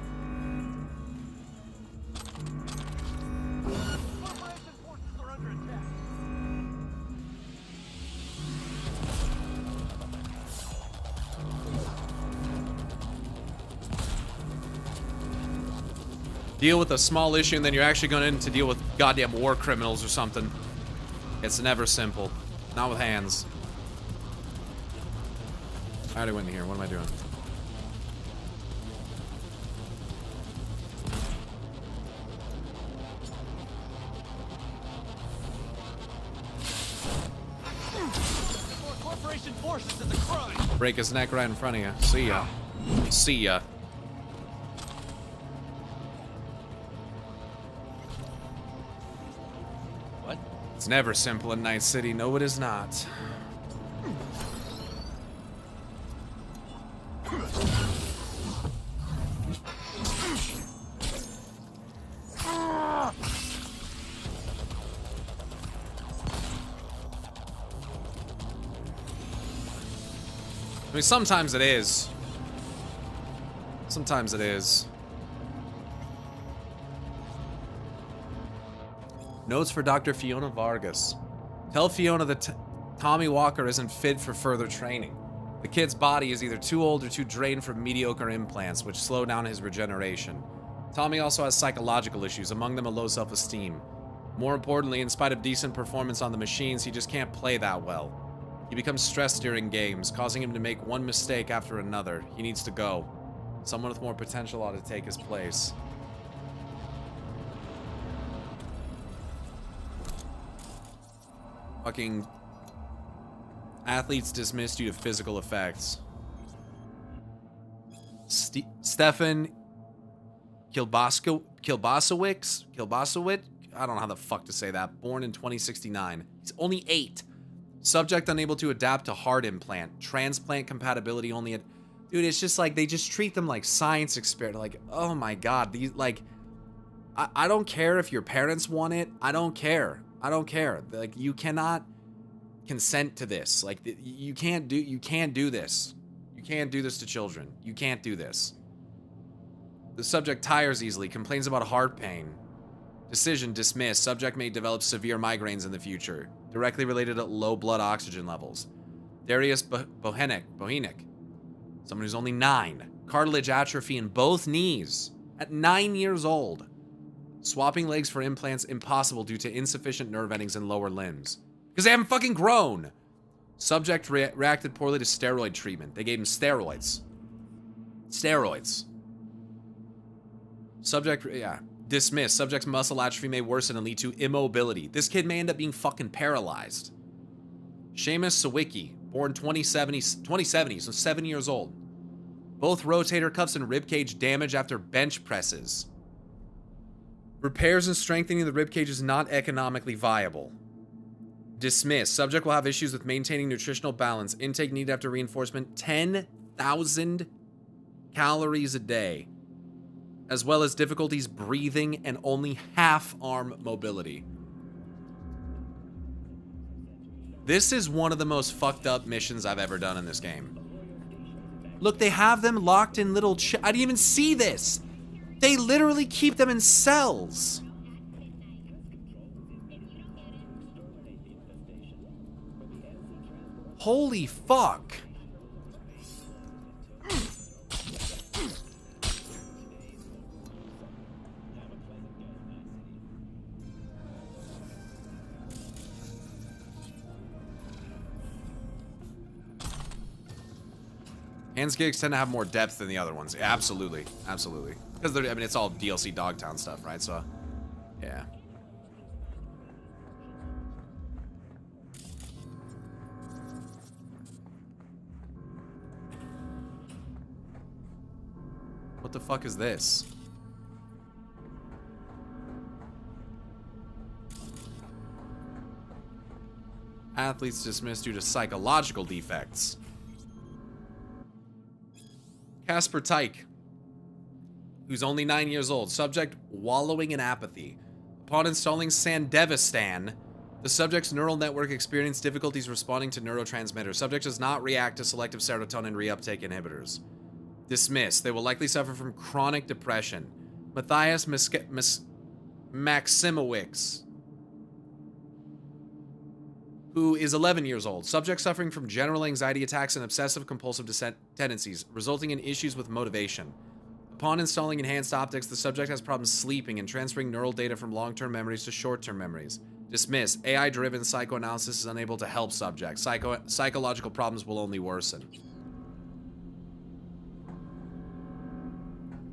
Deal with a small issue and then you're actually going in to deal with goddamn war criminals or something. It's never simple. Not with hands. I already went in here. What am I doing? Corporation forces is a crime. Break his neck right in front of you. See ya. See ya. What? It's never simple in Night City. No, it is not. I mean, sometimes it is. Sometimes it is. Notes for Dr. Fiona Vargas. Tell Fiona that Tommy Walker isn't fit for further training. The kid's body is either too old or too drained from mediocre implants, which slow down his regeneration. Tommy also has psychological issues, among them a low self-esteem. More importantly, in spite of decent performance on the machines, he just can't play that well. He becomes stressed during games, causing him to make one mistake after another. He needs to go. Someone with more potential ought to take his place. Fucking athletes dismissed due to physical effects. Stefan Kilbasowicz? I don't know how the fuck to say that. Born in 2069. He's only 8. Subject unable to adapt to heart implant. Transplant compatibility only at... Dude, it's just like, they just treat them like science experiment. Like, oh my god. These, like... I don't care if your parents want it. I don't care. I don't care. Like, you cannot consent to this. Like, you can't do this. You can't do this to children. You can't do this. The subject tires easily, complains about heart pain. Decision dismissed. Subject may develop severe migraines in the future, directly related to low blood oxygen levels. Darius Bohenic, someone who's only 9. Cartilage atrophy in both knees at 9 years old. Swapping legs for implants impossible due to insufficient nerve endings in lower limbs. Because they haven't fucking grown. Subject reacted poorly to steroid treatment. They gave him steroids. Subject, dismissed. Subject's muscle atrophy may worsen and lead to immobility. This kid may end up being fucking paralyzed. Seamus Sawicki, born 2070, so 7 years old. Both rotator cuffs and ribcage damage after bench presses. Repairs and strengthening the ribcage is not economically viable. Dismissed. Subject will have issues with maintaining nutritional balance. Intake needed after reinforcement, 10,000 calories a day. As well as difficulties breathing and only half arm mobility. This is one of the most fucked up missions I've ever done in this game. Look, they have them locked in little I didn't even see this. They literally keep them in cells. Holy fuck. Hands gigs tend to have more depth than the other ones. Absolutely. Absolutely. Because, I mean, it's all DLC Dogtown stuff, right? So, yeah. What the fuck is this? Athletes dismissed due to psychological defects. Casper Tyke, who's only 9 years old. Subject wallowing in apathy. Upon installing Sandevistan, the subject's neural network experienced difficulties responding to neurotransmitters. Subject does not react to selective serotonin reuptake inhibitors. Dismissed. They will likely suffer from chronic depression. Matthias Maximowicz, who is 11 years old. Subject suffering from general anxiety attacks and obsessive compulsive tendencies, resulting in issues with motivation. Upon installing enhanced optics, the subject has problems sleeping and transferring neural data from long-term memories to short-term memories. Dismiss. AI-driven psychoanalysis is unable to help subject. Psychological problems will only worsen.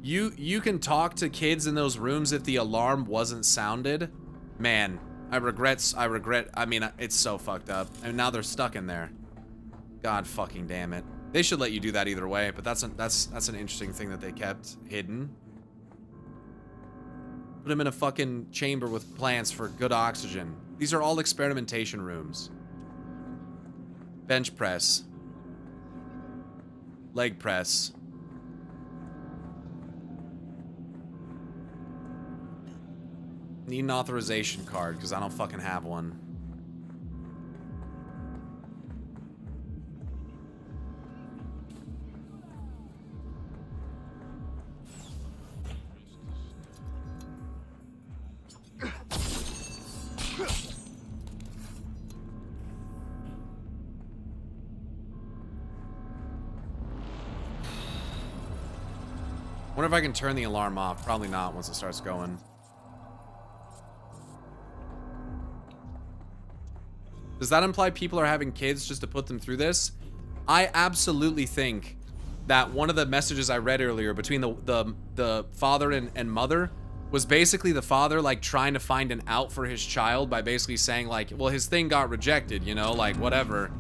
You can talk to kids in those rooms if the alarm wasn't sounded. Man, I mean, it's so fucked up. And now they're stuck in there. God fucking damn it. They should let you do that either way, but that's an interesting thing that they kept hidden. Put them in a fucking chamber with plants for good oxygen. These are all experimentation rooms. Bench press. Leg press. Need an authorization card, because I don't fucking have one. Wonder if I can turn the alarm off. Probably not once it starts going. Does that imply people are having kids just to put them through this? I absolutely think that one of the messages I read earlier between the father and mother was basically the father, like, trying to find an out for his child by basically saying, like, well, his thing got rejected, you know, like, whatever.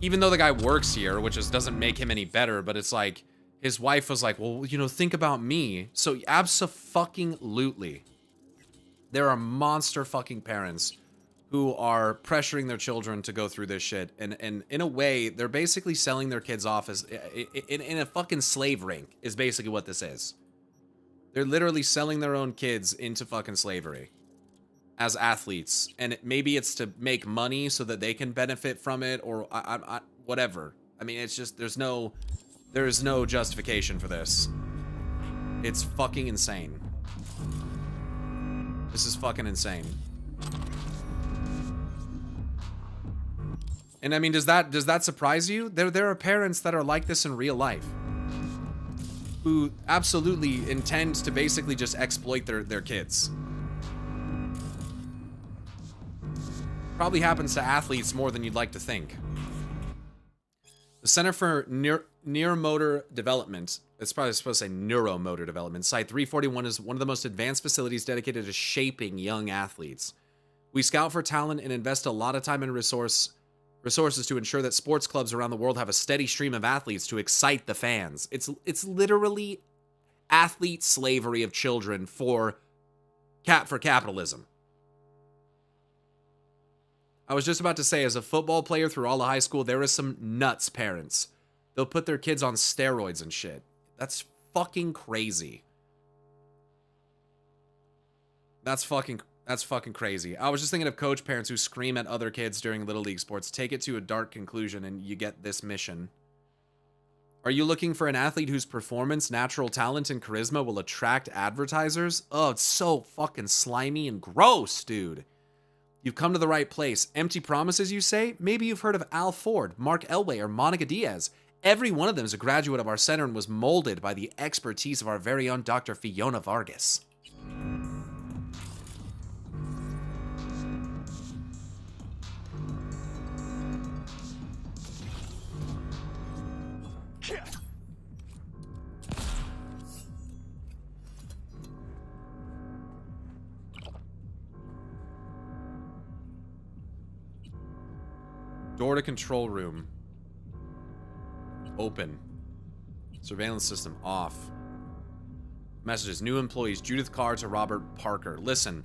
Even though the guy works here, which just doesn't make him any better, but it's like, his wife was like, well, you know, think about me. So, abso-fucking-lutely, there are monster fucking parents who are pressuring their children to go through this shit. And in a way, they're basically selling their kids off as, in a fucking slave ring, is basically what this is. They're literally selling their own kids into fucking slavery as athletes. And maybe it's to make money so that they can benefit from it, or whatever. I mean, it's just, there is no justification for this. It's fucking insane. This is fucking insane. And I mean, does that surprise you? There are parents that are like this in real life, who absolutely intend to basically just exploit their kids. Probably happens to athletes more than you'd like to think. The Center for Neuromotor Development, it's probably supposed to say Neuromotor Development, Site 341 is one of the most advanced facilities dedicated to shaping young athletes. We scout for talent and invest a lot of time and resources to ensure that sports clubs around the world have a steady stream of athletes to excite the fans. It's literally athlete slavery of children for capitalism. I was just about to say, as a football player through all of high school, there is some nuts parents. They'll put their kids on steroids and shit. That's fucking crazy. That's fucking crazy. I was just thinking of coach parents who scream at other kids during Little League sports. Take it to a dark conclusion and you get this mission. Are you looking for an athlete whose performance, natural talent, and charisma will attract advertisers? Oh, it's so fucking slimy and gross, dude. You've come to the right place. Empty promises, you say? Maybe you've heard of Al Ford, Mark Elway, or Monica Diaz. Every one of them is a graduate of our center and was molded by the expertise of our very own Dr. Fiona Vargas. Door to control room. Open. Surveillance system off. Messages. New employees. Judith Carr to Robert Parker. Listen,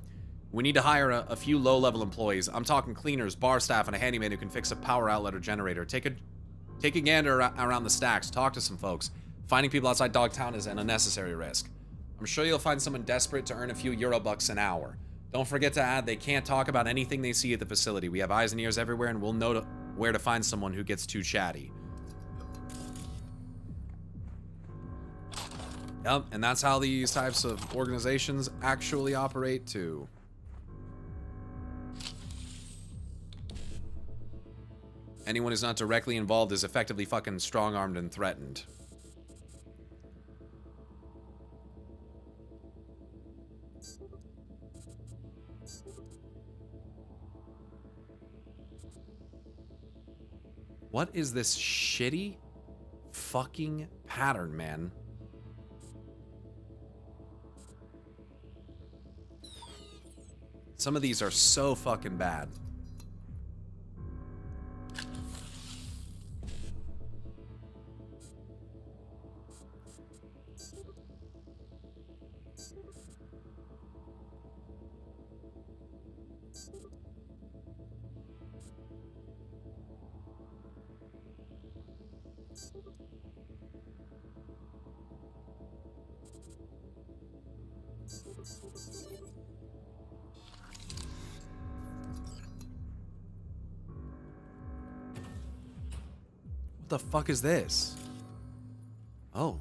we need to hire a few low-level employees. I'm talking cleaners, bar staff, and a handyman who can fix a power outlet or generator. Take a gander around the stacks. Talk to some folks. Finding people outside Dogtown is an unnecessary risk. I'm sure you'll find someone desperate to earn a few Eurobucks an hour. Don't forget to add they can't talk about anything they see at the facility. We have eyes and ears everywhere, and we'll know where to find someone who gets too chatty. Yep, and that's how these types of organizations actually operate too. Anyone who's not directly involved is effectively fucking strong-armed and threatened. What is this shitty fucking pattern, man? Some of these are so fucking bad. What the fuck is this? Oh.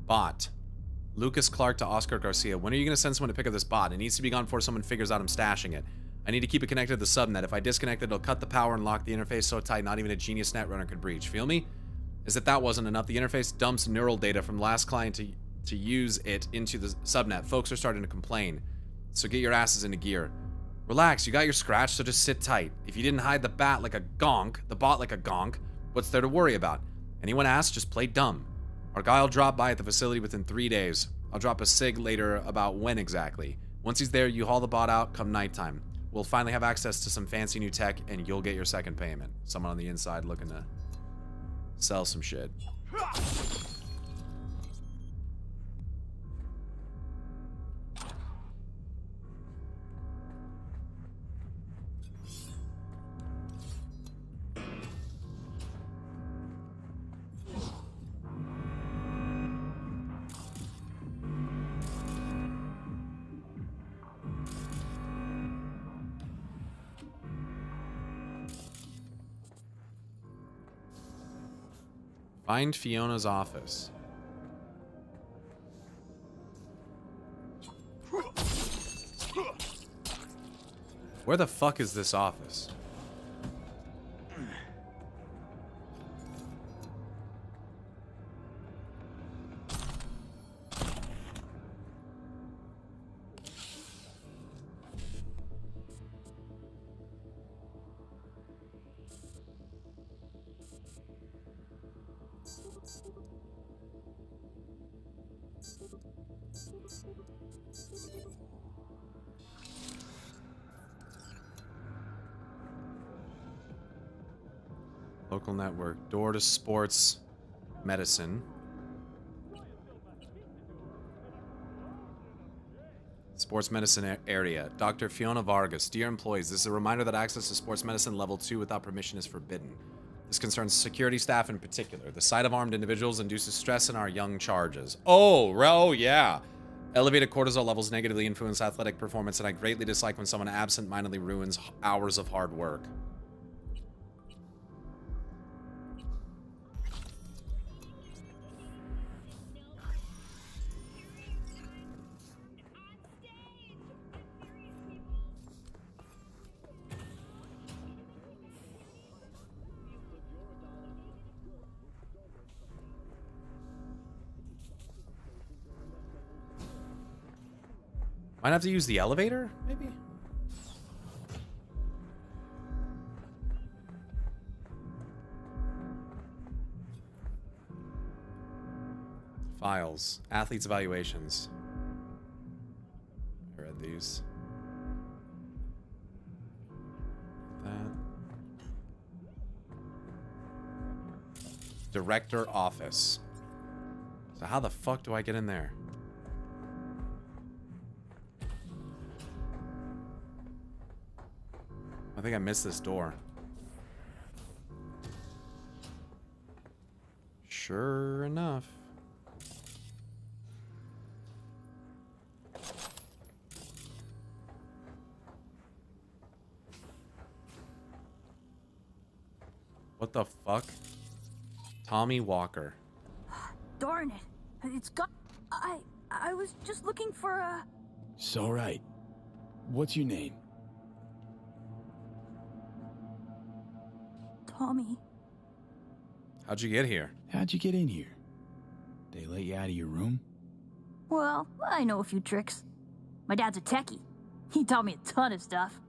Bot. Lucas Clark to Oscar Garcia. When are you going to send someone to pick up this bot? It needs to be gone before someone figures out I'm stashing it. I need to keep it connected to the subnet. If I disconnect it, it'll cut the power and lock the interface so tight not even a genius netrunner could breach. Feel me? As if that wasn't enough, the interface dumps neural data from the last client to use it into the subnet. Folks are starting to complain, so get your asses into gear. Relax, you got your scratch, so just sit tight. If you didn't hide the bot like a gonk, what's there to worry about? Anyone asks, just play dumb. Our guy will drop by at the facility within 3 days. I'll drop a sig later about when exactly. Once he's there, you haul the bot out come nighttime. We'll finally have access to some fancy new tech, and you'll get your second payment. Someone on the inside looking to sell some shit. Find Fiona's office. Where the fuck is this office? Local network. Door to sports medicine. Sports medicine area. Dr. Fiona Vargas. Dear employees, this is a reminder that access to sports medicine level 2 without permission is forbidden. This concerns security staff in particular. The sight of armed individuals induces stress in our young charges. Oh, yeah. Elevated cortisol levels negatively influence athletic performance, and I greatly dislike when someone absent-mindedly ruins hours of hard work. Might have to use the elevator, maybe? Files. Athletes' evaluations. I read these. That. Director office. So how the fuck do I get in there? I think I missed this door. Sure enough. What the fuck? Tommy Walker. Darn it. It's got... I was just looking for a... It's all right. What's your name? Tommy. How'd you get here? How'd you get in here? They let you out of your room? Well, I know a few tricks. My dad's a techie. He taught me a ton of stuff.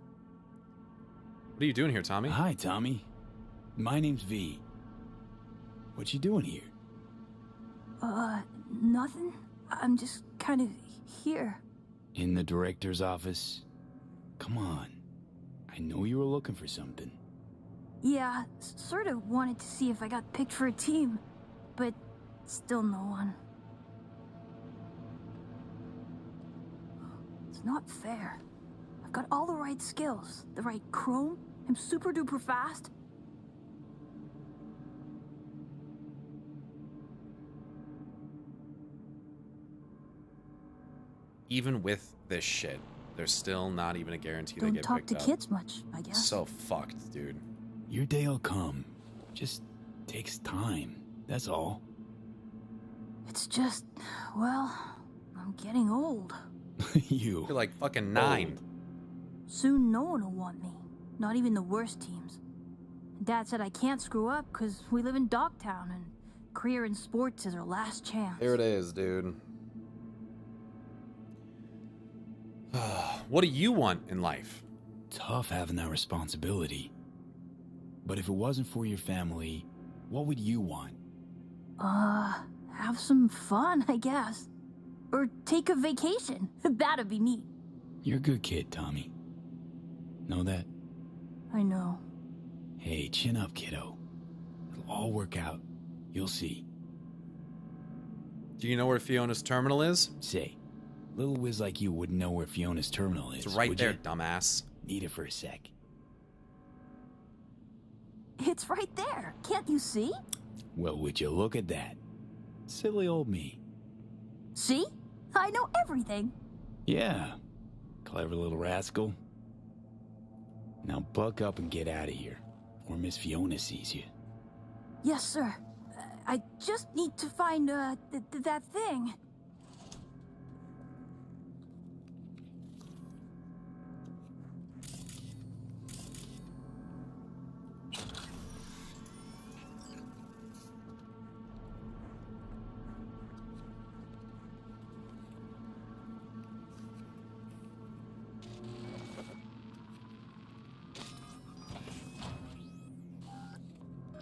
What are you doing here, Tommy? Hi, Tommy. My name's V. What you doing here? Nothing. I'm just kind of here. In the director's office? Come on. I know you were looking for something. Yeah, sort of wanted to see if I got picked for a team, but still no one. It's not fair. I've got all the right skills, the right chrome, I'm super duper fast. Even with this shit, there's still not even a guarantee they Don't get talk picked to up. kids much, I guess. So fucked, dude. Your day'll come. Just takes time. That's all. It's just, well, I'm getting old. You're like fucking 9. Soon no one will want me. Not even the worst teams. Dad said I can't screw up because we live in Dogtown and career in sports is her last chance. There it is, dude. What do you want in life? Tough having that responsibility. But if it wasn't for your family, what would you want? Have some fun, I guess. Or take a vacation. That'd be neat. You're a good kid, Tommy. Know that? I know. Hey, chin up, kiddo. It'll all work out. You'll see. Do you know where Fiona's terminal is? Say, little whiz like you wouldn't know where Fiona's terminal is. It's right there, you? dumbass. Need it for a sec. It's right there. Can't you see? Well, would you look at that? Silly old me. See? I know everything. Yeah. Clever little rascal. Now buck up and get out of here, or Miss Fiona sees you. Yes, sir. I just need to find, that thing.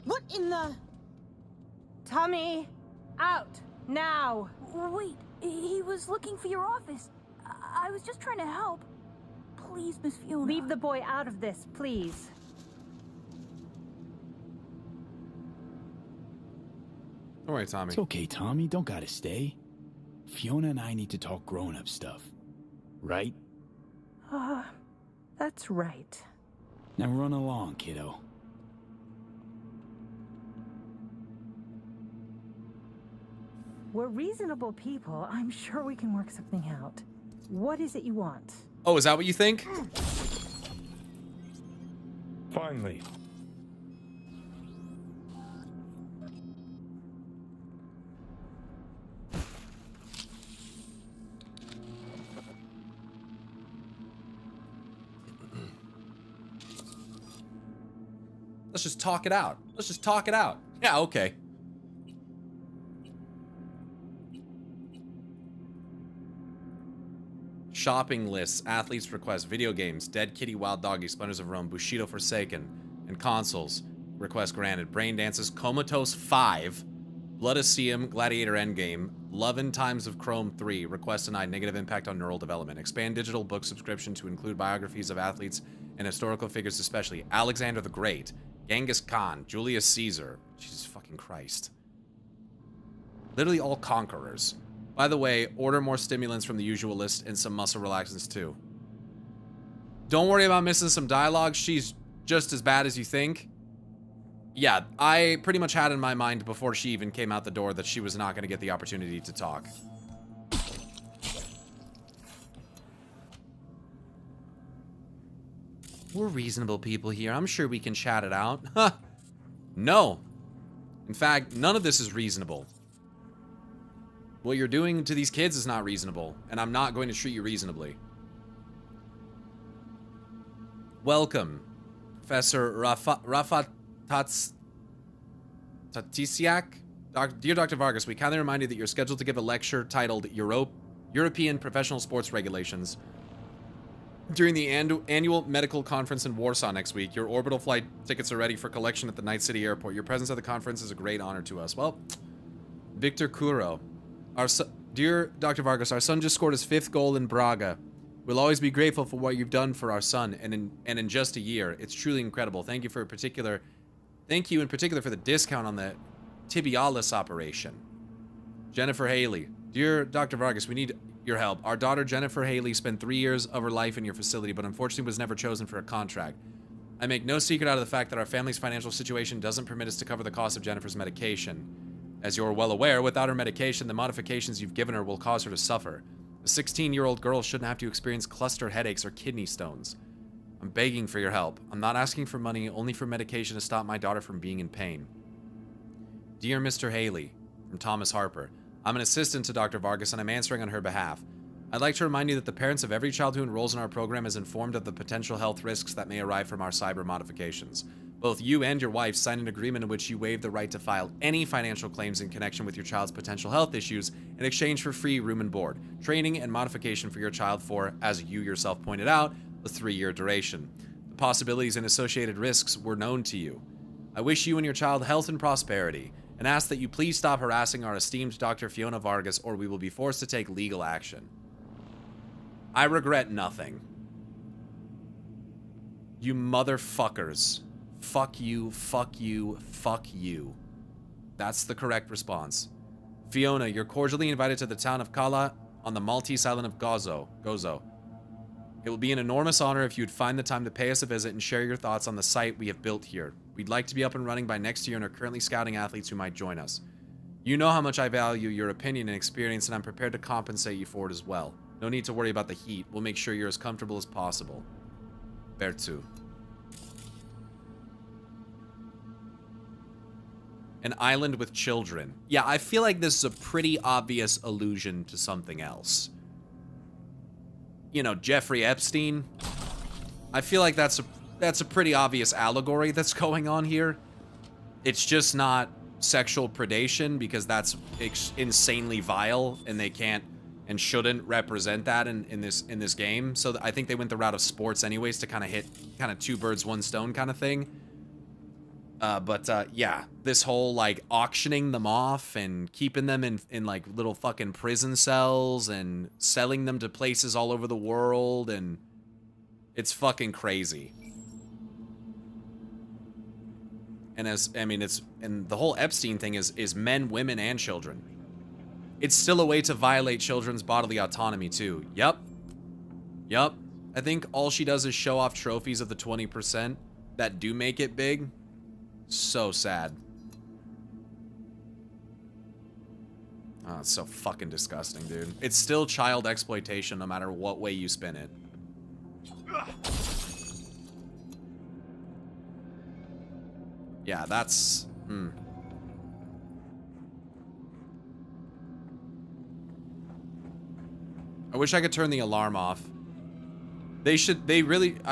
What in the... Tommy, out, now. Wait, he was looking for your office. I was just trying to help. Please, Miss Fiona. Leave the boy out of this, please. Don't worry, Tommy. It's okay, Tommy. Don't gotta stay. Fiona and I need to talk grown-up stuff. Right? That's right. Now run along, kiddo. We're reasonable people. I'm sure we can work something out. What is it you want? Oh, is that what you think? Finally. Let's just talk it out. Let's just talk it out. Yeah, okay. Shopping lists, athletes request, video games, Dead Kitty, Wild Doggy, Splendors of Rome, Bushido Forsaken, and consoles. Request granted. Brain Dances, Comatose 5, Bloodicium, Gladiator Endgame, Love in Times of Chrome 3, request denied, negative impact on neural development. Expand digital book subscription to include biographies of athletes and historical figures especially. Alexander the Great, Genghis Khan, Julius Caesar. Jesus fucking Christ. Literally all conquerors. By the way, order more stimulants from the usual list and some muscle relaxants too. Don't worry about missing some dialogue. She's just as bad as you think. Yeah, I pretty much had in my mind before she even came out the door that she was not going to get the opportunity to talk. We're reasonable people here. I'm sure we can chat it out. Huh. No. In fact, none of this is reasonable. What you're doing to these kids is not reasonable, and I'm not going to treat you reasonably. Welcome, Professor Rafa Tatisiak. Dear Dr. Vargas, we kindly remind you that you're scheduled to give a lecture titled European Professional Sports Regulations during the annual medical conference in Warsaw next week. Your orbital flight tickets are ready for collection at the Night City Airport. Your presence at the conference is a great honor to us. Well, Victor Kuro. Dear Dr. Vargas, our son just scored his 5th goal in Braga. We'll always be grateful for what you've done for our son, and in just a year. It's truly incredible. Thank you in particular for the discount on the tibialis operation. Jennifer Haley. Dear Dr. Vargas, we need your help. Our daughter Jennifer Haley spent 3 years of her life in your facility, but unfortunately was never chosen for a contract. I make no secret out of the fact that our family's financial situation doesn't permit us to cover the cost of Jennifer's medication. As you're well aware, without her medication, the modifications you've given her will cause her to suffer. A 16-year-old girl shouldn't have to experience cluster headaches or kidney stones. I'm begging for your help. I'm not asking for money, only for medication to stop my daughter from being in pain. Dear Mr. Haley, from Thomas Harper, I'm an assistant to Dr. Vargas and I'm answering on her behalf. I'd like to remind you that the parents of every child who enrolls in our program is informed of the potential health risks that may arise from our cyber modifications. Both you and your wife signed an agreement in which you waive the right to file any financial claims in connection with your child's potential health issues in exchange for free room and board, training, and modification for your child for, as you yourself pointed out, a 3-year duration. The possibilities and associated risks were known to you. I wish you and your child health and prosperity, and ask that you please stop harassing our esteemed Dr. Fiona Vargas, or we will be forced to take legal action. I regret nothing. You motherfuckers. Fuck you, fuck you, fuck you. That's the correct response. Fiona, you're cordially invited to the town of Kala on the Maltese island of Gozo. It will be an enormous honor if you'd find the time to pay us a visit and share your thoughts on the site we have built here. We'd like to be up and running by next year and are currently scouting athletes who might join us. You know how much I value your opinion and experience, and I'm prepared to compensate you for it as well. No need to worry about the heat. We'll make sure you're as comfortable as possible. Bertu. An island with children. Yeah, I feel like this is a pretty obvious allusion to something else. You know, Jeffrey Epstein. I feel like that's a pretty obvious allegory that's going on here. It's just not sexual predation, because that's insanely vile, and they can't and shouldn't represent that in this game. So I think they went the route of sports anyways to kind of hit two birds, one stone kind of thing. Yeah, this whole like auctioning them off and keeping them in like little fucking prison cells and selling them to places all over the world, and it's fucking crazy. And and the whole Epstein thing is men, women, and children. It's still a way to violate children's bodily autonomy too. Yep. I think all she does is show off trophies of the 20% that do make it big. So sad. Oh, it's so fucking disgusting, dude. It's still child exploitation no matter what way you spin it. Yeah, that's... I wish I could turn the alarm off. I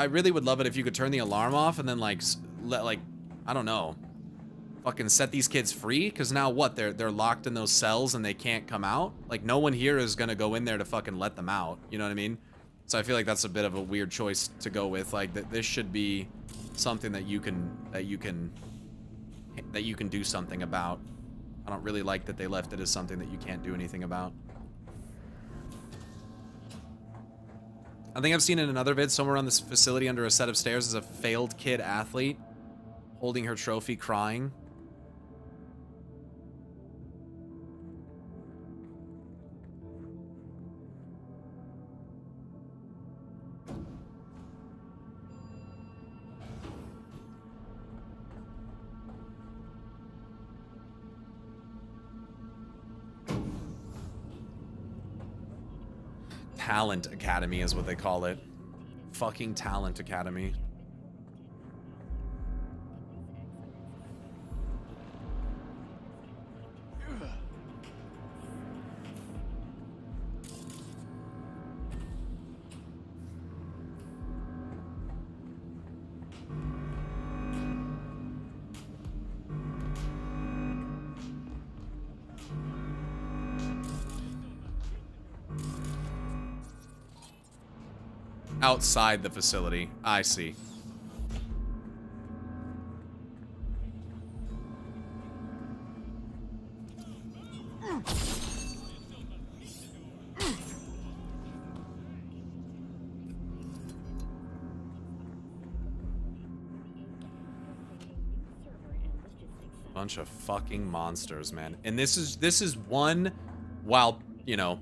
really would love it if you could turn the alarm off and then I don't know, fucking set these kids free, because now what? They're locked in those cells and they can't come out? Like, no one here is gonna go in there to fucking let them out, you know what I mean? So I feel like that's a bit of a weird choice to go with. Like, that this should be something that you can do something about. I don't really like that they left it as something that you can't do anything about. I think I've seen in another vid somewhere on this facility under a set of stairs is a failed kid athlete holding her trophy, crying. Talent Academy is what they call it. Fucking Talent Academy. Outside the facility. I see. Bunch of fucking monsters, man. And this is one, while, you know,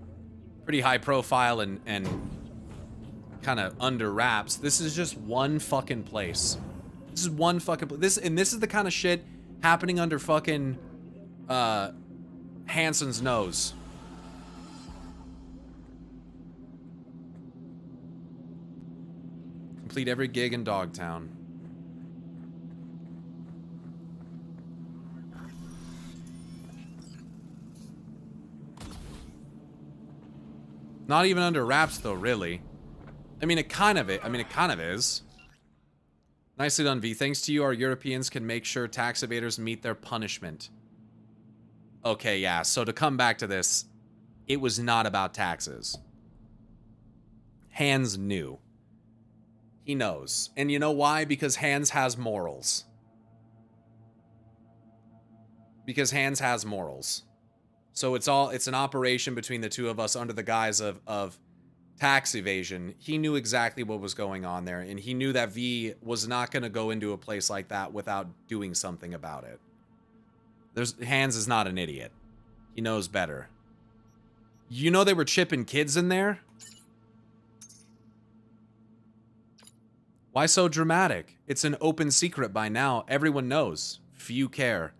pretty high profile and kind of under wraps, this is just one fucking place. This is one fucking place. This is the kind of shit happening under fucking Hansen's nose. Complete every gig in Dogtown. Not even under wraps though, really. I mean, it kind of is. Nicely done, V. Thanks to you, our Europeans can make sure tax evaders meet their punishment. Okay, yeah, so to come back to this, it was not about taxes. Hans knew. He knows. And you know why? Because Hans has morals. Because Hans has morals. So it's an operation between the two of us under the guise of tax evasion. He knew exactly what was going on there, and he knew that V was not going to go into a place like that without doing something about it. Hans is not an idiot. He knows better. You know they were chipping kids in there? Why so dramatic? It's an open secret by now. Everyone knows. Few care.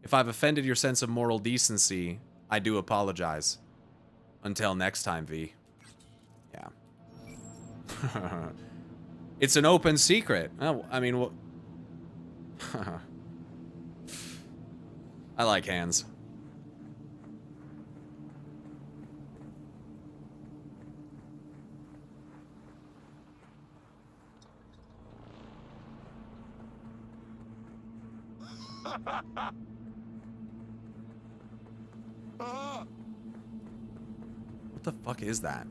If I've offended your sense of moral decency, I do apologize. Until next time, V. Yeah. It's an open secret. Oh, I mean, well... I like Hans. What the fuck is that?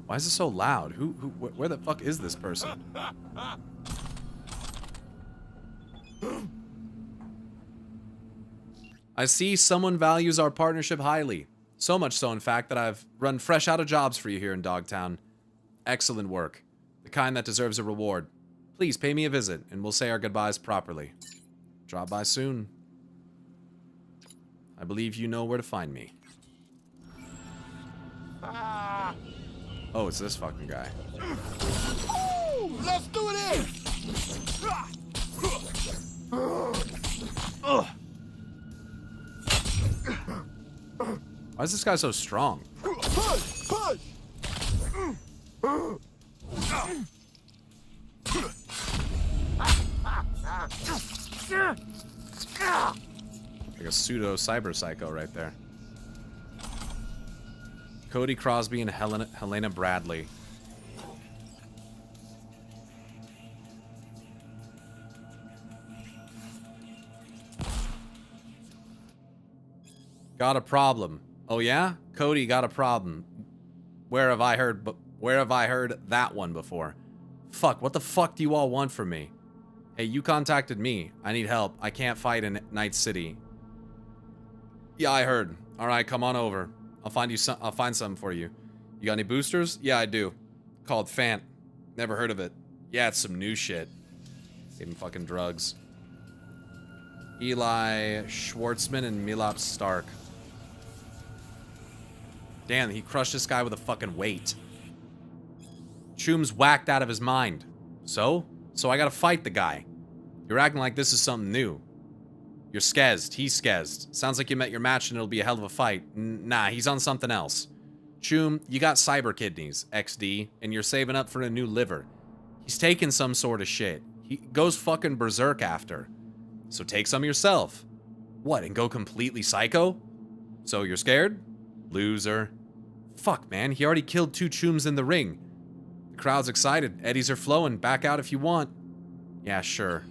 Why is it so loud? Where the fuck is this person? I see someone values our partnership highly. So much so, in fact, that I've run fresh out of jobs for you here in Dogtown. Excellent work. The kind that deserves a reward. Please pay me a visit, and we'll say our goodbyes properly. Drop by soon. I believe you know where to find me. Oh, it's this fucking guy. Let's do it! Why is this guy so strong? Push! Push! Like a pseudo cyber psycho right there. Cody Crosby and Helena Bradley. Got a problem. Oh yeah? Cody got a problem. Where have I heard that one before? Fuck, what the fuck do you all want from me? Hey, you contacted me. I need help. I can't fight in Night City. Yeah, I heard. All right, come on over. I'll find something for you. You got any boosters? Yeah, I do. Called Fant. Never heard of it. Yeah, it's some new shit. Even fucking drugs. Eli Schwartzman and Milop Stark. Damn, he crushed this guy with a fucking weight. Choom's whacked out of his mind. So I gotta fight the guy. You're acting like this is something new. You're skezzed. He's skezzed. Sounds like you met your match and it'll be a hell of a fight. Nah, he's on something else. Choom, you got cyber kidneys, XD, and you're saving up for a new liver. He's taking some sort of shit. He goes fucking berserk after. So take some yourself. What, and go completely psycho? So you're scared? Loser. Fuck, man, he already killed 2 Chooms in the ring. The crowd's excited. Eddies are flowing. Back out if you want. Yeah, sure.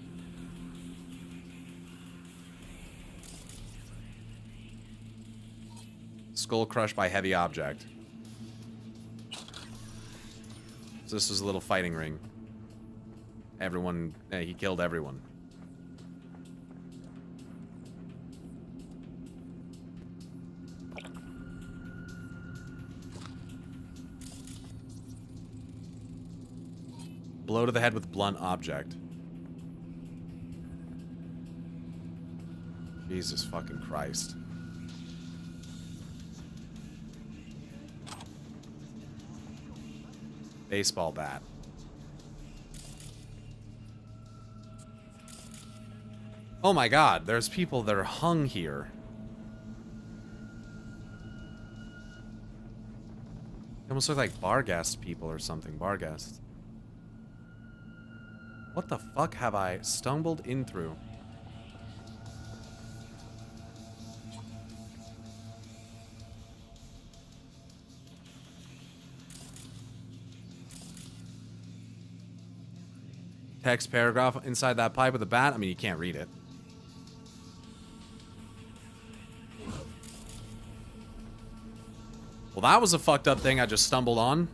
Skull crushed by heavy object. So this was a little fighting ring. Everyone, he killed everyone. Blow to the head with blunt object. Jesus fucking Christ. Baseball bat. Oh my god, there's people that are hung here. They almost look like Barghest people or something. Barghest. What the fuck have I stumbled in through? text paragraph inside that pipe with a bat? I mean, you can't read it. Well, that was a fucked up thing I just stumbled on.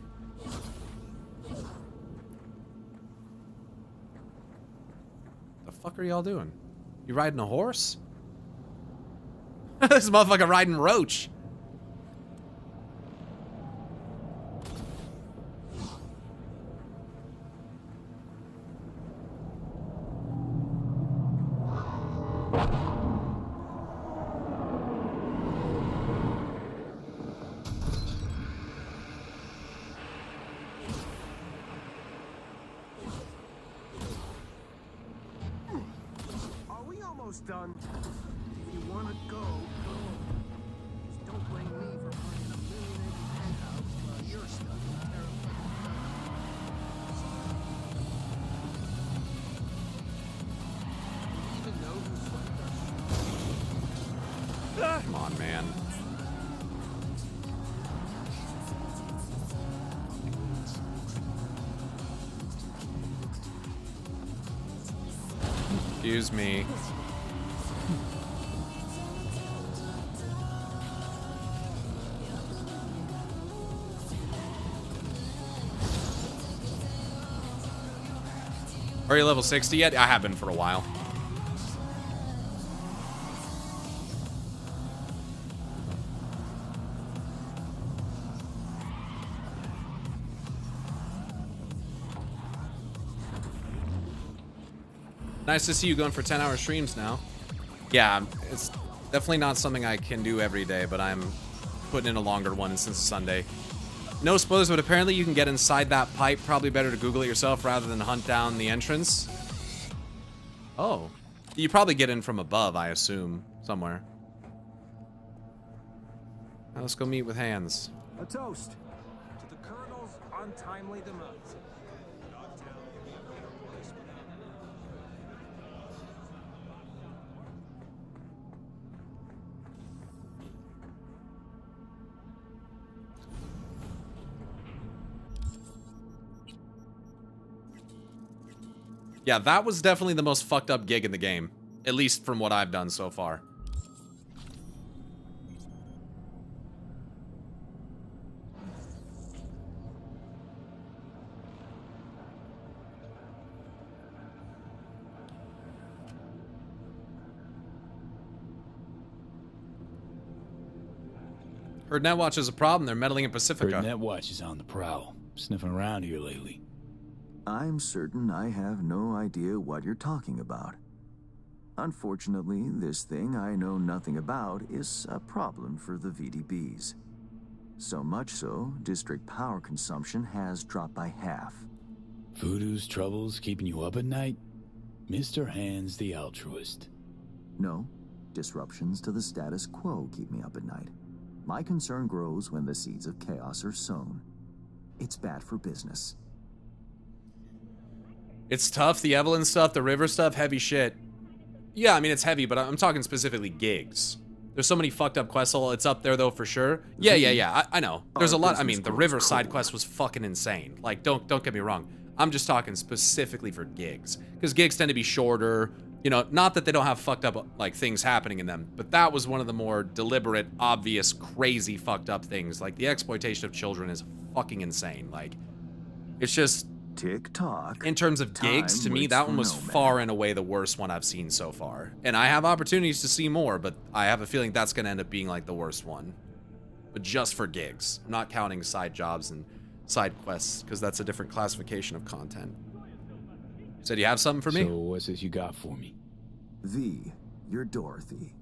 The fuck are y'all doing? You riding a horse? This motherfucker riding Roach. Are we almost done? If you want to go, go. Just don't blame me for finding a millionaire penthouse while you're stuck in terrible. Even know who swept our Come on, man. Excuse me. Are you level 60 yet? I have been for a while. Nice to see you going for 10-hour streams now. Yeah, it's definitely not something I can do every day, but I'm putting in a longer one since Sunday. No spoilers, but apparently you can get inside that pipe. Probably better to Google it yourself rather than hunt down the entrance. Oh. You probably get in from above, I assume, somewhere. Now let's go meet with Hands. A toast to the Colonel's untimely demise. Yeah, that was definitely the most fucked up gig in the game. At least from what I've done so far. Heard Netwatch is a problem. They're meddling in Pacifica. Heard Netwatch is on the prowl. Sniffing around here lately. I'm certain I have no idea what you're talking about. Unfortunately, this thing I know nothing about is a problem for the VDBs. So much so, district power consumption has dropped by half. Voodoo's troubles keeping you up at night? Mr. Hands the altruist. No, disruptions to the status quo keep me up at night. My concern grows when the seeds of chaos are sown. It's bad for business. It's tough. The Evelyn stuff, the River stuff, heavy shit. Yeah, I mean, it's heavy, but I'm talking specifically gigs. There's so many fucked up quests. It's up there, though, for sure. Yeah. I know. There's a lot. I mean, the River side quest was fucking insane. Like, don't get me wrong. I'm just talking specifically for gigs. Because gigs tend to be shorter. You know, not that they don't have fucked up, like, things happening in them. But that was one of the more deliberate, obvious, crazy fucked up things. Like, the exploitation of children is fucking insane. Like, it's just... Tick-tock. In terms of gigs, to me, that one was far and away the worst one I've seen so far. And I have opportunities to see more, but I have a feeling that's going to end up being, like, the worst one. But just for gigs. I'm not counting side jobs and side quests, because that's a different classification of content. So do you have something for me? So what's this you got for me? V, you're Dorothy.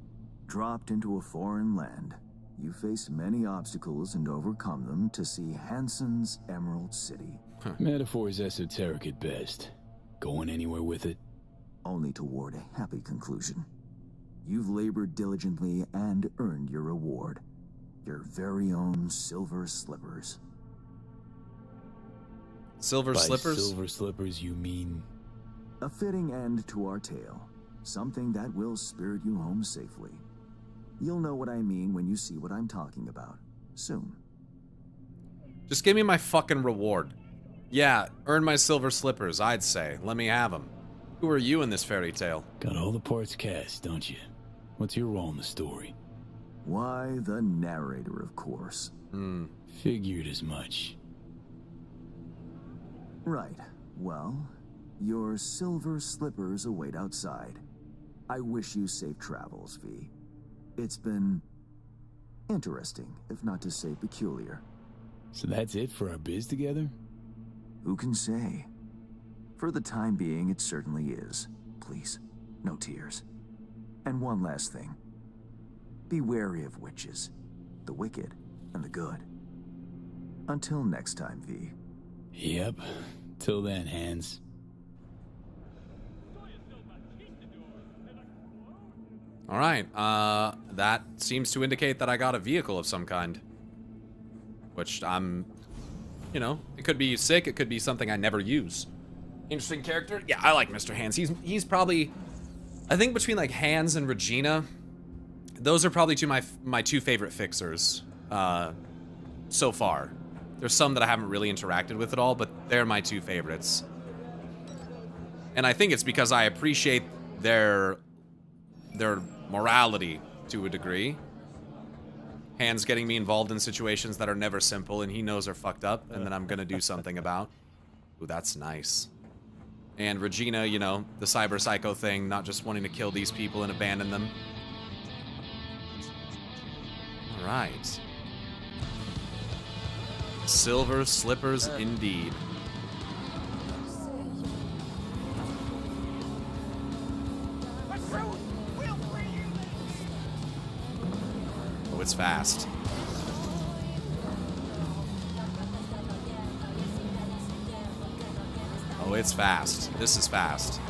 Dropped into a foreign land. You faced many obstacles and overcome them to see Hansen's Emerald City. Metaphor is esoteric at best. Going anywhere with it? Only toward a happy conclusion. You've labored diligently and earned your reward. Your very own silver slippers. Silver slippers? Silver slippers, you mean? A fitting end to our tale. Something that will spirit you home safely. You'll know what I mean when you see what I'm talking about. Soon. Just give me my fucking reward. Yeah, earn my silver slippers, I'd say. Let me have them. Who are you in this fairy tale? Got all the parts cast, don't you? What's your role in the story? Why, the narrator, of course. Figured as much. Right. Well, your silver slippers await outside. I wish you safe travels, V. It's been interesting, if not to say peculiar. So that's it for our biz together? Who can say? For the time being, it certainly is. Please, no tears. And one last thing. Be wary of witches, the wicked and the good. Until next time, V. Yep. Till then, Hands. All right, that seems to indicate that I got a vehicle of some kind. Which I'm, you know, it could be sick, it could be something I never use. Interesting character. Yeah, I like Mr. Hands. He's probably, I think between like Hands and Regina, those are probably my two favorite fixers so far. There's some that I haven't really interacted with at all, but they're my two favorites. And I think it's because I appreciate their morality to a degree. Hands getting me involved in situations that are never simple and he knows are fucked up and that I'm gonna do something about. Ooh, that's nice. And Regina, you know, the cyber psycho thing, not just wanting to kill these people and abandon them. All right. Silver slippers indeed. Oh, it's fast. Oh, it's fast. This is fast.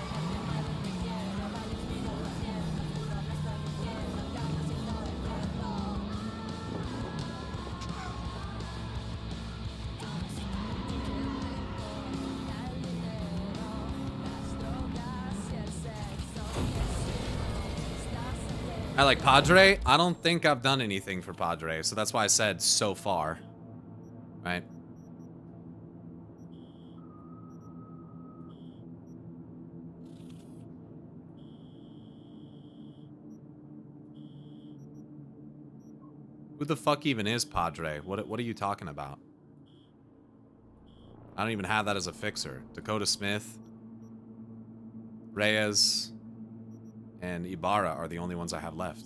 I like Padre. I don't think I've done anything for Padre, so that's why I said so far. Right? Who the fuck even is Padre? What are you talking about? I don't even have that as a fixer. Dakota Smith, Reyes, and Ibarra are the only ones I have left.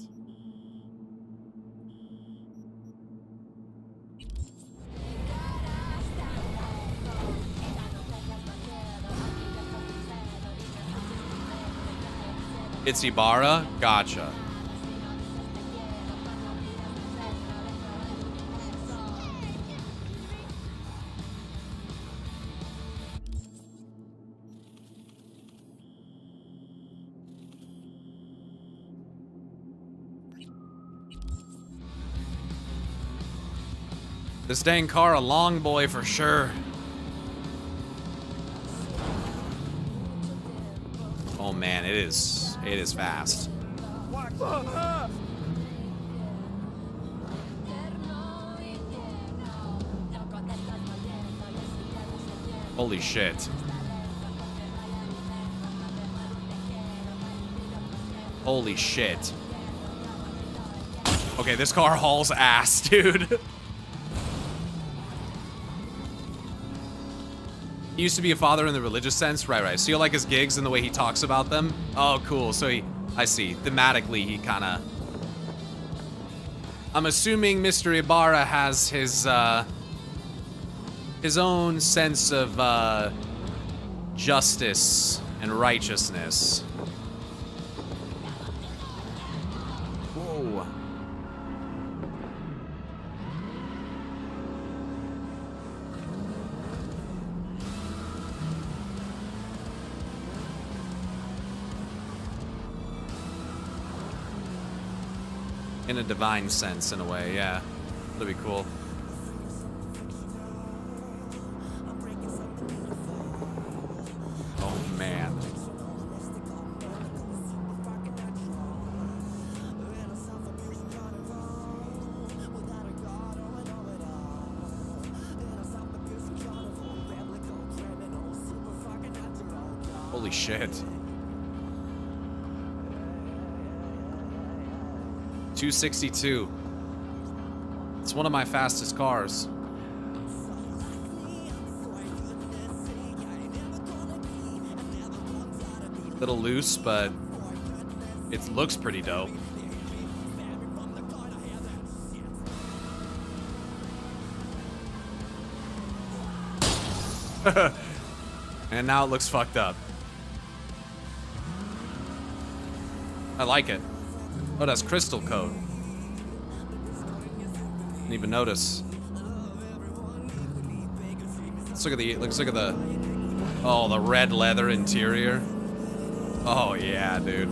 It's Ibarra? Gotcha. This dang car a long boy for sure. Oh man, it is fast. Holy shit. Holy shit. Okay, this car hauls ass, dude. He used to be a father in the religious sense. Right. So you like his gigs and the way he talks about them? Oh, cool. So I see. Thematically, he kind of... I'm assuming Mr. Ibarra has his own sense of justice and righteousness. Whoa. In a divine sense, in a way, yeah. That'd be cool. Oh, man. Holy shit. 262. It's one of my fastest cars. Little loose, but it looks pretty dope. And now it looks fucked up. I like it. Oh, that's crystal coat. Didn't even notice. Let's look at the oh, the red leather interior. Oh yeah, dude.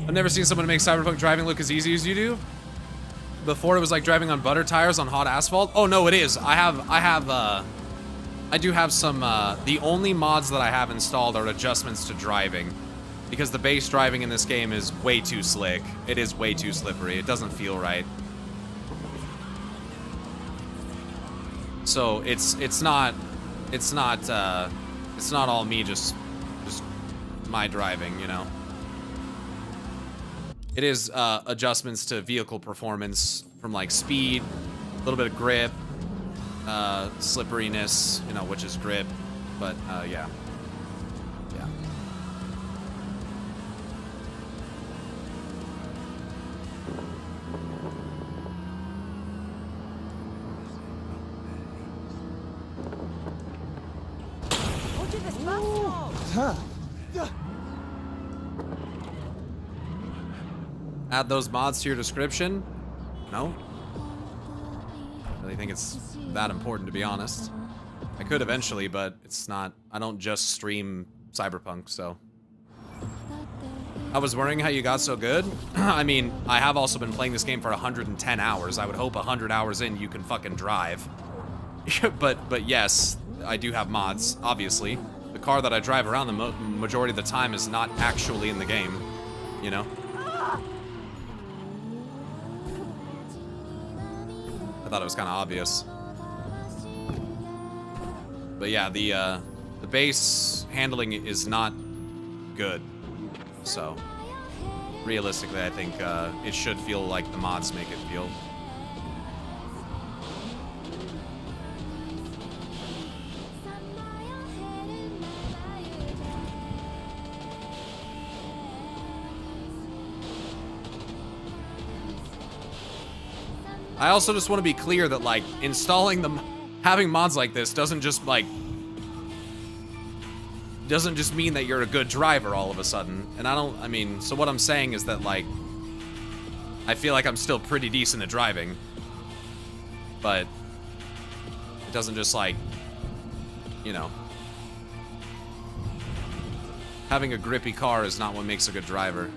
I've never seen someone make Cyberpunk driving look as easy as you do. Before it was like driving on butter tires on hot asphalt. Oh no, it is. I do have some, the only mods that I have installed are adjustments to driving. Because the base driving in this game is way too slick. It is way too slippery. It doesn't feel right. So it's not all me just my driving, you know. It is adjustments to vehicle performance from like speed, a little bit of grip, slipperiness, you know, which is grip, but yeah. Yeah. Add those mods to your description? No? I really think it's that important, to be honest. I could eventually, but it's not. I don't just stream Cyberpunk, so. I was wondering how you got so good. I mean, I have also been playing this game for 110 hours. I would hope 100 hours in you can fucking drive. but yes, I do have mods, obviously. The car that I drive around the majority of the time is not actually in the game, you know? I thought it was kind of obvious. But yeah, the base handling is not good. So, realistically, I think it should feel like the mods make it feel. I also just want to be clear that, like, installing them, having mods like this doesn't just mean that you're a good driver all of a sudden. And I mean, so what I'm saying is that, like, I feel like I'm still pretty decent at driving. But it doesn't just, like, you know. Having a grippy car is not what makes a good driver.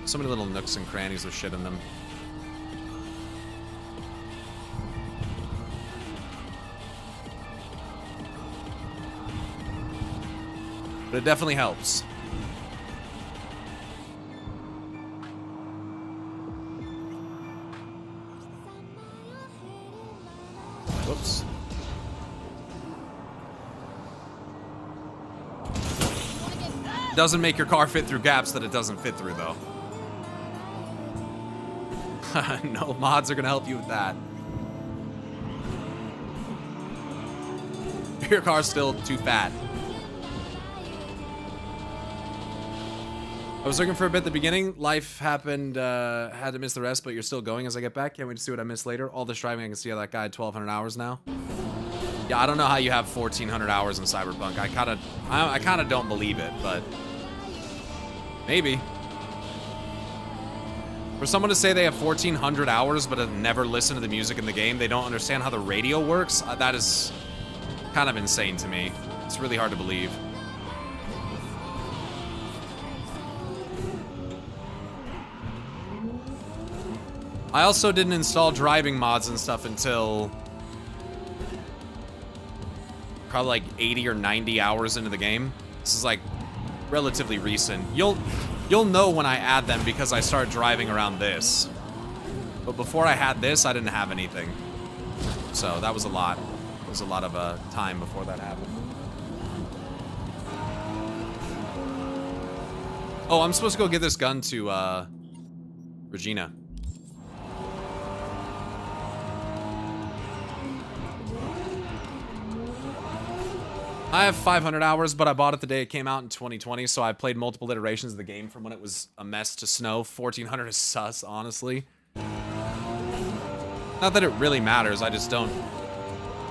So many little nooks and crannies with shit in them. But it definitely helps. Whoops. Doesn't make your car fit through gaps that it doesn't fit through, though. No mods are gonna help you with that. Your car's still too fat. I was looking for a bit at the beginning. Life happened, had to miss the rest, but you're still going as I get back. Can't wait to see what I missed later. All this driving, I can see how that guy had 1,200 hours now. Yeah, I don't know how you have 1,400 hours in Cyberpunk. I kinda don't believe it, but maybe. For someone to say they have 1,400 hours but have never listened to the music in the game, they don't understand how the radio works, that is kind of insane to me. It's really hard to believe. I also didn't install driving mods and stuff until probably like 80 or 90 hours into the game. This is like relatively recent. You'll know when I add them because I start driving around this. But before I had this, I didn't have anything. So that was a lot. It was a lot of time before that happened. Oh, I'm supposed to go get this gun to Regina. I have 500 hours, but I bought it the day it came out in 2020, so I played multiple iterations of the game from when it was a mess to snow. 1400 is sus, honestly. Not that it really matters, I just don't...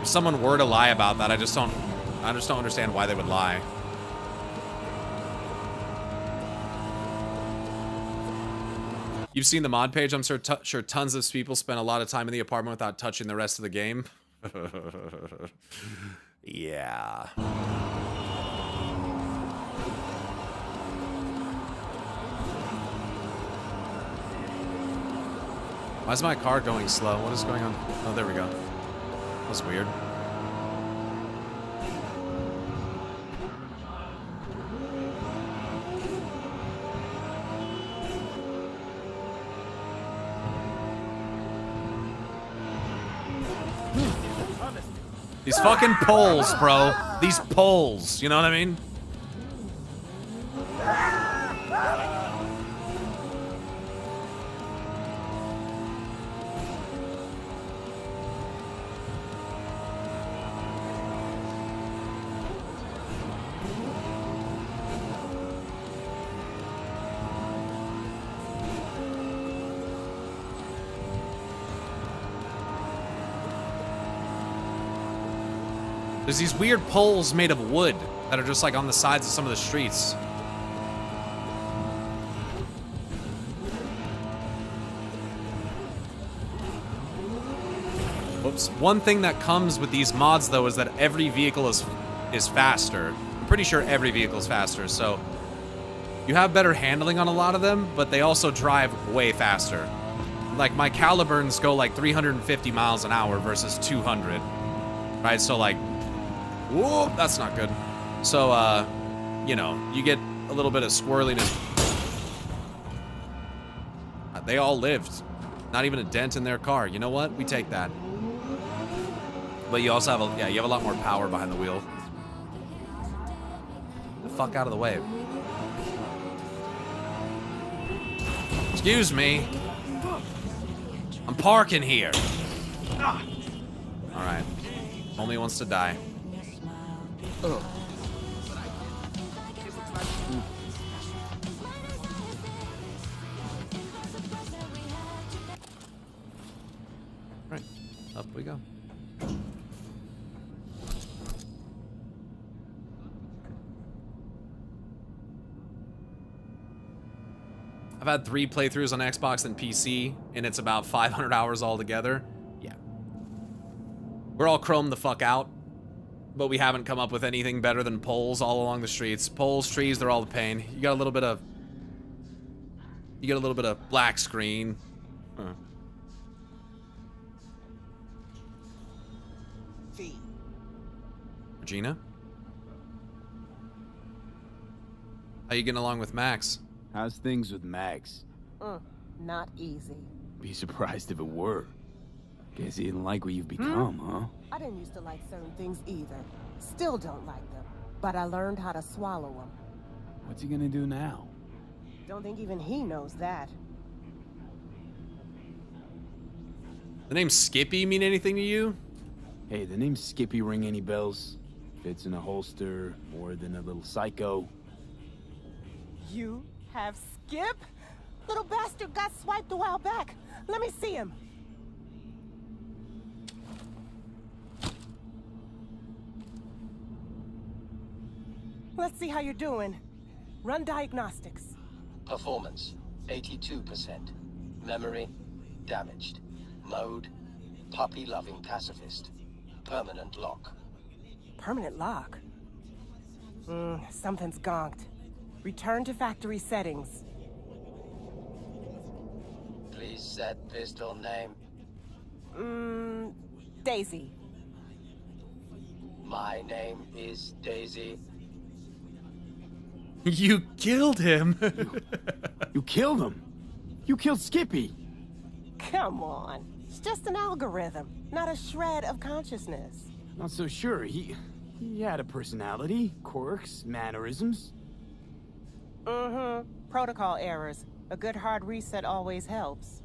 If someone were to lie about that, I just don't understand why they would lie. You've seen the mod page? I'm sure tons of people spend a lot of time in the apartment without touching the rest of the game. Yeah. Why is my car going slow? What is going on? Oh, there we go. That was weird. These fucking poles, bro. These poles, you know what I mean? There's these weird poles made of wood that are just like on the sides of some of the streets. Whoops. One thing that comes with these mods though is that every vehicle is faster. I'm pretty sure every vehicle is faster, so you have better handling on a lot of them, but they also drive way faster. Like my Caliburns go like 350 miles an hour versus 200, right? So like, whoa, that's not good. So, you know, you get a little bit of squirreliness. They all lived. Not even a dent in their car. You know what? We take that. But you also have you have a lot more power behind the wheel. The fuck out of the way. Excuse me. I'm parking here. All right. Homie wants to die. Ugh. Right, up we go. I've had 3 playthroughs on Xbox and PC, and it's about 500 hours altogether. Yeah. We're all chromed the fuck out. But we haven't come up with anything better than poles all along the streets. Poles, trees, they're all the pain. You got a little bit of black screen. Huh. Regina? How you getting along with Max? How's things with Max? Not easy. Be surprised if it were. Guess he didn't like what you've become, huh? I didn't used to like certain things either. Still don't like them. But I learned how to swallow them. What's he gonna do now? Don't think even he knows that. The name Skippy mean anything to you? Hey, the name Skippy ring any bells? Fits in a holster more than a little psycho. You have Skip? Little bastard got swiped a while back. Let me see him. Let's see how you're doing. Run diagnostics. Performance, 82%. Memory, damaged. Mode, puppy-loving pacifist. Permanent lock. permanent lock. Something's gonked. Return to factory settings. Please set pistol name. Daisy. My name is Daisy. You killed him. You killed him. You killed Skippy. Come on. It's just an algorithm, not a shred of consciousness. Not so sure. He had a personality, quirks, mannerisms. Protocol errors. A good hard reset always helps.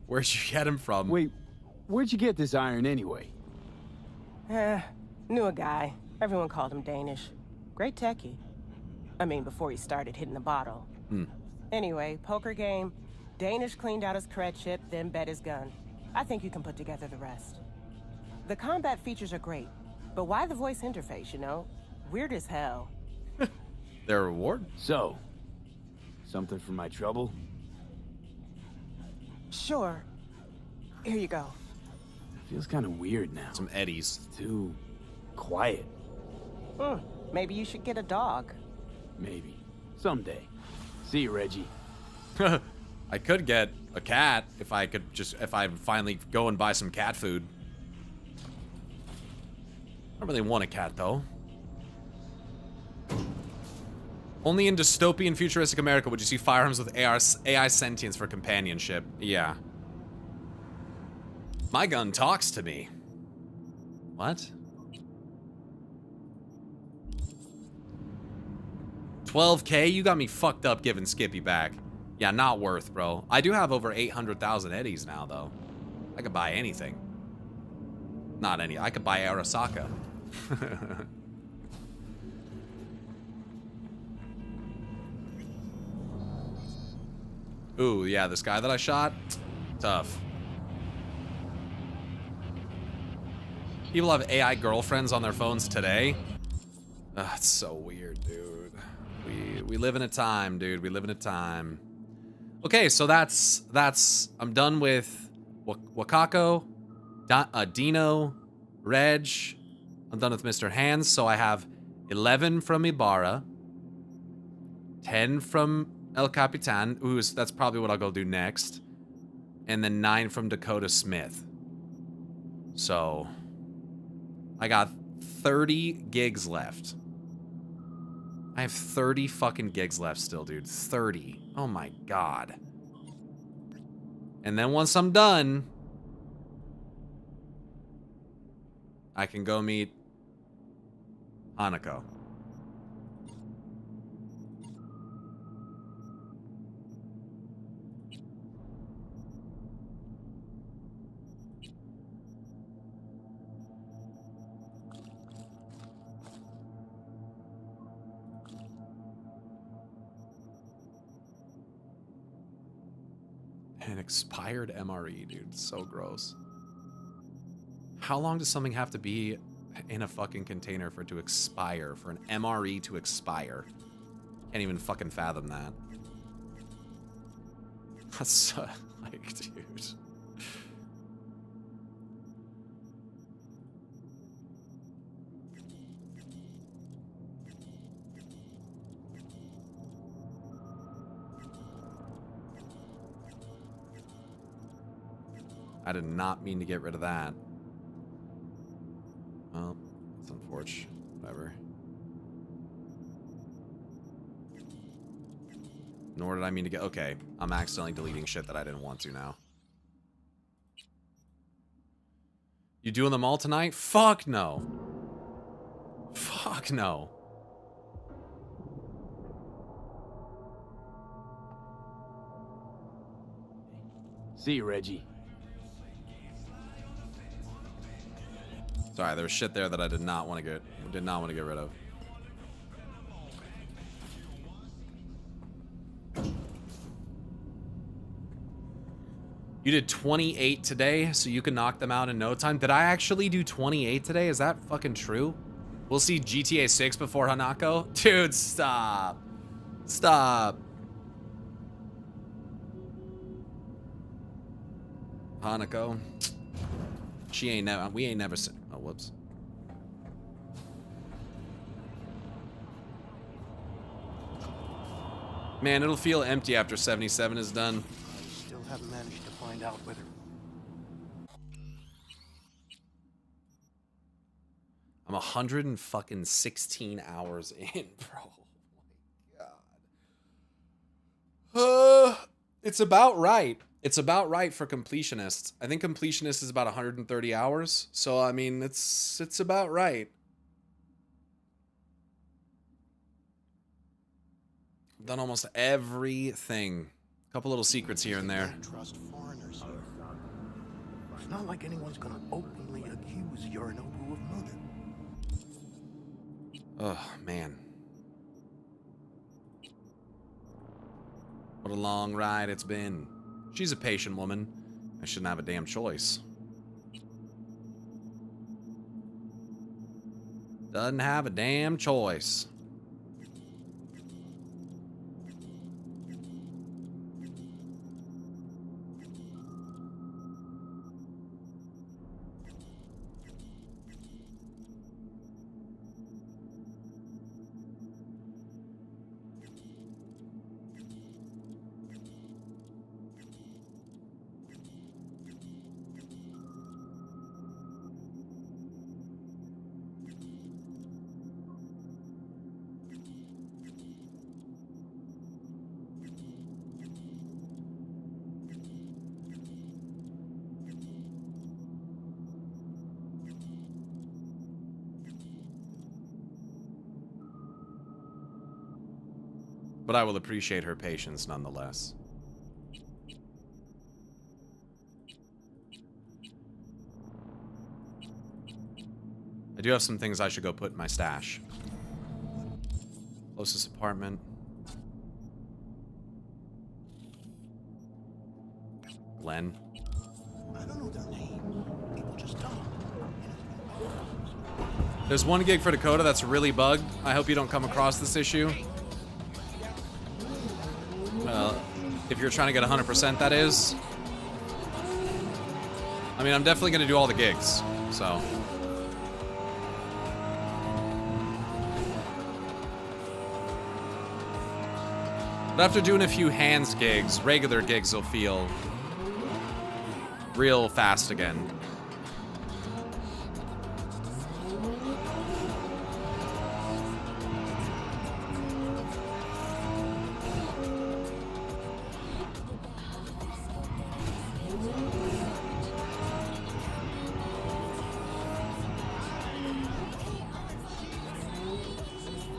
Where'd you get him from? Wait, where'd you get this iron anyway? Knew a guy. Everyone called him Danish. Great techie. I mean, before he started hitting the bottle. Anyway, poker game. Danish cleaned out his cred chip, then bet his gun. I think you can put together the rest. The combat features are great, but why the voice interface, you know? Weird as hell. Their reward? So, something for my trouble? Sure. Here you go. Feels kind of weird now. Some eddies. It's too quiet. Maybe you should get a dog. Maybe. Someday. See you, Reggie. I could get a cat if I finally go and buy some cat food. I don't really want a cat though. Only in dystopian futuristic America would you see firearms with AI sentience for companionship. Yeah. My gun talks to me. What? 12K? You got me fucked up giving Skippy back. Yeah, not worth, bro. I do have over 800,000 eddies now, though. I could buy anything. Not any. I could buy Arasaka. Ooh, yeah, this guy that I shot? Tough. People have AI girlfriends on their phones today? Ugh, it's so weird, dude. We live in a time, dude. We live in a time. Okay, so that's I'm done with Wakako, Dino, Reg. I'm done with Mr. Hands, so I have 11 from Ibarra, 10 from El Capitan, that's probably what I'll go do next, and then 9 from Dakota Smith. So I got 30 gigs left. I have 30 fucking gigs left still, dude. 30. Oh my god. And then once I'm done, I can go meet Hanako. An expired MRE, dude. So gross. How long does something have to be in a fucking container for it to expire? For an MRE to expire? Can't even fucking fathom that. That's so, like, dude. I did not mean to get rid of that. Well, it's unfortunate. Whatever. Nor did I mean to get... Okay, I'm accidentally deleting shit that I didn't want to now. You doing them all tonight? Fuck no. Fuck no. See you, Reggie. Sorry, there was shit there that I did not want to get rid of. You did 28 today, so you can knock them out in no time. Did I actually do 28 today? Is that fucking true? We'll see GTA 6 before Hanako? Dude, stop. Stop. Hanako. We ain't never seen... Oh, whoops. Man, it'll feel empty after 77 is done. I still haven't managed to find out whether... I'm 116 hours in, bro. Oh my god. It's about right. It's about right for completionists. I think completionist is about 130 hours. So I mean, it's about right. Done almost everything. A couple little secrets here and there. Trust foreigners here. It's not like anyone's gonna openly accuse Yorinobu of murder. Oh, man. What a long ride it's been. She's a patient woman. I shouldn't have a damn choice. Doesn't have a damn choice. But I will appreciate her patience nonetheless. I do have some things I should go put in my stash. Closest apartment. Glenn. I don't know their name. People just talk. There's one gig for Dakota that's really bugged. I hope you don't come across this issue. If you're trying to get 100%, that is. I mean, I'm definitely going to do all the gigs, so. But after doing a few hands gigs, regular gigs will feel real fast again.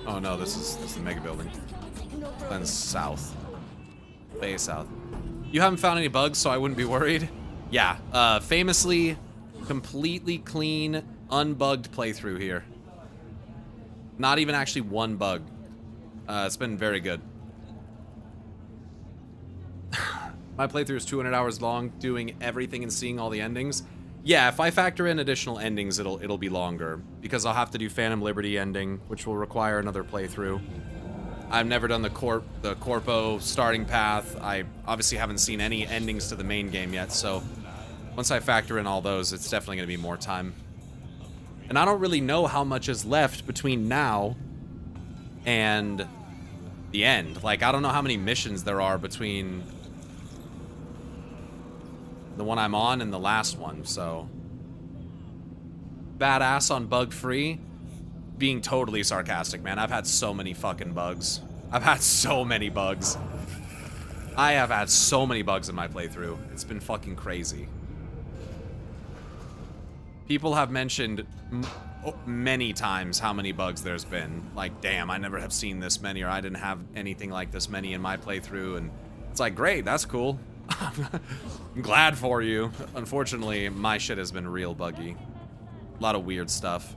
Oh no, this is the mega building. Then south. Bay south. You haven't found any bugs, so I wouldn't be worried. Yeah, famously, completely clean, unbugged playthrough here. Not even actually one bug. It's been very good. My playthrough is 200 hours long, doing everything and seeing all the endings. Yeah, if I factor in additional endings, it'll be longer, because I'll have to do Phantom Liberty ending, which will require another playthrough. I've never done the Corpo starting path. I obviously haven't seen any endings to the main game yet, so once I factor in all those, it's definitely going to be more time. And I don't really know how much is left between now and the end. Like, I don't know how many missions there are between the one I'm on and the last one, so. Badass on bug-free. Being totally sarcastic, man. I've had so many fucking bugs. I've had so many bugs. I have had so many bugs in my playthrough. It's been fucking crazy. People have mentioned many times how many bugs there's been. Like, damn, I never have seen this many, or I didn't have anything like this many in my playthrough, and it's like, great, that's cool. I'm glad for you. Unfortunately, my shit has been real buggy. A lot of weird stuff.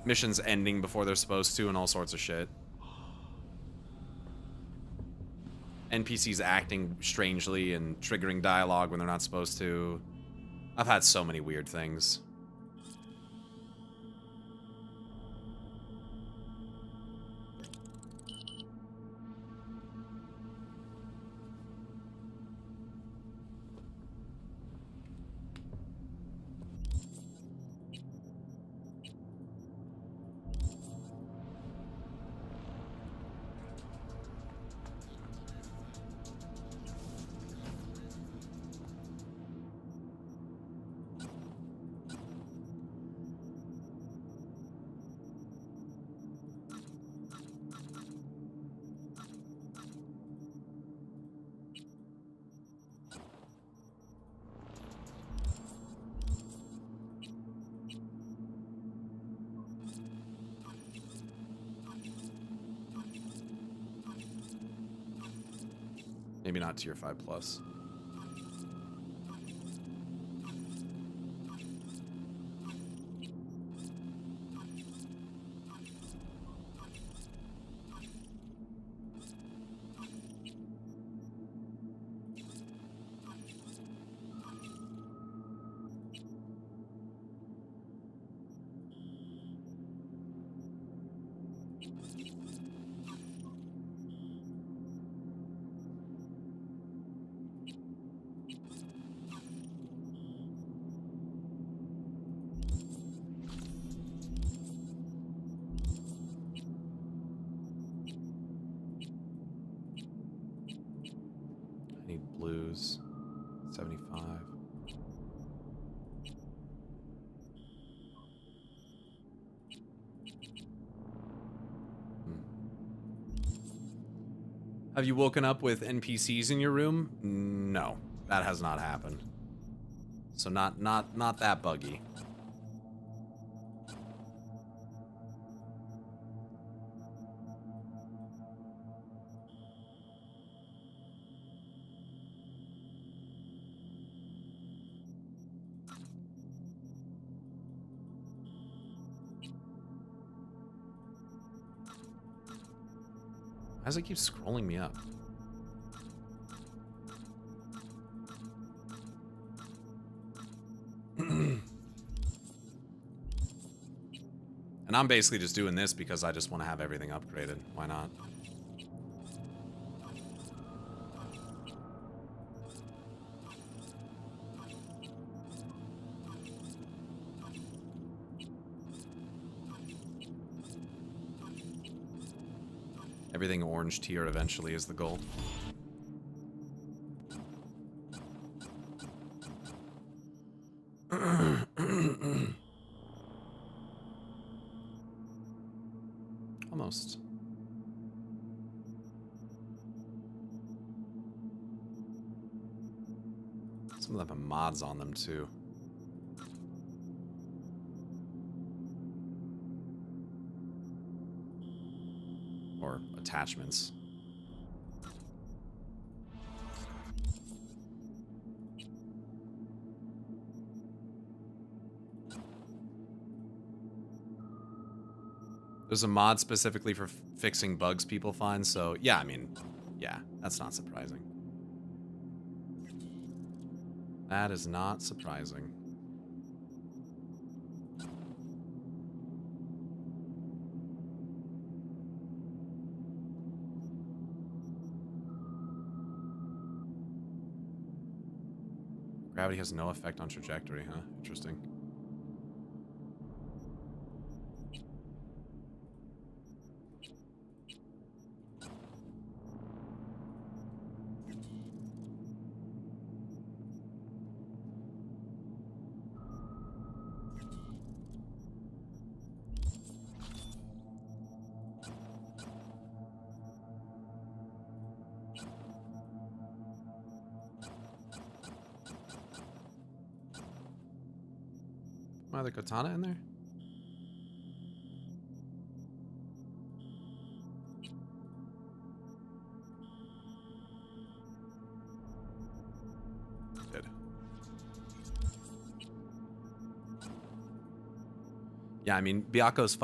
Missions ending before they're supposed to and all sorts of shit. NPCs acting strangely and triggering dialogue when they're not supposed to. I've had so many weird things. Maybe not tier 5 plus. I need blues. 75. Have you woken up with NPCs in your room? No, that has not happened. So not that buggy. Why does it keep scrolling me up? And I'm basically just doing this because I just want to have everything upgraded. Why not? Everything orange tier eventually is the goal. Almost. Some of them have mods on them too. Or attachments. There's a mod specifically for fixing bugs people find, so yeah, I mean, yeah, that's not surprising. That is not surprising. Gravity has no effect on trajectory, huh? Interesting. Why the katana in there? Good. Yeah, I mean, Byaku's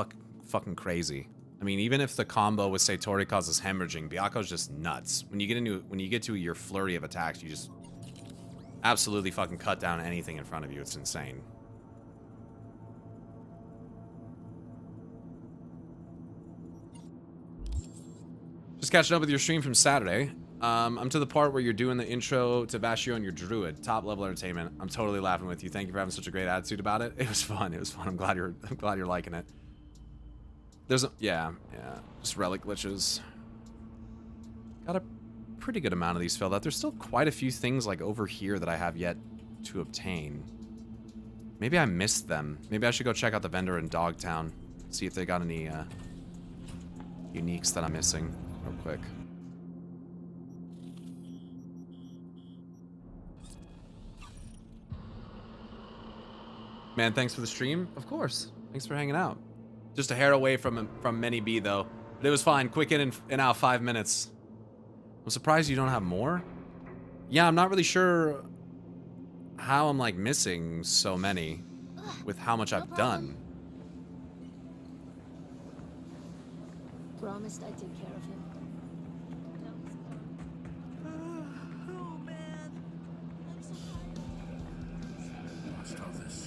fucking crazy. I mean, even if the combo with Satori causes hemorrhaging, Byaku's just nuts. When you get to your flurry of attacks, you just absolutely fucking cut down anything in front of you. It's insane. Just catching up with your stream from Saturday. I'm to the part where you're doing the intro to Bashio and your druid. Top level entertainment. I'm totally laughing with you. Thank you for having such a great attitude about it. It was fun. It was fun. I'm glad you're liking it. There's a yeah. Just relic glitches. Got a pretty good amount of these filled out. There's still quite a few things like over here that I have yet to obtain. Maybe I missed them. Maybe I should go check out the vendor in Dogtown. See if they got any uniques that I'm missing. Real quick. Man, thanks for the stream. Of course. Thanks for hanging out. Just a hair away from Many B though. But it was fine. Quick in and out 5 minutes. I'm surprised you don't have more. Yeah, I'm not really sure how I'm like missing so many with how much I've done. Promised I'd take care of him.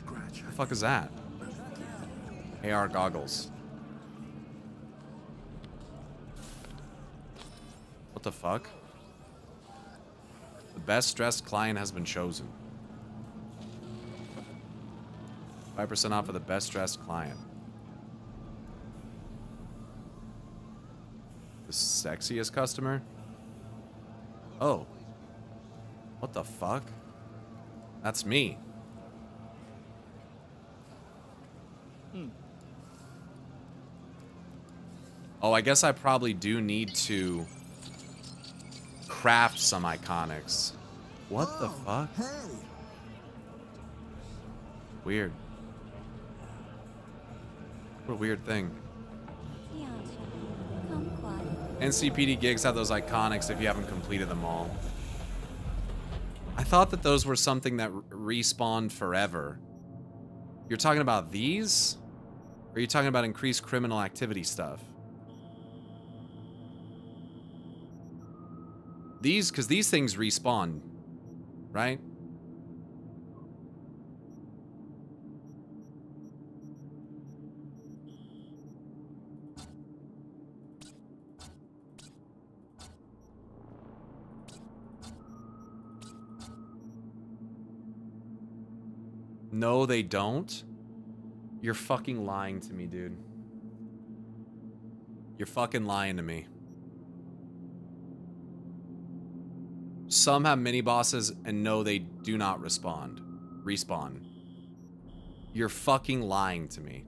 What the fuck is that? AR goggles. What the fuck? The best dressed client has been chosen. 5% off for the best dressed client. The sexiest customer? Oh. What the fuck? That's me. Oh, I guess I probably do need to craft some iconics. What the fuck? Weird. What a weird thing. NCPD gigs have those iconics if you haven't completed them all. I thought that those were something that respawned forever. You're talking about these? Or are you talking about increased criminal activity stuff? These, because these things respawn, right? No, they don't. You're fucking lying to me, dude. You're fucking lying to me. Some have mini bosses and no, they do not respawn. You're fucking lying to me.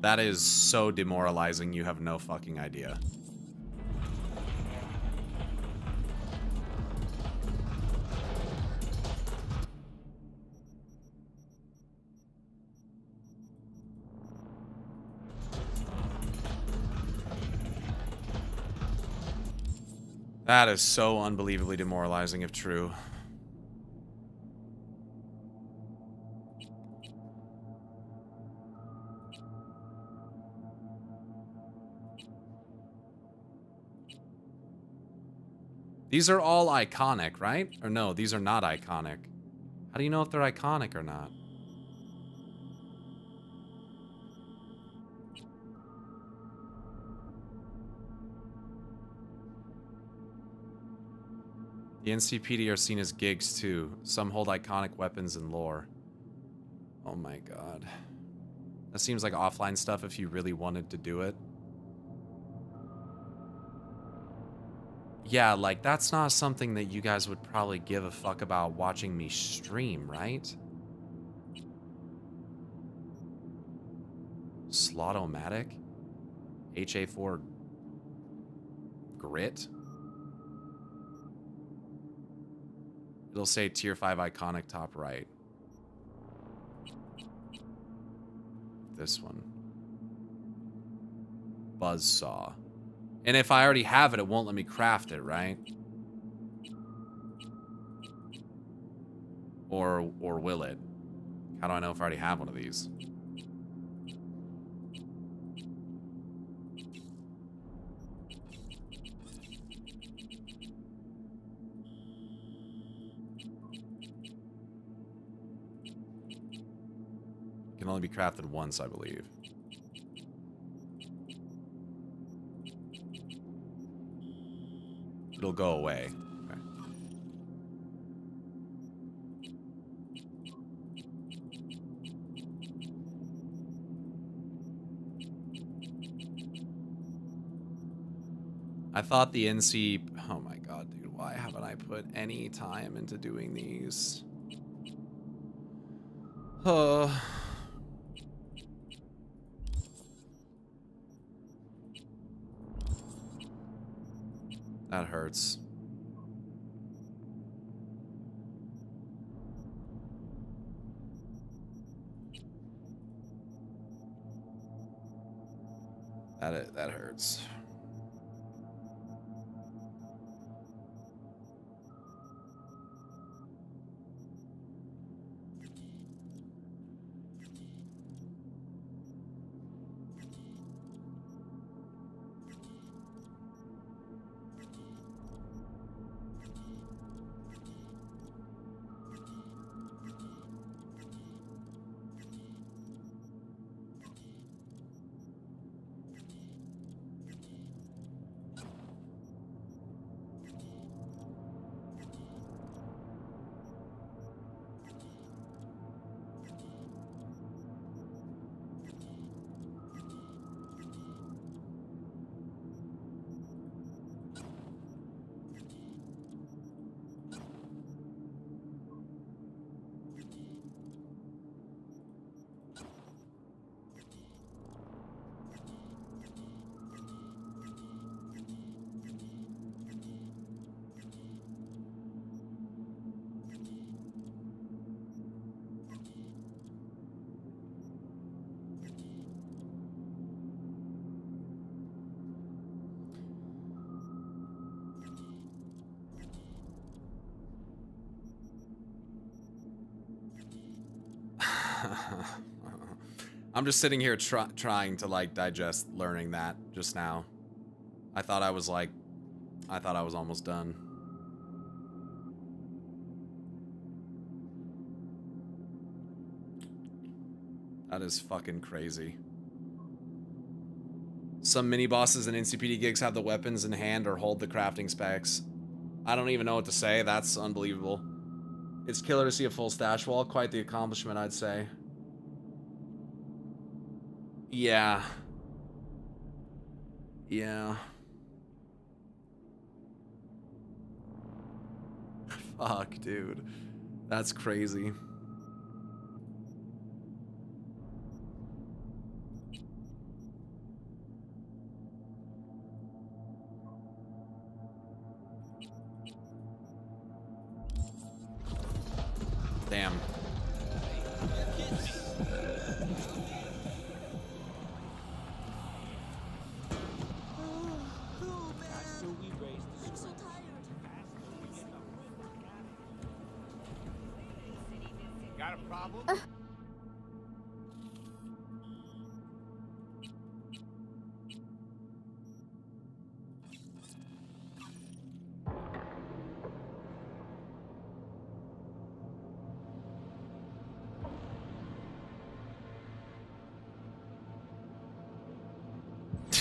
That is so demoralizing, you have no fucking idea. That is so unbelievably demoralizing if true. These are all iconic, right? Or no, these are not iconic. How do you know if they're iconic or not? The NCPD are seen as gigs too. Some hold iconic weapons and lore. Oh my god. That seems like offline stuff if you really wanted to do it. Yeah, like, that's not something that you guys would probably give a fuck about watching me stream, right? Slot-o-matic? HA4 Grit? It'll say tier 5 iconic top right. This one. Buzzsaw. And if I already have it, it won't let me craft it, right? Or will it? How do I know if I already have one of these? It can only be crafted once, I believe. It'll go away. Okay. I thought the NC... Oh my god, dude. Why haven't I put any time into doing these. That hurts. That hurts. I'm just sitting here trying to like digest learning that just now. I thought I was almost done. That is fucking crazy. Some mini bosses and NCPD gigs have the weapons in hand or hold the crafting specs. I don't even know what to say. That's unbelievable. It's killer to see a full stash wall. Quite the accomplishment, I'd say. Yeah. Yeah. Fuck, dude. That's crazy. Damn. Got a problem?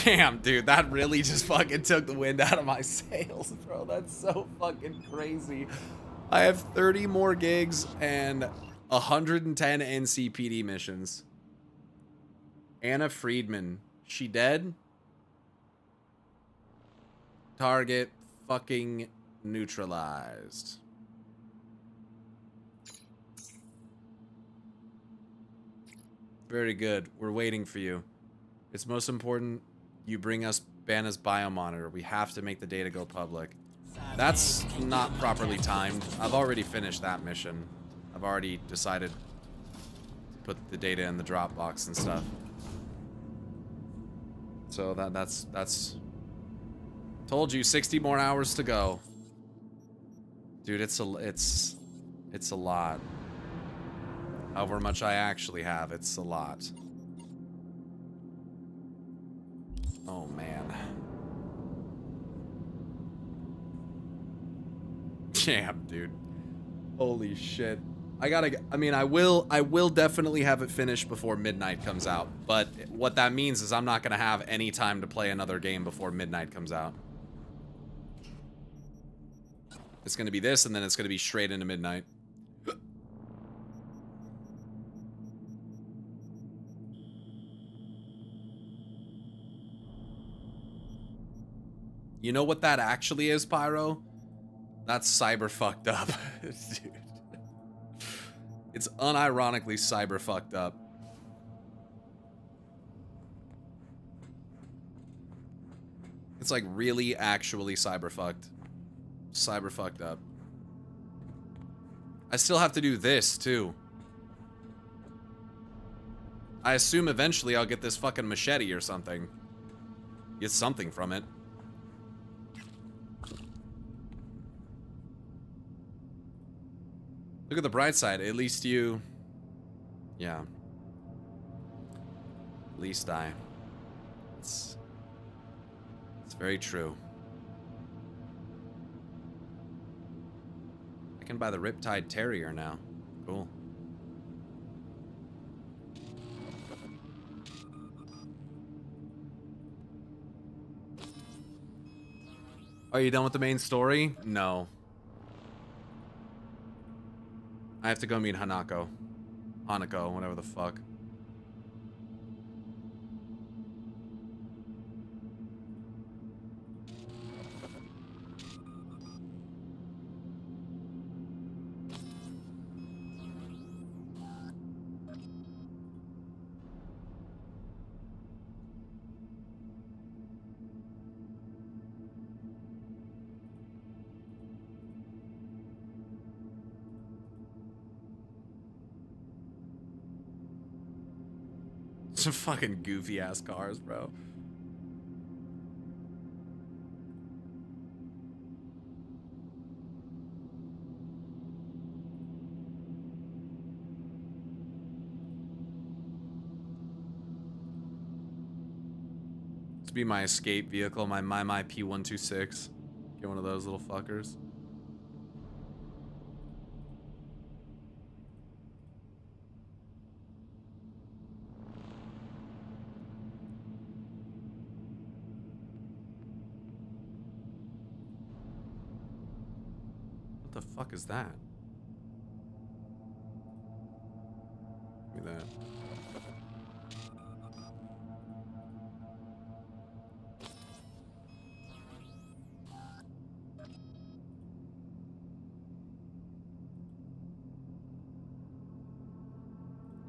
Damn, dude, that really just fucking took the wind out of my sails, bro. That's so fucking crazy. I have 30 more gigs and 110 NCPD missions. Anna Friedman. She dead? Target fucking neutralized. Very good. We're waiting for you. It's most important you bring us Banna's biomonitor. We have to make the data go public. That's not properly timed. I've already finished that mission. I've already decided to put the data in the Dropbox and stuff. So that's told you, 60 more hours to go. Dude, it's a lot. However much I actually have, it's a lot. Oh man. Damn, dude. Holy shit. I will definitely have it finished before midnight comes out. But what that means is I'm not gonna have any time to play another game before midnight comes out. It's gonna be this, and then it's gonna be straight into midnight. You know what that actually is, Pyro? That's cyber fucked up. Dude. It's unironically cyber fucked up. It's like really actually cyber fucked. Cyber fucked up. I still have to do this too. I assume eventually I'll get this fucking machete or something. Get something from it. Look at the bright side. At least you... Yeah. At least I... It's very true. I can buy the Riptide Terrier now. Cool. Are you done with the main story? No. I have to go meet Hanako. Hanako, whatever the fuck. Some fucking goofy ass cars, bro. This would be my escape vehicle, my P126. Get one of those little fuckers. What the fuck is that? Give me that.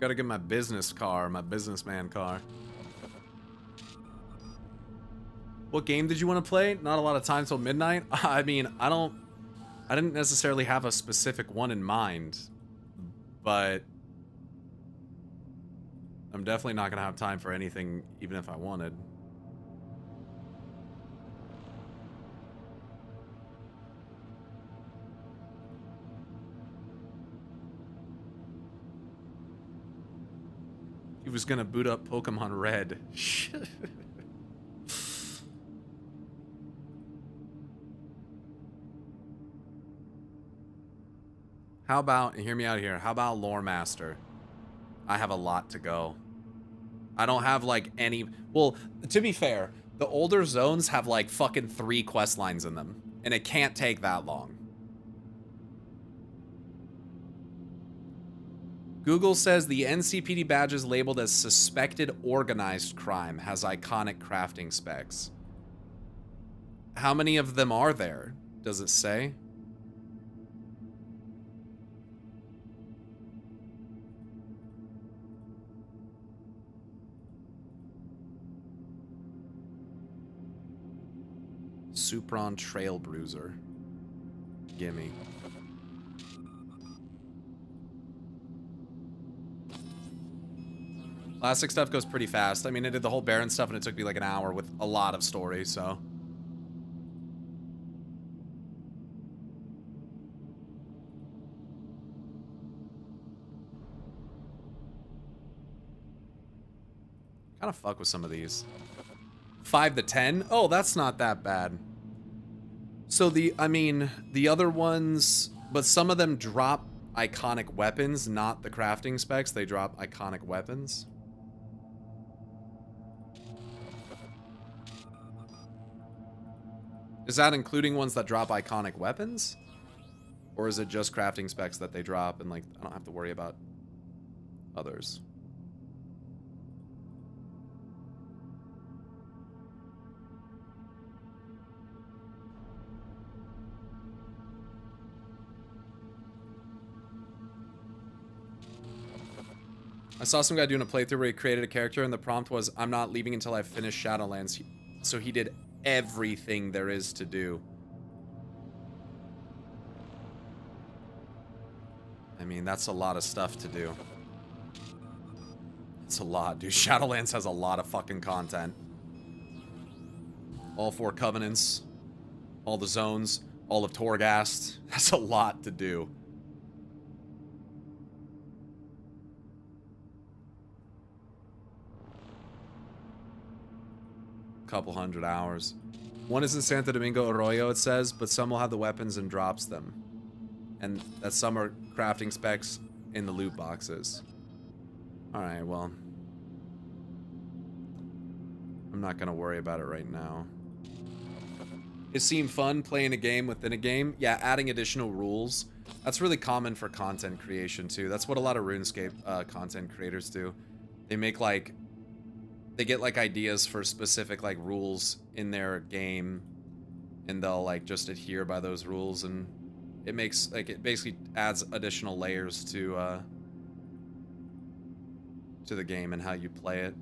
Gotta get my business car, my businessman car. What game did you want to play? Not a lot of time till midnight. I mean, I didn't necessarily have a specific one in mind, but I'm definitely not gonna have time for anything, even if I wanted. He was gonna boot up Pokemon Red. How about, and hear me out here, how about Lore Master? I have a lot to go. I don't have like any, well, to be fair, the older zones have like fucking 3 quest lines in them, and it can't take that long. Google says the NCPD badges labeled as suspected organized crime has iconic crafting specs. How many of them are there? Does it say? Supron Trail Bruiser. Gimme. Classic stuff goes pretty fast. I mean, I did the whole Baron stuff and it took me like an hour with a lot of story, so. Kind of fuck with some of these. 5 to 10? Oh, that's not that bad. So I mean, the other ones, but some of them drop iconic weapons, not the crafting specs. They drop iconic weapons. Is that including ones that drop iconic weapons? Or is it just crafting specs that they drop and like, I don't have to worry about others? I saw some guy doing a playthrough where he created a character and the prompt was, I'm not leaving until I finish Shadowlands. So he did everything there is to do. I mean, that's a lot of stuff to do. It's a lot, dude. Shadowlands has a lot of fucking content. All 4 covenants, all the zones, all of Torghast. That's a lot to do. Couple hundred hours. One is in Santo Domingo Arroyo, it says, but some will have the weapons and drops them. And that some are crafting specs in the loot boxes. Alright, well. I'm not gonna worry about it right now. It seemed fun playing a game within a game. Yeah, adding additional rules. That's really common for content creation too. That's what a lot of RuneScape content creators do. They make like... They get like ideas for specific like rules in their game. And they'll like just adhere by those rules, and it makes like it basically adds additional layers to the game and how you play it.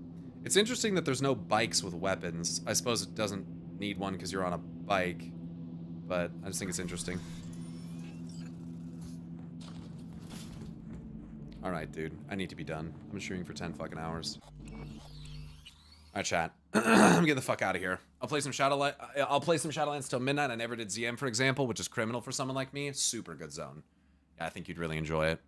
It's interesting that there's no bikes with weapons. I suppose it doesn't need one because you're on a bike, but I just think it's interesting. All right, dude, I need to be done. I'm streaming for 10 fucking hours. All right, chat. I'm getting the fuck out of here. I'll play some Shadowlands till midnight. I never did ZM, for example, which is criminal for someone like me. Super good zone. Yeah, I think you'd really enjoy it.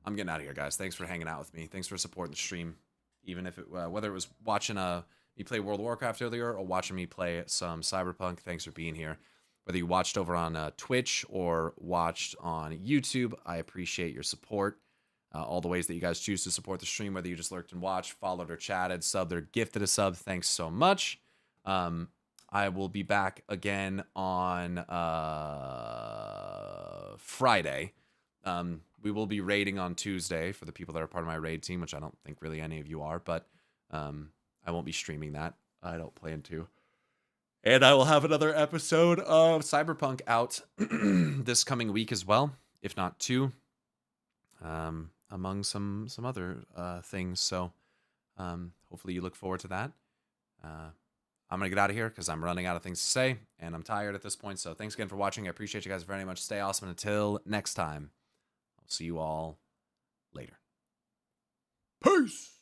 I'm getting out of here, guys. Thanks for hanging out with me. Thanks for supporting the stream. Even if it, whether it was watching me play World of Warcraft earlier or watching me play some Cyberpunk, thanks for being here. Whether you watched over on Twitch or watched on YouTube, I appreciate your support. All the ways that you guys choose to support the stream, whether you just lurked and watched, followed or chatted, subbed or gifted a sub, thanks so much. I will be back again on Friday. We will be raiding on Tuesday for the people that are part of my raid team, which I don't think really any of you are, but I won't be streaming that. I don't plan to. And I will have another episode of Cyberpunk out this coming week as well, if not 2. Among some other things. So hopefully you look forward to that. I'm going to get out of here because I'm running out of things to say and I'm tired at this point. So thanks again for watching. I appreciate you guys very much. Stay awesome. Until next time, I'll see you all later. Peace.